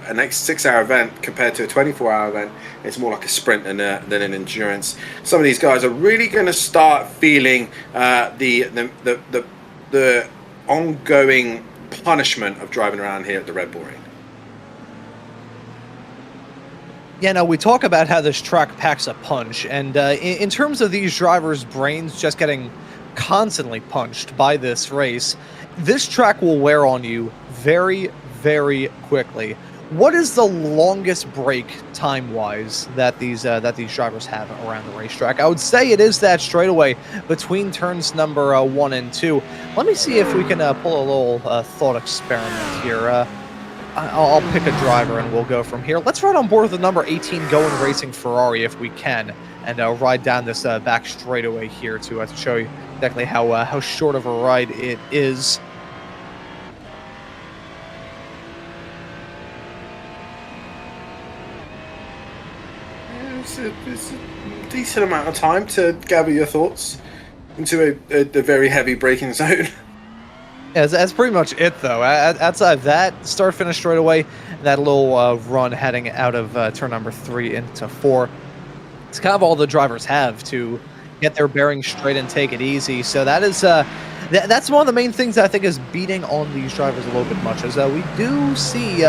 a next 6-hour event compared to a 24-hour event, it's more like a sprint than an endurance. Some of these guys are really going to start feeling the ongoing punishment of driving around here at the Red Bull Ring? Yeah, no, we talk about how this track packs a punch, and in terms of these drivers' brains just getting constantly punched by this race, this track will wear on you very, very quickly. What is the longest break time-wise that these drivers have around the racetrack? I would say it is that straightaway between turns number 1 and 2. Let me see if we can pull a little thought experiment here. I'll pick a driver and we'll go from here. Let's ride on board with the number 18 Going Racing Ferrari if we can, and ride down this back straightaway here to show you exactly how short of a ride it is. It's a decent amount of time to gather your thoughts into a very heavy braking zone. Yeah, that's pretty much it, though. Outside of that, start-finish straight away, that little run heading out of turn number 3 into 4. It's kind of all the drivers have to get their bearings straight and take it easy. So that is that's one of the main things that I think is beating on these drivers a little bit much, is we do see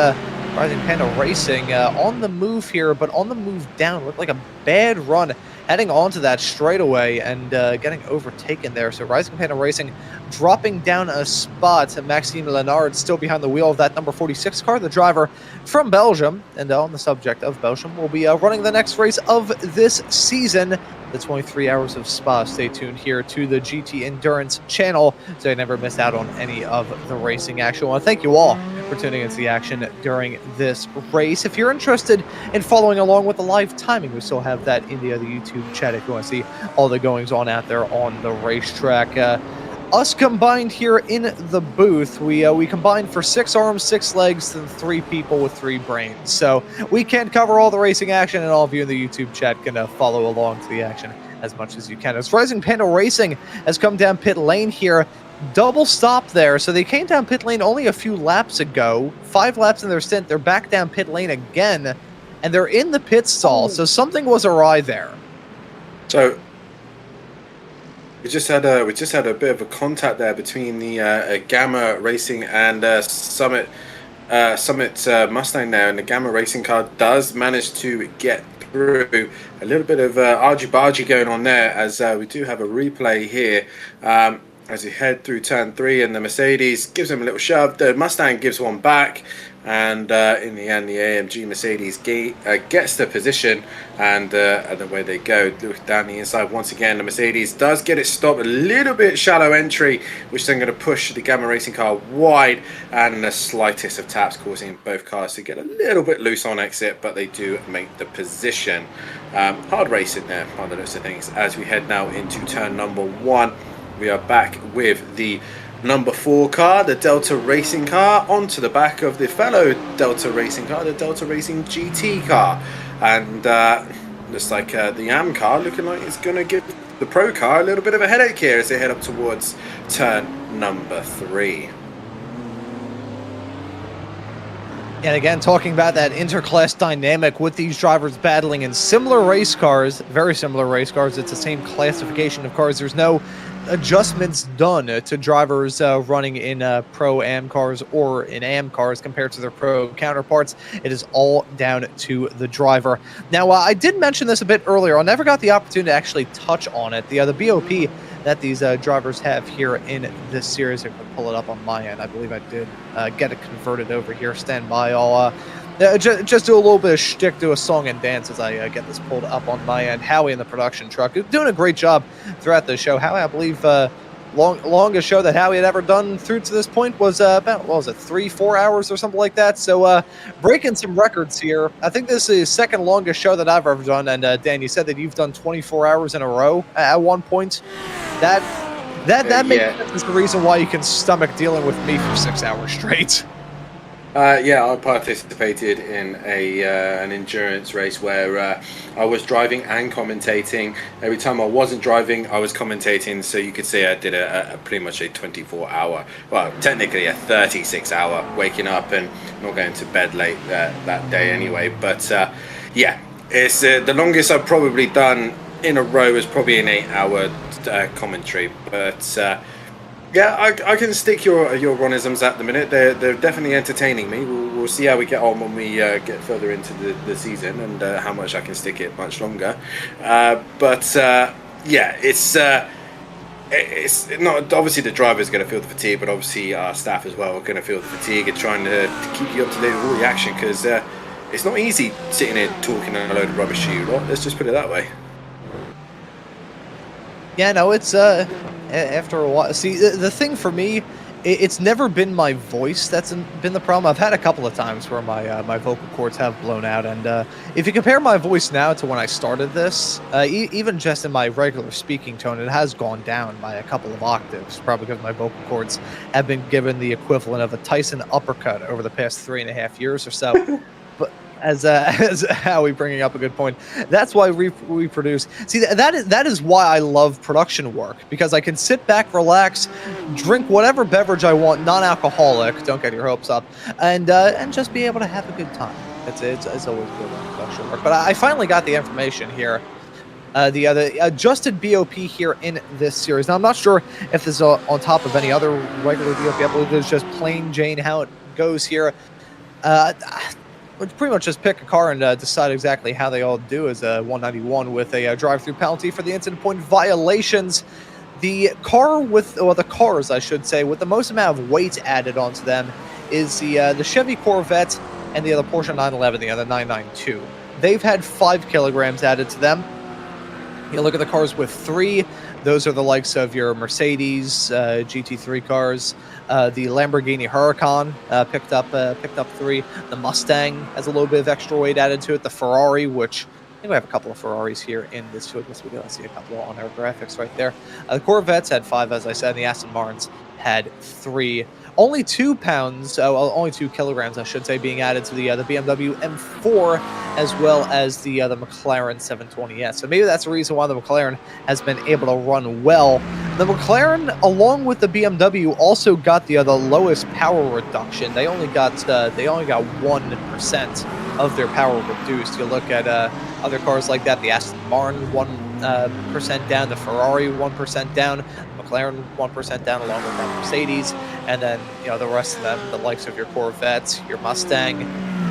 Rising Panda Racing on the move here, but on the move down. Looked like a bad run heading onto that straightaway and getting overtaken there. So Rising Panda Racing dropping down a spot. Maxime Lenard still behind the wheel of that number 46 car, the driver from Belgium. And on the subject of Belgium, we'll be running the next race of this season, the 23 Hours of Spa. Stay tuned here to the GT Endurance channel so you never miss out on any of the racing action. I want to thank you all for tuning into the action during this race. If you're interested in following along with the live timing, we still have that in the YouTube chat if you want to see all the goings on out there on the racetrack. Us combined here in the booth, we combined for 6 arms, 6 legs, and 3 people with 3 brains. So we can't cover all the racing action, and all of you in the YouTube chat can follow along to the action as much as you can. As Rising Panda Racing has come down pit lane here, double stop there. So they came down pit lane only a few laps ago, 5 laps in their stint. They're back down pit lane again, and they're in the pit stall. So something was awry there. So we just had a bit of a contact there between the Gamma Racing and Summit Mustang there, and the Gamma Racing car does manage to get through. A little bit of argy-bargy going on there, as we do have a replay here. As we head through turn 3, and the Mercedes gives him a little shove. The Mustang gives one back, and in the end, the AMG Mercedes gets the position, and away they go. Look down the inside once again. The Mercedes does get it stopped, a little bit shallow entry, which is then going to push the Gamma Racing car wide, and the slightest of taps causing both cars to get a little bit loose on exit, but they do make the position. Hard racing there by the looks of things. As we head now into turn number 1, we are back with the number 4 car, the Delta Racing car, onto the back of the fellow Delta Racing car, the Delta Racing GT car. And looks like the AM car looking like it's going to give the Pro car a little bit of a headache here as they head up towards turn number 3. And again, talking about that interclass dynamic with these drivers battling in similar race cars, very similar race cars. It's the same classification of cars. There's no adjustments done to drivers running in Pro AM cars or in AM cars compared to their Pro counterparts. It is all down to the driver. Now, I did mention this a bit earlier. I never got the opportunity to actually touch on it. The BOP that these drivers have here in this series. I can pull it up on my end. I believe I did get it converted over here. Stand by. I'll just do a little bit of shtick, do a song and dance as I get this pulled up on my end. Howie in the production truck doing a great job throughout the show. Howie, I believe longest show that Howie had ever done through to this point was about, what was it, 3-4 hours or something like that. So breaking some records here. I think this is the second longest show that I've ever done. And Dan, you said that you've done 24 hours in a row at one point. That makes sense as the reason why you can stomach dealing with me for 6 hours straight. Yeah, I participated in an endurance race where I was driving and commentating. Every time I wasn't driving, I was commentating. So you could say I did a pretty much a 24-hour, well, technically a 36-hour, waking up and not going to bed late that day anyway. But yeah, it's the longest I've probably done in a row is probably an 8-hour commentary. But Yeah, I can stick your Ronisms at the minute. They're definitely entertaining me. We'll see how we get on when we get further into the season and how much I can stick it much longer. But it's not obviously the driver's going to feel the fatigue, but obviously our staff as well are going to feel the fatigue and trying to keep you up to date with all the action because it's not easy sitting here talking a load of rubbish to you lot. Let's just put it that way. Yeah, no, it's after a while. See, the thing for me, it's never been my voice that's been the problem. I've had a couple of times where my vocal cords have blown out, and if you compare my voice now to when I started this, even just in my regular speaking tone, it has gone down by a couple of octaves, probably because my vocal cords have been given the equivalent of a Tyson uppercut over the past 3.5 years or so. But as Howie bringing up a good point, that's why we produce. See, that is why I love production work, because I can sit back, relax, drink whatever beverage I want, non-alcoholic, don't get your hopes up, and just be able to have a good time. It's always good on production work. But I finally got the information here. The adjusted BOP here in this series. Now, I'm not sure if this is on top of any other regular BOP. I believe it's just plain Jane how it goes here. Pretty much just pick a car and decide exactly how they all do as a 191 with a drive-through penalty for the incident point violations. The cars, I should say, with the most amount of weight added onto them is the Chevy Corvette and the other Porsche 911, the other 992. They've had 5 kilograms added to them. You look at the cars with 3. Those are the likes of your Mercedes GT3 cars. The Lamborghini Huracan picked up 3. The Mustang has a little bit of extra weight added to it. The Ferrari, which I think we have a couple of Ferraris here in this field. Yes, we do. I see a couple on our graphics right there. The Corvettes had 5, as I said. And the Aston Martins had 3. Only 2 pounds, only 2 kilograms, I should say, being added to the BMW M4 as well as the McLaren 720S. So maybe that's the reason why the McLaren has been able to run well. The McLaren, along with the BMW, also got the lowest power reduction. They only got 1% of their power reduced. You look at other cars like that, the Aston Martin 1% down, the Ferrari 1% down, McLaren 1% down, along with that Mercedes, and then the rest of them, the likes of your Corvettes, your Mustang,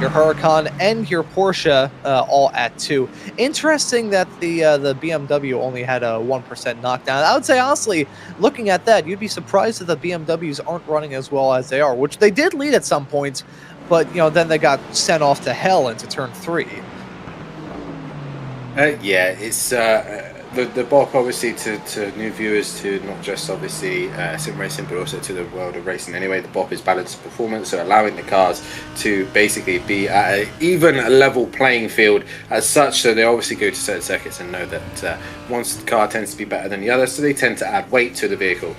your Huracan, and your Porsche, all at 2. Interesting that the BMW only had a 1% knockdown. I would say honestly, looking at that, you'd be surprised that the BMWs aren't running as well as they are, which they did lead at some points, but then they got sent off to hell into turn 3. It's the BOP obviously to new viewers, to not just obviously sim racing but also to the world of racing anyway. The BOP is balanced performance, so allowing the cars to basically be at an even level playing field as such. So they obviously go to certain circuits and know that one car tends to be better than the other, so they tend to add weight to the vehicle.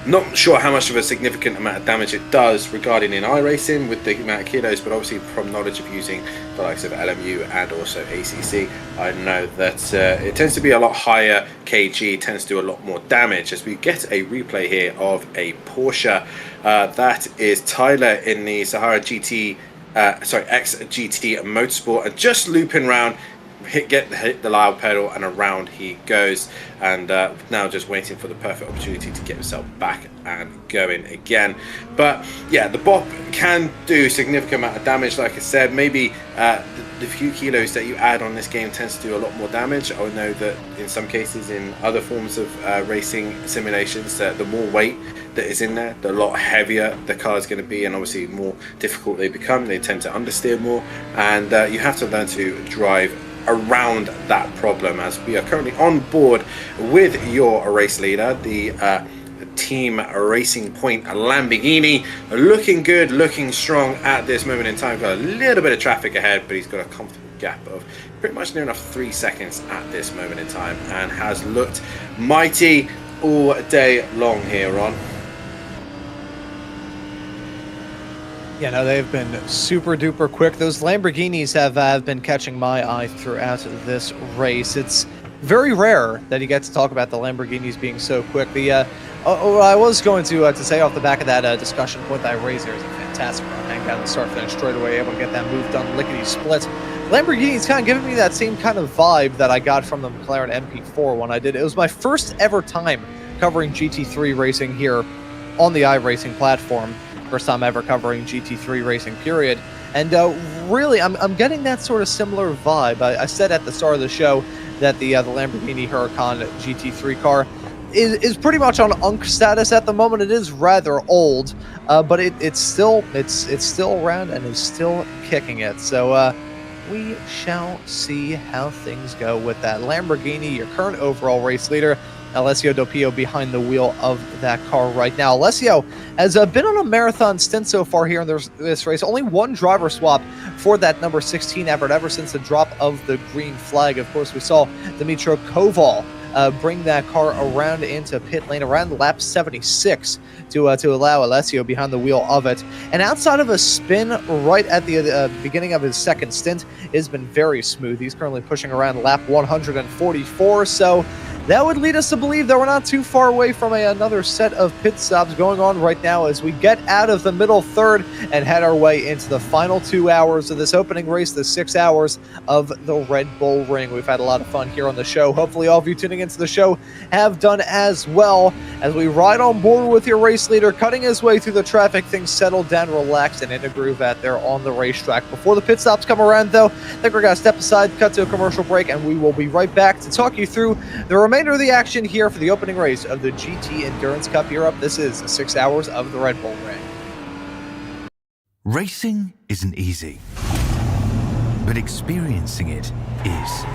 Not sure how much of a significant amount of damage it does regarding in iRacing with the amount of kilos, but obviously from knowledge of using the likes of LMU and also ACC, I know that it tends to be a lot higher kg, tends to do a lot more damage. As we get a replay here of a Porsche, that is Tyler in the Sahara GT, X-GT Motorsport, and just looping around. Hit the loud pedal and around he goes, and now just waiting for the perfect opportunity to get himself back and going again. But yeah, the BOP can do significant amount of damage. Like I said, maybe the few kilos that you add on this game tends to do a lot more damage. I know that in some cases in other forms of racing simulations, the more weight that is in there, the lot heavier the car is going to be, and obviously more difficult they become. They tend to understeer more, and you have to learn to drive around that problem, as we are currently on board with your race leader, the Team Racing Point Lamborghini, looking good, looking strong at this moment in time. Got a little bit of traffic ahead, but he's got a comfortable gap of pretty much near enough 3 seconds at this moment in time, and has looked mighty all day long here, Ron. Yeah, no, they've been super duper quick. Those Lamborghinis have been catching my eye throughout this race. It's very rare that you get to talk about the Lamborghinis being so quick. I was going to say off the back of that discussion point that Razor is a fantastic run. Hang down the start finish straight away, able to get that move done, lickety split. Lamborghini's kind of giving me that same kind of vibe that I got from the McLaren MP4 when I did. It was my first ever time covering GT3 racing here on the iRacing platform. First time ever covering GT3 racing, period. And really, I'm getting that sort of similar vibe. I said at the start of the show that the Lamborghini Huracan GT3 car is pretty much on UNC status at the moment. It is rather old, but it's still around and is still kicking it. So we shall see how things go with that. Lamborghini, your current overall race leader, Alessio Doppio behind the wheel of that car right now. Alessio has been on a marathon stint so far here in this race. Only one driver swap for that number 16 effort ever since the drop of the green flag. Of course, we saw Dimitro Koval bring that car around into pit lane around lap 76 to allow Alessio behind the wheel of it. And outside of a spin right at the beginning of his second stint, it's been very smooth. He's currently pushing around lap 144, so that would lead us to believe that we're not too far away from another set of pit stops going on right now as we get out of the middle third and head our way into the final 2 hours of this opening race, the 6 hours of the Red Bull Ring. We've had a lot of fun here on the show. Hopefully all of you tuning into the show have done as well as we ride on board with your race leader, cutting his way through the traffic. Things settle down, relaxed, and in a groove out there on the racetrack. Before the pit stops come around, though, I think we're going to step aside, cut to a commercial break, and we will be right back to talk you through the remainder of the action here for the opening race of the GT Endurance Cup Europe. This is the 6 hours of the Red Bull Ring. Racing isn't easy, but experiencing it is.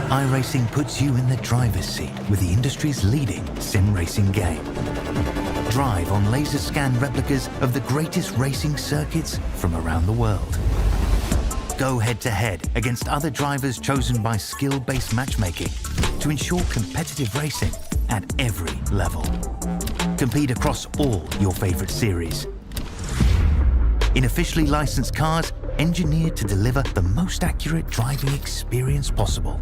iRacing puts you in the driver's seat with the industry's leading sim racing game. Drive on laser scan replicas of the greatest racing circuits from around the world. Go head-to-head against other drivers chosen by skill-based matchmaking to ensure competitive racing at every level. Compete across all your favorite series. In officially licensed cars, engineered to deliver the most accurate driving experience possible.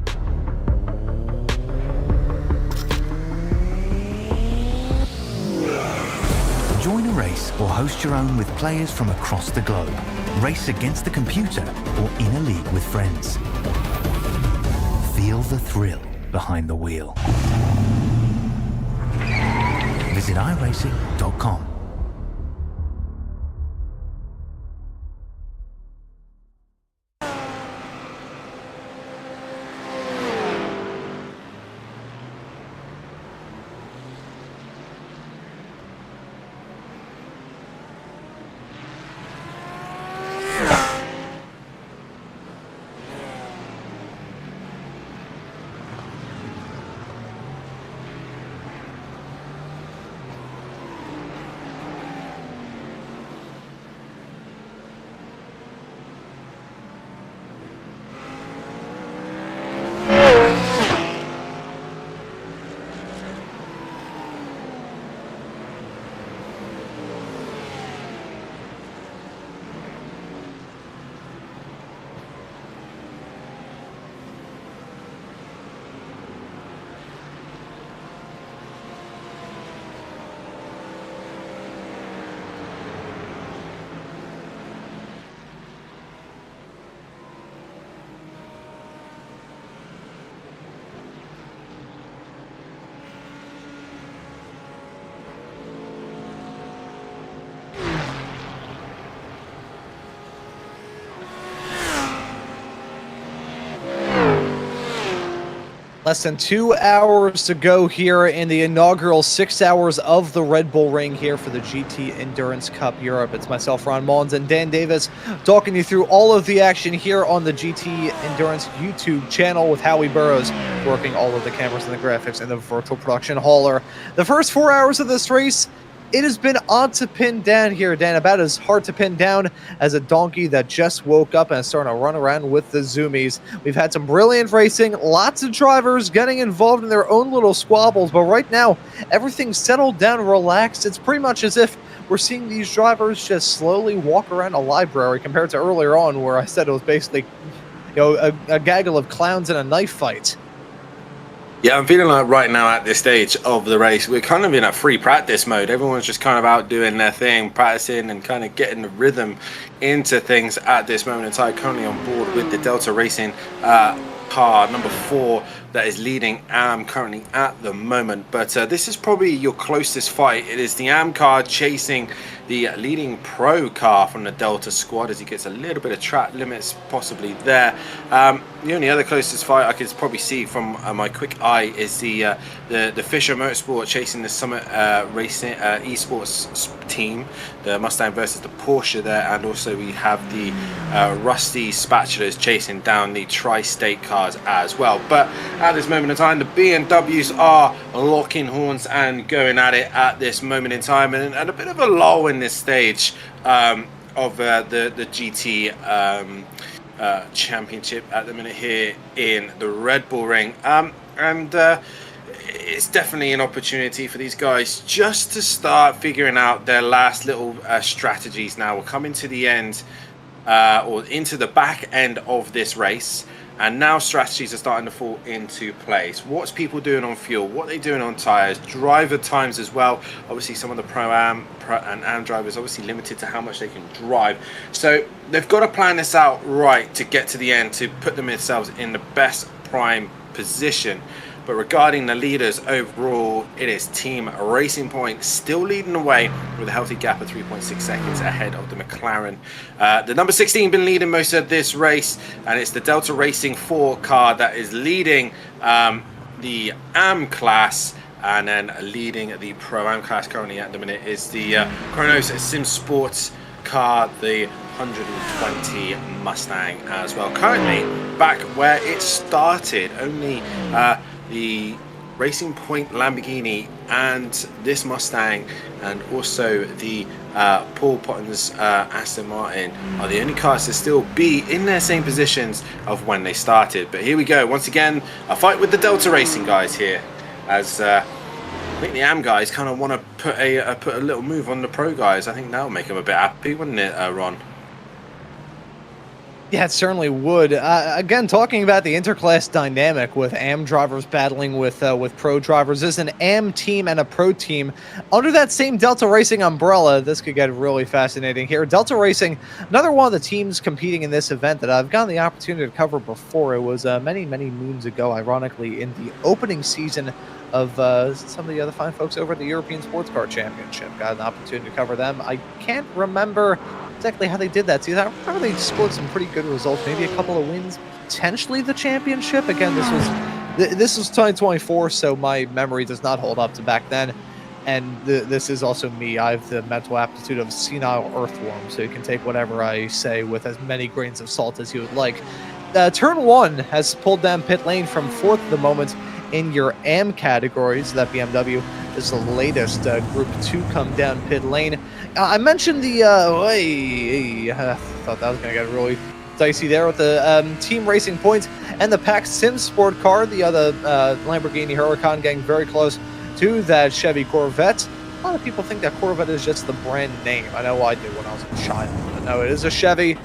Join a race or host your own with players from across the globe. Race against the computer or in a league with friends. Feel the thrill behind the wheel. Visit iRacing.com. Less than 2 hours to go here in the inaugural 6 hours of the Red Bull Ring here for the GT Endurance Cup Europe. It's myself, Ron Mullins, and Dan Davis talking you through all of the action here on the GT Endurance YouTube channel with Howie Burrows working all of the cameras and the graphics in the virtual production hauler. The first 4 hours of this race, it has been odd to pin down here, Dan. About as hard to pin down as a donkey that just woke up and is starting to run around with the zoomies. We've had some brilliant racing, lots of drivers getting involved in their own little squabbles, but right now, everything's settled down and relaxed. It's pretty much as if we're seeing these drivers just slowly walk around a library compared to earlier on where I said it was basically, a gaggle of clowns in a knife fight. Yeah, I'm feeling like right now at this stage of the race, we're kind of in a free practice mode. Everyone's just kind of out doing their thing, practicing and kind of getting the rhythm into things at this moment in time. Currently on board with the Delta Racing car number 4 that is leading AM currently at the moment. But this is probably your closest fight. It is the AM car chasing the leading Pro car from the Delta squad as he gets a little bit of track limits possibly there. The only other closest fight I could probably see from my quick eye is the Fisher Motorsport chasing the Summit Racing esports team, the Mustang versus the Porsche there, and also we have the Rusty Spatulas chasing down the Tri-State cars as well. But at this moment in time, the BMWs are locking horns and going at it at this moment in time, and a bit of a lull in this stage of the GT championship at the minute here in the Red Bull Ring, and it's definitely an opportunity for these guys just to start figuring out their last little strategies. Now we're coming to the end or into the back end of this race, and now strategies are starting to fall into place. What's people doing on fuel? What are they doing on tires? Driver times as well. Obviously some of the Pro-Am and Am drivers obviously limited to how much they can drive. So they've got to plan this out right to get to the end, to put themselves in the best prime position. But regarding the leaders overall, it is Team Racing Point still leading the way with a healthy gap of 3.6 seconds ahead of the McLaren. The number 16 been leading most of this race, and it's the Delta Racing 4 car that is leading the AM class, and then leading the Pro-Am class currently at the minute is the Kronos Sim Sports car, the 120 Mustang as well. Currently back where it started, only the Racing Point Lamborghini and this Mustang, and also the Paul Potton's Aston Martin are the only cars to still be in their same positions of when they started. But here we go, once again, a fight with the Delta Racing guys here, as I think the AM guys kind of want to put a little move on the Pro guys. I think that'll make them a bit happy, wouldn't it, Ron? Yeah, it certainly would. Again, talking about the interclass dynamic with AM drivers battling with Pro drivers, there's an AM team and a Pro team under that same Delta Racing umbrella. This could get really fascinating here. Delta Racing, another one of the teams competing in this event that I've gotten the opportunity to cover before. It was many moons ago, ironically, in the opening season of some of the other fine folks over at the European Sports Car Championship. Got an opportunity to cover them. I can't remember exactly how they did that. See, I remember they scored some pretty good results, maybe a couple of wins, potentially the championship. Again, this was 2024, so my memory does not hold up to back then. And this is also me. I have the mental aptitude of senile earthworm, so you can take whatever I say with as many grains of salt as you would like. Turn 1 has pulled down pit lane from 4th at the moment in your AM categories. That BMW is the latest Group 2 come down pit lane. I mentioned the I thought that was going to get really dicey there with the Team Racing Points and the PAC Sim Sport car, the other Lamborghini Huracan, getting very close to that Chevy Corvette. A lot of people think that Corvette is just the brand name. I know I did when I was a child, but no, it is a Chevy.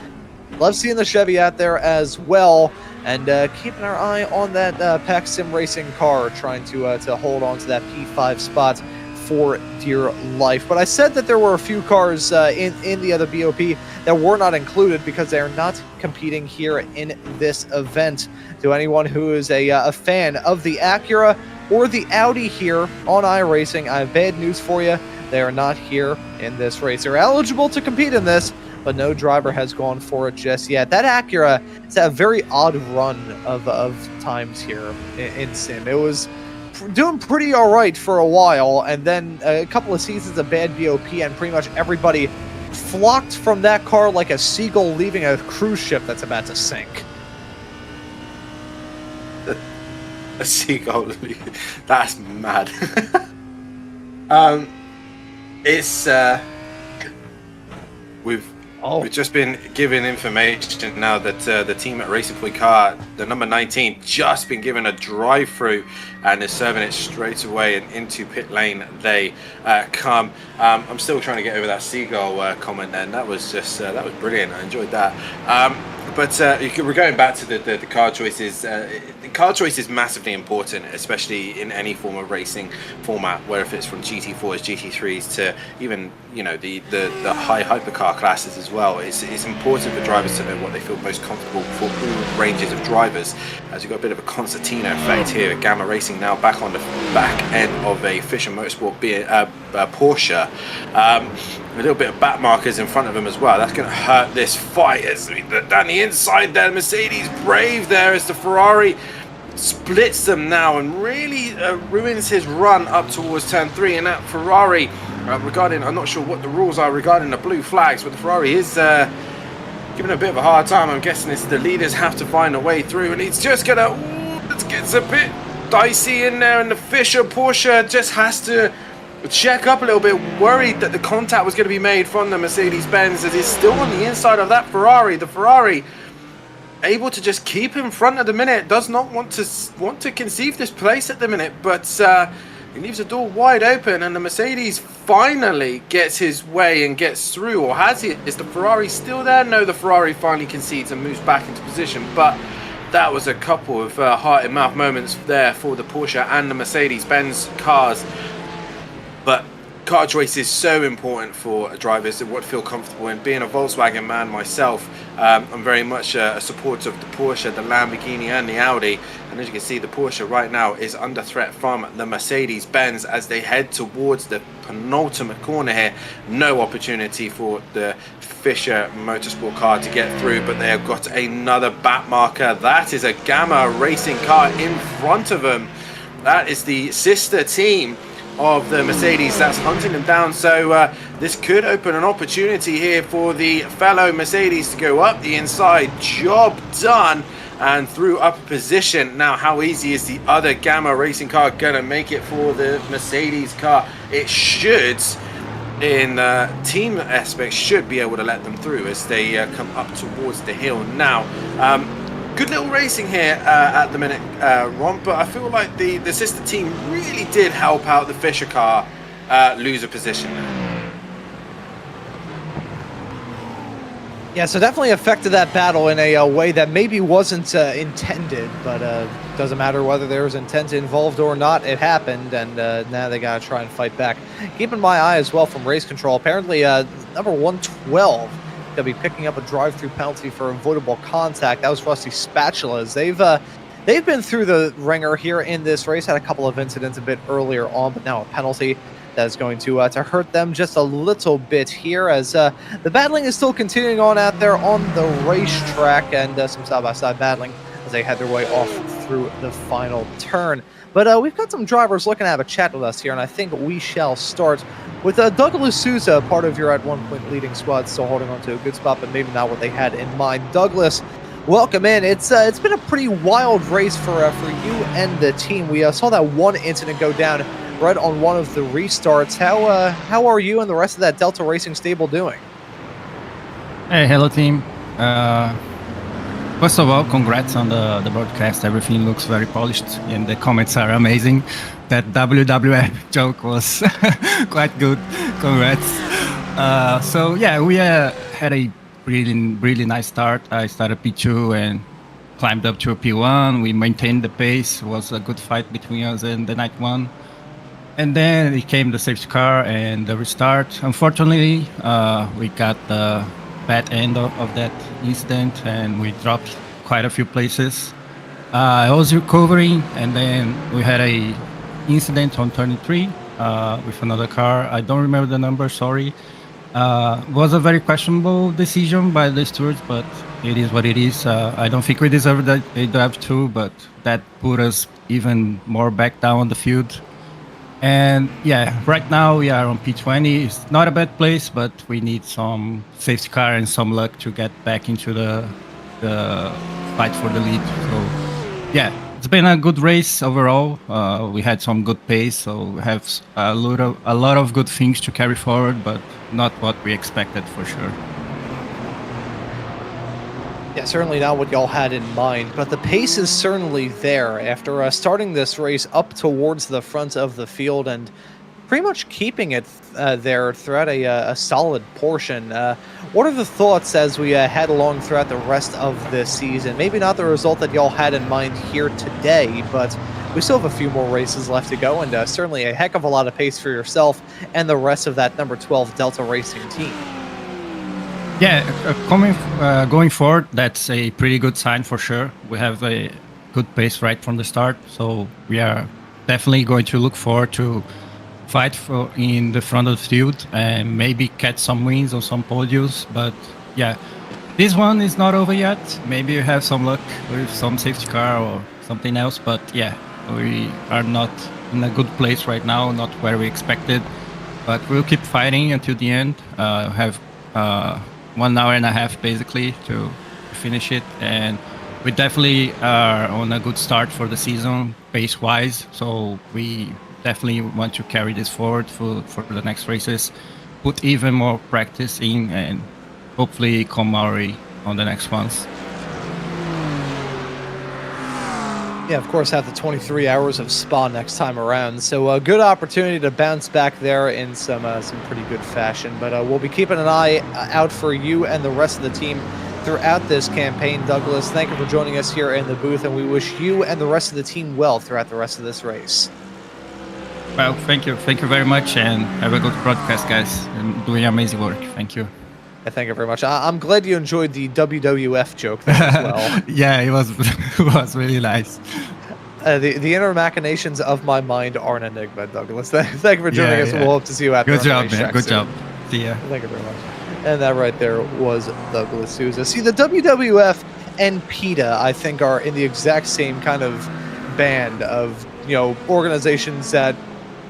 Love seeing the Chevy out there as well, and keeping our eye on that PAC Sim Racing car, trying to hold on to that P5 spot for dear life. But I said that there were a few cars in the other BOP that were not included because they are not competing here in this event. To anyone who is a fan of the Acura or the Audi here on iRacing, I have bad news for you. They are not here in this race. They're eligible to compete in this, but no driver has gone for it just yet. That Acura, it's a very odd run of times here in Sim. It was doing pretty all right for a while, and then a couple of seasons of bad BOP, and pretty much everybody flocked from that car like a seagull leaving a cruise ship that's about to sink. A seagull, that's mad. It's we've just been given information now that the team at Racing Point car, the number 19, just been given a drive-through and is serving it straight away, and into pit lane they come. I'm still trying to get over that seagull comment then. That was just that was brilliant. I enjoyed that. But we're going back to the car choices. The car choice is massively important, especially in any form of racing format, where if it's from GT4s, GT3s to even the high hypercar classes as well. It's important for drivers to know what they feel most comfortable for all ranges of drivers. As you've got a bit of a concertina effect here, Gamma Racing now back on the back end of a Fischer Motorsport Porsche. A little bit of back markers in front of him as well. That's going to hurt this fight. As we look down the inside there, Mercedes brave there as the Ferrari splits them now and really ruins his run up towards turn 3. And that Ferrari, I'm not sure what the rules are regarding the blue flags, but the Ferrari is giving a bit of a hard time. I'm guessing the leaders have to find a way through, and he's just gonna. It gets a bit dicey in there, and the Fischer Porsche just has to check up a little bit, worried that the contact was going to be made from the Mercedes-Benz, as he's still on the inside of that Ferrari. The Ferrari able to just keep in front at the minute, does not want to concede this place at the minute, but he leaves the door wide open, and the Mercedes finally gets his way and gets through. Or has he? Is the Ferrari still there? No, the Ferrari finally concedes and moves back into position, but that was a couple of heart-in-mouth moments there for the Porsche and the Mercedes-Benz cars. But car choice is so important for drivers that would feel comfortable in. Being a Volkswagen man myself, I'm very much a supporter of the Porsche, the Lamborghini and the Audi. And as you can see, the Porsche right now is under threat from the Mercedes-Benz as they head towards the penultimate corner here. No opportunity for the Fischer Motorsport car to get through, but they have got another back marker. That is a Gamma Racing car in front of them. That is the sister team of the Mercedes that's hunting them down. So this could open an opportunity here for the fellow Mercedes to go up the inside. Job done, and through upper position. Now, how easy is the other Gamma Racing car going to make it for the Mercedes car? It should, in team aspects, should be able to let them through as they come up towards the hill now. Good little racing here at the minute, Ron, but I feel like the sister team really did help out the Fischer car lose a position there. Yeah, so definitely affected that battle in a way that maybe wasn't intended, but doesn't matter whether there was intent involved or not. It happened, and now they got to try and fight back. Keeping my eye as well from race control. Apparently, number 112 going to be picking up a drive-through penalty for avoidable contact. That was Rusty Spatulas. They've been through the ringer here in this race. Had a couple of incidents a bit earlier on, but now a penalty that is going to hurt them just a little bit here, as the battling is still continuing on out there on the racetrack, and some side-by-side battling as they head their way off through the final turn. But we've got some drivers looking to have a chat with us here, and I think we shall start with Douglas Souza, part of your at one point leading squad, still holding on to a good spot, but maybe not what they had in mind. Douglas, welcome in. It's been a pretty wild race for you and the team. We saw that one incident go down right on one of the restarts. How are you and the rest of that Delta Racing stable doing? Hey, hello team. First of all, congrats on the broadcast. Everything looks very polished and the comments are amazing. That WWF joke was quite good. Congrats. So yeah, we had a really nice start. I started P2 and climbed up to a P1. We maintained the pace. It was a good fight between us and the night one. And then it came the safety car and the restart. Unfortunately, we got the bad end of that incident and we dropped quite a few places. I was recovering and then we had a incident on turn 3 with another car. I don't remember the number, sorry. Was a very questionable decision by the stewards, but it is what it is. I don't think we deserve that a drive 2, but that put us even more back down on the field. And yeah, right now we are on P20. It's not a bad place, but we need some safety car and some luck to get back into the fight for the lead. So yeah, it's been a good race overall. We had some good pace, so we have a lot of good things to carry forward, but not what we expected for sure. Yeah, certainly not what y'all had in mind, but the pace is certainly there after starting this race up towards the front of the field, and pretty much keeping it there throughout a solid portion. What are the thoughts as we head along throughout the rest of this season? Maybe not the result that y'all had in mind here today, but we still have a few more races left to go, and certainly a heck of a lot of pace for yourself and the rest of that number 12 Delta Racing team. Yeah, going forward, that's a pretty good sign for sure. We have a good pace right from the start, so we are definitely going to look forward to fight for in the front of the field and maybe catch some wins or some podiums. But yeah, this one is not over yet. Maybe you have some luck with some safety car or something else, but yeah, we are not in a good place right now, not where we expected, but we'll keep fighting until the end. Have 1 hour and a half basically to finish it, and we definitely are on a good start for the season pace wise, so we definitely want to carry this forward for the next races, put even more practice in, and hopefully come our way on the next ones. Yeah, of course, have the 23 hours of Spa next time around. So a good opportunity to bounce back there in some pretty good fashion. But we'll be keeping an eye out for you and the rest of the team throughout this campaign. Douglas, thank you for joining us here in the booth, and we wish you and the rest of the team well throughout the rest of this race. Well, thank you very much, and have a good broadcast, guys, and doing amazing work. Thank you. Thank you very much. I'm glad you enjoyed the WWF joke there as well. Yeah, it was it was really nice. The inner machinations of my mind are an enigma, Douglas. Thank you for joining us. We'll hope to see you after. Good job, man. Good job. See ya. Thank you very much. And that right there was Douglas Souza. See, the WWF and PETA, I think, are in the exact same kind of band of, organizations that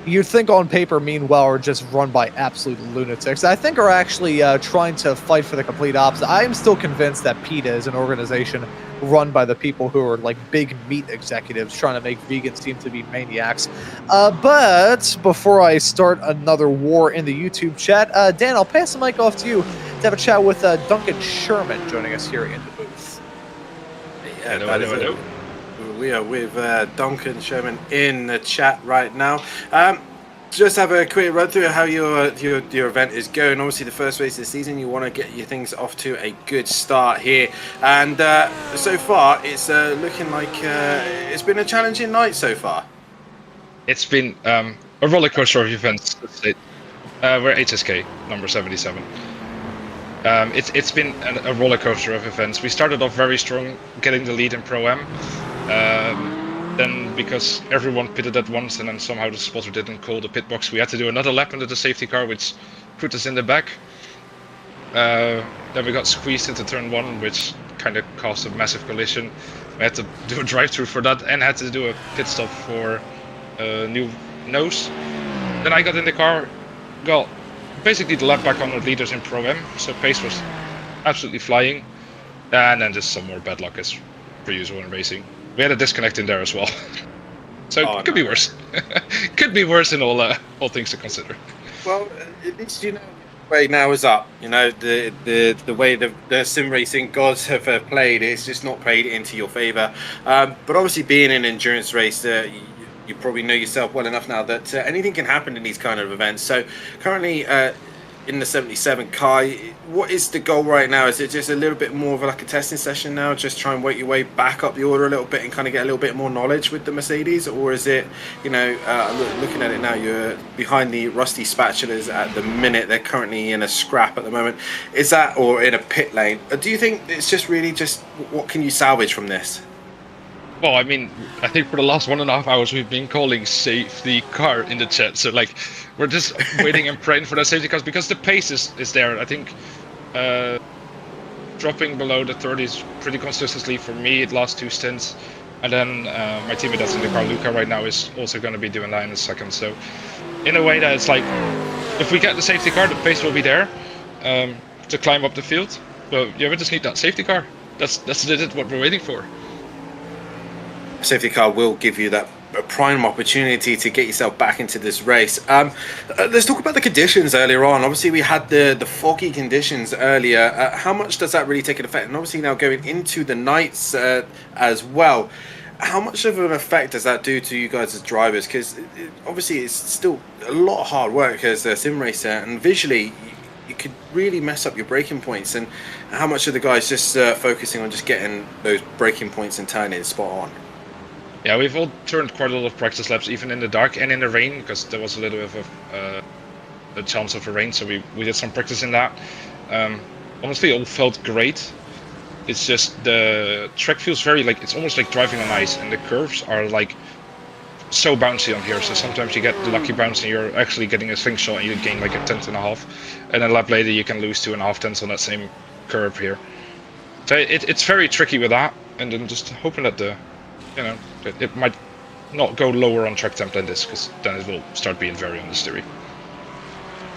you'd think on paper, meanwhile, are just run by absolute lunatics. I think are actually trying to fight for the complete opposite. I am still convinced that PETA is an organization run by the people who are like big meat executives trying to make vegans seem to be maniacs. But before I start another war in the YouTube chat, Dan, I'll pass the mic off to you to have a chat with Duncan Sherman joining us here in the booth. Yeah, hello. We are with Duncan Sherman in the chat right now. Just have a quick run through how your event is going. Obviously, the first race of the season, you want to get your things off to a good start here. And so far, it's looking like it's been a challenging night so far. It's been a roller coaster of events. We're HSK number 77. It's been a roller coaster of events. We started off very strong, getting the lead in Pro-Am. Then because everyone pitted at once and then somehow the spotter didn't call the pit box, we had to do another lap under the safety car, which put us in the back. Then we got squeezed into turn 1, which kind of caused a massive collision. We had to do a drive-through for that and had to do a pit stop for a new nose. Then I got in the car, got basically the lap back 100 liters in Pro-Am, so pace was absolutely flying. And then just some more bad luck as per usual in racing. We had a disconnect in there as well. So it could be worse. Could be worse in all things to consider. Well, at least the way now is up. The way the sim racing gods have played, it's just not played into your favor. But obviously being an endurance race, you probably know yourself well enough now that anything can happen in these kind of events. So currently in the 77, Kai, what is the goal right now? Is it just a little bit more of like a testing session now, just try and work your way back up the order a little bit and kind of get a little bit more knowledge with the Mercedes? Or is it, looking at it now, you're behind the rusty spatulas at the minute, they're currently in a scrap at the moment. Is that, or in a pit lane? Do you think it's just really just, what can you salvage from this? Well, I mean, I think for the last 1.5 hours we've been calling safety car in the chat. So like, we're just waiting and praying for that safety car because the pace is there. I think dropping below the 30s pretty consistently for me the last 2 stints. And then my teammate that's in the car, Luca, right now is also going to be doing that in a second. So in a way that it's like, if we get the safety car, the pace will be there to climb up the field. But yeah, we just need that safety car. That's what we're waiting for. Safety car will give you that prime opportunity to get yourself back into this race. Let's talk about the conditions earlier on. Obviously, we had the foggy conditions earlier. How much does that really take an effect? And obviously now going into the nights as well. how much of an effect does that do to you guys as drivers? Because obviously it's still a lot of hard work as a sim racer, and visually you could really mess up your braking points. And how much are the guys just focusing on just getting those braking points and turning spot on? Yeah, we've all turned quite a lot of practice laps, even in the dark and in the rain, because there was a little bit of a chance of a rain, so we did some practice in that. Honestly, it all felt great. It's just the track feels very like, it's almost like driving on ice, and the curves are like so bouncy on here, so sometimes you get the lucky bounce and you're actually getting a slingshot and you gain like a 10.5, and a lap later you can lose 2.5 tenths on that same curve here. So it's very tricky with that, and then just hoping that it might not go lower on track temp than this, because then it will start being very understeery.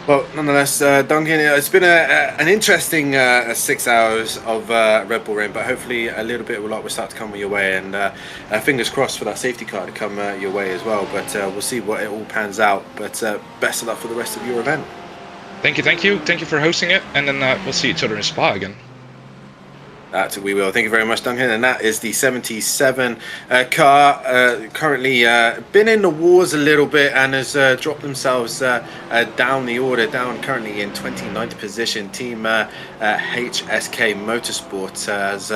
Well, nonetheless, Duncan, it's been an interesting 6 hours of Red Bull Ring, but hopefully a little bit of luck will start to come your way, and fingers crossed for that safety car to come your way as well. But we'll see what it all pans out. But best of luck for the rest of your event. Thank you for hosting it, and then we'll see each other in Spa again. We will. Thank you very much, Duncan. And that is the 77 car. Currently been in the wars a little bit and has dropped themselves down the order, down currently in 29th position. Team HSK Motorsport. As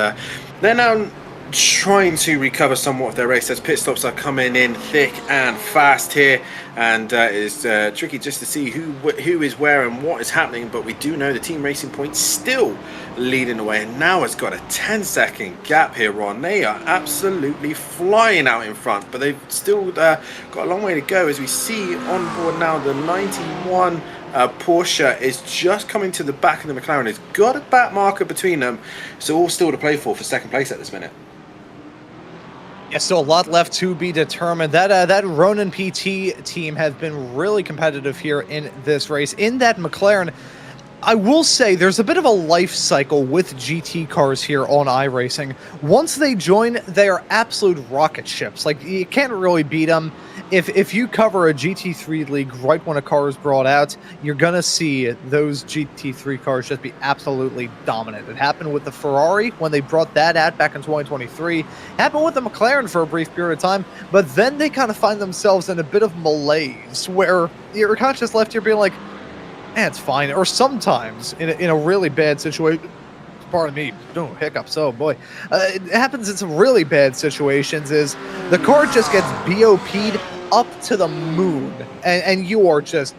they're now trying to recover somewhat of their race as pit stops are coming in thick and fast here, and it's tricky just to see who is where and what is happening. But we do know the Team Racing Point still leading the way, and now has got a 10-second gap here, Ron. They are absolutely flying out in front, but they've still got a long way to go. As we see on board now, the 91 Porsche is just coming to the back of the McLaren. It's got a back marker between them, so all still to play for second place at this minute. Yeah, still a lot left to be determined. That Ronin PT team has been really competitive here in this race. In that McLaren, I will say there's a bit of a life cycle with GT cars here on iRacing. Once they join, they are absolute rocket ships. Like, you can't really beat them. If you cover a GT3 league right when a car is brought out, you're going to see those GT3 cars just be absolutely dominant. It happened with the Ferrari when they brought that out back in 2023. It happened with the McLaren for a brief period of time, but then they kind of find themselves in a bit of malaise where you're kind of just left here being like, it's fine. Or sometimes in a really bad situation, pardon me, hiccups, oh boy. It happens in some really bad situations is the car just gets BOP'd up to the moon, and you are just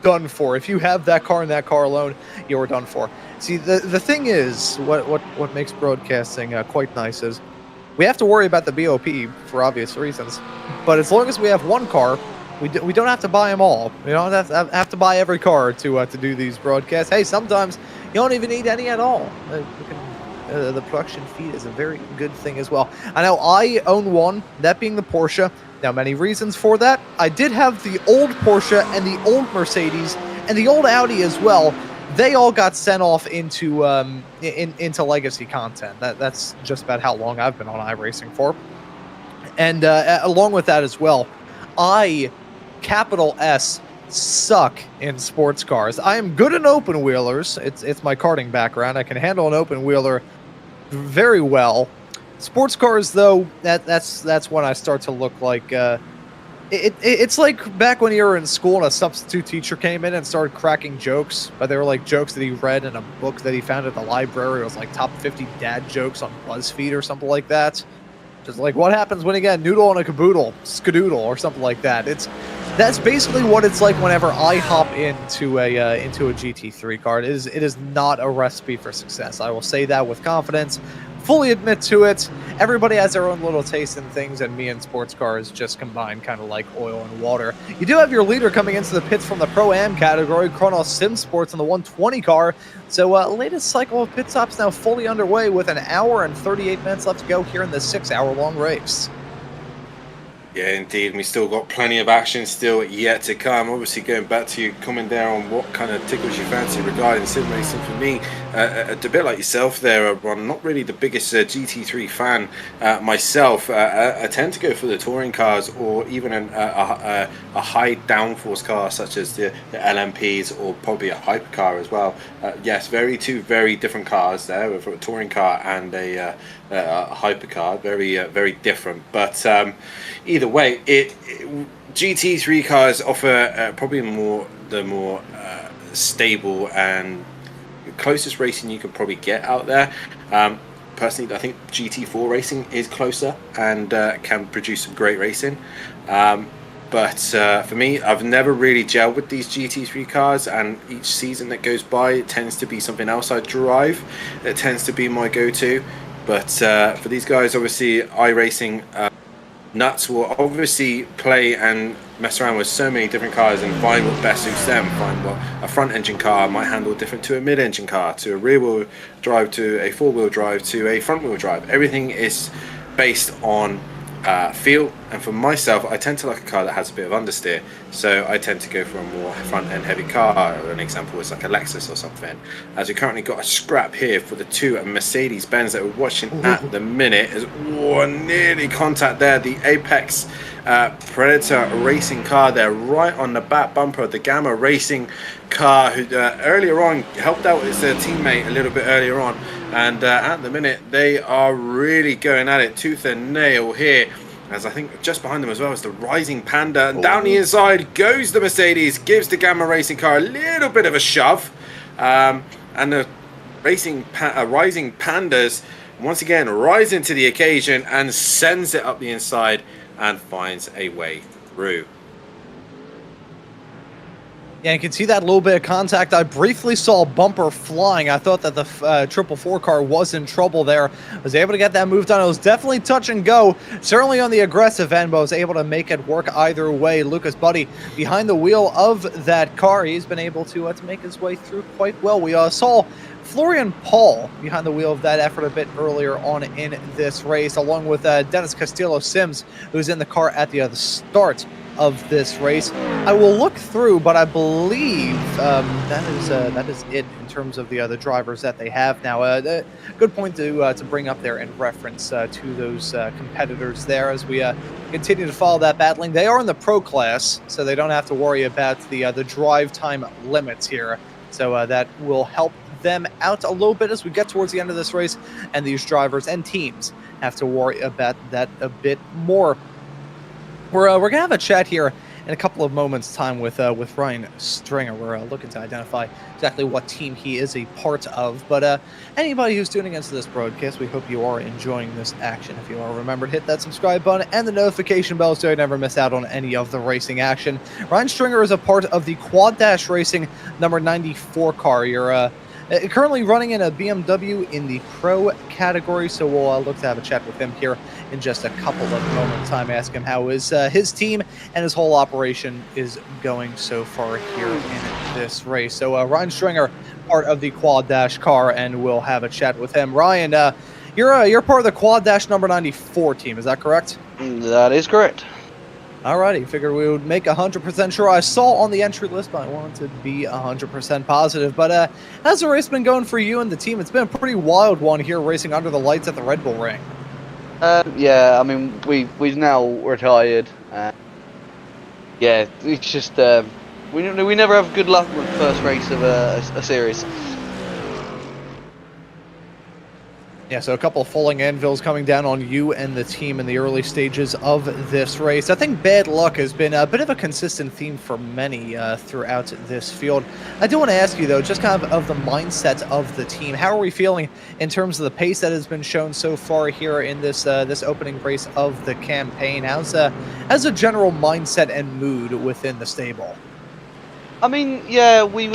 done for. If you have that car and that car alone, you are done for. See, the thing is, what makes broadcasting quite nice is we have to worry about the BOP for obvious reasons, but as long as we have one car, we don't have to buy them all. We don't have to buy every car to do these broadcasts. Hey, sometimes you don't even need any at all. The production feed is a very good thing as well. I know I own one, that being the Porsche. Now, many reasons for that. I did have the old Porsche and the old Mercedes and the old Audi as well. They all got sent off into into legacy content. That's just about how long I've been on iRacing for. And along with that as well, I, capital S, suck in sports cars. I am good in open wheelers. It's my karting background. I can handle an open wheeler very well. Sports cars, though, that's when I start to look like it's like back when you were in school and a substitute teacher came in and started cracking jokes, but they were like jokes that he read in a book that he found at the library. It was like top 50 dad jokes on BuzzFeed or something like that. Just like what happens when you get noodle and a caboodle, skadoodle, or something like that. That's basically what it's like whenever I hop into a GT3 car. It is not a recipe for success. I will say that with confidence. Fully admit to it. Everybody has their own little taste in things, and me and sports cars just combine kind of like oil and water. You do have your leader coming into the pits from the Pro-Am category, Chronos Sim Sports in the 120 car. So latest cycle of pit stops now fully underway with an hour and 38 minutes left to go here in the 6-hour-long race. Yeah, indeed. We still got plenty of action still yet to come. Obviously, going back to you, coming there on what kind of tickles your fancy regarding sim racing. For me, a bit like yourself there, Ron, not really the biggest GT3 fan myself. I tend to go for the touring cars or even a high downforce car such as the LMPs or probably a hypercar as well. Yes, two very different cars there, with a touring car and a hypercar, very different. But either way, GT3 cars offer probably the more stable and closest racing you can probably get out there. Personally, I think GT4 racing is closer and can produce some great racing. But for me, I've never really gelled with these GT3 cars, and each season that goes by, it tends to be something else I drive. It tends to be my go-to. But for these guys, obviously, iRacing nuts will obviously play and mess around with so many different cars and find what best suits them, find what a front engine car might handle different to a mid engine car, to a rear wheel drive, to a four wheel drive, to a front wheel drive. Everything is based on feel, and for myself, I tend to like a car that has a bit of understeer, so I tend to go for a more front end heavy car. An example is like a Lexus or something. As we currently got a scrap here for the two Mercedes-Benz that we're watching at the minute. Is nearly contact there, the Apex Predator racing car there, right on the back bumper of the Gamma racing car, who earlier on helped out his teammate a little bit earlier on, and at the minute they are really going at it tooth and nail here, as I think just behind them as well is the Rising Panda, and down the inside goes the Mercedes, gives the Gamma racing car a little bit of a shove, and the Rising Pandas once again rise into the occasion and sends it up the inside and finds a way through. Yeah, you can see that little bit of contact. I briefly saw a bumper flying. I thought that the 444 car was in trouble there. I was able to get that move done. It was definitely touch and go. Certainly on the aggressive end, but I was able to make it work either way. Lucas Buddy behind the wheel of that car. He's been able to make his way through quite well. We saw Florian Paul behind the wheel of that effort a bit earlier on in this race, along with Dennis Castillo-Sims, who's in the car at the start of this race. I will look through, but I believe that is it in terms of the other drivers that they have now. Good point to bring up there in reference to those competitors there as we continue to follow that battling. They are in the pro class, so they don't have to worry about the drive time limits here. So that will help them out a little bit as we get towards the end of this race, and these drivers and teams have to worry about that a bit more. We're gonna have a chat here in a couple of moments' time with Ryan Stringer. We're looking to identify exactly what team he is a part of. But anybody who's tuning into this broadcast, we hope you are enjoying this action. If you are, remember to hit that subscribe button and the notification bell so you never miss out on any of the racing action. Ryan Stringer is a part of the Quad Dash Racing number 94 car. You're currently running in a BMW in the pro category, so we'll look to have a chat with him here in just a couple of moments' time. Ask him how his team and his whole operation is going so far here in this race. So Ryan Stringer, part of the Quad Dash car, and we'll have a chat with him. Ryan, you're part of the Quad Dash number 94 team, is that correct? That is correct. Alrighty, figured we would make 100% sure. I saw on the entry list, but I wanted to be 100% positive. But how's the race been going for you and the team? It's been a pretty wild one here, racing under the lights at the Red Bull Ring. Yeah, I mean, we've now retired. Yeah, it's just we never have good luck with the first race of a series. Yeah, so a couple of falling anvils coming down on you and the team in the early stages of this race. I think bad luck has been a bit of a consistent theme for many throughout this field. I do want to ask you, though, just kind of the mindset of the team. How are we feeling in terms of the pace that has been shown so far here in this this opening race of the campaign? How's a general mindset and mood within the stable? I mean, yeah, we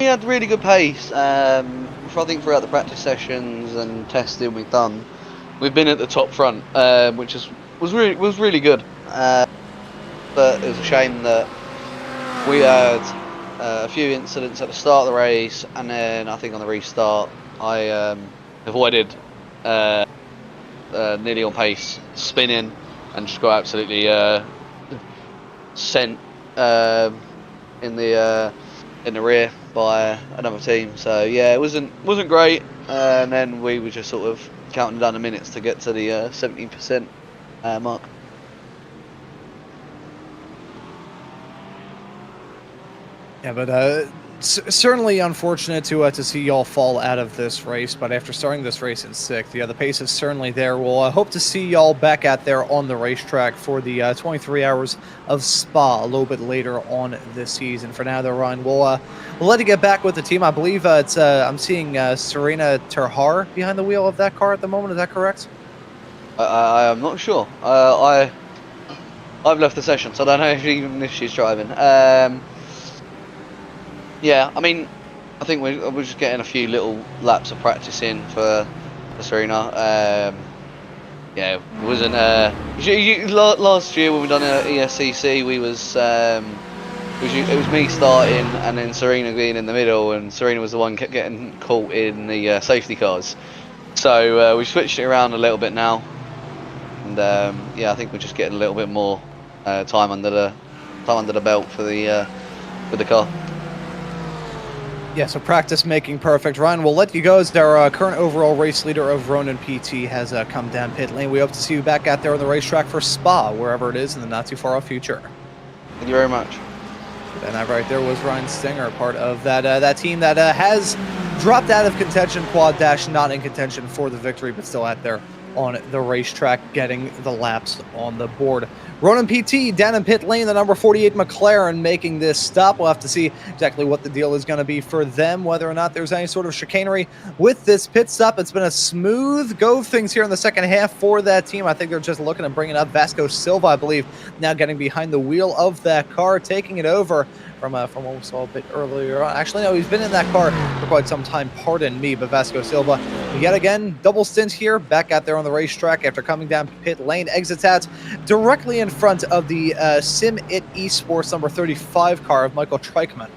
had really good pace. I think throughout the practice sessions and testing we've done, we've been at the top front, which was really good. But it was a shame that we had a few incidents at the start of the race, and then I think on the restart I avoided nearly on pace spinning and just got absolutely sent in the rear by another team. So yeah, it wasn't great, and then we were just sort of counting down the minutes to get to the 70% mark. Yeah, but Certainly unfortunate to see y'all fall out of this race, but after starting this race in 6th, the pace is certainly there. We'll hope to see y'all back out there on the racetrack for the 23 Hours of Spa a little bit later on this season. For now, though, Ryan, we'll let you get back with the team. I believe it's I'm seeing Serena Terhar behind the wheel of that car at the moment. Is that correct? I'm not sure. I've left the session, so I don't know even if she's driving. Yeah, I mean, I think we're just getting a few little laps of practice in for Serena. Yeah, it wasn't. Last year when we done ESCC, it was me starting and then Serena being in the middle, and Serena was the one kept getting caught in the safety cars. So we switched it around a little bit now, and yeah, I think we're just getting a little bit more time under the belt for the with the car. Yeah, so practice making perfect. Ryan, we'll let you go as our current overall race leader of Ronin PT has come down pit lane. We hope to see you back out there on the racetrack for Spa, wherever it is in the not too far off future. Thank you very much. And that right there was Ryan Stinger, part of that team that has dropped out of contention. Quad Dash not in contention for the victory, but still out there on the racetrack getting the laps on the board. Ronin PT down in pit lane, the number 48 McLaren making this stop. We'll have to see exactly what the deal is going to be for them, whether or not there's any sort of chicanery with this pit stop. It's been a smooth go of things here in the second half for that team. I think they're just looking at bringing up Vasco Silva, I believe, now getting behind the wheel of that car, taking it over from what we saw a bit earlier on. Actually, no, he's been in that car for quite some time, pardon me, but Vasco Silva, yet again, double stint here, back out there on the racetrack after coming down pit lane, exits out directly in front of the Sim It Esports number 35 car of Michael Treichman.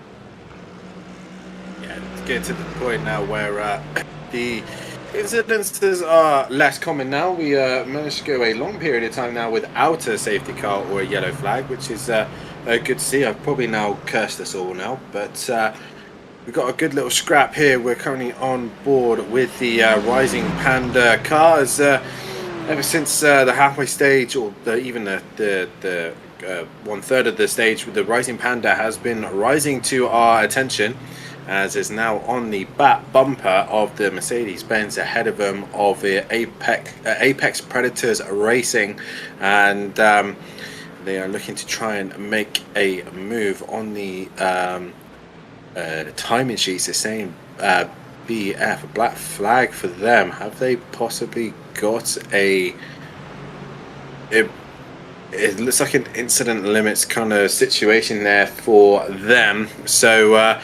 Yeah, let's get to the point now where the incidences are less common now. We managed to go a long period of time now without a safety car or a yellow flag, which is good to see. I've probably now cursed us all now, but we've got a good little scrap here. We're currently on board with the Rising Panda cars. Ever since the halfway stage, or even the 1/3 of the stage, the Rising Panda has been rising to our attention, as is now on the back bumper of the Mercedes-Benz ahead of them of the Apex Predators Racing, and they are looking to try and make a move on the timing sheets. They're saying BF, a black flag for them. Have they possibly got it looks like an incident limits kind of situation there for them. So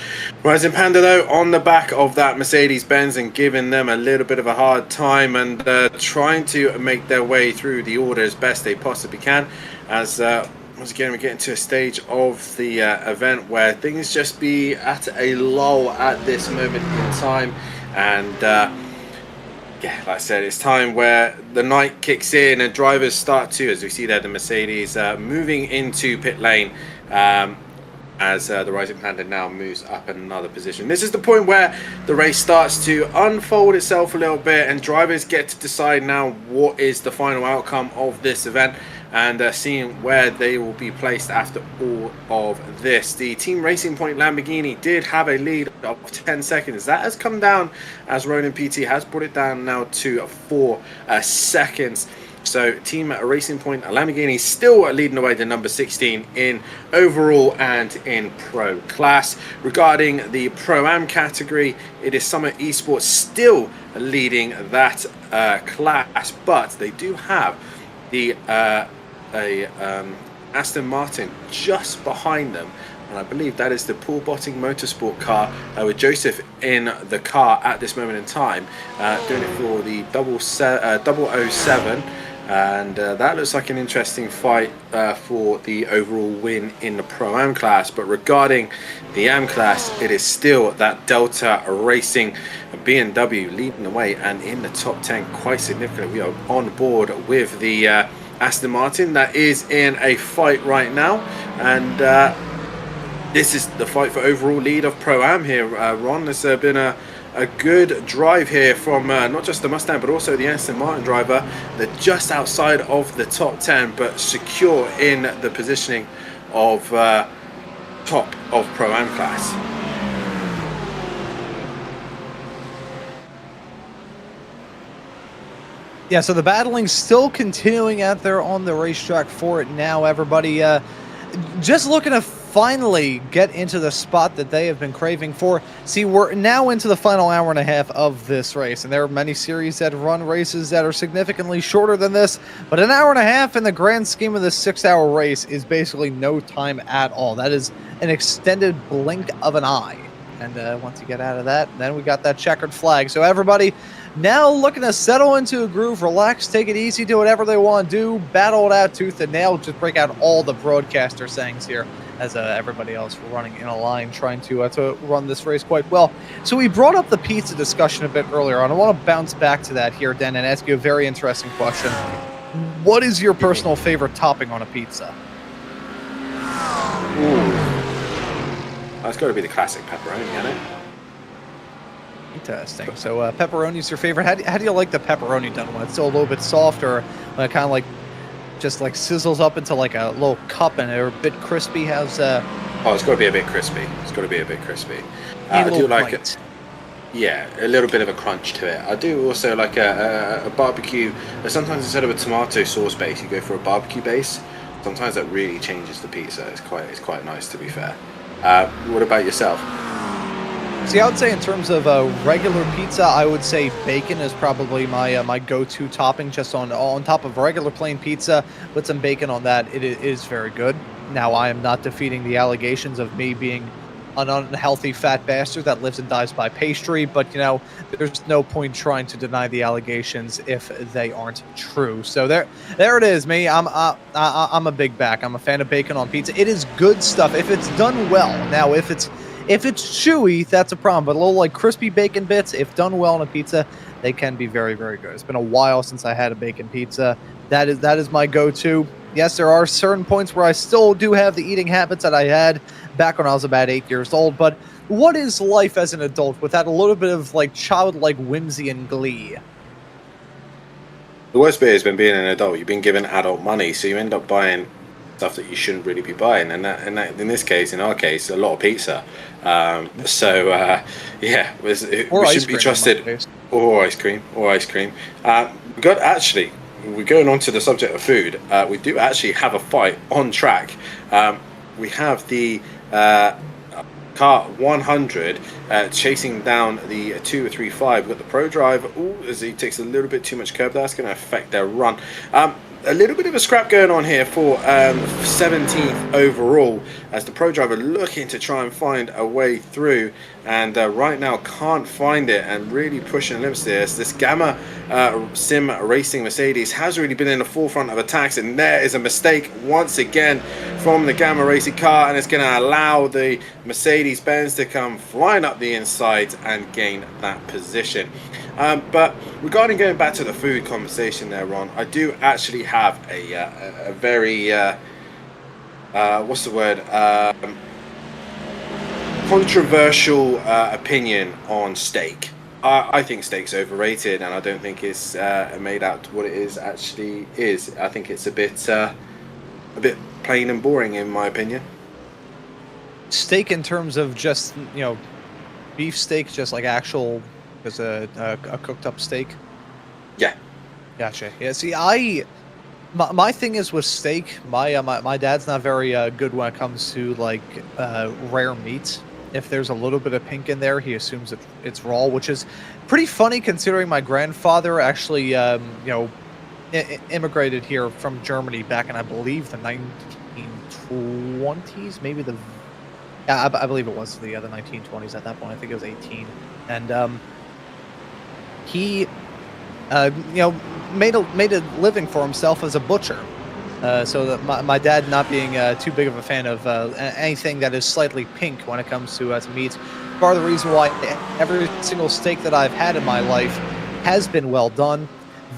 Rising Panda though on the back of that Mercedes-Benz and giving them a little bit of a hard time, and trying to make their way through the order as best they possibly can, as once again we're getting to a stage of the event where things just be at a lull at this moment in time, and yeah, like I said, it's time where the night kicks in and drivers start to, as we see there, the Mercedes moving into pit lane, as the Rising Panda now moves up another position. This is the point where the race starts to unfold itself a little bit, and drivers get to decide now what is the final outcome of this event, and seeing where they will be placed after all of this. The Team Racing Point Lamborghini did have a lead of 10 seconds. That has come down as Ronin PT has brought it down now to 4 seconds. So Team Racing Point Lamborghini still leading away the number 16 in overall and in pro class. Regarding the Pro-Am category, it is Summit Esports still leading that class, but they do have the Aston Martin just behind them, and I believe that is the Paul Botting Motorsport car with Joseph in the car at this moment in time, doing it for the 007, and that looks like an interesting fight for the overall win in the Pro-Am class. But regarding the Am class, it is still that Delta Racing BMW leading the way and in the top 10 quite significantly. We are on board with the Aston Martin that is in a fight right now, and this is the fight for overall lead of Pro-Am here. Ron, there's been a good drive here from not just the Mustang but also the Aston Martin driver. They're just outside of the top 10 but secure in the positioning of top of Pro-Am class. Yeah, so the battling's still continuing out there on the racetrack for it now, everybody. Just looking to finally get into the spot that they have been craving for. See, we're now into the final hour and a half of this race, and there are many series that run races that are significantly shorter than this, but an hour and a half in the grand scheme of this 6-hour race is basically no time at all. That is an extended blink of an eye. And once you get out of that, then we got that checkered flag. So everybody now looking to settle into a groove, relax, take it easy, do whatever they want to do, battle it out tooth and nail, just break out all the broadcaster sayings here as everybody else running in a line trying to run this race quite well. So we brought up the pizza discussion a bit earlier, and I want to bounce back to that here, Dan, and ask you a very interesting question. What is your personal favorite topping on a pizza? Ooh. It's got to be the classic pepperoni, hasn't it? Interesting. So pepperoni's your favorite. How do you like the pepperoni done? When it's still a little bit soft, or when it kind of like just like sizzles up into like a little cup and they're a bit crispy? How's Oh, it's got to be a bit crispy. It's got to be a bit crispy. I do like it. Yeah, a little bit of a crunch to it. I do also like a barbecue. Sometimes instead of a tomato sauce base, you go for a barbecue base. Sometimes that really changes the pizza. It's quite nice, to be fair. What about yourself? See, I would say in terms of regular pizza, I would say bacon is probably my go-to topping. Just on top of regular plain pizza, with some bacon on that, it is very good. Now, I am not defeating the allegations of me being an unhealthy fat bastard that lives and dies by pastry, but you know, there's no point trying to deny the allegations if they aren't true. So there it is. Me, I'm a big back. I'm a fan of bacon on pizza. It is good stuff if it's done well. Now, if it's chewy, that's a problem. But a little like crispy bacon bits, if done well on a pizza, they can be very, very good. It's been a while since I had a bacon pizza. That is my go-to. Yes, there are certain points where I still do have the eating habits that I had back when I was about 8 years old. But what is life as an adult without a little bit of like childlike whimsy and glee? The worst bit has been being an adult. You've been given adult money, so you end up buying stuff that you shouldn't really be buying, and that in this case, in our case, a lot of pizza. Yeah, we shouldn't be trusted. Or ice cream. We're going on to the subject of food. We do actually have a fight on track. We have the car 100 chasing down the 235. We've got the Pro Driver. Ooh, as he takes a little bit too much curb, that's going to affect their run. A little bit of a scrap going on here for 17th overall, as the Pro Driver looking to try and find a way through, and right now can't find it, and really pushing the limits there. This Gamma Sim Racing Mercedes has really been in the forefront of attacks, and there is a mistake once again from the Gamma Racing car, and it's going to allow the Mercedes-Benz to come flying up the inside and gain that position. But regarding going back to the food conversation there, Ron, I do actually have a very what's the word, controversial opinion on steak. I think steak's overrated, and I don't think it's made out to what it actually is. I think it's a bit plain and boring, in my opinion. Steak in terms of just, you know, beef steak, just like actual, as a cooked up steak? Yeah. Gotcha. Yeah, see, my thing is with steak, my dad's not very good when it comes to like rare meats. If there's a little bit of pink in there, he assumes it's raw, which is pretty funny considering my grandfather actually immigrated here from Germany back in, I believe, the 1920s, maybe I believe it was the 1920s at that point. I think it was 18, and he made a living for himself as a butcher. So that my dad not being too big of a fan of anything that is slightly pink when it comes to meats. Part of the reason why every single steak that I've had in my life has been well done.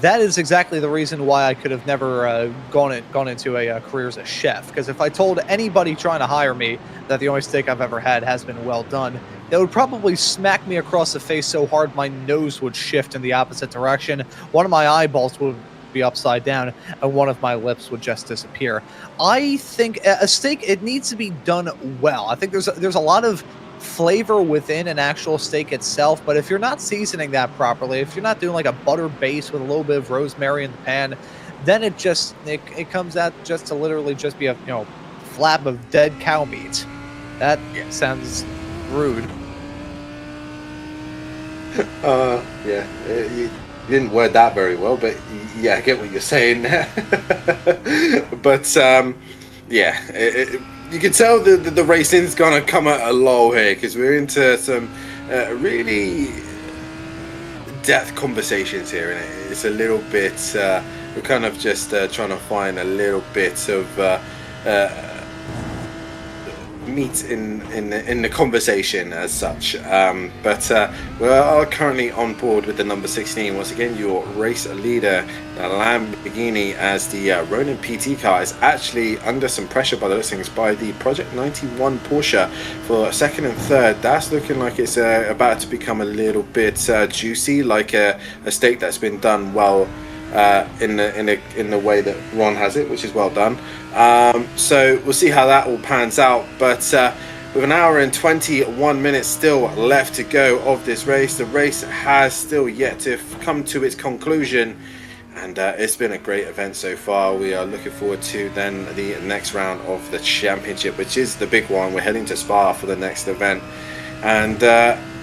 That is exactly the reason why I could have never gone into a career as a chef. Because if I told anybody trying to hire me that the only steak I've ever had has been well done, they would probably smack me across the face so hard my nose would shift in the opposite direction. One of my eyeballs would be upside down, and one of my lips would just disappear. I think a steak, it needs to be done well. I think there's a lot of flavor within an actual steak itself, but if you're not seasoning that properly, if you're not doing like a butter base with a little bit of rosemary in the pan, then it comes out just to literally just be a flap of dead cow meat. That sounds rude. Yeah, you didn't word that very well, but yeah, I get what you're saying there. But yeah, you can tell the racing's gonna come at a lull here because we're into some really depth conversations here, and it's a little bit. We're kind of just trying to find a little bit of meet in the conversation as such, but we are currently on board with the number 16 once again, your race leader, the Lamborghini, as the Ronin PT car is actually under some pressure by the listings by the Project 91 Porsche for second and third. That's looking like it's about to become a little bit juicy, like a steak that's been done well in the way that Ron has it, which is well done. So we'll see how that all pans out, but with an hour and 21 minutes still left to go of this race, the race has still yet to come to its conclusion, and it's been a great event so far. We are looking forward to then the next round of the championship, which is the big one. We're heading to Spa for the next event, and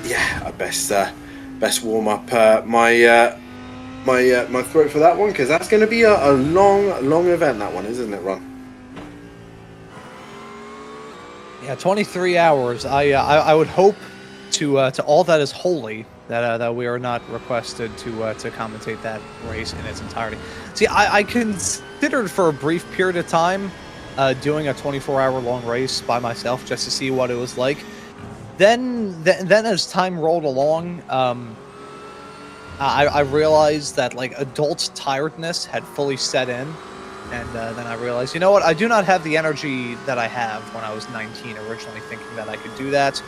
yeah, I best warm up my throat for that one, because that's going to be a long event, that one, isn't it, Ron? Yeah, 23 hours. I would hope to all that is holy that we are not requested to commentate that race in its entirety. See, I considered for a brief period of time doing a 24-hour long race by myself just to see what it was like. Then as time rolled along, I realized that like adult tiredness had fully set in, and then I realized, you know what, I do not have the energy that I have when I was 19, originally thinking that I could do that.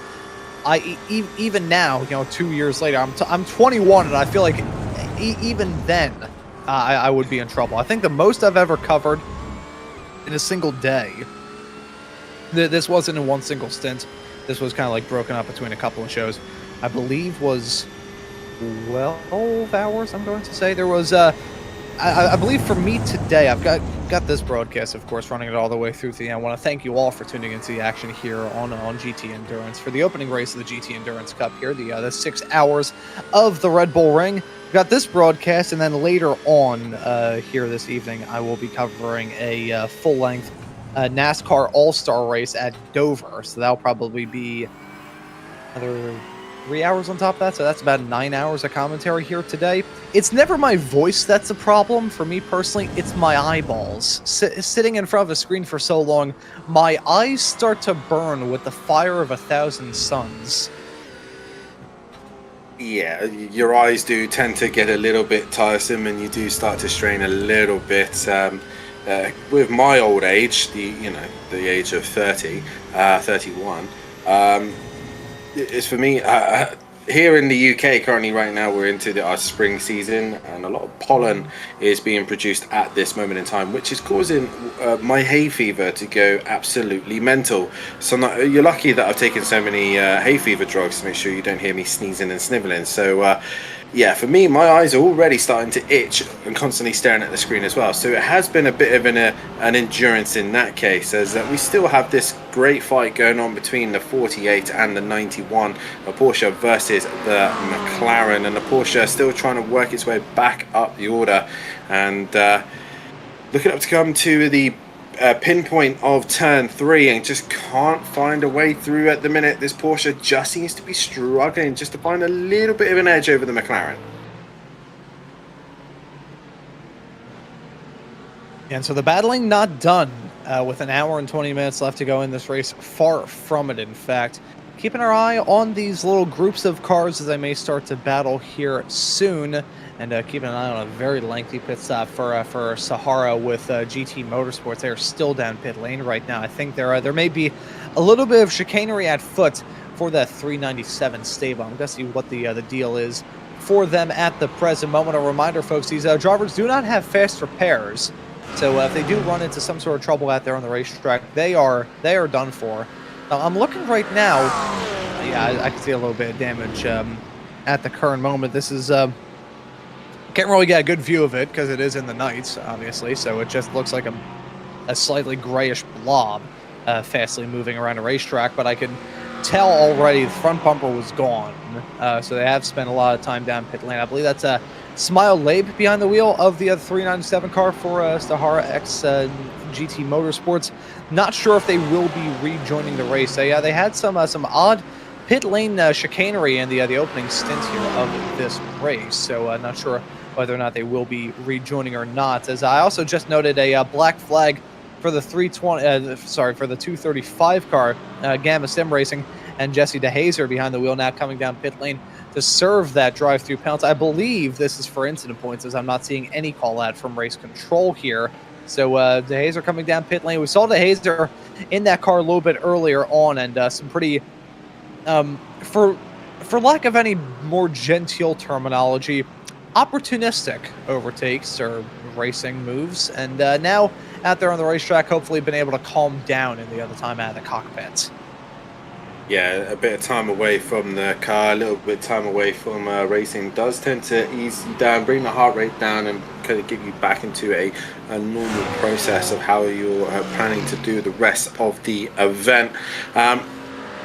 Even now, 2 years later, I'm 21, and I feel like even then I would be in trouble. I think the most I've ever covered in a single day, this wasn't in one single stint, this was kind of like broken up between a couple of shows, I believe was 12 hours, I'm going to say. There was I believe for me today, I've got this broadcast, of course, running it all the way through to the end. I want to thank you all for tuning into the action here on GT Endurance for the opening race of the GT Endurance Cup here, the 6 hours of the Red Bull Ring. We've got this broadcast, and then later on here this evening, I will be covering a full-length NASCAR All-Star race at Dover, so that'll probably be another 3 hours on top of that, so that's about 9 hours of commentary here today. It's never my voice that's a problem for me personally, it's my eyeballs. Sitting in front of a screen for so long, my eyes start to burn with the fire of 1,000 suns. Yeah, your eyes do tend to get a little bit tiresome, and you do start to strain a little bit. With my old age, the age of 31, it's for me, here in the UK currently right now, we're into our spring season, and a lot of pollen is being produced at this moment in time, which is causing my hay fever to go absolutely mental. So you're lucky that I've taken so many hay fever drugs to make sure you don't hear me sneezing and sniveling. So yeah, for me, my eyes are already starting to itch and constantly staring at the screen as well. So it has been a bit of an endurance in that case, as we still have this great fight going on between the 48 and the 91 Porsche versus the McLaren, and the Porsche still trying to work its way back up the order, and looking up to come to the pinpoint of turn 3 and just can't find a way through at the minute. This Porsche just seems to be struggling just to find a little bit of an edge over the McLaren. And so the battling not done with an hour and 20 minutes left to go in this race. Far from it, in fact. Keeping our eye on these little groups of cars as they may start to battle here soon. And keeping an eye on a very lengthy pit stop for Sahara with GT Motorsports. They are still down pit lane right now. I think there may be a little bit of chicanery at foot for that 397 stable. I'm going to see what the deal is for them at the present moment. A reminder, folks, these drivers do not have fast repairs. So if they do run into some sort of trouble out there on the racetrack, they are done for. Now, I'm looking right now. Yeah, I can see a little bit of damage at the current moment. This is can't really get a good view of it because it is in the night, obviously. So it just looks like a slightly grayish blob fastly moving around a racetrack. But I can tell already the front bumper was gone. So they have spent a lot of time down pit lane. I believe that's Smile Labe behind the wheel of the 397 car for Sahara X GT Motorsports. Not sure if they will be rejoining the race. They had some odd pit lane chicanery in the opening stint here of this race. So not sure whether or not they will be rejoining or not. As I also just noted a black flag for the 235 car, Gamma Sim Racing, and Jesse DeHazer behind the wheel now coming down pit lane to serve that drive-through penalty. I believe this is for incident points, as I'm not seeing any call out from race control here. So DeHazer coming down pit lane. We saw DeHazer in that car a little bit earlier on, and some pretty, for lack of any more genteel terminology, opportunistic overtakes or racing moves, and now out there on the racetrack, hopefully been able to calm down in the other time out of the cockpit. Yeah, a bit of time away from the car, a little bit of time away from racing does tend to ease you down, bring the heart rate down, and kind of get you back into a normal process of how you're planning to do the rest of the event.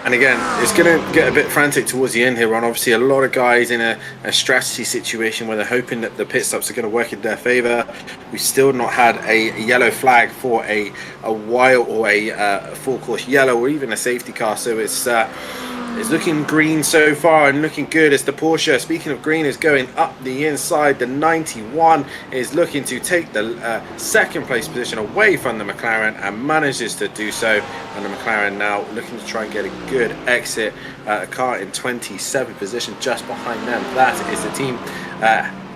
And again, it's going to get a bit frantic towards the end here, Ron. Obviously, a lot of guys in a strategy situation where they're hoping that the pit stops are going to work in their favor. We've still not had a yellow flag for a while, or a full course yellow, or even a safety car. So it's looking green so far and looking good as the Porsche, speaking of green, is going up the inside. The 91 is looking to take the second place position away from the McLaren and manages to do so. And the McLaren now looking to try and get a good exit. A car in 27th position just behind them. That is the team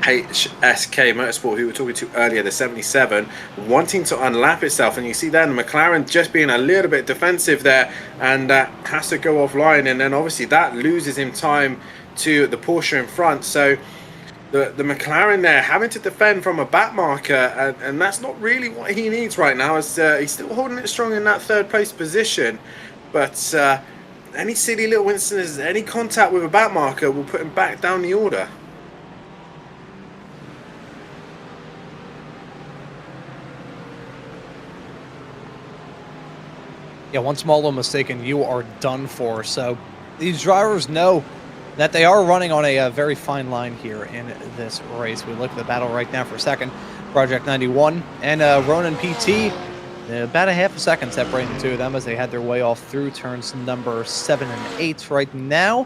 HSK Motorsport, who we were talking to earlier, the 77, wanting to unlap itself. And you see then McLaren just being a little bit defensive there, and has to go offline, and then obviously that loses him time to the Porsche in front. So the McLaren there having to defend from a back marker, and that's not really what he needs right now, as he's still holding it strong in that third place position. But any silly little instances, any contact with a back marker will put him back down the order. Yeah, one small little mistake and you are done for. So these drivers know that they are running on a very fine line here in this race. We look at the battle right now for second. Project 91 and Ronin PT, about a half a second separating the two of them as they had their way off through turns number 7 and 8 right now.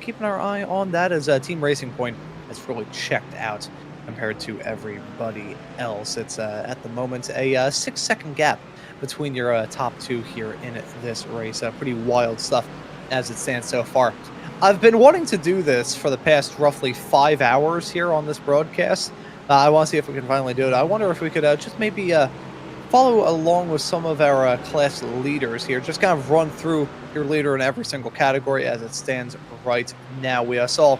Keeping our eye on that as Team Racing Point has really checked out compared to everybody else. It's at the moment a 6-second gap between your top two here in this race. Pretty wild stuff as it stands so far. I've been wanting to do this for the past roughly 5 hours here on this broadcast. I want to see if we can finally do it. I wonder if we could just maybe follow along with some of our class leaders here. Just kind of run through your leader in every single category as it stands right now. We saw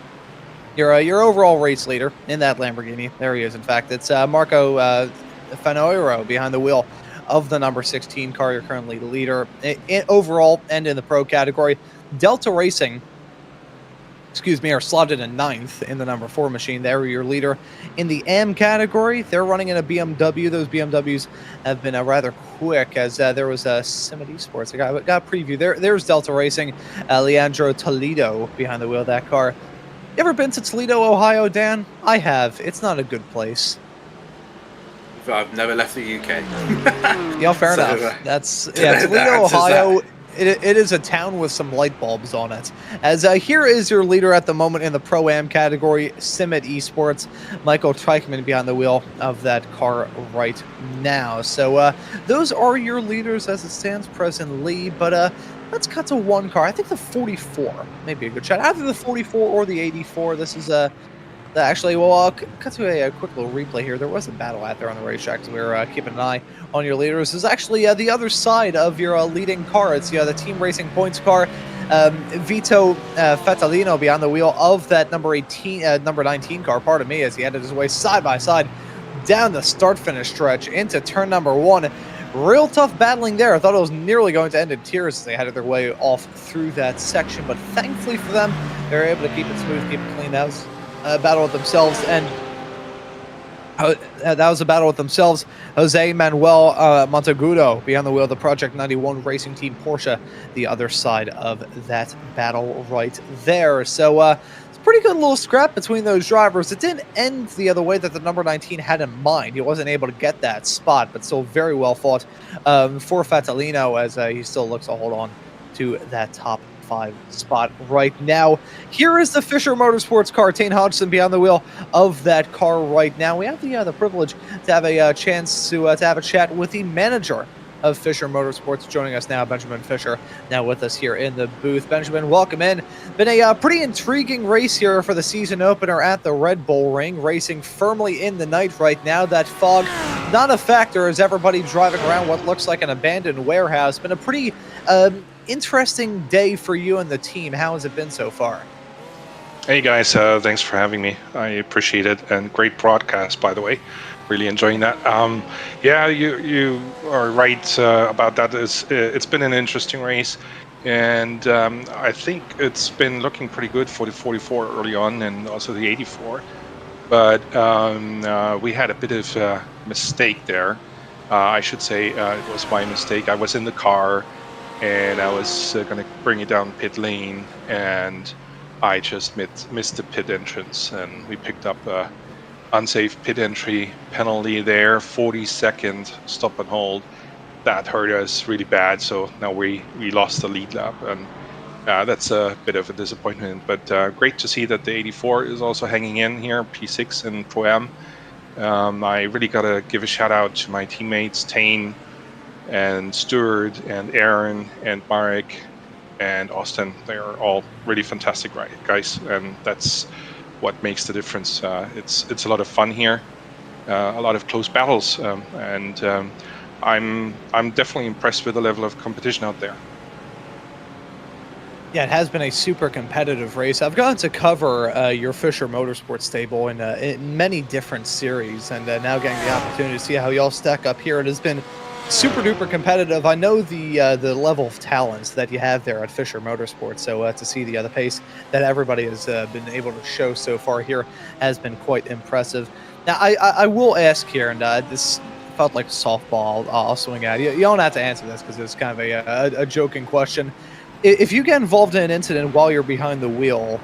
your overall race leader in that Lamborghini. There he is, in fact. It's Marco Fanoiro behind the wheel of the number 16 car. You're currently the leader in overall and in the pro category. Delta Racing, are slotted in 9th in the number 4 machine. They're your leader in the AM category. They're running in a BMW. Those BMWs have been rather quick, as there was a Summit Esports. I got a preview. There's Delta Racing, Leandro Toledo behind the wheel of that car. You ever been to Toledo, Ohio, Dan? I have. It's not a good place. I've never left the UK. Yeah, fair enough. That's Toledo, Ohio. It is a town with some light bulbs on it. As here is your leader at the moment in the Pro-Am category, Summit Esports, Michael Teichmann behind the wheel of that car right now. So those are your leaders as it stands presently, but let's cut to one car. I think the 44 may be a good shot. Either the 44 or the 84. This is actually, well, I'll cut to a quick little replay here. There was a battle out there on the racetrack, so we were keeping an eye on your leaders. This is actually the other side of your leading car. It's the Team Racing Points car. Vito Fatalino behind the wheel of that number 19 car, pardon me, as he headed his way side by side down the start-finish stretch into turn number 1. Real tough battling there. I thought it was nearly going to end in tears as they headed their way off through that section, but thankfully for them, they were able to keep it smooth, keep it clean. That was a battle with themselves, and that was a battle with themselves. Jose Manuel Monteagudo behind the wheel of the Project 91 racing team Porsche, the other side of that battle right there. So it's a pretty good little scrap between those drivers. It didn't end the other way that the number 19 had in mind. He wasn't able to get that spot, but still very well fought for Fatalino as he still looks to hold on to that top 5 spot right now. Here is the Fisher Motorsports car. Tane Hodgson behind the wheel of that car right now. We have the privilege to have a chance to have a chat with the manager of Fisher Motorsports joining us now, Benjamin Fisher, now with us here in the booth. Benjamin, welcome in. Been a pretty intriguing race here for the season opener at the Red Bull Ring, racing firmly in the night right now. That fog not a factor as everybody driving around what looks like an abandoned warehouse. Been a pretty interesting day for you and the team. How has it been so far? Hey guys, thanks for having me. I appreciate it, and great broadcast, by the way. Really enjoying that. Yeah, you are right about that. It's been an interesting race, and I think it's been looking pretty good for the 44 early on, and also the 84. But we had a bit of a mistake there. I should say it was my mistake. I was in the car, and I was going to bring it down pit lane, and I just missed the pit entrance, and we picked up a unsafe pit entry penalty there, 40-second stop and hold. That hurt us really bad, so now we lost the lead lap, and that's a bit of a disappointment. But great to see that the 84 is also hanging in here, P6 and Pro-Am. I really got to give a shout out to my teammates, Tane and Stuart and Aaron and Marek and Austin. They are all really fantastic guys, and that's what makes the difference. It's a lot of fun here, a lot of close battles, and I'm definitely impressed with the level of competition out there. Yeah, it has been a super competitive race. I've gotten to cover your Fisher Motorsports stable in many different series, and now getting the opportunity to see how y'all stack up here. It has been super duper competitive. I know the level of talents that you have there at Fisher Motorsports, so to see the pace that everybody has been able to show so far here has been quite impressive. Now, I will ask here, and this felt like a softball. I'll swing at you. You don't have to answer this because it's kind of a joking question. If you get involved in an incident while you're behind the wheel,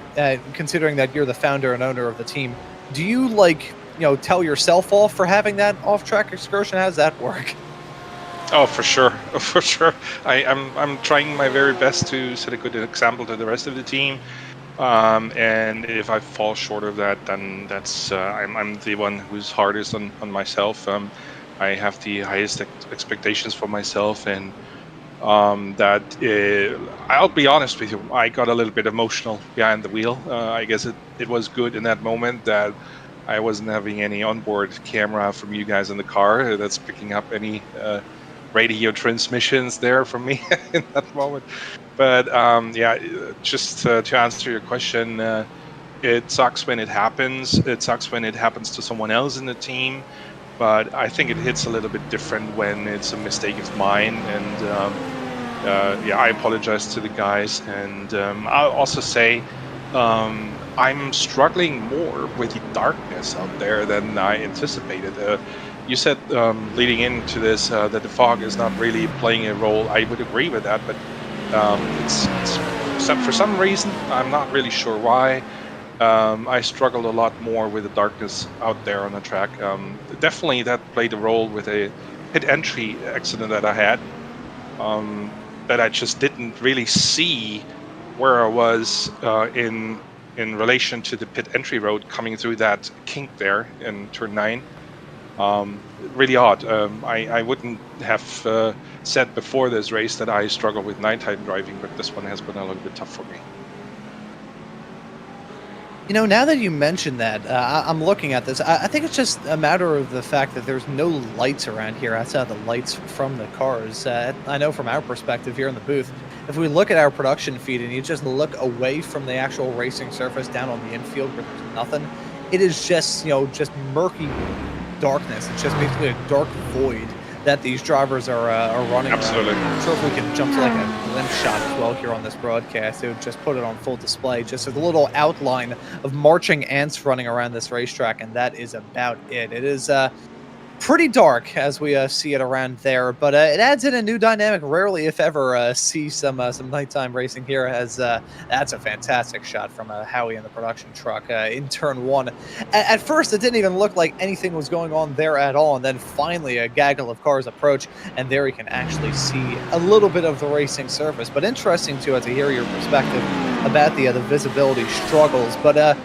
considering that you're the founder and owner of the team, do you tell yourself off for having that off-track excursion? How does that work? Oh, for sure, for sure. I'm trying my very best to set a good example to the rest of the team, and if I fall short of that, then that's I'm the one who's hardest on myself. I have the highest expectations for myself, and I'll be honest with you, I got a little bit emotional behind the wheel. I guess it was good in that moment that I wasn't having any onboard camera from you guys in the car that's picking up any radio transmissions there from me in that moment. But yeah, just to answer your question, it sucks when it happens. It sucks when it happens to someone else in the team. But I think it hits a little bit different when it's a mistake of mine. And yeah, I apologize to the guys. And I'll also say I'm struggling more with the darkness out there than I anticipated. You said leading into this that the fog is not really playing a role. I would agree with that, but it's for some reason, I'm not really sure why. I struggled a lot more with the darkness out there on the track. Definitely that played a role with a pit entry accident that I had, that I just didn't really see where I was in relation to the pit entry road coming through that kink there in turn 9. Really odd. I wouldn't have said before this race that I struggle with nighttime driving, but this one has been a little bit tough for me. Now that you mentioned that, I'm looking at this. I think it's just a matter of the fact that there's no lights around here outside the lights from the cars. I know from our perspective here in the booth, if we look at our production feed and you just look away from the actual racing surface down on the infield where there's nothing, it is just, just murky darkness. It's just basically a dark void that these drivers are running Absolutely. around. I'm sure if we could jump to like a glimpse shot as well here on this broadcast, it would just put it on full display. Just a little outline of marching ants running around this racetrack, and that is about it. It is pretty dark as we see it around there, but it adds in a new dynamic. Rarely, if ever, see some nighttime racing here. As that's a fantastic shot from Howie in the production truck in turn one. At first, it didn't even look like anything was going on there at all, and then finally a gaggle of cars approach, and there you can actually see a little bit of the racing surface. But interesting to hear your perspective about the visibility struggles. But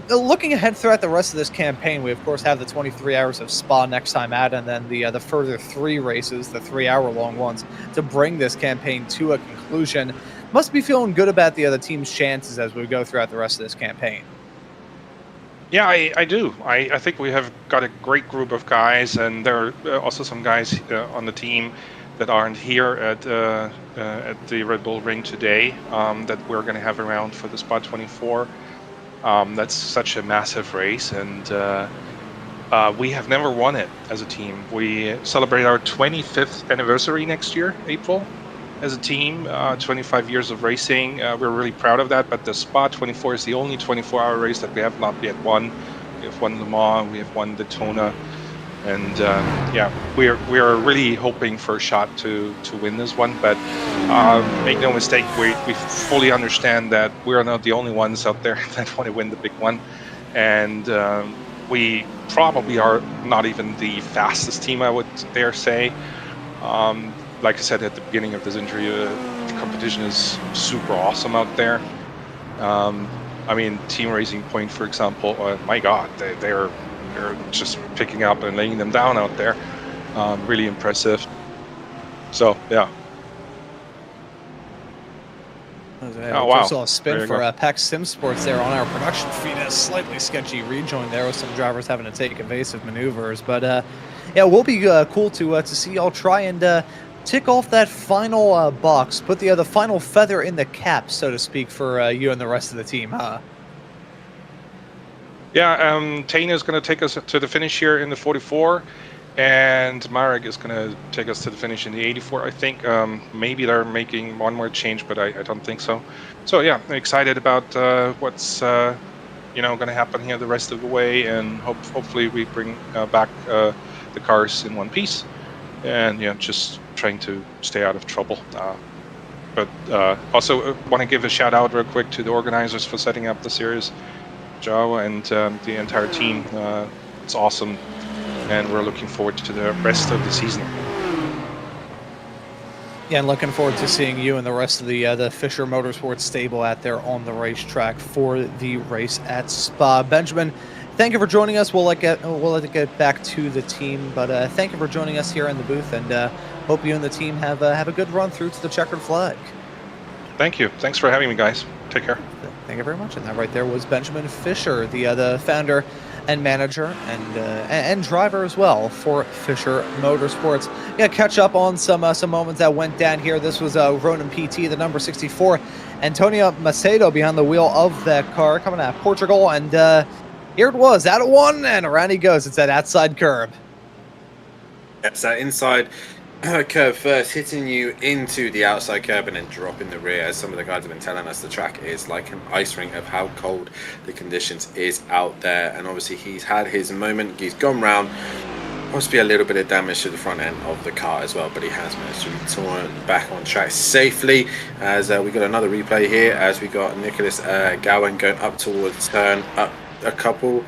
looking ahead throughout the rest of this campaign, we of course have the 23 hours of Spa next time out, and then the further 3 races, the 3-hour-long ones, to bring this campaign to a conclusion. Must be feeling good about the team's chances as we go throughout the rest of this campaign. Yeah, I do. I think we have got a great group of guys, and there are also some guys on the team that aren't here at the Red Bull Ring today that we're going to have around for the Spa 24. That's such a massive race, and we have never won it as a team. We celebrate our 25th anniversary next year, April, as a team. 25 years of racing. We're really proud of that, but the Spa 24 is the only 24-hour race that we have not yet won. We have won Le Mans, we have won Daytona, and we are really hoping for a shot to win this one. But make no mistake, we fully understand that we are not the only ones out there that want to win the big one, and we probably are not even the fastest team, I would dare say. Like I said at the beginning of this interview, the competition is super awesome out there. I mean, Team Racing Point, for example, my God, they're just picking up and laying them down out there. Really impressive. So, yeah. Oh, wow. Saw a spin for PAX Sim Sports there on our production feed. A slightly sketchy rejoin there with some drivers having to take evasive maneuvers. But, yeah, it will be cool to see y'all try and tick off that final box, put the final feather in the cap, so to speak, for you and the rest of the team, huh? Yeah, Tana is going to take us to the finish here in the 44, and Marek is going to take us to the finish in the 84, I think. Maybe they're making one more change, but I don't think so. So yeah, I'm excited about what's going to happen here the rest of the way, and hopefully we bring back the cars in one piece, and just trying to stay out of trouble. But also want to give a shout out real quick to the organizers for setting up the series. Joe and the entire team. It's awesome, and we're looking forward to the rest of the season. Yeah, and looking forward to seeing you and the rest of the Fisher Motorsports stable out there on the racetrack for the race at Spa. Benjamin, thank you for joining us. We'll let it get back to the team, but thank you for joining us here in the booth, and hope you and the team have a good run through to the checkered flag. Thank you. Thanks for having me, guys. Take care. Thank you very much. And that right there was Benjamin Fisher, the founder and manager and driver as well for Fisher Motorsports. Yeah, catch up on some moments that went down here. This was Ronan PT, the number 64, Antonio Macedo behind the wheel of that car coming out of Portugal, and here it was out of one, and around he goes. It's that outside curb. It's that inside curb first, hitting you into the outside curb and then dropping the rear. As some of the guys have been telling us, the track is like an ice rink of how cold the conditions is out there. And obviously he's had his moment. He's gone round, possibly a little bit of damage to the front end of the car as well, but he has managed to return back on track safely. As we got another replay here, as we got Nicholas Gowan going up towards turn up a couple.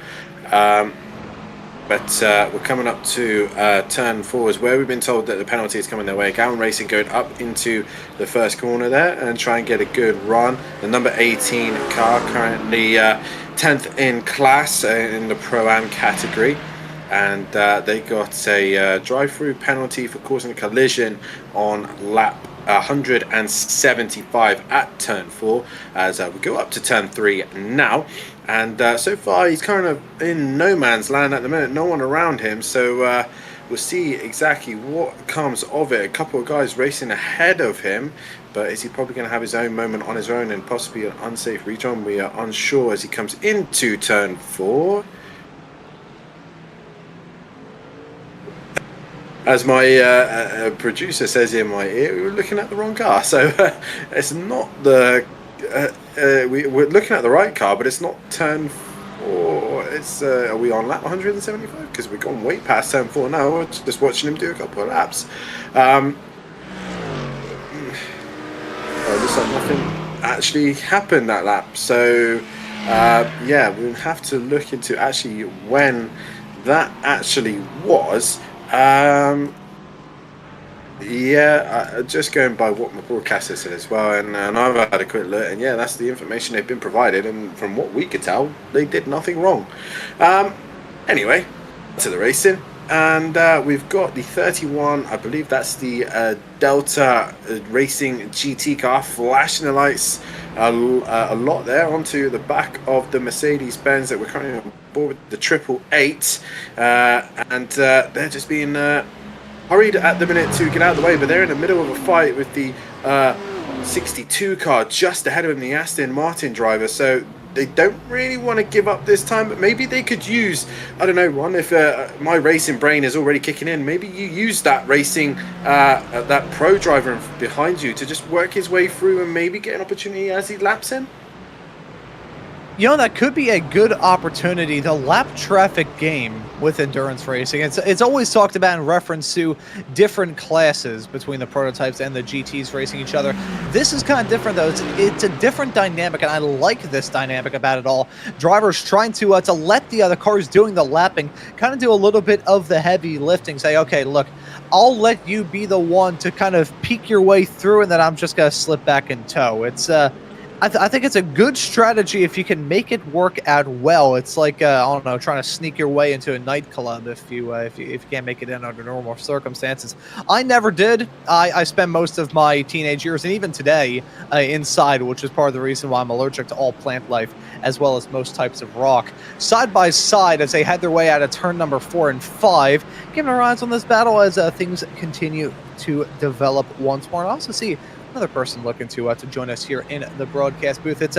But we're coming up to turn 4, is where we've been told that the penalty is coming their way. Gowan Racing going up into the first corner there and try and get a good run. The number 18 car currently 10th in class in the Pro-Am category. And they got a drive-through penalty for causing a collision on lap 175 at turn 4 as we go up to turn 3 now. And so far he's kind of in no man's land at the minute, no one around him, so we'll see exactly what comes of it. A couple of guys racing ahead of him, but is he probably going to have his own moment on his own and possibly an unsafe return? We are unsure as he comes into turn 4. As my producer says in my ear, we were looking at the wrong car. So it's not the we're looking at the right car, but it's not turn 4. It's are we on lap 175? Because we've gone way past turn 4 now. We're just watching him do a couple of laps. Looks like nothing actually happened that lap. So yeah, we'll have to look into actually when that actually was. Yeah, just going by what my broadcaster said as well, and I've had a quick look, and yeah, that's the information they've been provided, and from what we could tell, they did nothing wrong. Anyway, to the racing, and we've got the 31, I believe that's the Delta Racing GT car, flashing the lights a lot there onto the back of the Mercedes-Benz that we're currently on board with the 888, and they're just being hurried at the minute to get out of the way, but they're in the middle of a fight with the 62 car just ahead of him, the Aston Martin driver, so they don't really want to give up this time, but maybe they could use, I don't know, Ron, if my racing brain is already kicking in, maybe you use that racing, that pro driver behind you to just work his way through and maybe get an opportunity as he laps in? You know, that could be a good opportunity. The lap traffic game with endurance racing, it's always talked about in reference to different classes between the prototypes and the GTs racing each other. This is kind of different, though. It's a different dynamic, and I like this dynamic about it all. Drivers trying to let the other cars doing the lapping kind of do a little bit of the heavy lifting. Say, okay, look, I'll let you be the one to kind of peek your way through, and then I'm just going to slip back in tow. It's I think it's a good strategy if you can make it work out well. It's like I don't know, trying to sneak your way into a nightclub if you can't make it in under normal circumstances. I never did. I spent most of my teenage years and even today inside, which is part of the reason why I'm allergic to all plant life as well as most types of rock. Side by side as they head their way out of turn number 4 and 5, giving our eyes on this battle as things continue to develop once more. And I also see another person looking to join us here in the broadcast booth. It's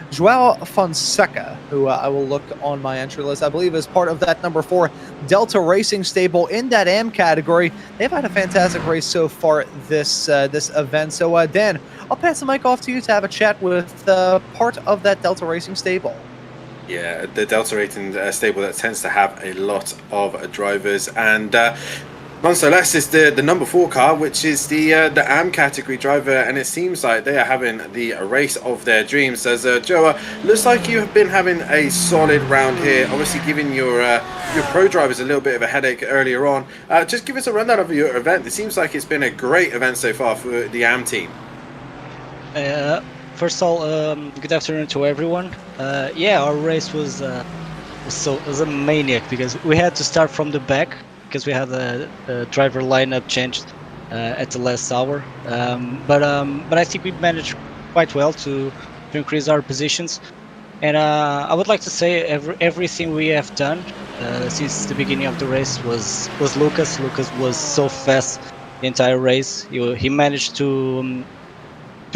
Joao Fonseca, who I will look on my entry list, I believe is part of that number 4 Delta Racing stable in that AM category. They've had a fantastic race so far this event. So Dan, I'll pass the mic off to you to have a chat with part of that Delta Racing stable. Yeah, the Delta Racing stable that tends to have a lot of drivers, and nonetheless, is the number 4 car, which is the AM category driver, and it seems like they are having the race of their dreams. As Joa, looks like you have been having a solid round here, obviously giving your pro drivers a little bit of a headache earlier on. Just give us a rundown of your event. It seems like it's been a great event so far for the AM team. First of all, good afternoon to everyone. Yeah, our race was a maniac because we had to start from the back, because we had a driver lineup changed at the last hour, but I think we managed quite well to increase our positions, and I would like to say everything we have done since the beginning of the race was Lucas. Lucas was so fast the entire race. He managed to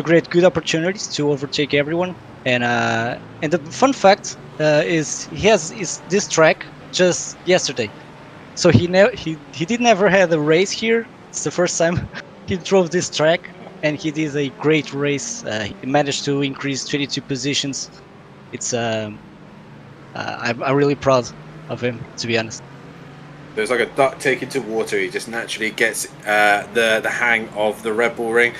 create good opportunities to overtake everyone, and the fun fact is he has this track just yesterday. So he did never had a race here. It's the first time he drove this track, and he did a great race. He managed to increase 22 positions. It's I'm really proud of him, to be honest. There's like a duck taken to water. He just naturally gets the hang of the Red Bull Ring.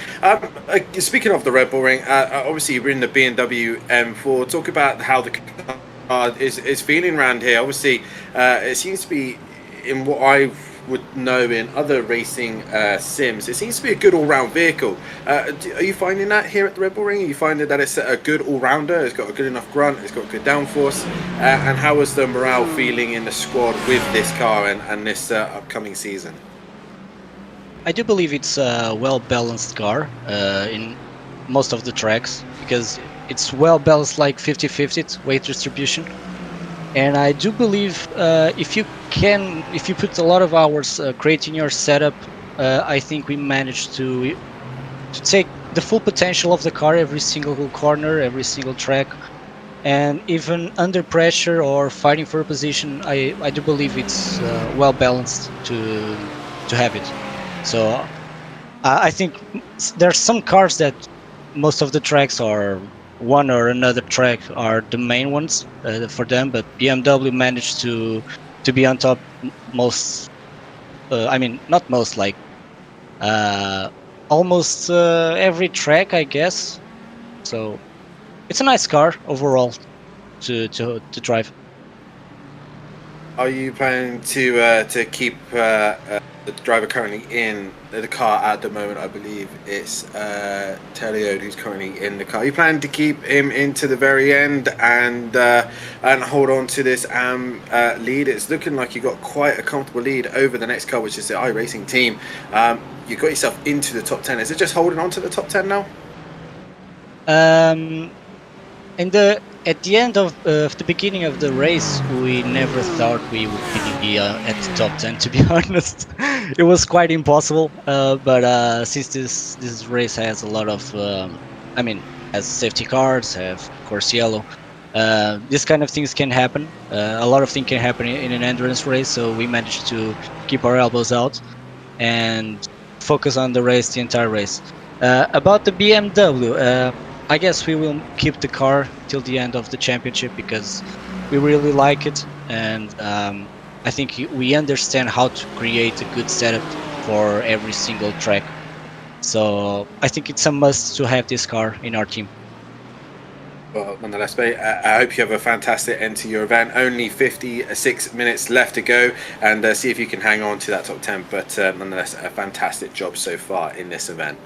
Speaking of the Red Bull Ring, obviously you're in the BMW M4. Talk about how the car is feeling around here. Obviously, it seems to be, in what I would know in other racing sims, it seems to be a good all-round vehicle. Are you finding that here at the Red Bull Ring? Are you finding that it's a good all-rounder? It's got a good enough grunt, it's got good downforce, and how is the morale feeling in the squad with this car and this upcoming season? I do believe it's a well-balanced car in most of the tracks, because it's well-balanced, like 50-50 weight distribution. And I do believe if you put a lot of hours creating your setup, I think we managed to take the full potential of the car every single corner, every single track, and even under pressure or fighting for a position, I do believe it's well balanced to to have it. So I think there's some cars that most of the tracks are one or another track are the main ones for them, but BMW managed to be on top most. I mean, not most, like almost every track, I guess. So it's a nice car overall to drive. Are you planning to keep the driver currently in the car at the moment? I believe it's Telliode who's currently in the car. Are you planning to keep him into the very end and hold on to this lead? It's looking like you got quite a comfortable lead over the next car, which is the iRacing team. You got yourself into the top 10. Is it just holding on to the top 10 now? At the end of the beginning of the race, we never thought we would be at the top 10. To be honest, it was quite impossible. But since this race has a lot of, has safety cars, have course yellow, this kind of things can happen. A lot of things can happen in an endurance race. So we managed to keep our elbows out and focus on the race, the entire race. About the BMW. I guess we will keep the car till the end of the championship because we really like it, and I think we understand how to create a good setup for every single track. So I think it's a must to have this car in our team. Well, nonetheless, mate, I hope you have a fantastic end to your event. Only 56 minutes left to go, and see if you can hang on to that top 10. But nonetheless, a fantastic job so far in this event.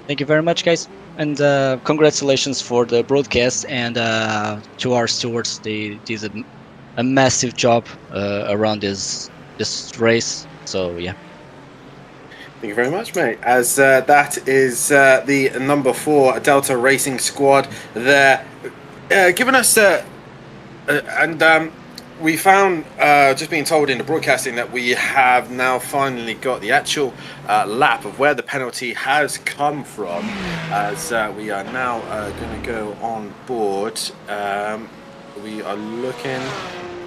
Thank you very much, guys. And congratulations for the broadcast, and to our stewards. They did a massive job around this race. So yeah. Thank you very much, mate. As that is the number 4 Delta Racing squad there, giving us we found, just being told in the broadcasting, that we have now finally got the actual lap of where the penalty has come from, as we are now going to go on board. We are looking,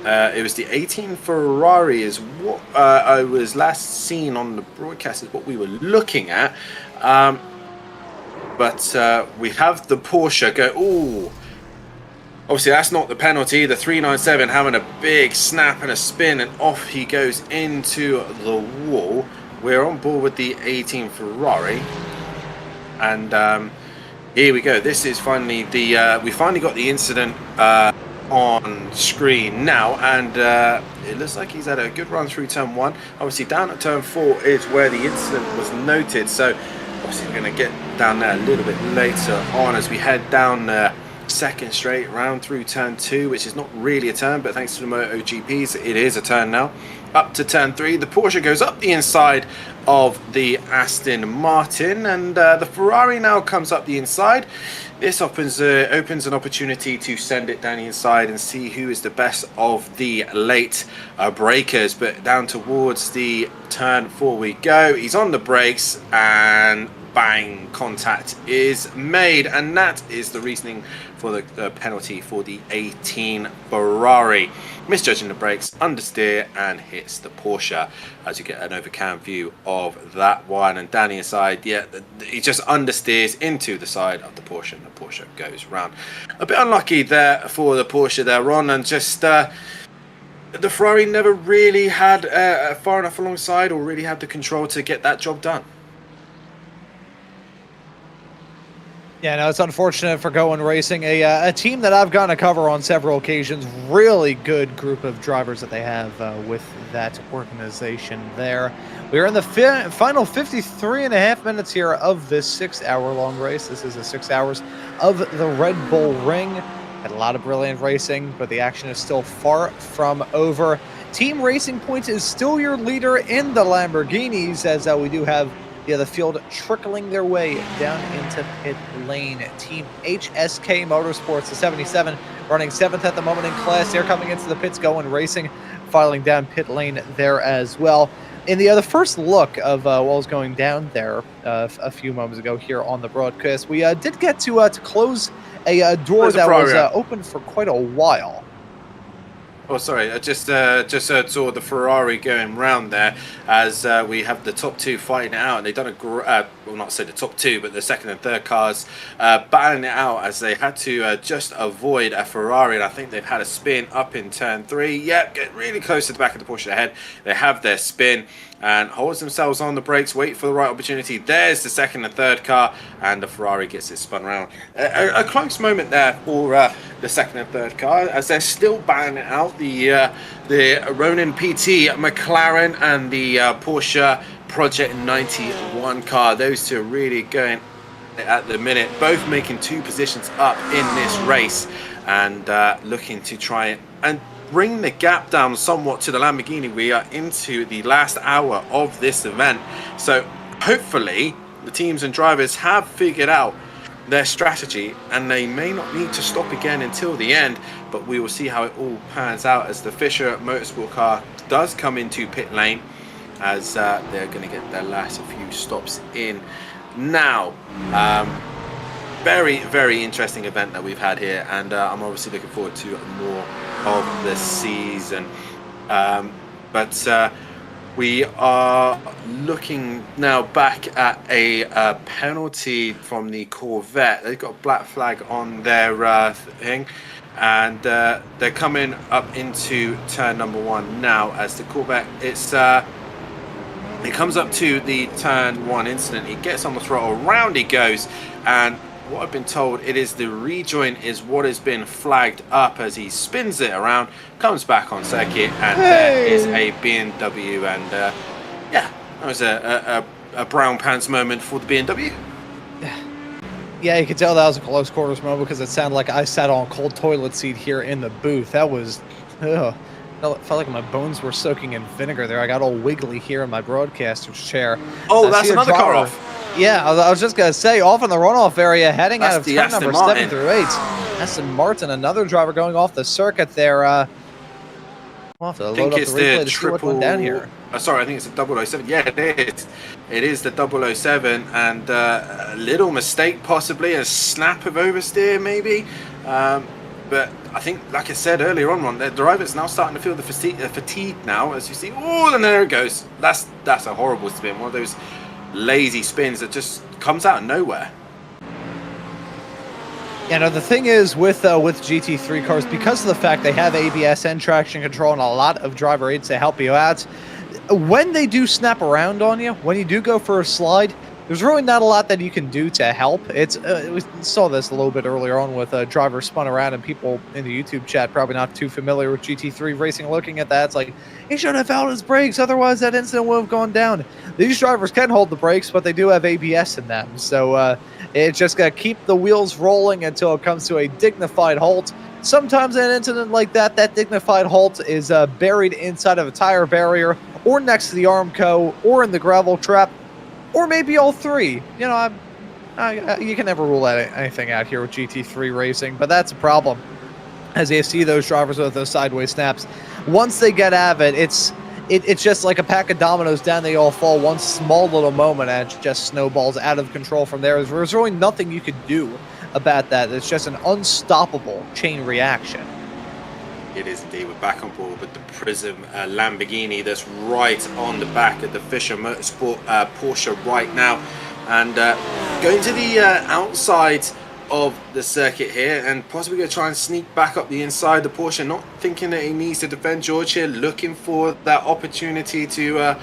it was the 18 Ferrari is what I was last seen on the broadcast, is what we were looking at. But we have the Porsche go, ooh. Obviously, that's not the penalty. The 397 having a big snap and a spin, and off he goes into the wall. We're on board with the 18 Ferrari, and here we go. This is finally the we finally got the incident on screen now, and it looks like he's had a good run through turn 1. Obviously, down at turn 4 is where the incident was noted. So, obviously, we're going to get down there a little bit later on as we head down. Second straight round through turn 2, which is not really a turn, but thanks to the MotoGPs, it is a turn now. Up to turn 3, the Porsche goes up the inside of the Aston Martin, and the Ferrari now comes up the inside. This opens an opportunity to send it down the inside and see who is the best of the late breakers. But down towards the turn 4 we go. He's on the brakes, and bang, contact is made, and that is the reasoning for the penalty for the 18 Ferrari. Misjudging the brakes, understeer, and hits the Porsche, as you get an overcam view of that one. And down the inside, yeah, he just understeers into the side of the Porsche, and the Porsche goes round. A bit unlucky there for the Porsche there on, and just the Ferrari never really had far enough alongside or really had the control to get that job done. Yeah, no, it's unfortunate for Going Racing, a team that I've gotten to cover on several occasions. Really good group of drivers that they have with that organization there. We are in the final 53.5 minutes here of this 6-hour-long race. This is the 6 hours of the Red Bull Ring. Had a lot of brilliant racing, but the action is still far from over. Team Racing Points is still your leader in the Lamborghinis, as we do have the field trickling their way down into pit lane. Team HSK Motorsports, the 77, running 7th at the moment in class. They're coming into the pits, Going Racing, filing down pit lane there as well. In the first look of what was going down there a few moments ago here on the broadcast, we did get to close a door that was open for quite a while. Oh, sorry. I just saw the Ferrari going round there as we have the top two fighting it out. And they've done well, not say the top two, but the second and third cars battling it out as they had to just avoid a Ferrari. And I think they've had a spin up in turn 3. Yep, get really close to the back of the Porsche ahead. They have their spin and holds themselves on the brakes, wait for the right opportunity. There's the second and third car, and the Ferrari gets it spun around. A close moment there for the second and third car as they're still battling it out. The Ronin PT McLaren and the Porsche Project 91 car. Those two are really going at the minute, both making 2 positions up in this race and looking to try and bring the gap down somewhat to the Lamborghini. We are into the last hour of this event, so hopefully the teams and drivers have figured out their strategy and they may not need to stop again until the end, but we will see how it all pans out as the Fischer Motorsport car does come into pit lane as they're going to get their last few stops in now. Very, very interesting event that we've had here, and I'm obviously looking forward to more of the season. But we are looking now back at a penalty from the Corvette. They've got a black flag on their thing, and they're coming up into turn number 1 now as the Corvette. It comes up to the turn 1 incident. He gets on the throttle, round he goes, and what I've been told, it is the rejoin is what has been flagged up as he spins it around, comes back on circuit, and there is a BMW, and yeah, that was a brown pants moment for the BMW. Yeah, you could tell that was a close quarters moment because it sounded like I sat on a cold toilet seat here in the booth. That was, ugh. Felt like my bones were soaking in vinegar there. I got all wiggly here in my broadcaster's chair. Oh, that's another car off. Yeah, I was just going to say, off in the runoff area, heading out of turn number 7 through 8. Aston Martin, another driver going off the circuit there. We'll have to load up the replay to see what went down here. Sorry, I think it's a 007. Yeah, it is. It is the 007, and a little mistake possibly, a snap of oversteer maybe. But I think, like I said earlier on, the driver's now starting to feel the fatigue now, as you see. Oh, and there it goes. That's a horrible spin. One of those lazy spins that just comes out of nowhere. Yeah, no, the thing is with GT3 cars, because of the fact they have ABS and traction control and a lot of driver aids to help you out, when they do snap around on you, when you do go for a slide, there's really not a lot that you can do to help. We saw this a little bit earlier on with a driver spun around, and people in the YouTube chat probably not too familiar with GT3 racing looking at that. It's like, he should have held his brakes, otherwise that incident would have gone down. These drivers can hold the brakes, but they do have ABS in them. So it's just got to keep the wheels rolling until it comes to a dignified halt. Sometimes in an incident like that, that dignified halt is buried inside of a tire barrier, or next to the Armco, or in the gravel trap, or maybe all three. You know, you can never rule anything out here with GT3 racing, but that's a problem. As you see those drivers with those sideways snaps, once they get out of it, it's just like a pack of dominoes down. They all fall. One small little moment, and it just snowballs out of control from there. There's really nothing you could do about that. It's just an unstoppable chain reaction. It is indeed. We're back on board with the Prism Lamborghini that's right on the back of the Fischer Motorsport Porsche right now, and going to the outside of the circuit here, and possibly going to try and sneak back up the inside. The Porsche not thinking that he needs to defend George here, looking for that opportunity to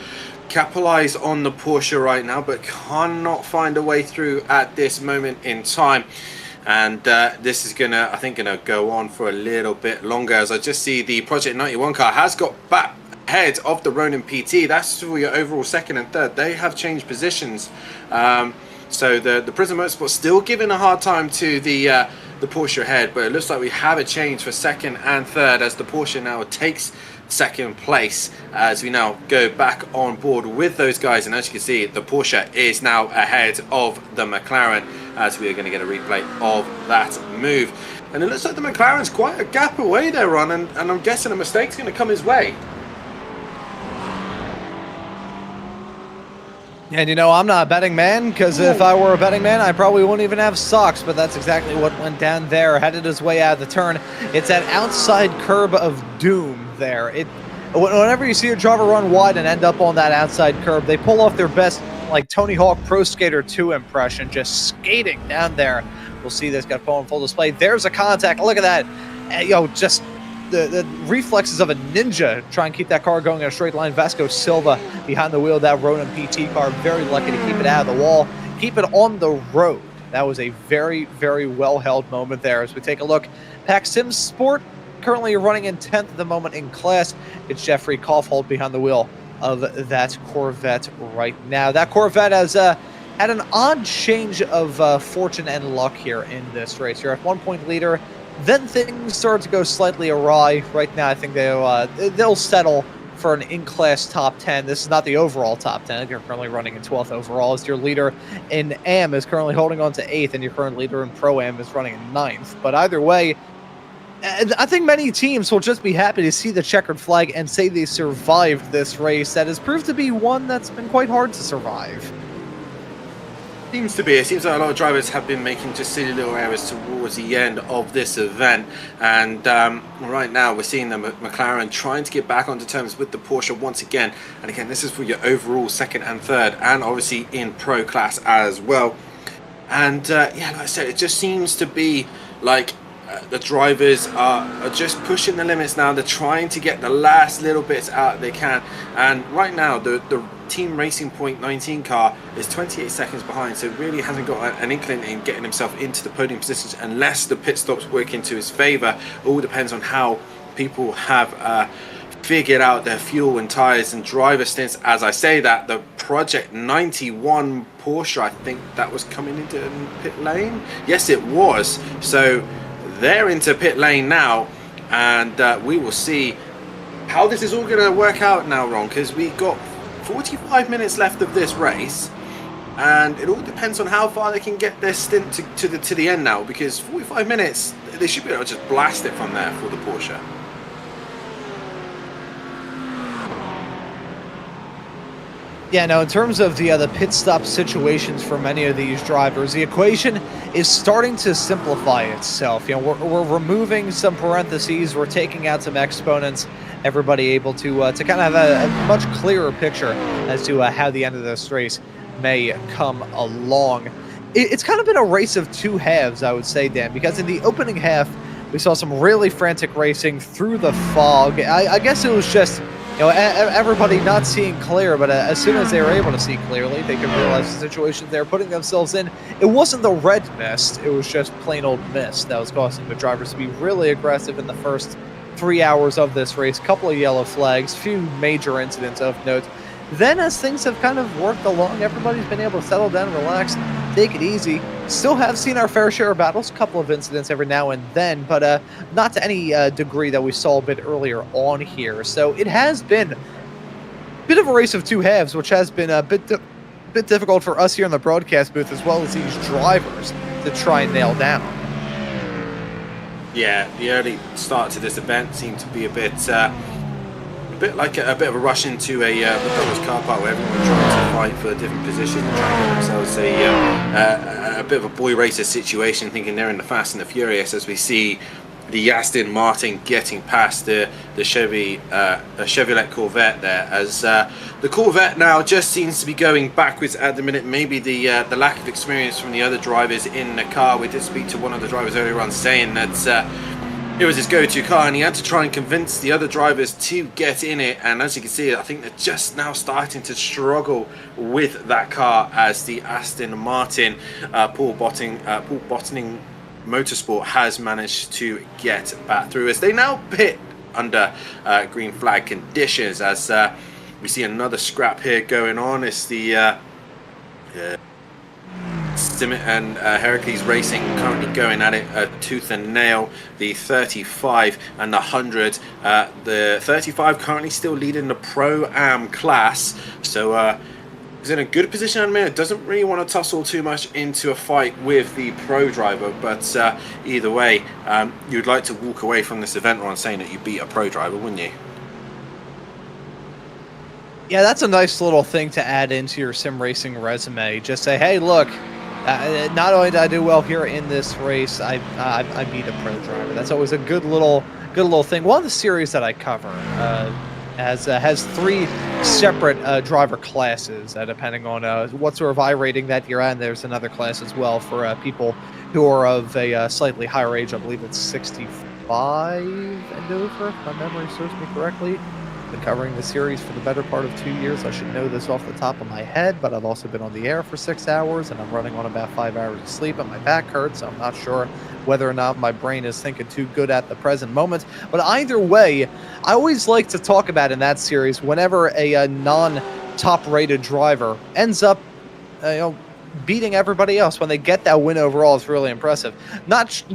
capitalize on the Porsche right now, but cannot find a way through at this moment in time. And this is gonna, I think, gonna go on for a little bit longer, as I just see the Project 91 car has got back ahead of the Ronin PT. That's for your overall second and third. They have changed positions. So the Prism Motorsport still giving a hard time to the Porsche ahead, but it looks like we have a change for second and third as the Porsche now takes second place, as we now go back on board with those guys. And as you can see, the Porsche is now ahead of the McLaren, as we are going to get a replay of that move. And it looks like the McLaren's quite a gap away there, Ron, and I'm guessing a mistake's going to come his way. And you know, I'm not a betting man, because if I were a betting man, I probably wouldn't even have socks, but that's exactly what went down there. Headed his way out of the turn. It's that outside curb of doom there. Whenever you see a driver run wide and end up on that outside curb, they pull off their best, like, Tony Hawk Pro Skater 2 impression, just skating down there. We'll see this got put on full display. There's a contact. Look at that. You know, just the reflexes of a ninja try and keep that car going in a straight line. Vasco Silva behind the wheel of that Ronin PT car, very lucky to keep it out of the wall, keep it on the road. That was a very, very well-held moment there. As we take a look, Pack Sim Sport currently running in 10th at the moment in class. It's Jeffrey Kaufhold behind the wheel of that Corvette right now. That Corvette has had an odd change of fortune and luck here in this race. You're at 1 point leader. Then things start to go slightly awry. Right now, I think they'll settle for an in-class top 10. This is not the overall top 10. You're currently running in 12th overall. As your leader in AM is currently holding on to 8th, and your current leader in Pro-Am is running in 9th. But either way, I think many teams will just be happy to see the checkered flag and say they survived this race that has proved to be one that's been quite hard to survive. Seems to be. It seems like a lot of drivers have been making just silly little errors towards the end of this event, and right now we're seeing the McLaren trying to get back onto terms with the Porsche once again. And again, this is for your overall second and third, and obviously in Pro class as well. And yeah, like I said, it just seems to be like the drivers are just pushing the limits now. They're trying to get the last little bits out they can, and right now the Team Racing Point 19 car is 28 seconds behind, so really hasn't got an inkling in getting himself into the podium positions unless the pit stops work into his favor. All depends on how people have figured out their fuel and tires and driver stints. As I say that, the Project 91 Porsche, I think that was coming into pit lane. Yes, it was. So they're into pit lane now, and we will see how this is all going to work out now, Ron, because we got 45 minutes left of this race, and it all depends on how far they can get their stint to the end now, because 45 minutes, they should be able to just blast it from there for the Porsche. Yeah, no, in terms of the pit stop situations for many of these drivers, the equation is starting to simplify itself. You know, we're removing some parentheses, we're taking out some exponents, everybody able to kind of have a much clearer picture as to how the end of this race may come along. It's kind of been a race of two halves, I would say, Dan, because in the opening half, we saw some really frantic racing through the fog. I guess it was just, you know, everybody not seeing clear, but as soon as they were able to see clearly, they could realize the situation they're putting themselves in. It wasn't the red mist, it was just plain old mist that was causing the drivers to be really aggressive in the first 3 hours of this race. Couple of yellow flags, few major incidents of note. Then as things have kind of worked along, everybody's been able to settle down, relax, take it easy. Still have seen our fair share of battles, couple of incidents every now and then, but not to any degree that we saw a bit earlier on here. So it has been a bit of a race of two halves, which has been a bit difficult for us here in the broadcast booth, as well as these drivers, to try and nail down. Yeah, the early start to this event seemed to be a bit like a bit of a rush into a McDonald's car park where everyone trying to fight for different positions and trying to get themselves a bit of a boy racer situation, thinking they're in the Fast and the Furious, as we see the Aston Martin getting past the Chevrolet Corvette there, as the Corvette now just seems to be going backwards at the minute. Maybe the lack of experience from the other drivers in the car. We did speak to one of the drivers earlier on saying that it was his go-to car, and he had to try and convince the other drivers to get in it. And as you can see, I think they're just now starting to struggle with that car, as the Aston Martin Paul Botting Motorsport has managed to get back through, as they now pit under green flag conditions. As we see another scrap here going on. It's the Stimmett and Heracles Racing currently going at it tooth and nail. The 35 and the 100. The 35 currently still leading the Pro-Am class, so he's in a good position at the minute. Doesn't really want to tussle too much into a fight with the Pro driver, but either way, you'd like to walk away from this event on saying that you beat a Pro driver, wouldn't you? Yeah, that's a nice little thing to add into your sim racing resume. Just say, hey, look, not only did I do well here in this race, I beat a pro driver. That's always a good little thing. One of the series that I cover has 3 separate driver classes, depending on what sort of I rating that you're at. There's another class as well for people who are of a slightly higher age. I believe it's 65 and over, if my memory serves me correctly. Been covering the series for the better part of 2 years. I should know this off the top of my head, but I've also been on the air for 6 hours, and I'm running on about 5 hours of sleep, and my back hurts, so I'm not sure whether or not my brain is thinking too good at the present moment. But either way, I always like to talk about in that series whenever a non-top rated driver ends up beating everybody else when they get that win overall is really impressive.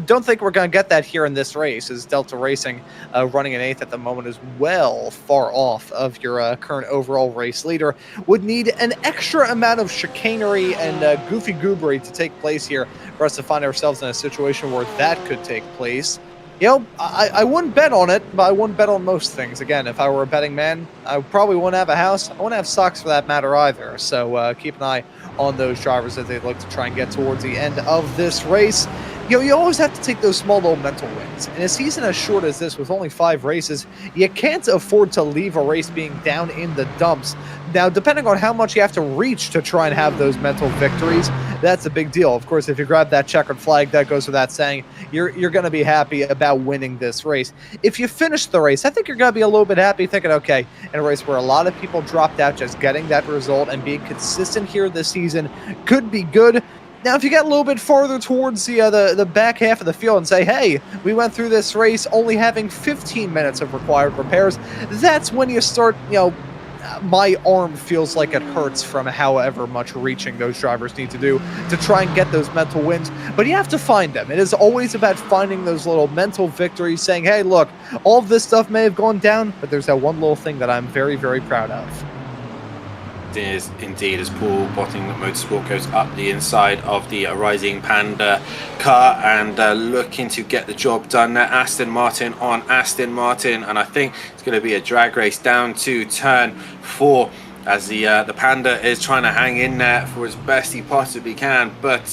Don't think we're going to get that here in this race, as Delta Racing running in 8th at the moment is well far off of your current overall race leader. Would need an extra amount of chicanery and goofy goobery to take place here for us to find ourselves in a situation where that could take place. You know, I wouldn't bet on it, but I wouldn't bet on most things. Again, if I were a betting man, I probably wouldn't have a house. I wouldn't have stocks for that matter either. So keep an eye on those drivers as they look to try and get towards the end of this race. You always have to take those small little mental wins. In a season as short as this, with only 5 races, you can't afford to leave a race being down in the dumps. Now, depending on how much you have to reach to try and have those mental victories, that's a big deal. Of course, if you grab that checkered flag, that goes without saying, you're going to be happy about winning this race. If you finish the race, I think you're going to be a little bit happy thinking, okay, in a race where a lot of people dropped out, just getting that result and being consistent here this season could be good. Now, if you get a little bit farther towards the back half of the field and say, hey, we went through this race only having 15 minutes of required repairs, that's when you start, my arm feels like it hurts from however much reaching those drivers need to do to try and get those mental wins. But you have to find them. It is always about finding those little mental victories, saying, hey, look, all of this stuff may have gone down, but there's that one little thing that I'm very, very proud of. Is indeed, as Paul Botting Motorsport goes up the inside of the Rising Panda car and looking to get the job done there. Aston Martin on Aston Martin, and I think it's going to be a drag race down to turn 4 as the Panda is trying to hang in there for as best he possibly can, but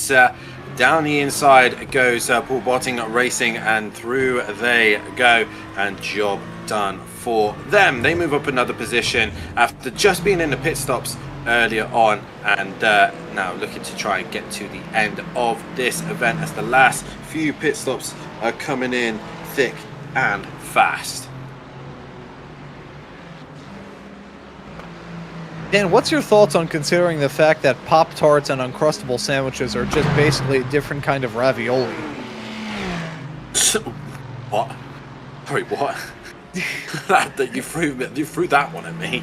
down the inside goes Paul Botting Racing, and through they go, and job done for them. They move up another position after just being in the pit stops earlier on, and now looking to try and get to the end of this event as the last few pit stops are coming in thick and fast. Dan, what's your thoughts on considering the fact that Pop-Tarts and Uncrustable sandwiches are just basically a different kind of ravioli? What? Sorry, what? you threw that one at me.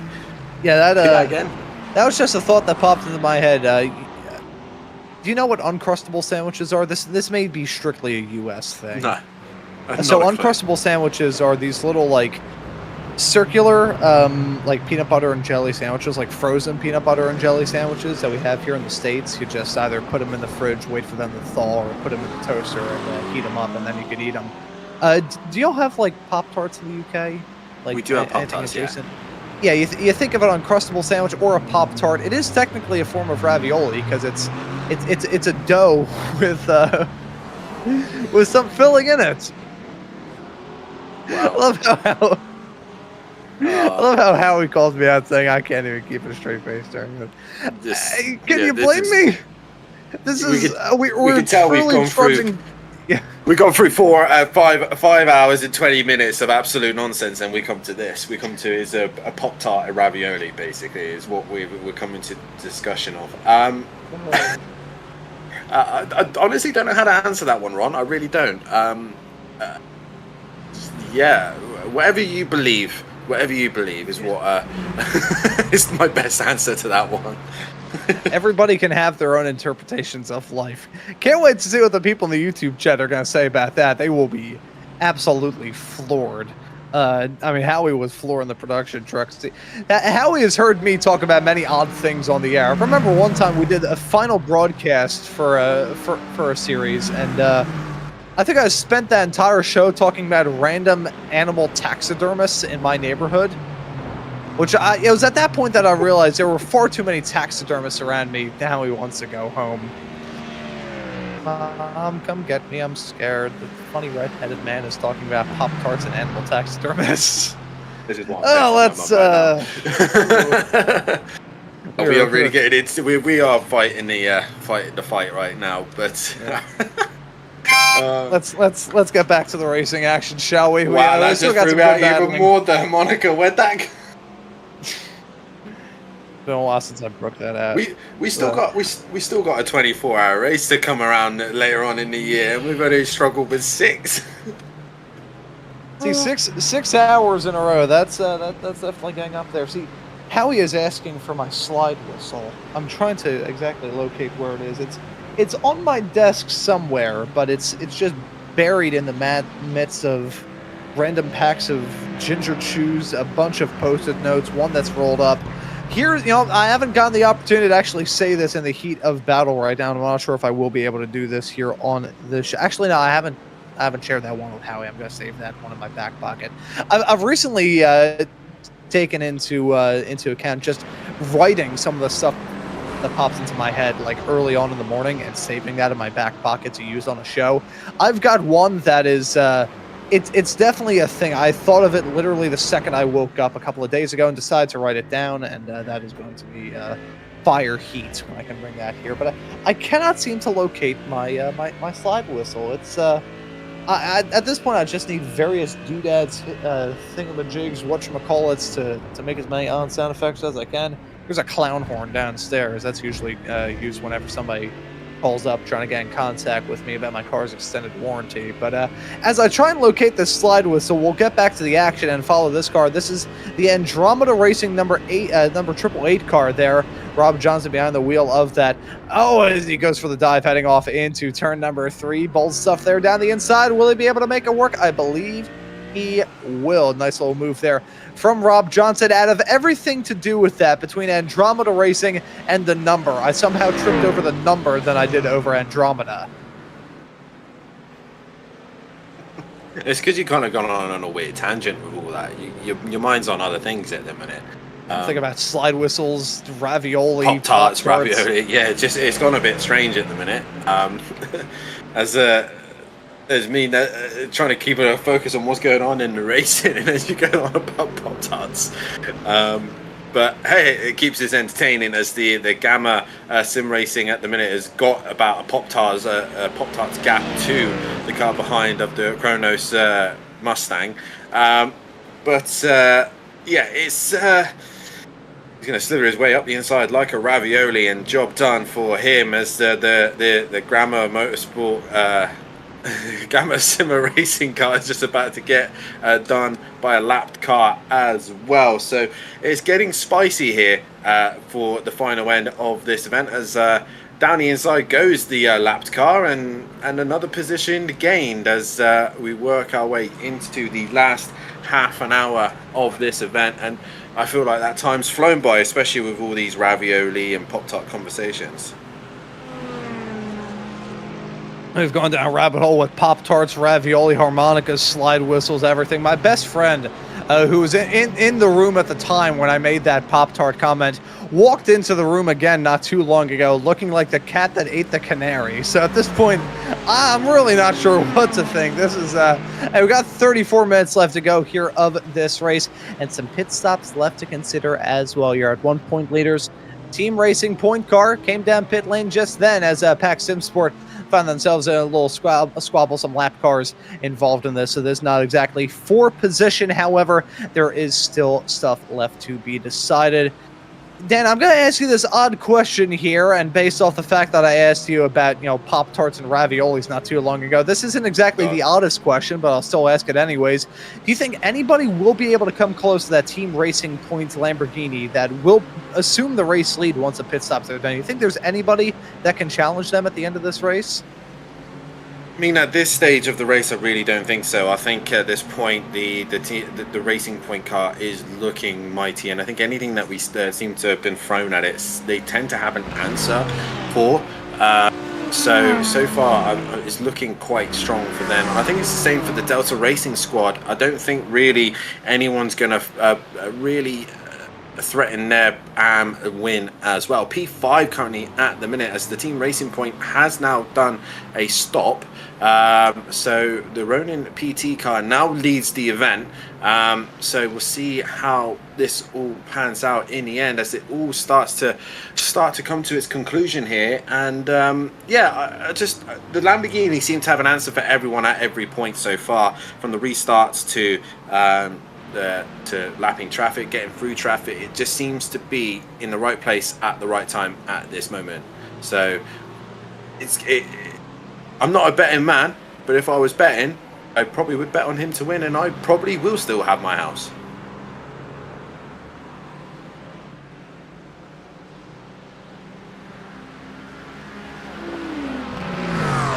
Yeah, Do that again. That was just a thought that popped into my head. Do you know what Uncrustable sandwiches are? This may be strictly a U.S. thing. No. So Uncrustable sandwiches are these little, like, circular, like peanut butter and jelly sandwiches, like frozen peanut butter and jelly sandwiches that we have here in the States. You just either put them in the fridge, wait for them to thaw, or put them in the toaster and heat them up, and then you can eat them. Do y'all have, like, Pop-Tarts in the UK? Like, we do have Pop-Tarts, yeah. Yeah, you think of an Uncrustable sandwich or a Pop-Tart. It is technically a form of ravioli because it's a dough with some filling in it. Wow. I love how Howie calls me out saying I can't even keep a straight face during this. Can you blame me? This is we're can tell we've gone through. Yeah. We've gone through 5 hours and 20 minutes of absolute nonsense, and we come to this. We come to is a Pop-Tart, a ravioli, basically, is what we're coming to discussion of. I honestly don't know how to answer that one, Ron. I really don't. Yeah, whatever you believe is what is my best answer to that one. Everybody can have their own interpretations of life. Can't wait to see what the people in the YouTube chat are going to say about that. They will be absolutely floored. I mean, Howie was flooring the production trucks. Howie has heard me talk about many odd things on the air. I remember one time we did a final broadcast for a series, and I think I spent that entire show talking about random animal taxidermists in my neighborhood. Which it was at that point that I realized there were far too many taxidermists around me. Now he wants to go home. Come get me. I'm scared. The funny red-headed man is talking about Pop-Tarts and animal taxidermists. This is what let's. We are really getting into. We are fighting the fight right now, but. Let's get back to the racing action, shall we? Wow, that just threw out even more there, Monica. Where'd that go? Been a while since I broke that out. We still got a 24-hour race to come around later on in the year. We've only struggled with 6. See, 6 hours in a row. That's definitely getting up there. See, Howie is asking for my slide whistle. I'm trying to exactly locate where it is. It's on my desk somewhere, but it's just buried in the midst of random packs of ginger chews, a bunch of post-it notes, one that's rolled up. Here, I haven't gotten the opportunity to actually say this in the heat of battle right now. I'm not sure if I will be able to do this here on the show. Actually, no, I haven't shared that one with Howie. I'm going to save that one in my back pocket. I've recently taken into account just writing some of the stuff that pops into my head like early on in the morning and saving that in my back pocket to use on a show. I've got one that is it's definitely a thing. I thought of it literally the second I woke up a couple of days ago and decided to write it down, and that is going to be Fire Heat when I can bring that here. But I cannot seem to locate my my slide whistle. It's at this point I just need various doodads, thingamajigs, whatchamacallits to make as many on sound effects as I can. There's a clown horn downstairs. That's usually used whenever somebody calls up trying to get in contact with me about my car's extended warranty. But as I try and locate this slide whistle, we'll get back to the action and follow this car. This is the Andromeda Racing number 888 car there. Rob Johnson behind the wheel of that. Oh, as he goes for the dive, heading off into turn number 3. Bold stuff there down the inside. Will he be able to make it work? I believe he will. Nice little move there from Rob Johnson. Out of everything to do with that, between Andromeda Racing and the number, I somehow tripped over the number than I did over Andromeda. It's because you've kind of gone on a weird tangent with all that. Your mind's on other things at the minute. Think about slide whistles, ravioli, Pop-Tarts, ravioli. Yeah, it's gone a bit strange at the minute. As me trying to keep a focus on what's going on in the racing, and as you go on about Pop-Tarts. But hey, it keeps us entertaining as the Gamma sim racing at the minute has got about a Pop-Tarts gap to the car behind of the Kronos Mustang. Yeah, it's he's going to slither his way up the inside like a ravioli, and job done for him as the Gamma Motorsport Gamma Simmer racing car is just about to get done by a lapped car as well. So it's getting spicy here for the final end of this event as down the inside goes the lapped car, and another position gained as we work our way into the last half an hour of this event. And I feel like that time's flown by, especially with all these ravioli and Pop-Tart conversations. We've gone down a rabbit hole with Pop-Tarts, ravioli, harmonicas, slide whistles, everything. My best friend, who was in the room at the time when I made that Pop-Tart comment, walked into the room again not too long ago looking like the cat that ate the canary. So at this point, I'm really not sure what to think. This is, we've got 34 minutes left to go here of this race, and some pit stops left to consider as well. You're at 1 point leaders. Team Racing point car came down pit lane just then as Pack Sim Sport found themselves in a little squabble, some lap cars involved in this, so there's not exactly for position. However, there is still stuff left to be decided. Dan, I'm going to ask you this odd question here, and based off the fact that I asked you about, Pop-Tarts and raviolis not too long ago, this isn't exactly the oddest question, but I'll still ask it anyways. Do you think anybody will be able to come close to that Team Racing Points Lamborghini that will assume the race lead once the pit stops are done? Do you think there's anybody that can challenge them at the end of this race? I mean, at this stage of the race, I really don't think so. I think at this point, the Racing Point car is looking mighty, and I think anything that we seem to have been thrown at it, they tend to have an answer for. So far, it's looking quite strong for them. I think it's the same for the Delta Racing squad. I don't think really anyone's going to really threaten their win as well. P5 currently at the minute, as the team Racing Point has now done a stop. So the Ronin PT car now leads the event. So we'll see how this all pans out in the end, as it all starts to come to its conclusion here. And I just the Lamborghini seem to have an answer for everyone at every point so far, from the restarts to lapping traffic, getting through traffic. It just seems to be in the right place at the right time at this moment. So I'm not a betting man, but if I was betting, I probably would bet on him to win, and I probably will still have my house.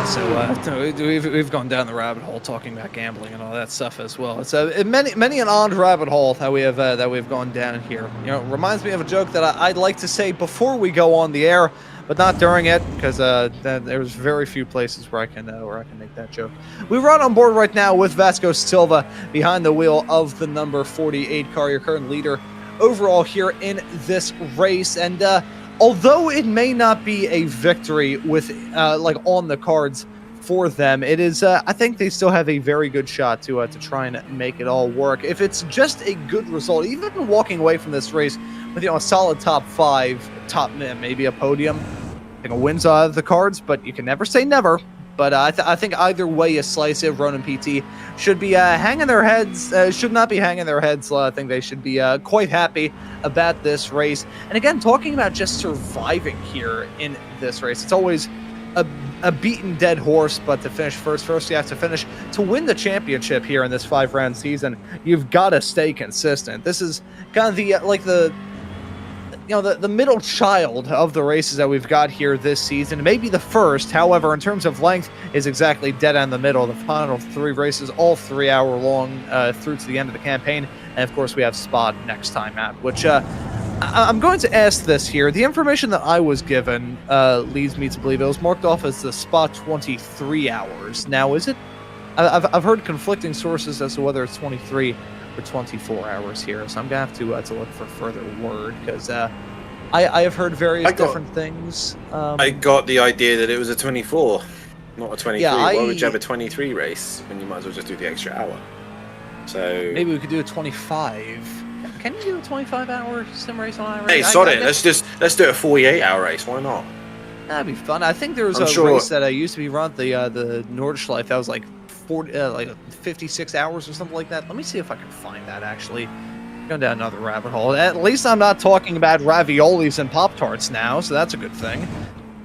So we've gone down the rabbit hole talking about gambling and all that stuff as well. It's many an odd rabbit hole that we've gone down here. You know, it reminds me of a joke that I'd like to say before we go on the air, but not during it, because there's very few places where I can make that joke. We run on board right now with Vasco Silva behind the wheel of the number 48 car, your current leader overall here in this race. And although it may not be a victory with on the cards for them, it is. I think they still have a very good shot to try and make it all work. If it's just a good result, even walking away from this race with a solid top 5, maybe a podium, I think a win's out of the cards, but you can never say never. But I think either way you slice it, Ronin PT should be hanging their heads. Should not be hanging their heads. I think they should be quite happy about this race. And again, talking about just surviving here in this race, it's always a beaten dead horse. But to finish first you have to finish to win the championship here in this 5-round season. You've got to stay consistent. This is kind of the middle child of the races that we've got here this season. Maybe the first, however, in terms of length, is exactly dead on the middle. The final 3 races, all 3 hour long through to the end of the campaign. And of course, we have Spa next time out, which I'm going to ask this here. The information that I was given leads me to believe it was marked off as the Spa 23 hours. Now, is it? I've heard conflicting sources as to whether it's 23 or 24 hours here, so I'm gonna have to look for further word, because I have heard various different things. I got the idea that it was a 24, not a 23. Yeah, Why would you have a 23 race when you might as well just do the extra hour? So maybe we could do a 25. Can you do a 25-hour sim race on iRace? Hey, sod it. Let's do a 48-hour race. Why not? That'd be fun. I think there was a race that I used to be run, the Nordschleife, that was like 56 hours or something like that. Let me see if I can find that, actually. Going down another rabbit hole. At least I'm not talking about raviolis and Pop-Tarts now, so that's a good thing.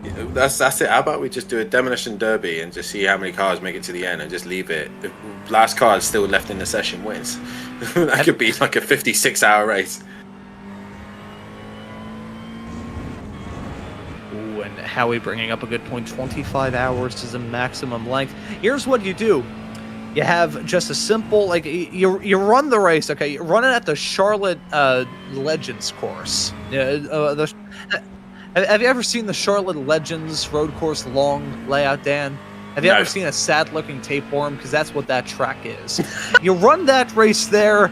Yeah, that's it. How about we just do a demolition derby and just see how many cars make it to the end and just leave it. The last car is still left in the session wins. That could be like a 56-hour race. Ooh, and Howie bringing up a good point. 25 hours is the maximum length. Here's what you do. You have just a simple, you run the race, okay? You run it at the Charlotte Legends course. Have you ever seen the Charlotte Legends road course long layout, Dan? Have you ever seen a sad-looking tapeworm? Because that's what that track is. You run that race there,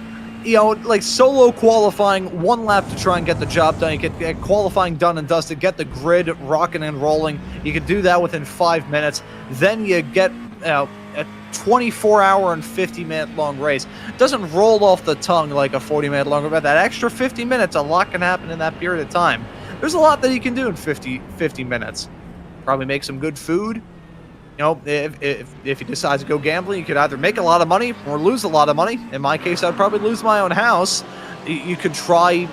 solo qualifying, 1 lap to try and get the job done. You get qualifying done and dusted, get the grid rocking and rolling. You can do that within 5 minutes. Then you get a 24-hour and 50-minute long race. It doesn't roll off the tongue like a 40-minute long, but that extra 50 minutes, a lot can happen in that period of time. There's a lot that you can do in 50 minutes. Probably make some good food. If you decide to go gambling, you could either make a lot of money or lose a lot of money. In my case, I'd probably lose my own house. You could try,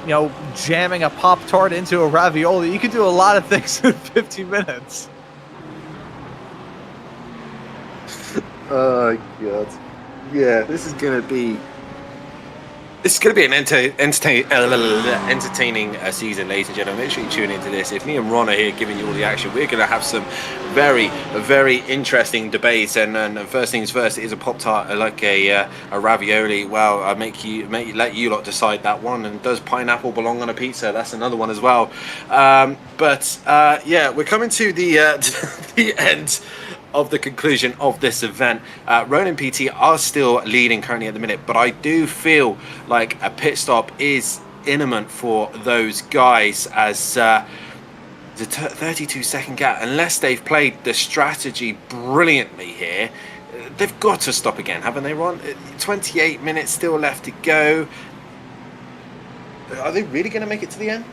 jamming a Pop-Tart into a ravioli. You could do a lot of things in 50 minutes. Oh god, yeah, this is gonna be an entertaining season, ladies and gentlemen. Make sure you tune into this. If me and Ron are here giving you all the action, we're gonna have some very interesting debates. And first things first, it is a Pop-Tart like a ravioli. Well, I let you lot decide that one. And does pineapple belong on a pizza? That's another one as well. Yeah, we're coming to the end of the conclusion of this event. Ronin PT are still leading currently at the minute, but I do feel like a pit stop is imminent for those guys as the 32-second gap, unless they've played the strategy brilliantly here, they've got to stop again, haven't they, Ron? 28 minutes still left to go. Are they really going to make it to the end?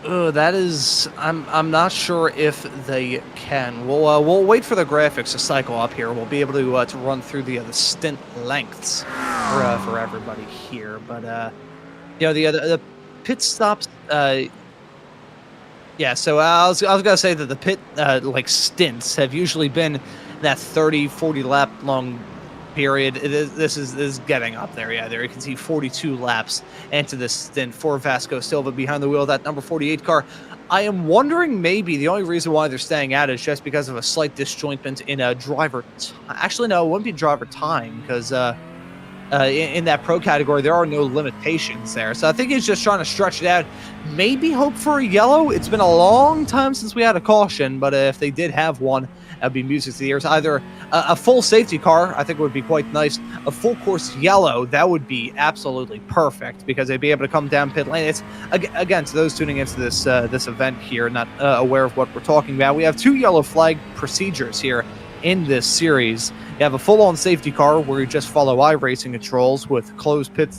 That is, I'm not sure if they can. We'll wait for the graphics to cycle up here. We'll be able to run through the stint lengths for everybody here. But the pit stops. Yeah, so I was gonna say that the pit stints have usually been that 30-40 lap long period. This is getting up there. Yeah, there you can see 42 laps into this stint for Vasco Silva behind the wheel of that number 48 car. I am wondering maybe the only reason why they're staying out is just because of a slight disjointment in driver. Actually, no, it wouldn't be driver time because in that pro category there are no limitations there. So I think he's just trying to stretch it out. Maybe hope for a yellow. It's been a long time since we had a caution, but if they did have one, that'd be music to the ears. Either a full safety car, I think would be quite nice. A full course yellow, that would be absolutely perfect because they'd be able to come down pit lane. It's again, to those tuning into this event here, not aware of what we're talking about, we have 2 yellow flag procedures here in this series. You have a full-on safety car where you just follow iRacing controls with closed pit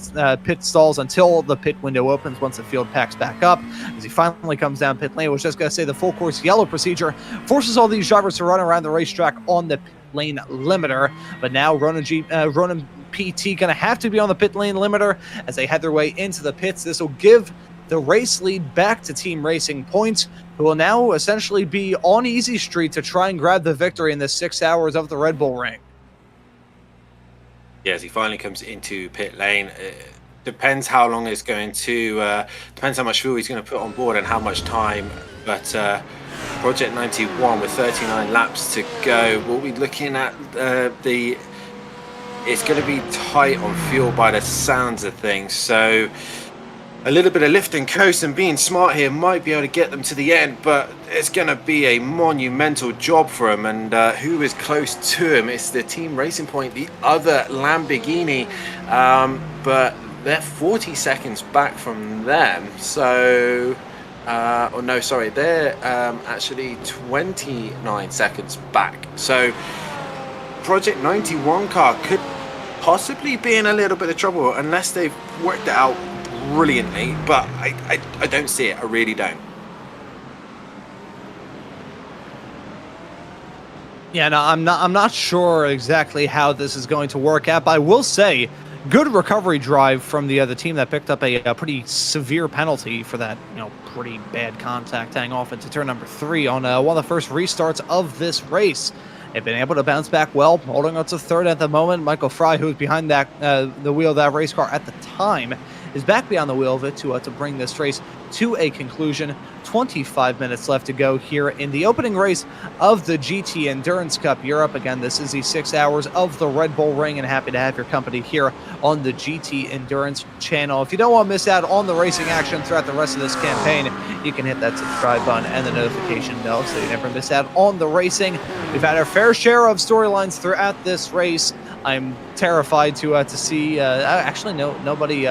stalls until the pit window opens once the field packs back up. As he finally comes down pit lane, I was just going to say the full course yellow procedure forces all these drivers to run around the racetrack on the pit lane limiter. But now Ronan PT going to have to be on the pit lane limiter as they head their way into the pits. This will give the race lead back to Team Racing Point, who will now essentially be on easy street to try and grab the victory in the 6 hours of the Red Bull Ring. Yeah, as he finally comes into pit lane, depends how long it's going to, depends how much fuel he's going to put on board and how much time. But Project 91 with 39 laps to go, we'll be looking at it's going to be tight on fuel by the sounds of things. So a little bit of lift and coast and being smart here might be able to get them to the end, but it's going to be a monumental job for him. And who is close to him? It's the Team Racing Point, the other Lamborghini, but they're 40 seconds back from them. So, oh no, sorry, they're actually 29 seconds back. So Project 91 car could possibly be in a little bit of trouble unless they've worked it out brilliantly, but I don't see it. I really don't. Yeah, no, I'm not sure exactly how this is going to work out, but I will say good recovery drive from the other team that picked up a pretty severe penalty for that, pretty bad contact heading off into turn number 3 on one of the first restarts of this race. They've been able to bounce back well, holding on to third at the moment. Michael Fry, who was behind that the wheel of that race car at the time, is back behind the wheel of it to bring this race to a conclusion. 25 minutes left to go here in the opening race of the GT Endurance Cup Europe. Again, this is the 6 hours of the Red Bull Ring, and happy to have your company here on the GT Endurance channel. If you don't want to miss out on the racing action throughout the rest of this campaign, you can hit that subscribe button and the notification bell so you never miss out on the racing. We've had our fair share of storylines throughout this race. I'm terrified to see actually nobody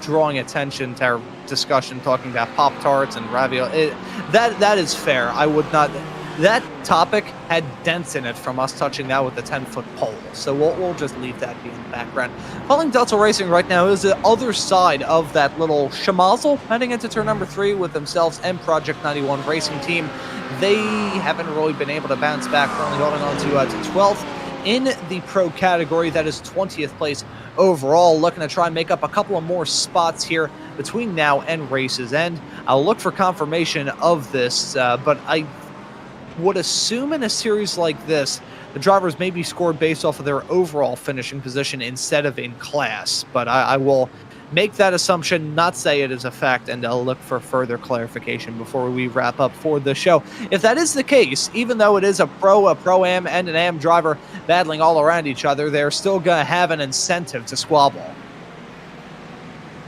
drawing attention to our discussion talking about Pop-Tarts and ravioli. That is fair. I would not. That topic had dents in it from us touching that with the 10-foot pole, so we'll just leave that be in the background. Following Delta Racing right now is the other side of that little schmozzle heading into turn number 3 with themselves and Project 91 Racing Team. They haven't really been able to bounce back, currently holding on to 12th in the pro category. That is 20th place overall, looking to try and make up a couple of more spots here between now and race's end. I'll look for confirmation of this, but I would assume in a series like this, the drivers may be scored based off of their overall finishing position instead of in class, but I will make that assumption, not say it is a fact, and I'll look for further clarification before we wrap up for the show. If that is the case, even though it is a Pro-Am, and an Am driver battling all around each other, they're still going to have an incentive to squabble.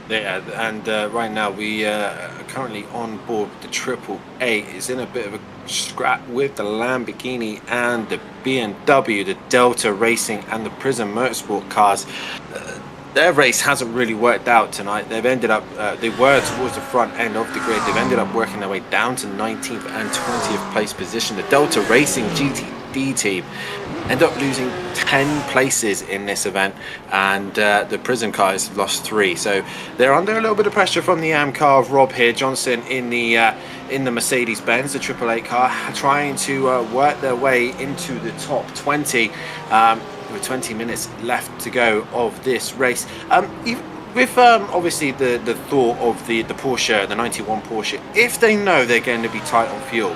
Yeah, and right now we are currently on board with the Triple A. It's in a bit of a scrap with the Lamborghini and the BMW, the Delta Racing and the Prism Motorsport cars. their race hasn't really worked out tonight. They've ended up, they were towards the front end of the grid. They've ended up working their way down to 19th and 20th place position. The Delta Racing GTD team end up losing 10 places in this event, and the Prism cars have lost 3. So they're under a little bit of pressure from the AM car of Rob here, Johnson in the Mercedes-Benz, the 888 car, trying to work their way into the top 20. With 20 minutes left to go of this race. With obviously the thought of the Porsche, the 91 Porsche, if they know they're going to be tight on fuel,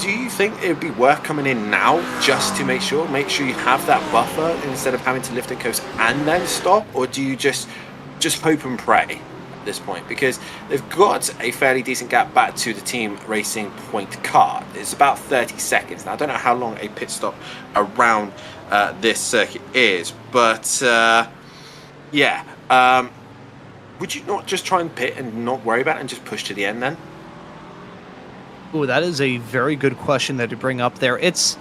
do you think it would be worth coming in now just to make sure you have that buffer instead of having to lift and coast and then stop? Or do you just hope and pray at this point? Because they've got a fairly decent gap back to the Team Racing Point car. It's about 30 seconds. Now, I don't know how long a pit stop around this circuit is, but would you not just try and pit and not worry about it and just push to the end then? Oh, that is a very good question that you bring up there. It's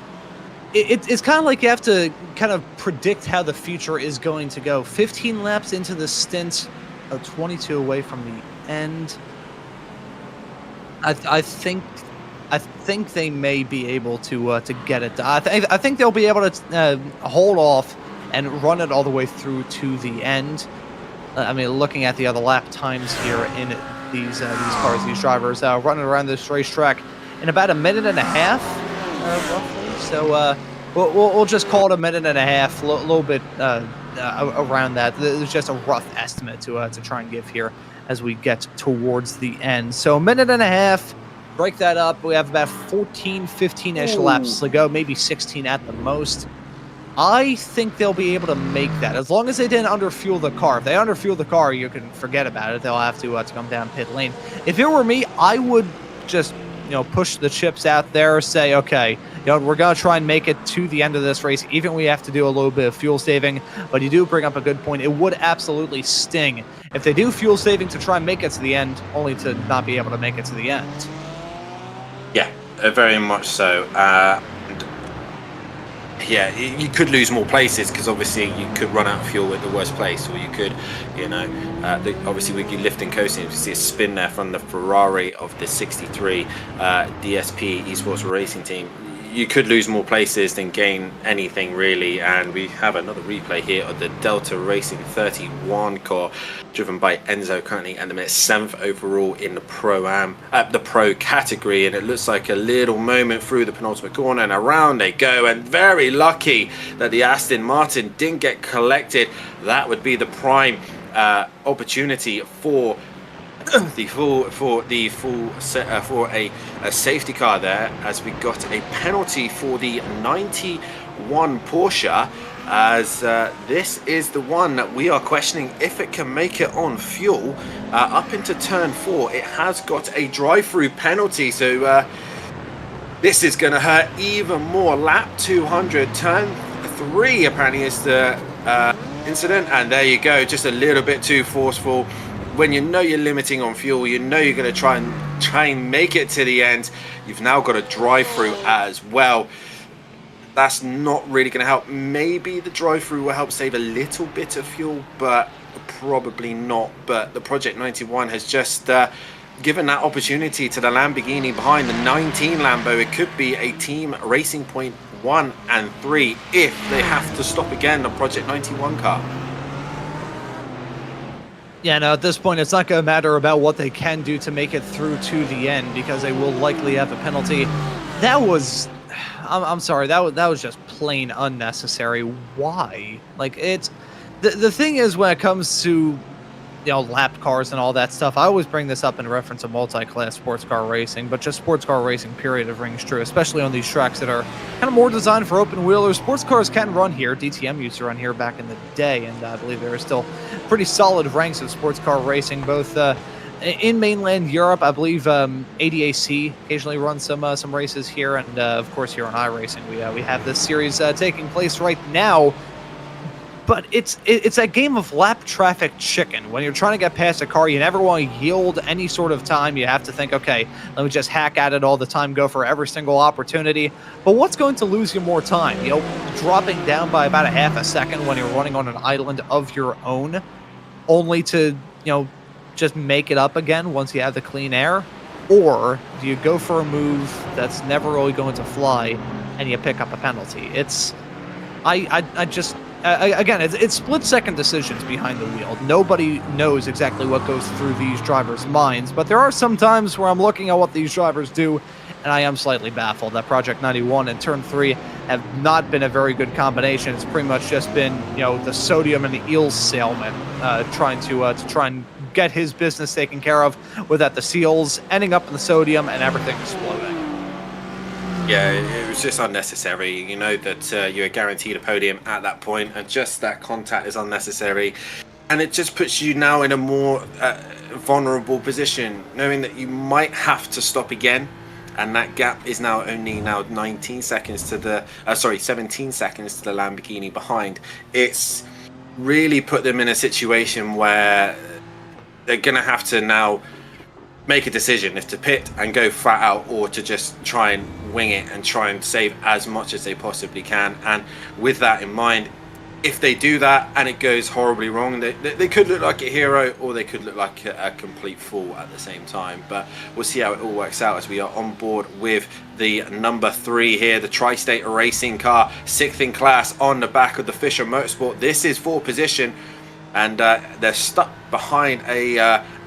kind of like you have to kind of predict how the future is going to go. 15 laps into the stint, 22 away from the end. I think they may be able to get it done. I think they'll be able to hold off and run it all the way through to the end. I mean, looking at the other lap times here in these cars, these drivers running around this racetrack in about a minute and a half, roughly. So we'll just call it a minute and a half, a little bit around that. There's just a rough estimate to try and give here as we get towards the end. So a minute and a half. Break that up. We have about 14, 15-ish laps to go, maybe 16 at the most. I think they'll be able to make that, as long as they didn't underfuel the car. If they underfuel the car, you can forget about it. They'll have to come down pit lane. If it were me, I would just push the chips out there, say, okay, we're going to try and make it to the end of this race, even if we have to do a little bit of fuel saving. But you do bring up a good point. It would absolutely sting if they do fuel saving to try and make it to the end, only to not be able to make it to the end. Yeah, very much so. Yeah, you could lose more places because obviously you could run out of fuel at the worst place, or you could, obviously with you lifting coasting, you see a spin there from the Ferrari of the 63 DSP Esports Racing Team. You could lose more places than gain anything really, and we have another replay here of the Delta Racing 31 car driven by Enzo, currently at the minute 7th overall in the Pro category, and it looks like a little moment through the penultimate corner and around they go, and very lucky that the Aston Martin didn't get collected. That would be the prime opportunity for a safety car there, as we got a penalty for the 91 Porsche, as this is the one that we are questioning if it can make it on fuel up into turn 4. It has got a drive-through penalty, so this is going to hurt even more. Lap 200, turn 3 apparently is the incident, and there you go, just a little bit too forceful. When you know you're limiting on fuel, you know you're going to try and make it to the end, you've now got a drive-through as well. That's not really going to help. Maybe the drive-through will help save a little bit of fuel, but probably not. But the Project 91 has just given that opportunity to the Lamborghini behind the 19 Lambo. It could be a Team Racing Point 1 and 3 if they have to stop again the Project 91 car. Yeah, no, at this point, it's not going to matter about what they can do to make it through to the end, because they will likely have a penalty. That was... I'm sorry, that was just plain unnecessary. Why? Like, it's... The thing is, when it comes to, lap cars and all that stuff, I always bring this up in reference to multi-class sports car racing, but just sports car racing, period, it rings true, especially on these tracks that are kind of more designed for open wheelers. Sports cars can run here. DTM used to run here back in the day, and I believe there are still pretty solid ranks of sports car racing, both in mainland Europe. I believe ADAC occasionally runs some races here, and of course here on iRacing we have this series taking place right now. but it's that game of lap traffic chicken. When you're trying to get past a car, you never want to yield any sort of time. You have to think, okay, let me just hack at it all the time, go for every single opportunity. But what's going to lose you more time? You know, dropping down by about a half a second when you're running on an island of your own, only to, you know, just make it up again once you have the clean air? Or do you go for a move that's never really going to fly and you pick up a penalty? It's, again, it's split-second decisions behind the wheel. Nobody knows exactly what goes through these drivers' minds, but there are some times where I'm looking at what these drivers do, and I am slightly baffled that Project 91 and Turn 3 have not been a very good combination. It's pretty much just been, you know, the Sodium and the Eels salesman trying to try and get his business taken care of, without the Seals ending up in the Sodium and everything exploding. Yeah, it was just unnecessary. You know that you're guaranteed a podium at that point, and just that contact is unnecessary. And it just puts you now in a more vulnerable position, knowing that you might have to stop again. And that gap is now only 19 seconds to the, 17 seconds to the Lamborghini behind. It's really put them in a situation where they're going to have to now make a decision, if to pit and go flat out, or to just try and wing it and try and save as much as they possibly can. And with that in mind, if they do that and it goes horribly wrong, they could look like a hero, or they could look like a complete fool at the same time. But we'll see how it all works out as we are on board with the number 3 here, the Tri-State Racing car, 6th in class on the back of the Fisher Motorsport. This is 4th position, and they're stuck behind a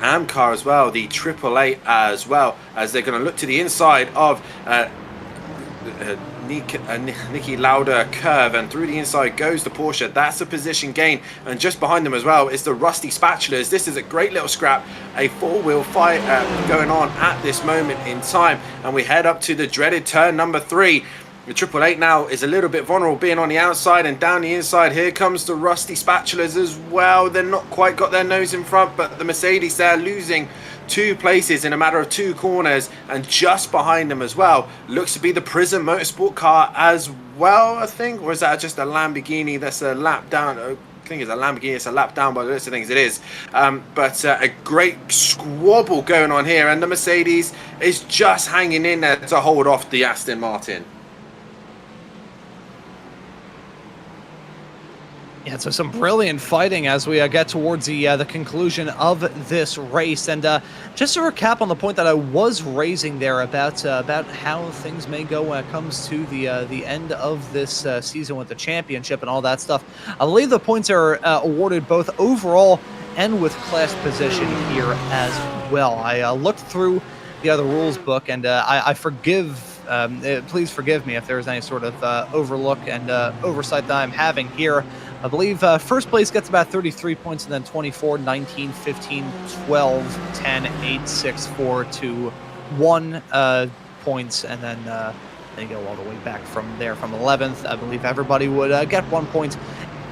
AM car as well, the AAA as well, as they're going to look to the inside of Niki Lauda curve, and through the inside goes the Porsche. That's a position gain, and just behind them as well is the Rusty Spatulas. This is a great little scrap, a 4-wheel fight going on at this moment in time, and we head up to the dreaded turn number 3. The 888 now is a little bit vulnerable, being on the outside, and down the inside here comes the Rusty Spatulas as well. They're not quite got their nose in front, but the Mercedes, they're losing 2 places in a matter of 2 corners, and just behind them as well looks to be the Prism Motorsport car as well, I think. Or is that just a Lamborghini that's a lap down? I think it's a Lamborghini, it's a lap down by the list of things. It is, but a great squabble going on here, and the Mercedes is just hanging in there to hold off the Aston Martin. Yeah, so some brilliant fighting as we get towards the conclusion of this race. And just to recap on the point that I was raising there about how things may go when it comes to the end of this season with the championship and all that stuff, I believe the points are awarded both overall and with class position here as well. I looked through the other rules book, and I forgive. Please forgive me if there's any sort of overlook and oversight that I'm having here. I believe first place gets about 33 points, and then 24, 19, 15, 12, 10, 8, 6, 4, 2, 1 points, and then they go all the way back from there from 11th. I believe everybody would get 1 point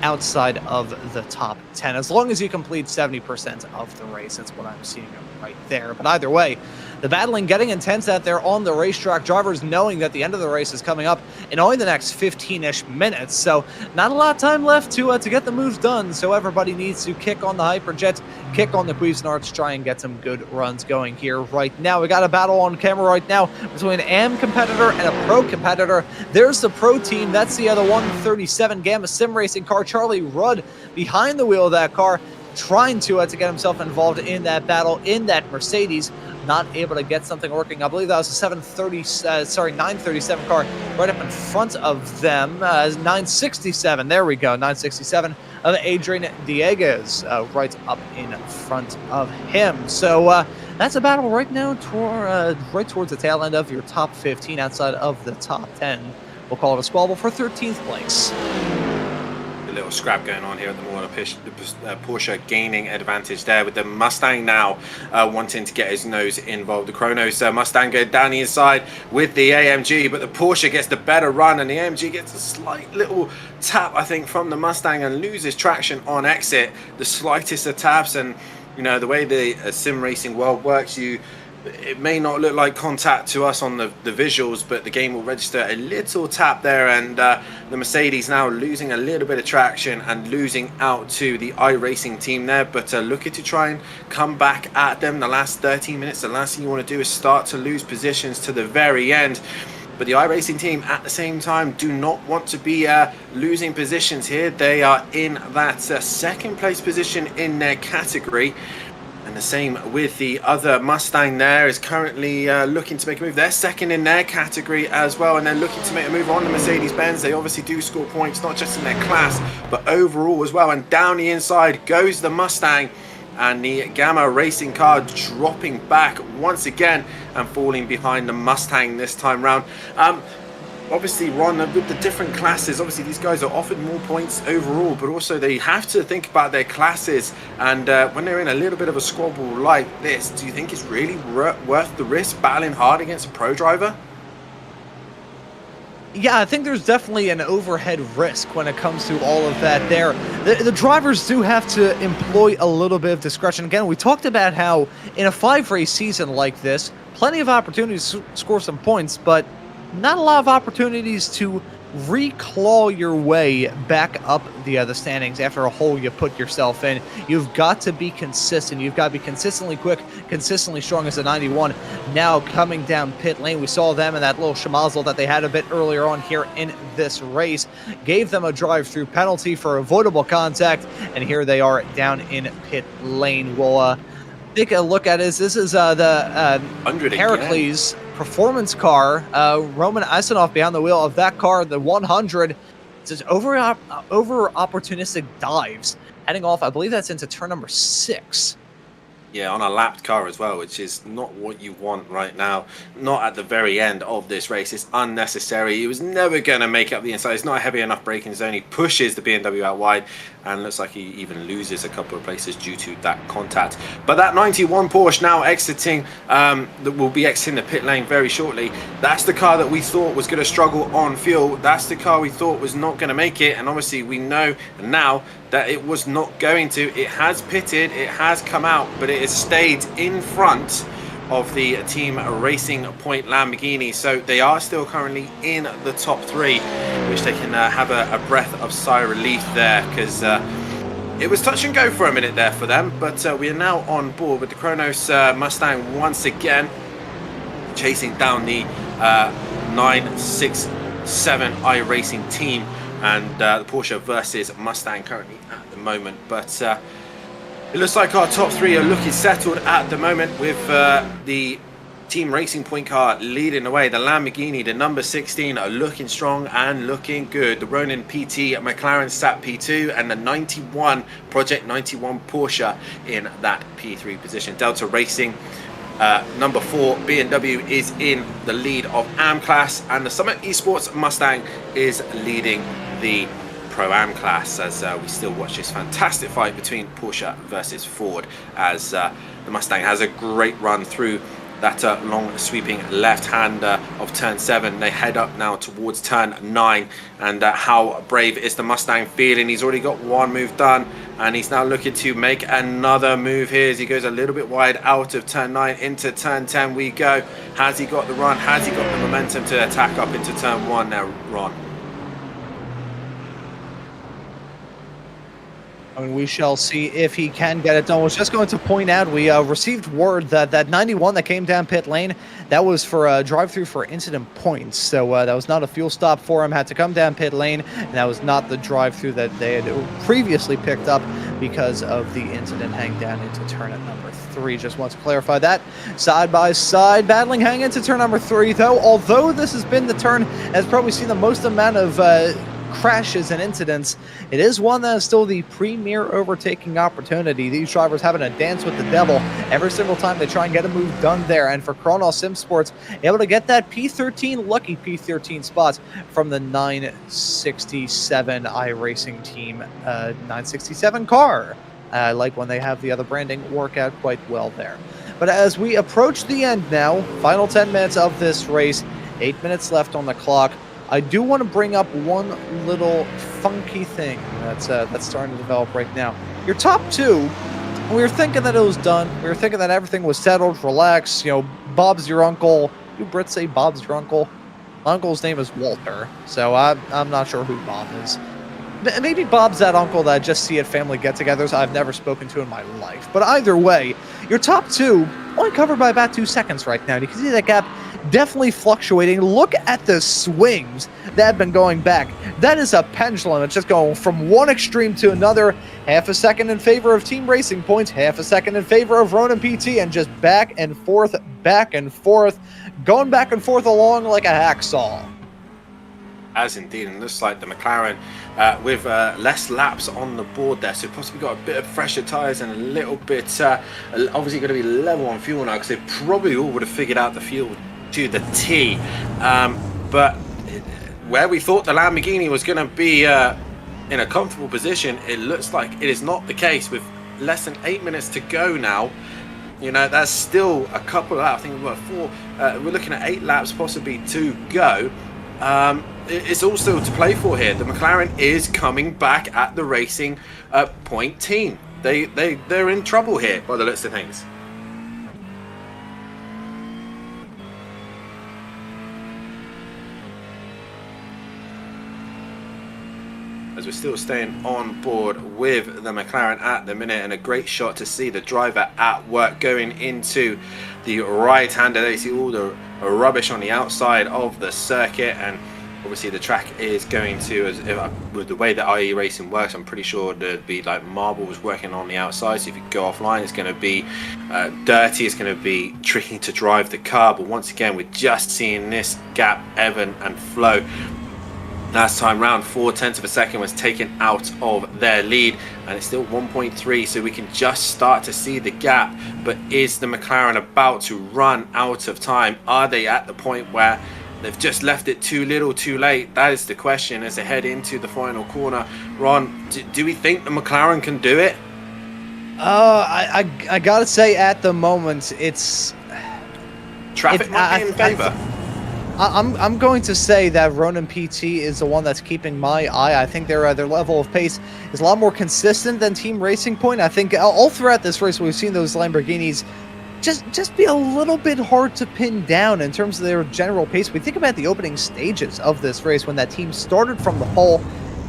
outside of the top 10, as long as you complete 70% of the race. That's what I'm seeing right there. But either way, the battling getting intense out there on the racetrack. Drivers knowing that the end of the race is coming up in only the next 15-ish minutes, so not a lot of time left to get the moves done. So everybody needs to kick on the Hyperjet, kick on the Cuisinarts, try and get some good runs going here right now. We got a battle on camera right now between an AM competitor and a pro competitor. There's the pro team. That's the other 137 Gamma Sim Racing car. Charlie Rudd behind the wheel of that car, trying to get himself involved in that battle in that Mercedes. Not able to get something working. I believe that was a 937 car right up in front of them. 967, there we go, 967 of Adrian Dieguez right up in front of him. So that's a battle right now right towards the tail end of your top 15, outside of the top 10. We'll call it a squabble for 13th place. A little scrap going on here at the moment. Porsche gaining advantage there, with the Mustang now wanting to get his nose involved. The Kronos Mustang go down the inside with the AMG, but the Porsche gets the better run, and the AMG gets a slight little tap, I think, from the Mustang, and loses traction on exit. The slightest of taps, and you know the way the sim racing world works, you it may not look like contact to us on the visuals, but the game will register a little tap there, and the Mercedes now losing a little bit of traction and losing out to the iRacing team there, but looking to try and come back at them the last 13 minutes. The last thing you want to do is start to lose positions to the very end. But the iRacing team at the same time do not want to be losing positions here. They are in that second place position in their category. And the same with the other Mustang there, is currently looking to make a move. They're second in their category as well, and they're looking to make a move on the Mercedes-Benz. They obviously do score points, not just in their class, but overall as well. And down the inside goes the Mustang, and the Gamma racing car dropping back once again and falling behind the Mustang this time round. Obviously, Ron, with the different classes, obviously these guys are offered more points overall, but also they have to think about their classes. And when they're in a little bit of a squabble like this, do you think it's really worth the risk battling hard against a pro driver? Yeah, I think there's definitely an overhead risk when it comes to all of that there. The drivers do have to employ a little bit of discretion. Again, we talked about how in a 5-race season like this, plenty of opportunities to score some points, but not a lot of opportunities to reclaw your way back up the standings after a hole you put yourself in. You've got to be consistent. You've got to be consistently quick, consistently strong as a 91. Now coming down pit lane, we saw them in that little schmozzle that they had a bit earlier on here in this race. Gave them a drive-through penalty for avoidable contact, and here they are down in pit lane. We'll take a look at this. This is the Heracles performance car. Roman Isanov behind the wheel of that car, the 100. It's over opportunistic dives, heading off. I believe that's into turn number 6. Yeah, on a lapped car as well, which is not what you want right now. Not at the very end of this race. It's unnecessary. He was never going to make up the inside. It's not a heavy enough braking zone. He pushes the BMW out wide, and looks like he even loses a couple of places due to that contact. But that 91 Porsche now exiting, that will be exiting the pit lane very shortly. That's the car that we thought was going to struggle on fuel. That's the car we thought was not going to make it, and obviously we know now that it was not going to. It has pitted, it has come out, but it has stayed in front of the Team Racing Point Lamborghini. So they are still currently in the top 3, which they can have a breath of sigh of relief there, because it was touch and go for a minute there for them. But we are now on board with the Kronos Mustang once again, chasing down the 967 iRacing team, and the Porsche versus Mustang currently at the moment. But it looks like our top 3 are looking settled at the moment, with the Team Racing Point car leading the way. The Lamborghini, the number 16, are looking strong and looking good. The Ronin PT McLaren sat P2, and the 91 Project 91 Porsche in that P3 position. Delta Racing, number 4 BMW, is in the lead of AM class, and the Summit Esports Mustang is leading the Pro-Am class, as we still watch this fantastic fight between Porsche versus Ford, as the Mustang has a great run through that long sweeping left-hander of turn 7. They head up now towards turn 9, and how brave is the Mustang feeling? He's already got one move done, and he's now looking to make another move here as he goes a little bit wide out of turn 9 into turn 10 we go. Has he got the run? Has he got the momentum to attack up into turn 1 now, Ron? I mean, we shall see if he can get it done. I was just going to point out, we received word that that 91 that came down pit lane, that was for a drive-through for incident points. So that was not a fuel stop for him. Had to come down pit lane, and that was not the drive-through that they had previously picked up because of the incident hang down into turn at number 3. Just want to clarify that. Side by side battling hang into turn number 3, though. Although this has been the turn has probably seen the most amount of crashes and incidents, it is one that is still the premier overtaking opportunity. These drivers having a dance with the devil every single time they try and get a move done there. And for Kronos Sim Sports, able to get that P13, lucky P13 spot from the 967 iRacing team 967 car. I like when they have the other branding work out quite well there. But as we approach the end now, final 10 minutes of this race, 8 minutes left on the clock, I do want to bring up one little funky thing that's starting to develop right now. Your top 2 We were thinking that it was done. We were thinking that everything was settled, relaxed. You know, Bob's your uncle. Do Brits say Bob's your uncle? My uncle's name is Walter, so I'm not sure who Bob is. Maybe Bob's that uncle that I just see at family get-togethers I've never spoken to in my life. But either way, your top two only covered by about 2 seconds right now. You can see that gap definitely fluctuating. Look at the swings that have been going back. That is a pendulum. It's just going from one extreme to another. Half a second in favor of Team Racing Points, half a second in favor of Ronin PT, and just back and forth, going back and forth along like a hacksaw. As indeed, and looks like the McLaren with less laps on the board there, so possibly got a bit of fresher tyres and a little bit obviously going to be level on fuel now, because they probably all would have figured out the fuel to the T. But where we thought the Lamborghini was going to be in a comfortable position, it looks like it is not the case. With less than 8 minutes to go now, you know, that's still a couple of laps. I think we've got 4. We're looking at 8 laps possibly to go. It's all still to play for here. The McLaren is coming back at the Racing Point team. They're in trouble here by the looks of things. As we're still staying on board with the McLaren at the minute, and a great shot to see the driver at work going into the right-hander. They see all the rubbish on the outside of the circuit, and obviously the track is going to, with the way that IE Racing works, I'm pretty sure there'd be like marbles working on the outside, so if you go offline it's going to be dirty, it's going to be tricky to drive the car. But once again, we're just seeing this gap ebb and flow. Last time round, 0.4 of a second was taken out of their lead, and it's still 1.3, so we can just start to see the gap. But is the McLaren about to run out of time? Are they at the point where they've just left it too little too late? That is the question as they head into the final corner. Ron, do we think the McLaren can do it? I gotta say, at the moment, it's... Traffic might be in favour. I'm going to say that Ronin PT is the one that's keeping my eye. I think their level of pace is a lot more consistent than Team Racing Point. I think all throughout this race we've seen those Lamborghinis just be a little bit hard to pin down in terms of their general pace. We think about the opening stages of this race when that team started from the pole.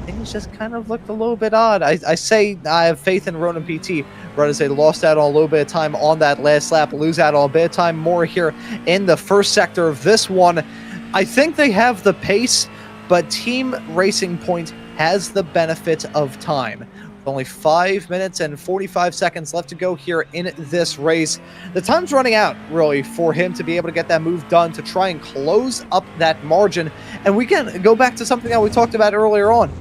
Things just kind of looked a little bit odd. I say I have faith in Ronin PT. Right, as they lost out on a little bit of time on that last lap, lose out on a bit of time more here in the first sector of this one. I think they have the pace, but Team Racing Point has the benefit of time. With only 5 minutes and 45 seconds left to go here in this race, the time's running out, really, for him to be able to get that move done to try and close up that margin. And we can go back to something that we talked about earlier on.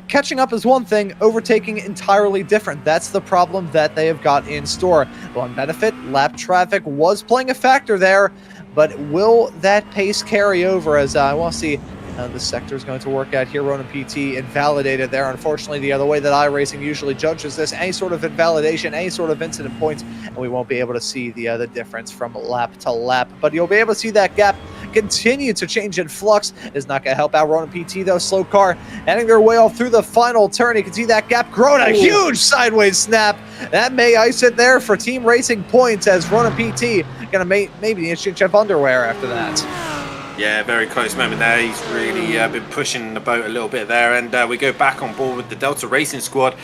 Catching up is one thing, overtaking entirely different. That's the problem that they have got in store. One benefit, lap traffic was playing a factor there, but will that pace carry over? As I want to see the sector is going to work out here. Ronin PT invalidated there. Unfortunately, the other way that iRacing usually judges this, any sort of invalidation, any sort of incident points, and we won't be able to see the difference from lap to lap. But you'll be able to see that gap continue to change in flux. Is not going to help out Ronin PT though. Slow car heading their way off through the final turn. You can see that gap growing a huge sideways snap. That may ice it there for Team Racing Points, as Ronin PT going to maybe need to change underwear after that. Yeah, very close moment there. He's really been pushing the boat a little bit there, and we go back on board with the Delta Racing Squad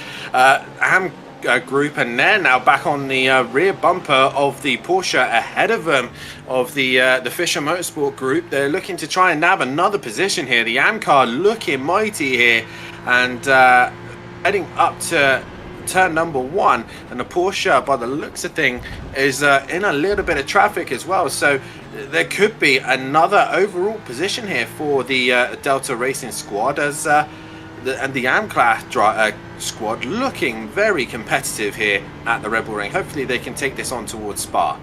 group, and they're now back on the rear bumper of the Porsche ahead of them of the Fischer Motorsport group. They're looking to try and nab another position here. The AM car looking mighty here, and heading up to turn number 1, and the Porsche, by the looks of things, is in a little bit of traffic as well, so there could be another overall position here for the Delta Racing Squad, as and the AM-class squad looking very competitive here at the Red Bull Ring. Hopefully they can take this on towards Spa.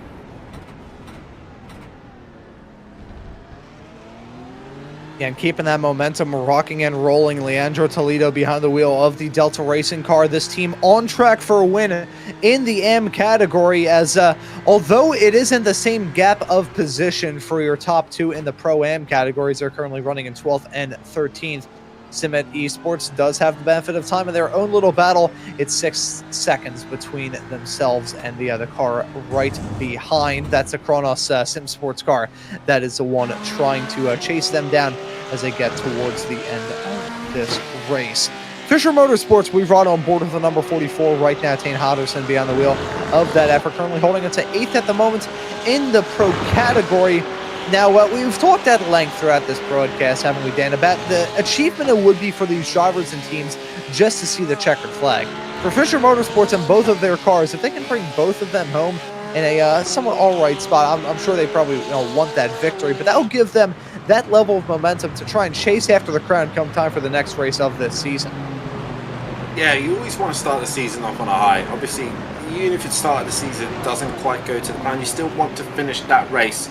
And keeping that momentum, rocking and rolling, Leandro Toledo behind the wheel of the Delta Racing car. This team on track for a win in the M category, as although it isn't the same gap of position for your top two in the Pro-Am categories, they're currently running in 12th and 13th. Simet Esports does have the benefit of time in their own little battle. It's 6 seconds between themselves and the other car right behind. That's a Kronos Sim Sports car. That is the one trying to chase them down as they get towards the end of this race. Fisher Motorsports, we've brought on board with the number 44 right now, Tane Hodderson behind the wheel of that effort, currently holding it to 8th at the moment in the pro category. Now, we've talked at length throughout this broadcast, haven't we, Dan, about the achievement it would be for these drivers and teams just to see the checkered flag. For Fisher Motorsports and both of their cars, if they can bring both of them home in a somewhat all-right spot, I'm sure they probably want that victory, but that will give them that level of momentum to try and chase after the crown come time for the next race of this season. Yeah, you always want to start the season off on a high. Obviously, even if the start of the season doesn't quite go to the plan, you still want to finish that race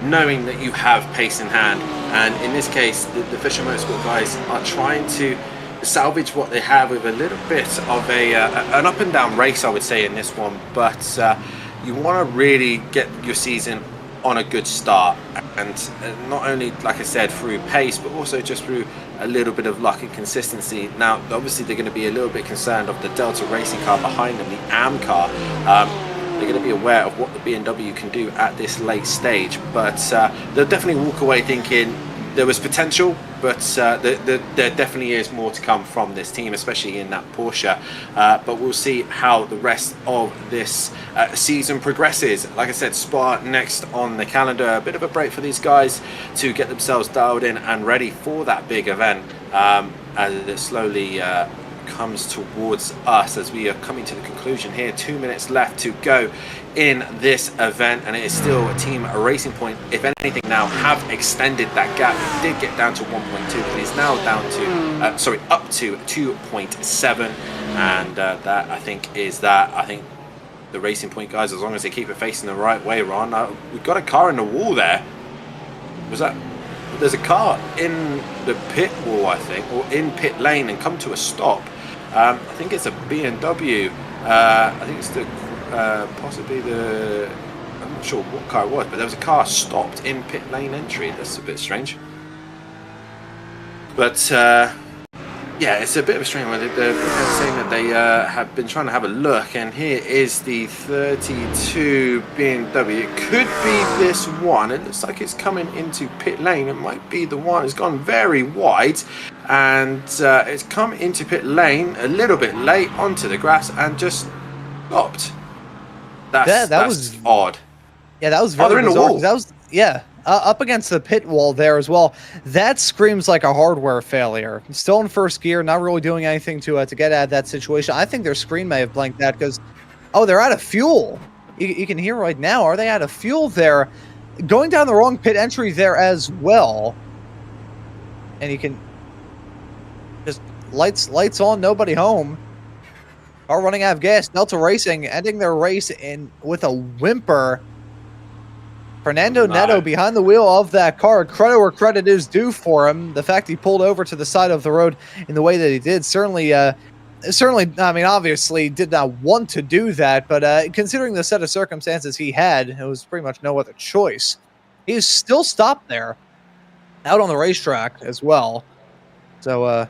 knowing that you have pace in hand. And in this case, the Fisher Motorsport guys are trying to salvage what they have with a little bit of an up and down race, I would say, in this one. But you want to really get your season on a good start, and not only, like I said, through pace, but also just through a little bit of luck and consistency. Now, obviously, they're going to be a little bit concerned of the Delta Racing car behind them, the AM car. They're going to be aware of what the BMW can do at this late stage, but they'll definitely walk away thinking there was potential, but there definitely is more to come from this team, especially in that Porsche. But we'll see how the rest of this season progresses. Like I said, Spa next on the calendar. A bit of a break for these guys to get themselves dialed in and ready for that big event as it slowly comes towards us as we are coming to the conclusion here. 2 minutes left to go in this event, and it is still a team Racing Point, if anything, now have extended that gap. It did get down to 1.2, but it's now down to up to 2.7, and that I think the Racing Point guys, as long as they keep it facing the right way, Ron, we've got a car in the wall there. There's a car in the pit wall, I think, or in pit lane, and come to a stop. I think it's a BMW. I think it's possibly I'm not sure what car it was, but there was a car stopped in pit lane entry. That's a bit strange. But yeah, it's a bit of a strange one. They're saying that they have been trying to have a look, and here is the 32 BMW. It could be this one. It looks like it's coming into pit lane. It might be the one. It's gone very wide, and it's come into pit lane a little bit late onto the grass and just stopped. That was odd. Yeah, that was very bizarre. That was up against the pit wall there as well. That screams like a hardware failure. Still in first gear, not really doing anything to get out of that situation. I think their screen may have blanked that because, they're out of fuel. You can hear right now. Are they out of fuel there? Going down the wrong pit entry there as well. And you can just lights on, nobody home. Are running out of gas. Delta Racing ending their race with a whimper. Fernando Neto behind the wheel of that car. Credit where credit is due for him. The fact he pulled over to the side of the road in the way that he did certainly, I mean, obviously did not want to do that, but considering the set of circumstances he had, it was pretty much no other choice. He's still stopped there, out on the racetrack as well. So,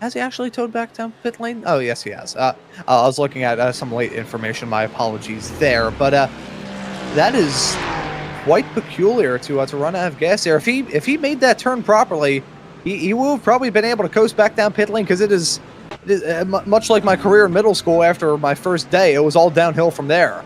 has he actually towed back down pit lane? Oh, yes, he has. I was looking at some late information. My apologies there, but that is quite peculiar to run out of gas there. If he made that turn properly, he will have probably been able to coast back down pit lane, because it is much like my career in middle school. After my first day, it was all downhill from there.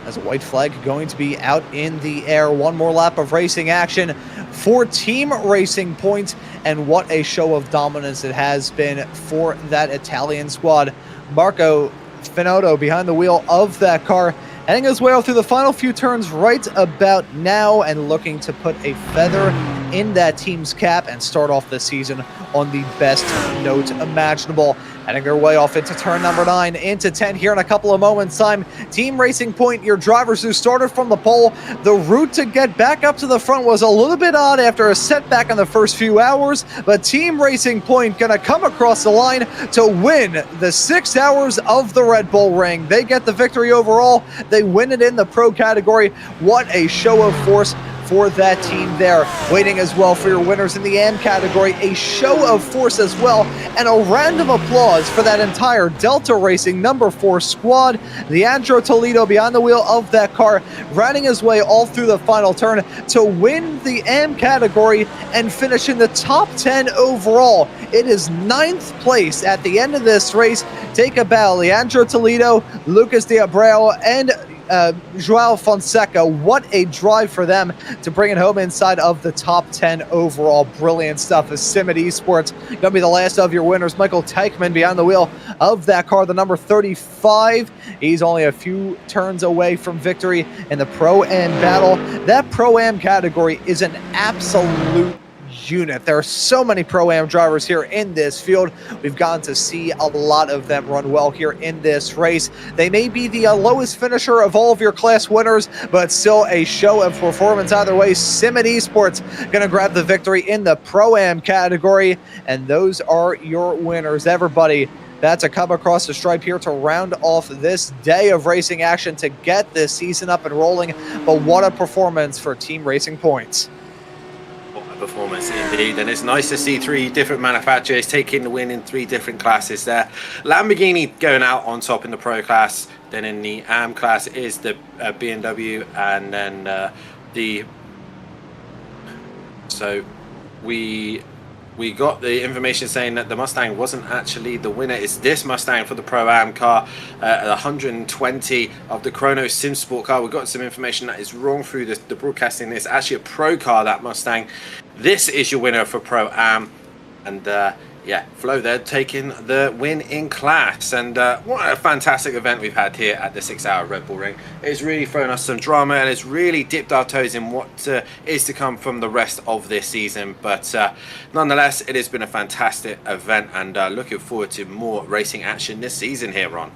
As a white flag going to be out in the air. One more lap of racing action for Team Racing Point, and what a show of dominance it has been for that Italian squad. Marco Finotto behind the wheel of that car, heading his way out through the final few turns right about now, and looking to put a feather in that team's cap and start off the season on the best note imaginable. Heading their way off into turn number 9, into 10 here in a couple of moments' time. Team Racing Point, your drivers who started from the pole. The route to get back up to the front was a little bit odd after a setback in the first few hours, but Team Racing Point gonna come across the line to win the 6 hours of the Red Bull Ring. They get the victory overall. They win it in the pro category. What a show of force for that team there. Waiting as well for your winners in the AM category, a show of force as well, and a round of applause for that entire Delta Racing number 4 squad. Leandro Toledo behind the wheel of that car, rounding his way all through the final turn to win the AM category and finish in the top 10 overall. It is 9th place at the end of this race. Take a bow, Leandro Toledo, Lucas de Abreu, and Joao Fonseca. What a drive for them to bring it home inside of the top 10 overall. Brilliant stuff. The Simit Esports going to be the last of your winners. Michael Teichmann behind the wheel of that car, the number 35. He's only a few turns away from victory in the Pro-Am battle. That Pro-Am category is an absolute unit. There are so many Pro-Am drivers here in this field. We've gotten to see a lot of them run well here in this race. They may be the lowest finisher of all of your class winners, but still a show of performance either way. Simit Esports going to grab the victory in the Pro-Am category, and those are your winners. Everybody, that's a come across the stripe here to round off this day of racing action to get this season up and rolling. But what a performance for Team Racing Points. Performance indeed, and it's nice to see 3 different manufacturers taking the win in 3 different classes there. Lamborghini going out on top in the Pro class, then in the AM class is the BMW, and then so we got the information saying that the Mustang wasn't actually the winner. It's this Mustang for the Pro-Am car, 120 of the Chrono Sim Sport car. We got some information that is wrong through the broadcasting. It's actually a Pro car, that Mustang. This is your winner for Pro-Am, and yeah, Flo there taking the win in class. And what a fantastic event we've had here at the 6-hour Red Bull Ring. It's really thrown us some drama, and it's really dipped our toes in what is to come from the rest of this season. But nonetheless, it has been a fantastic event, and looking forward to more racing action this season here, Ron.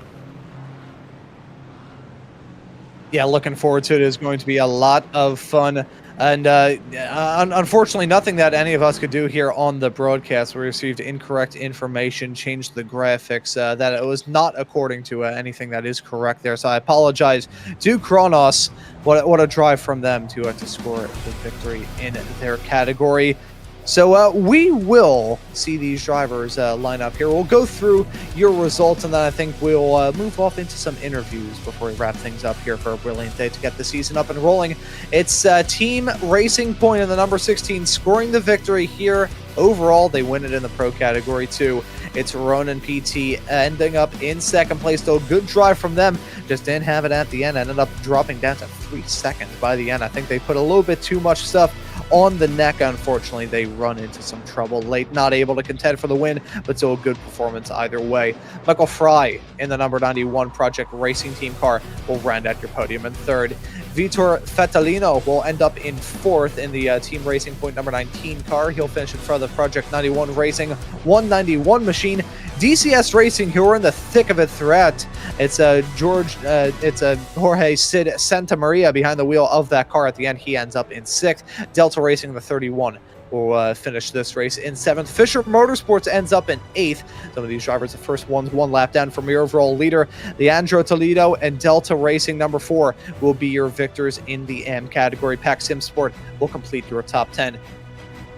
Yeah, looking forward to it. It's going to be a lot of fun. And unfortunately, nothing that any of us could do here on the broadcast. We received incorrect information, changed the graphics, that it was not according to anything that is correct there. So I apologize to Kronos. What a drive from them to score the victory in their category. So we will see these drivers line up here. We'll go through your results, and then I think we'll move off into some interviews before we wrap things up here for a brilliant day to get the season up and rolling. It's Team Racing Point in the number 16 scoring the victory here. Overall, they win it in the Pro category too. It's Ronan PT ending up in second place. Though good drive from them, just didn't have it at the end. Ended up dropping down to 3 seconds by the end. I think they put a little bit too much stuff on the neck. Unfortunately, they run into some trouble late, not able to contend for the win, but still a good performance either way. Michael Fry in the number 91 Project Racing Team car will round out your podium in third. Vitor Fetalino will end up in fourth in the Team Racing Point number 19 car. He'll finish in front of the Project 91 Racing 191 machine. DCS Racing, who are in the thick of it throughout. It's Jorge Cid Santamaria behind the wheel of that car. At the end, he ends up in sixth. Delta Racing, the 31, will finish this race in seventh. Fisher Motorsports ends up in eighth. Some of these drivers, the first ones, one lap down from your overall leader. Leandro Toledo and Delta Racing, number 4, will be your victors in the M category. Pack Sim Sport will complete your top 10.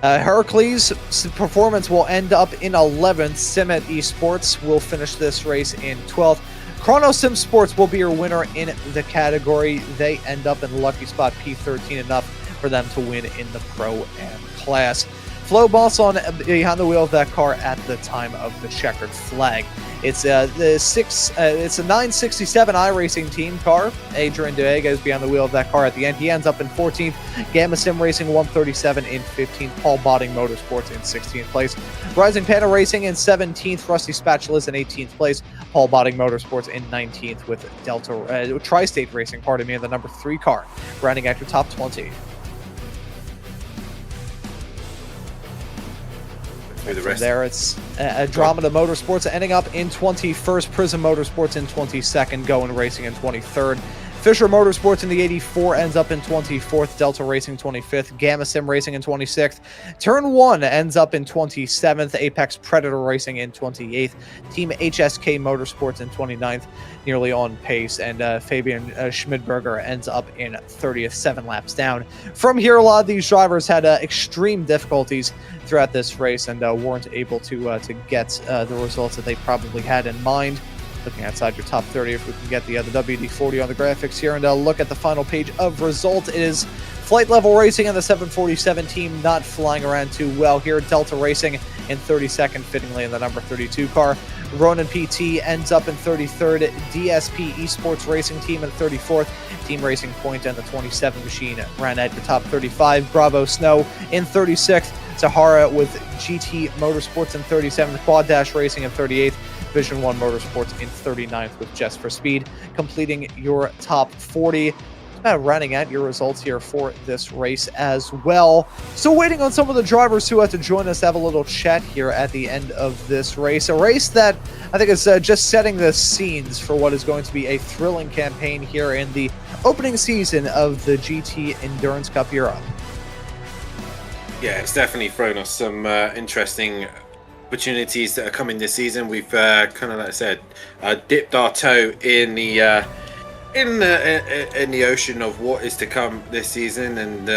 Heracles Performance will end up in 11th. Simit Esports will finish this race in 12th. Chrono Sim Sports will be your winner in the category. They end up in lucky spot P13, enough for them to win in the Pro-Am class. Flo Boss on behind the wheel of that car at the time of the checkered flag. It's a 967 iRacing team car. Adrian Deega is behind the wheel of that car at the end. He ends up in 14th. Gamma Sim Racing 137 in 15th. Paul Botting Motorsports in 16th place. Rising Panda Racing in 17th. Rusty Spatulas in 18th place. Paul Botting Motorsports in 19th with Delta Tri-State Racing, pardon me, in the number 3 car, rounding out your top 20. The rest. There it's Andromeda Motorsports ending up in 21st, Prism Motorsports in 22nd, Going Racing in 23rd, Fisher Motorsports in the 84 ends up in 24th, Delta Racing 25th, Gamma Sim Racing in 26th, Turn 1 ends up in 27th, Apex Predator Racing in 28th, Team HSK Motorsports in 29th, nearly on pace, and Fabian Schmidberger ends up in 30th, 7 laps down. From here, a lot of these drivers had extreme difficulties throughout this race and weren't able to get the results that they probably had in mind. Looking outside your top 30, if we can get the WD-40 on the graphics here, and look at the final page of results. It is flight level racing and the 747 team not flying around too well here. Delta Racing in 32nd, fittingly in the number 32 car. Ronin PT ends up in 33rd. DSP Esports Racing Team in 34th. Team Racing Point and the 27 machine ran at your top 35. Bravo Snow in 36th. Sahara with GT Motorsports in 37th. Quad Dash Racing in 38th. Vision 1 Motorsports in 39th with Just for Speed, completing your top 40. Running out your results here for this race as well. So waiting on some of the drivers who have to join us to have a little chat here at the end of this race. A race that I think is just setting the scenes for what is going to be a thrilling campaign here in the opening season of the GT Endurance Cup Europe. Yeah, it's definitely thrown us some interesting opportunities that are coming this season. We've kind of, like I said, dipped our toe in the ocean of what is to come this season, and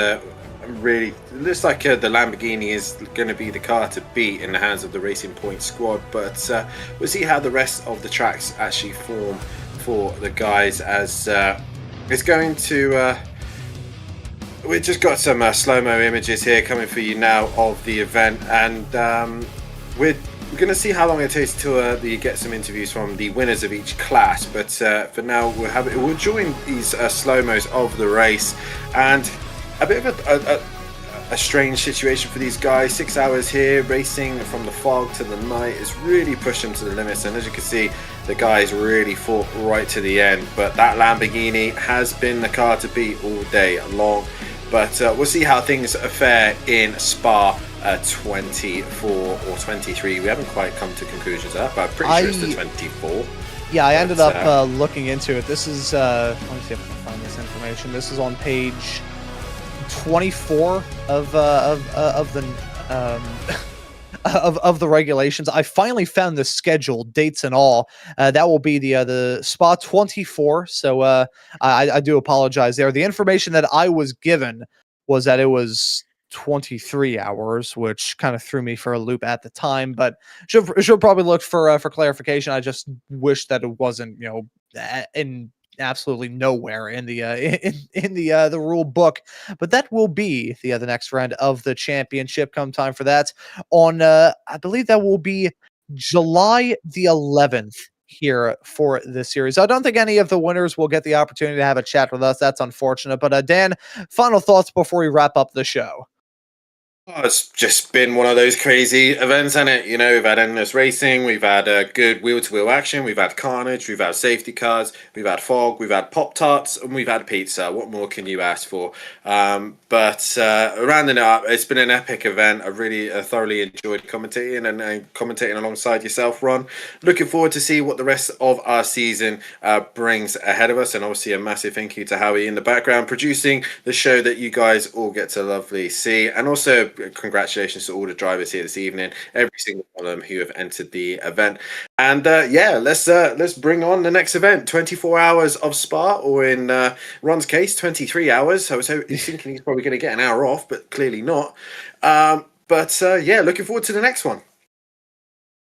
really looks like the Lamborghini is going to be the car to beat in the hands of the Racing Point squad. But we'll see how the rest of the tracks actually form for the guys, as it's going to. We've just got some slow-mo images here coming for you now of the event, and we're going to see how long it takes till you get some interviews from the winners of each class. But for now, we'll join these slow-mos of the race, and a bit of a strange situation for these guys. 6 hours here, racing from the fog to the night is really pushed them to the limits, and as you can see, the guys really fought right to the end. But that Lamborghini has been the car to beat all day long. But we'll see how things fare in Spa 24 or 23. We haven't quite come to conclusions yet, but I'm pretty sure it's the 24. Yeah, I ended up looking into it. This is, let me see if I can find this information. This is on page 24 of the regulations. I finally found the schedule, dates and all. That will be the Spa 24. So I do apologize there. The information that I was given was that it was 23 hours, which kind of threw me for a loop at the time, but should probably look for clarification. I just wish that it wasn't, in absolutely nowhere in the the rule book. But that will be the next round of the championship. Come time for that on I believe that will be July the 11th here for this series. I don't think any of the winners will get the opportunity to have a chat with us. That's unfortunate. But Dan, final thoughts before we wrap up the show. Oh, it's just been one of those crazy events, hasn't it? We've had endless racing, we've had good wheel-to-wheel action, we've had carnage, we've had safety cars, we've had fog, we've had Pop-Tarts, and we've had pizza. What more can you ask for? But rounding it up, it's been an epic event. I really thoroughly enjoyed commentating and commentating alongside yourself, Ron. Looking forward to see what the rest of our season brings ahead of us, and obviously a massive thank you to Howie in the background producing the show that you guys all get to lovely see, and also congratulations to all the drivers here this evening, every single one of them who have entered the event. And let's bring on the next event. 24 hours of Spa, or in Ron's case, 23 hours. I was thinking he's probably going to get an hour off, but clearly not. Looking forward to the next one.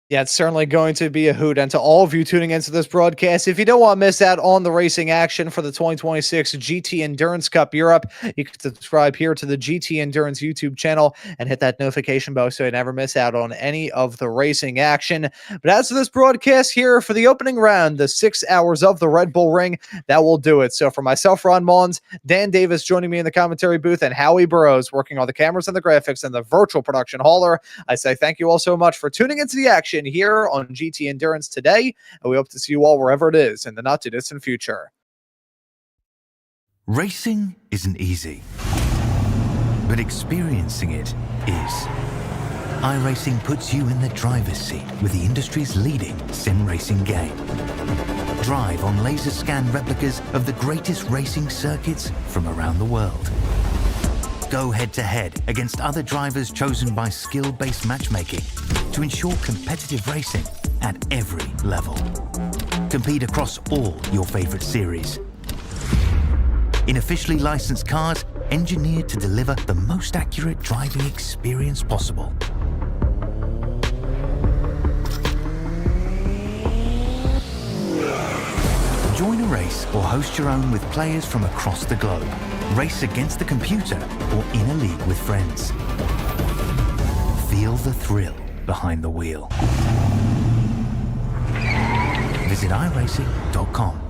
Yeah, it's certainly going to be a hoot. And to all of you tuning into this broadcast, if you don't want to miss out on the racing action for the 2026 GT Endurance Cup Europe, you can subscribe here to the GT Endurance YouTube channel and hit that notification bell so you never miss out on any of the racing action. But as for this broadcast here for the opening round, the 6 hours of the Red Bull Ring, that will do it. So for myself, Ron Mons, Dan Davis joining me in the commentary booth, and Howie Burrows working on the cameras and the graphics and the virtual production hauler, I say thank you all so much for tuning into the action here on GT Endurance today, and we hope to see you all wherever it is in the not too distant future. Racing isn't easy, but experiencing it is. iRacing puts you in the driver's seat with the industry's leading sim racing game. drive on laser scan replicas of the greatest racing circuits from around the world. Go head-to-head against other drivers chosen by skill-based matchmaking to ensure competitive racing at every level. Compete across all your favorite series. In officially licensed cars, engineered to deliver the most accurate driving experience possible. Join a race or host your own with players from across the globe. Race against the computer or in a league with friends. Feel the thrill behind the wheel. Visit iRacing.com.